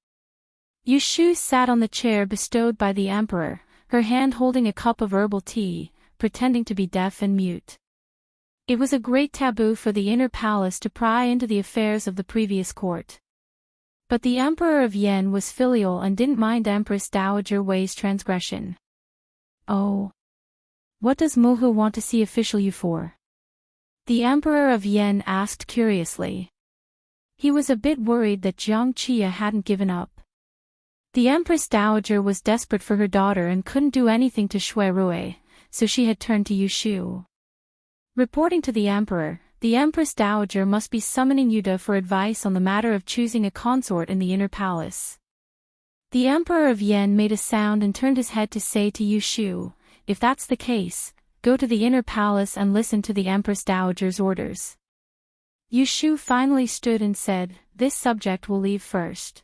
Yushu sat on the chair bestowed by the Emperor, her hand holding a cup of herbal tea, pretending to be deaf and mute. It was a great taboo for the inner palace to pry into the affairs of the previous court. But the Emperor of Yen was filial and didn't mind Empress Dowager Wei's transgression. "Oh. What does Mohu want to see official you for?" the Emperor of Yen asked curiously. He was a bit worried that Jiang Qia hadn't given up. The Empress Dowager was desperate for her daughter and couldn't do anything to Shui Rui, so she had turned to Yushu. Reporting to the Emperor, the Empress Dowager must be summoning Yuda for advice on the matter of choosing a consort in the inner palace. The Emperor of Yen made a sound and turned his head to say to Yushu, "If that's the case, go to the inner palace and listen to the Empress Dowager's orders." Yushu finally stood and said, "This subject will leave first."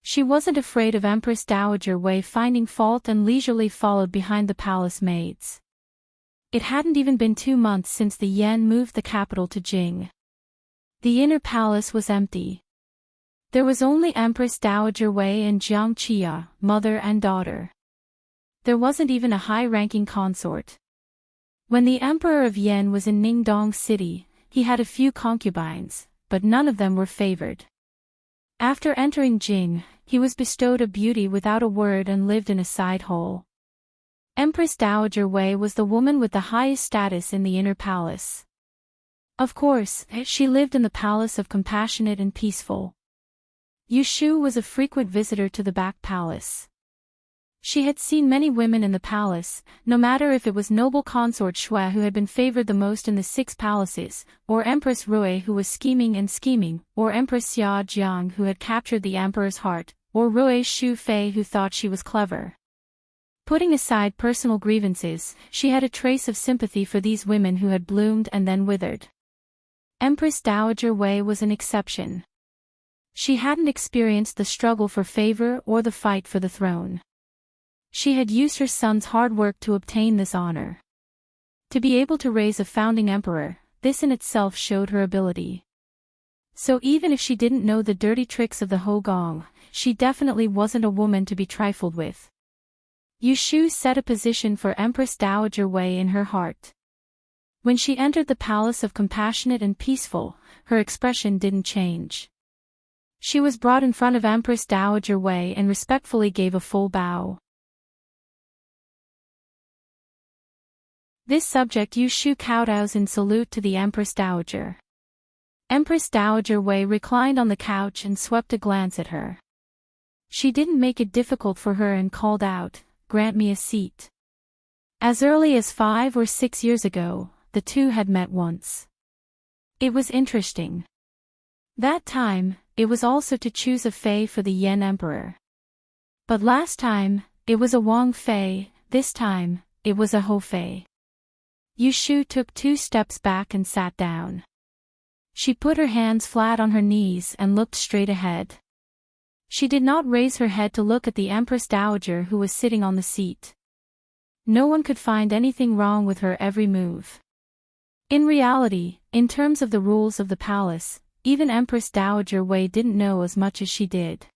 She wasn't afraid of Empress Dowager Wei finding fault and leisurely followed behind the palace maids. It hadn't even been 2 months since the Yen moved the capital to Jing. The inner palace was empty. There was only Empress Dowager Wei and Jiang Qia, mother and daughter. There wasn't even a high-ranking consort. When the Emperor of Yen was in Ningdong City, he had a few concubines, but none of them were favored. After entering Jing, he was bestowed a beauty without a word and lived in a side hole. Empress Dowager Wei was the woman with the highest status in the inner palace. Of course, she lived in the palace of compassionate and peaceful. Yushu was a frequent visitor to the back palace. She had seen many women in the palace, no matter if it was noble consort Shui who had been favored the most in the 6 palaces, or Empress Rui who was scheming, or Empress Xia Jiang who had captured the emperor's heart, or Rui Shu Fei who thought she was clever. Putting aside personal grievances, she had a trace of sympathy for these women who had bloomed and then withered. Empress Dowager Wei was an exception. She hadn't experienced the struggle for favor or the fight for the throne. She had used her son's hard work to obtain this honor. To be able to raise a founding emperor, this in itself showed her ability. So even if she didn't know the dirty tricks of the Hogong, she definitely wasn't a woman to be trifled with. Yushu set a position for Empress Dowager Wei in her heart. When she entered the palace of compassionate and peaceful, her expression didn't change. She was brought in front of Empress Dowager Wei and respectfully gave a full bow. This subject Yushu kowtows in salute to the Empress Dowager. Empress Dowager Wei reclined on the couch and swept a glance at her. She didn't make it difficult for her and called out, "Grant me a seat." As early as 5 or 6 years ago, the two had met once. It was interesting. That time, it was also to choose a Fei for the Yen Emperor. But last time, it was a Wang Fei, this time, it was a Ho Fei. Yushu took 2 steps back and sat down. She put her hands flat on her knees and looked straight ahead. She did not raise her head to look at the Empress Dowager who was sitting on the seat. No one could find anything wrong with her every move. In reality, in terms of the rules of the palace, even Empress Dowager Wei didn't know as much as she did.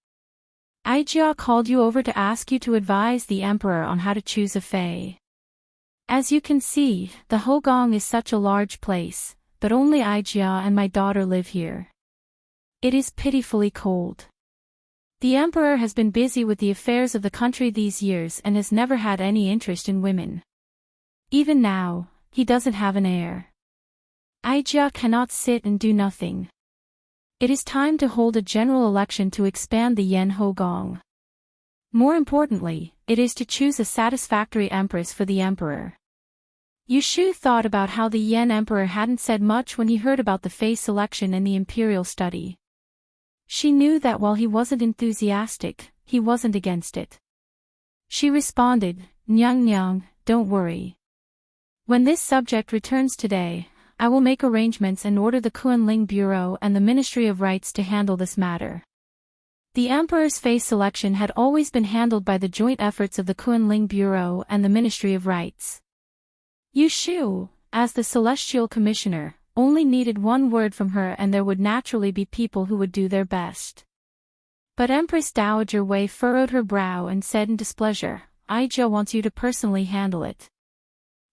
Aijia called you over to ask you to advise the emperor on how to choose a Fei. As you can see, the Hogong is such a large place, but only Aijia and my daughter live here. It is pitifully cold. The emperor has been busy with the affairs of the country these years and has never had any interest in women. Even now, he doesn't have an heir. Aijia cannot sit and do nothing. It is time to hold a general election to expand the Yen Hogong. More importantly, it is to choose a satisfactory empress for the emperor. Yushu thought about how the Yen Emperor hadn't said much when he heard about the Fei selection and the imperial study. She knew that while he wasn't enthusiastic, he wasn't against it. She responded, "Nyang, don't worry. When this subject returns today, I will make arrangements and order the Kunling Bureau and the Ministry of Rights to handle this matter." The Emperor's Fei selection had always been handled by the joint efforts of the Kunling Bureau and the Ministry of Rights. Yushu, as the Celestial Commissioner, only needed one word from her and there would naturally be people who would do their best. But Empress Dowager Wei furrowed her brow and said in displeasure, "Aijia wants you to personally handle it.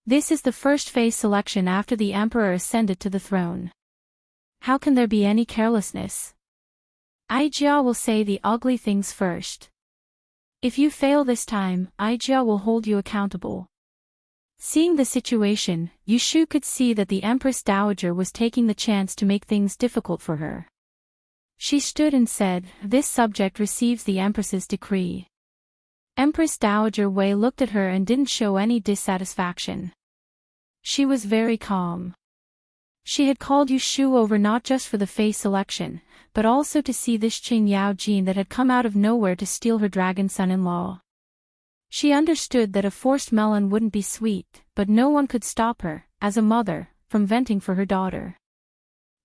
This is the first Fei selection after the Emperor ascended to the throne. How can there be any carelessness? Aijia will say the ugly things first. If you fail this time, Aijia will hold you accountable." Seeing the situation, Yushu could see that the Empress Dowager was taking the chance to make things difficult for her. She stood and said, "This subject receives the Empress's decree." Empress Dowager Wei looked at her and didn't show any dissatisfaction. She was very calm. She had called Yushu over not just for the Fei selection, but also to see this Qing Yao Jin that had come out of nowhere to steal her dragon son-in-law. She understood that a forced melon wouldn't be sweet, but no one could stop her, as a mother, from venting for her daughter.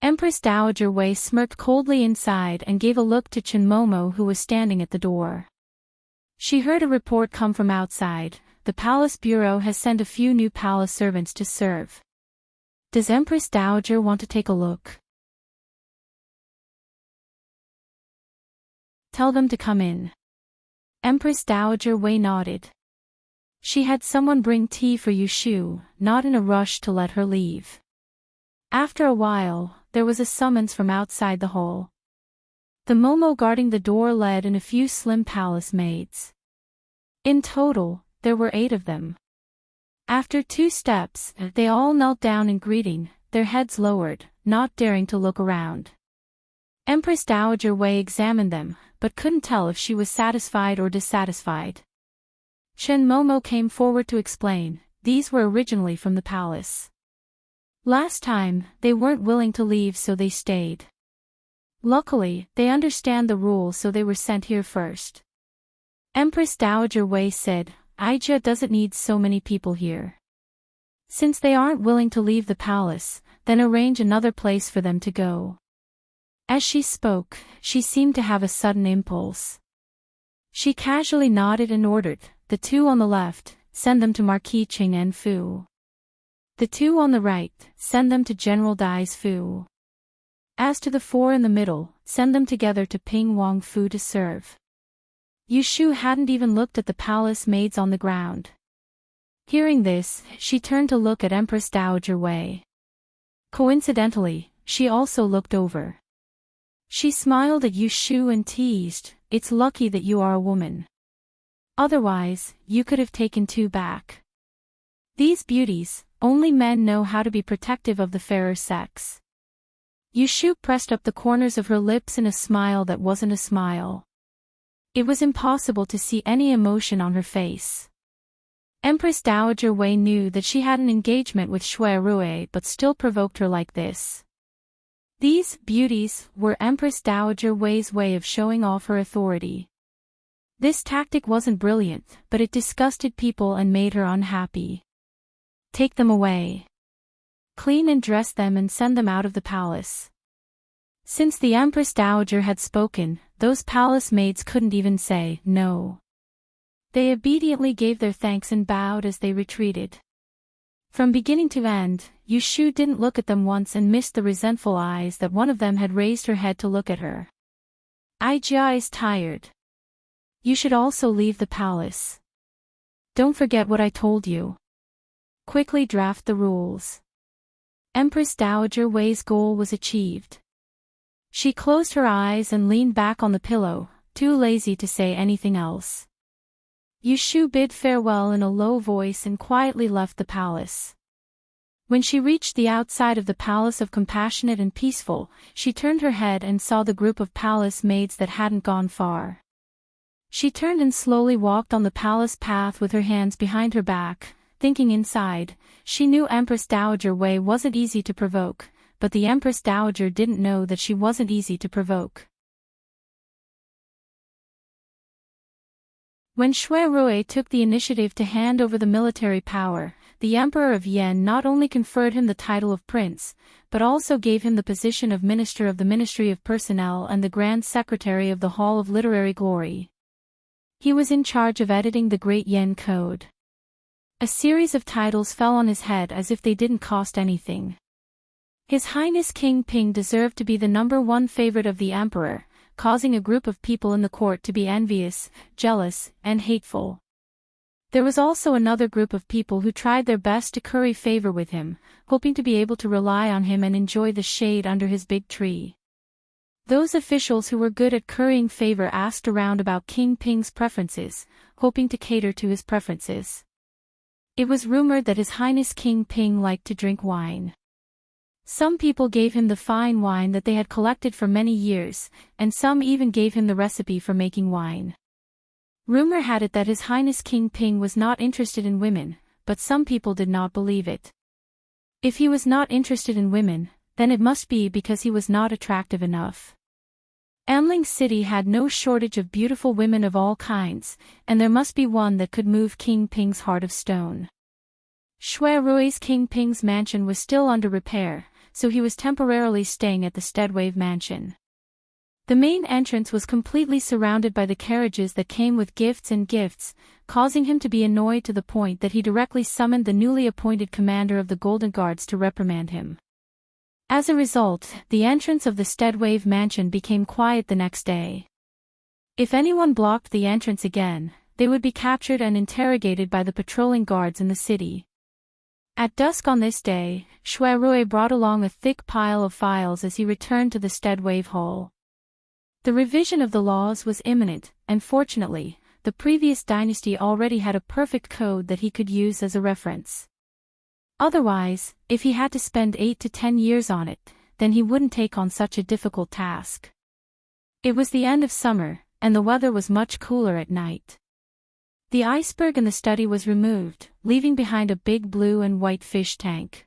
Empress Dowager Wei smirked coldly inside and gave a look to Chen Momo who was standing at the door. She heard a report come from outside. The palace bureau has sent a few new palace servants to serve. Does Empress Dowager want to take a look? Tell them to come in. Empress Dowager Wei nodded. She had someone bring tea for Yushu, not in a rush to let her leave. After a while, there was a summons from outside the hall. The Momo guarding the door led in a few slim palace maids. In total, there were 8 of them. After 2 steps, they all knelt down in greeting, their heads lowered, not daring to look around. Empress Dowager Wei examined them, but couldn't tell if she was satisfied or dissatisfied. Shen Momo came forward to explain, these were originally from the palace. Last time, they weren't willing to leave so they stayed. Luckily, they understand the rules so they were sent here first. Empress Dowager Wei said, Aija doesn't need so many people here. Since they aren't willing to leave the palace, then arrange another place for them to go. As she spoke, she seemed to have a sudden impulse. She casually nodded and ordered, the two on the left, send them to Marquis Ching En Fu. The two on the right, send them to General Dai's Fu. As to the four in the middle, send them together to Ping Wang Fu to serve. Yu Shu hadn't even looked at the palace maids on the ground. Hearing this, she turned to look at Empress Dowager Wei. Coincidentally, she also looked over. She smiled at Yu Shu and teased, it's lucky that you are a woman. Otherwise, you could have taken two back. These beauties, only men know how to be protective of the fairer sex. Yu Shu pressed up the corners of her lips in a smile that wasn't a smile. It was impossible to see any emotion on her face. Empress Dowager Wei knew that she had an engagement with Shui Rui but still provoked her like this. These beauties were Empress Dowager Wei's way of showing off her authority. This tactic wasn't brilliant, but it disgusted people and made her unhappy. Take them away. Clean and dress them and send them out of the palace. Since the Empress Dowager had spoken, those palace maids couldn't even say no. They obediently gave their thanks and bowed as they retreated. From beginning to end, Yu Shu didn't look at them once and missed the resentful eyes that one of them had raised her head to look at her. Aijia is tired. You should also leave the palace. Don't forget what I told you. Quickly draft the rules. Empress Dowager Wei's goal was achieved. She closed her eyes and leaned back on the pillow, too lazy to say anything else. Yu Shu bid farewell in a low voice and quietly left the palace. When she reached the outside of the Palace of Compassionate and Peaceful, she turned her head and saw the group of palace maids that hadn't gone far. She turned and slowly walked on the palace path with her hands behind her back, thinking inside, she knew Empress Dowager Wei wasn't easy to provoke, but the Empress Dowager didn't know that she wasn't easy to provoke. When Shui Rui took the initiative to hand over the military power, the Emperor of Yen not only conferred him the title of prince, but also gave him the position of Minister of the Ministry of Personnel and the Grand Secretary of the Hall of Literary Glory. He was in charge of editing the Great Yen Code. A series of titles fell on his head as if they didn't cost anything. His Highness King Ping deserved to be the #1 favorite of the Emperor, causing a group of people in the court to be envious, jealous, and hateful. There was also another group of people who tried their best to curry favor with him, hoping to be able to rely on him and enjoy the shade under his big tree. Those officials who were good at currying favor asked around about King Ping's preferences, hoping to cater to his preferences. It was rumored that His Highness King Ping liked to drink wine. Some people gave him the fine wine that they had collected for many years, and some even gave him the recipe for making wine. Rumor had it that His Highness King Ping was not interested in women, but some people did not believe it. If he was not interested in women, then it must be because he was not attractive enough. Amling City had no shortage of beautiful women of all kinds, and there must be one that could move King Ping's heart of stone. Shui Rui's King Ping's mansion was still under repair, so he was temporarily staying at the Steadwave mansion. The main entrance was completely surrounded by the carriages that came with gifts, causing him to be annoyed to the point that he directly summoned the newly appointed commander of the Golden Guards to reprimand him. As a result, the entrance of the Steadwave mansion became quiet the next day. If anyone blocked the entrance again, they would be captured and interrogated by the patrolling guards in the city. At dusk on this day, Shui Rui brought along a thick pile of files as he returned to the Steadwave Hall. The revision of the laws was imminent, and fortunately, the previous dynasty already had a perfect code that he could use as a reference. Otherwise, if he had to spend 8 to 10 years on it, then he wouldn't take on such a difficult task. It was the end of summer, and the weather was much cooler at night. The iceberg in the study was removed, leaving behind a big blue and white fish tank.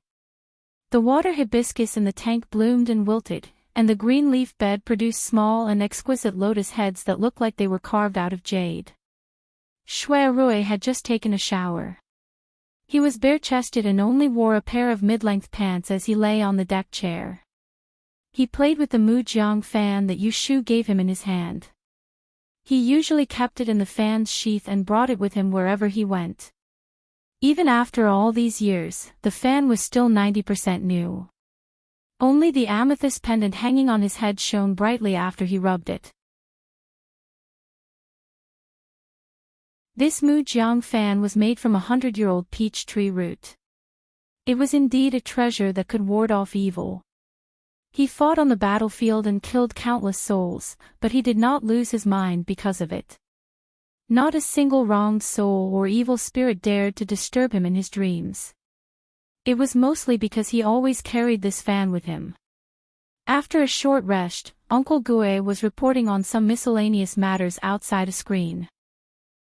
The water hibiscus in the tank bloomed and wilted, and the green leaf bed produced small and exquisite lotus heads that looked like they were carved out of jade. Shui had just taken a shower. He was bare-chested and only wore a pair of mid-length pants as he lay on the deck chair. He played with the Mujiang fan that Yushu gave him in his hand. He usually kept it in the fan's sheath and brought it with him wherever he went. Even after all these years, the fan was still 90% new. Only the amethyst pendant hanging on his head shone brightly after he rubbed it. This Mujiang fan was made from a 100-year-old peach tree root. It was indeed a treasure that could ward off evil. He fought on the battlefield and killed countless souls, but he did not lose his mind because of it. Not a single wronged soul or evil spirit dared to disturb him in his dreams. It was mostly because he always carried this fan with him. After a short rest, Uncle Gue was reporting on some miscellaneous matters outside a screen.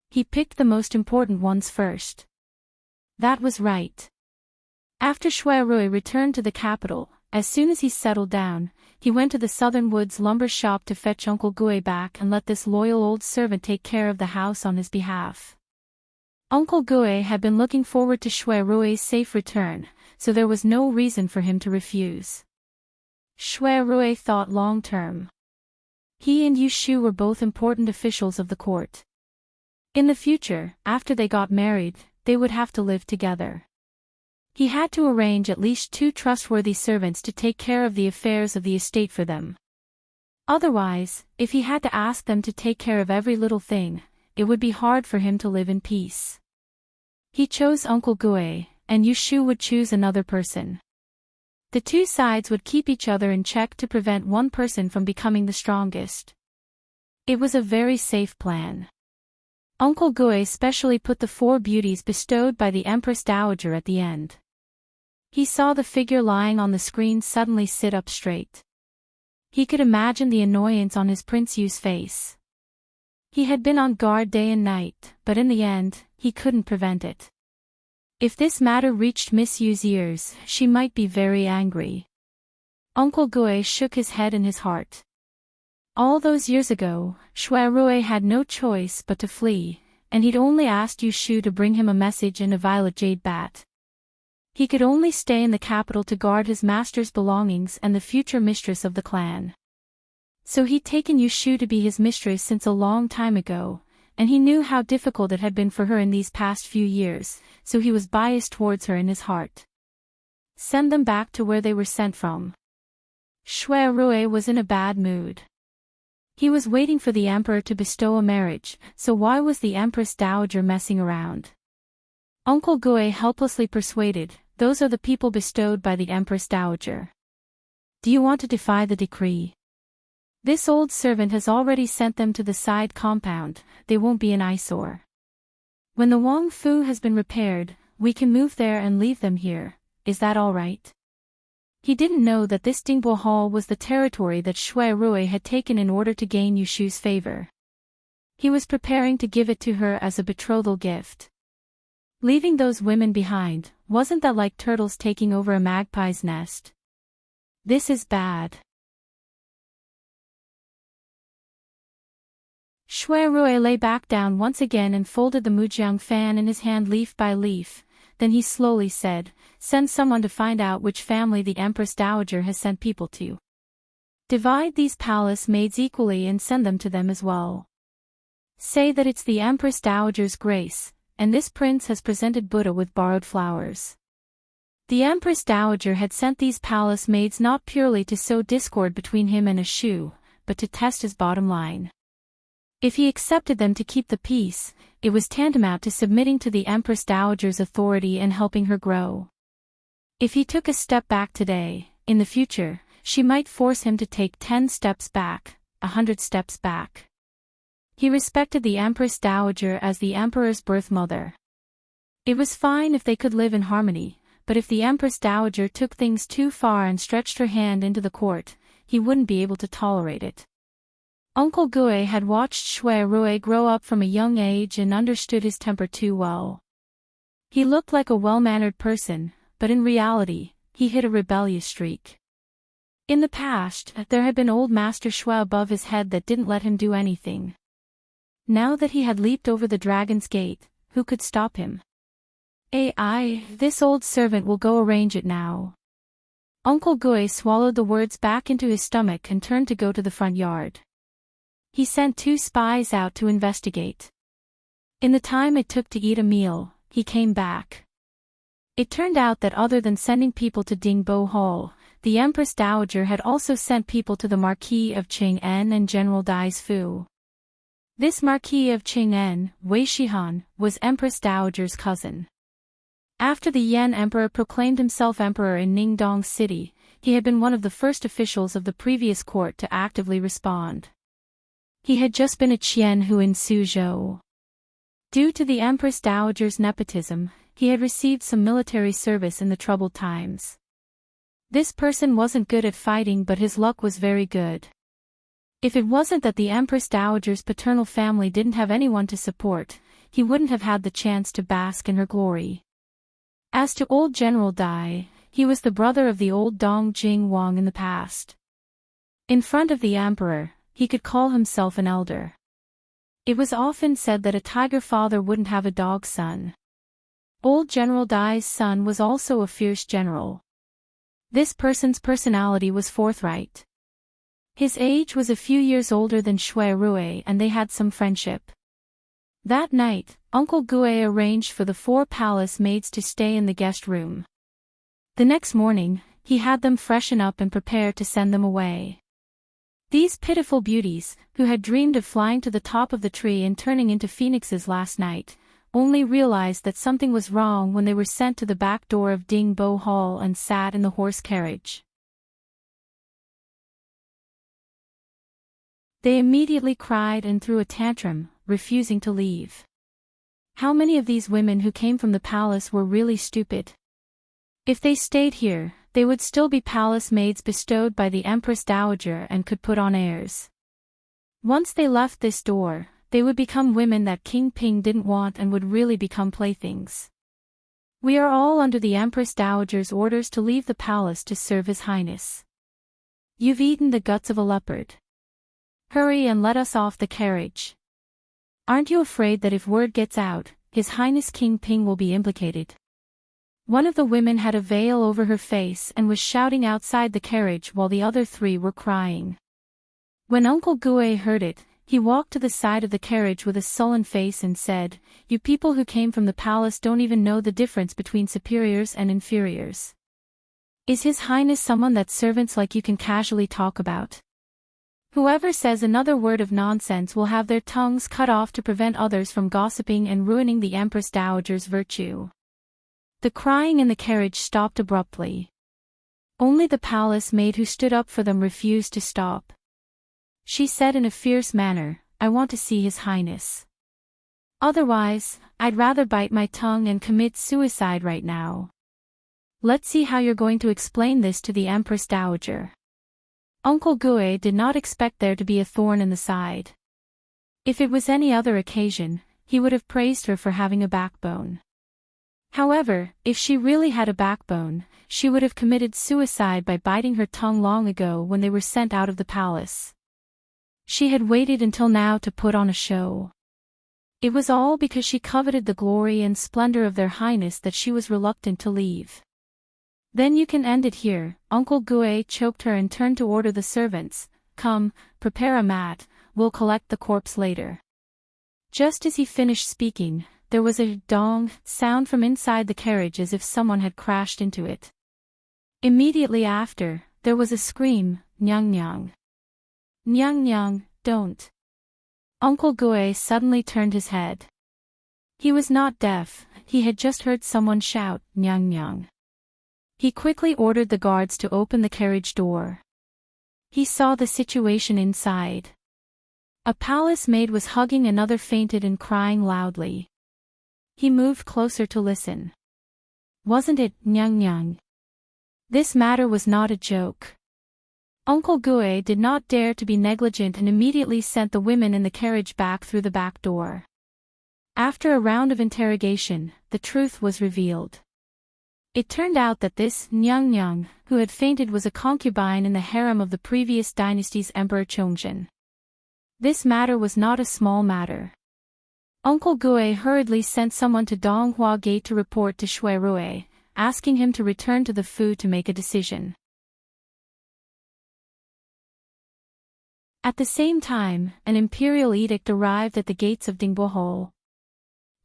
He picked the most important ones first. That was right. After Shui returned to the capital, as soon as he settled down, he went to the Southern Woods lumber shop to fetch Uncle Gue back and let this loyal old servant take care of the house on his behalf. Uncle Gue had been looking forward to Shui safe return, so there was no reason for him to refuse. Shui thought long-term. He and Yushu were both important officials of the court. In the future, after they got married, they would have to live together. He had to arrange at least 2 trustworthy servants to take care of the affairs of the estate for them. Otherwise, if he had to ask them to take care of every little thing, it would be hard for him to live in peace. He chose Uncle Gue, and Yushu would choose another person. The 2 sides would keep each other in check to prevent one person from becoming the strongest. It was a very safe plan. Uncle Gue specially put the 4 beauties bestowed by the Empress Dowager at the end. He saw the figure lying on the screen suddenly sit up straight. He could imagine the annoyance on his Prince Yu's face. He had been on guard day and night, but in the end, he couldn't prevent it. If this matter reached Miss Yu's ears, she might be very angry. Uncle Gue shook his head in his heart. All those years ago, Shui had no choice but to flee, and he'd only asked Yushu to bring him a message in a violet jade bat. He could only stay in the capital to guard his master's belongings and the future mistress of the clan. So he'd taken Yushu to be his mistress since a long time ago, and he knew how difficult it had been for her in these past few years, so he was biased towards her in his heart. Send them back to where they were sent from. Shui was in a bad mood. He was waiting for the emperor to bestow a marriage, so why was the Empress Dowager messing around? Uncle Gue helplessly persuaded, those are the people bestowed by the Empress Dowager. Do you want to defy the decree? This old servant has already sent them to the side compound, they won't be an eyesore. When the Wang Fu has been repaired, we can move there and leave them here, is that all right? He didn't know that this Dingbo Hall was the territory that Shui had taken in order to gain Yushu's favor. He was preparing to give it to her as a betrothal gift. Leaving those women behind, wasn't that like turtles taking over a magpie's nest? This is bad. Shui lay back down once again and folded the Mujiang fan in his hand leaf by leaf. Then he slowly said, send someone to find out which family the Empress Dowager has sent people to. Divide these palace maids equally and send them to them as well. Say that it's the Empress Dowager's grace, and this prince has presented Buddha with borrowed flowers. The Empress Dowager had sent these palace maids not purely to sow discord between him and Ashu, but to test his bottom line. If he accepted them to keep the peace, it was tantamount to submitting to the Empress Dowager's authority and helping her grow. If he took a step back today, in the future, she might force him to take 10 steps back, 100 steps back. He respected the Empress Dowager as the emperor's birth mother. It was fine if they could live in harmony, but if the Empress Dowager took things too far and stretched her hand into the court, he wouldn't be able to tolerate it. Uncle Gue had watched Shui Rui grow up from a young age and understood his temper too well. He looked like a well-mannered person, but in reality, he hid a rebellious streak. In the past, there had been old Master Shui above his head that didn't let him do anything. Now that he had leaped over the dragon's gate, who could stop him? This old servant will go arrange it now. Uncle Gue swallowed the words back into his stomach and turned to go to the front yard. He sent 2 spies out to investigate. In the time it took to eat a meal, he came back. It turned out that other than sending people to Dingbo Hall, the Empress Dowager had also sent people to the Marquis of Qing'en and General Dai's Fu. This Marquis of Qing'en, Wei Shihan, was Empress Dowager's cousin. After the Yan Emperor proclaimed himself emperor in Ningdong City, he had been one of the first officials of the previous court to actively respond. He had just been a Qianhu in Suzhou. Due to the Empress Dowager's nepotism, he had received some military service in the troubled times. This person wasn't good at fighting, but his luck was very good. If it wasn't that the Empress Dowager's paternal family didn't have anyone to support, he wouldn't have had the chance to bask in her glory. As to old General Dai, he was the brother of the old Dong Jing Wang in the past. In front of the emperor, he could call himself an elder. It was often said that a tiger father wouldn't have a dog son. Old General Dai's son was also a fierce general. This person's personality was forthright. His age was a few years older than Shui Rui and they had some friendship. That night, Uncle Gue arranged for the 4 palace maids to stay in the guest room. The next morning, he had them freshen up and prepare to send them away. These pitiful beauties, who had dreamed of flying to the top of the tree and turning into phoenixes last night, only realized that something was wrong when they were sent to the back door of Dingbo Hall and sat in the horse carriage. They immediately cried and threw a tantrum, refusing to leave. How many of these women who came from the palace were really stupid? If they stayed here, they would still be palace maids bestowed by the Empress Dowager and could put on airs. Once they left this door, they would become women that King Ping didn't want and would really become playthings. We are all under the Empress Dowager's orders to leave the palace to serve His Highness. You've eaten the guts of a leopard. Hurry and let us off the carriage. Aren't you afraid that if word gets out, His Highness King Ping will be implicated? One of the women had a veil over her face and was shouting outside the carriage while the other 3 were crying. When Uncle Gue heard it, he walked to the side of the carriage with a sullen face and said, "You people who came from the palace don't even know the difference between superiors and inferiors. Is His Highness someone that servants like you can casually talk about? Whoever says another word of nonsense will have their tongues cut off to prevent others from gossiping and ruining the Empress Dowager's virtue." The crying in the carriage stopped abruptly. Only the palace maid who stood up for them refused to stop. She said in a fierce manner, "I want to see His Highness. Otherwise, I'd rather bite my tongue and commit suicide right now. Let's see how you're going to explain this to the Empress Dowager." Uncle Gue did not expect there to be a thorn in the side. If it was any other occasion, he would have praised her for having a backbone. However, if she really had a backbone, she would have committed suicide by biting her tongue long ago when they were sent out of the palace. She had waited until now to put on a show. It was all because she coveted the glory and splendor of their highness that she was reluctant to leave. "Then you can end it here," Uncle Gue choked her and turned to order the servants, "Come, prepare a mat, we'll collect the corpse later." Just as he finished speaking, there was a dong sound from inside the carriage as if someone had crashed into it. Immediately after, there was a scream, "Nyang nyang. Nyang nyang, don't." Uncle Gue suddenly turned his head. He was not deaf, he had just heard someone shout, "Nyang nyang." He quickly ordered the guards to open the carriage door. He saw the situation inside. A palace maid was hugging another fainted and crying loudly. He moved closer to listen. wasn't it, Nyang Nyang? This matter was not a joke. Uncle Gue did not dare to be negligent and immediately sent the women in the carriage back through the back door. After a round of interrogation, the truth was revealed. It turned out that this Nyang Nyang, who had fainted, was a concubine in the harem of the previous dynasty's Emperor Chongjin. This matter was not a small matter. Uncle Gue hurriedly sent someone to Donghua Gate to report to Shui Rui, asking him to return to the Fu to make a decision. At the same time, an imperial edict arrived at the gates of Dingbo.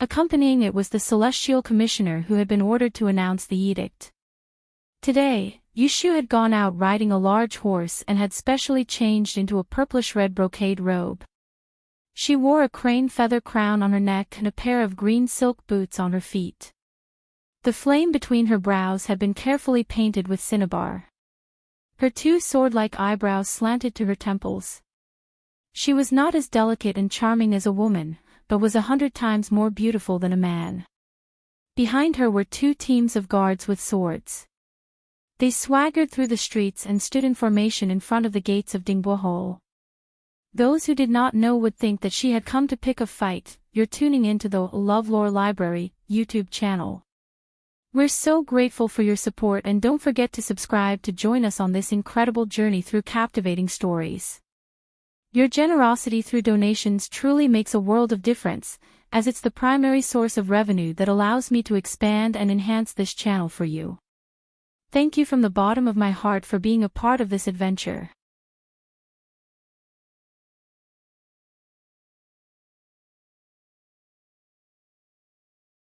Accompanying it was the celestial commissioner who had been ordered to announce the edict. Today, Yushu had gone out riding a large horse and had specially changed into a purplish-red brocade robe. She wore a crane feather crown on her neck and a pair of green silk boots on her feet. The flame between her brows had been carefully painted with cinnabar. Her two sword-like eyebrows slanted to her temples. She was not as delicate and charming as a woman, but was 100 times more beautiful than a man. Behind her were 2 teams of guards with swords. They swaggered through the streets and stood in formation in front of the gates of Dingbo. Those who did not know would think that she had come to pick a fight. You're tuning into the LoveLore Library YouTube channel. We're so grateful for your support, and don't forget to subscribe to join us on this incredible journey through captivating stories. Your generosity through donations truly makes a world of difference, as it's the primary source of revenue that allows me to expand and enhance this channel for you. Thank you from the bottom of my heart for being a part of this adventure.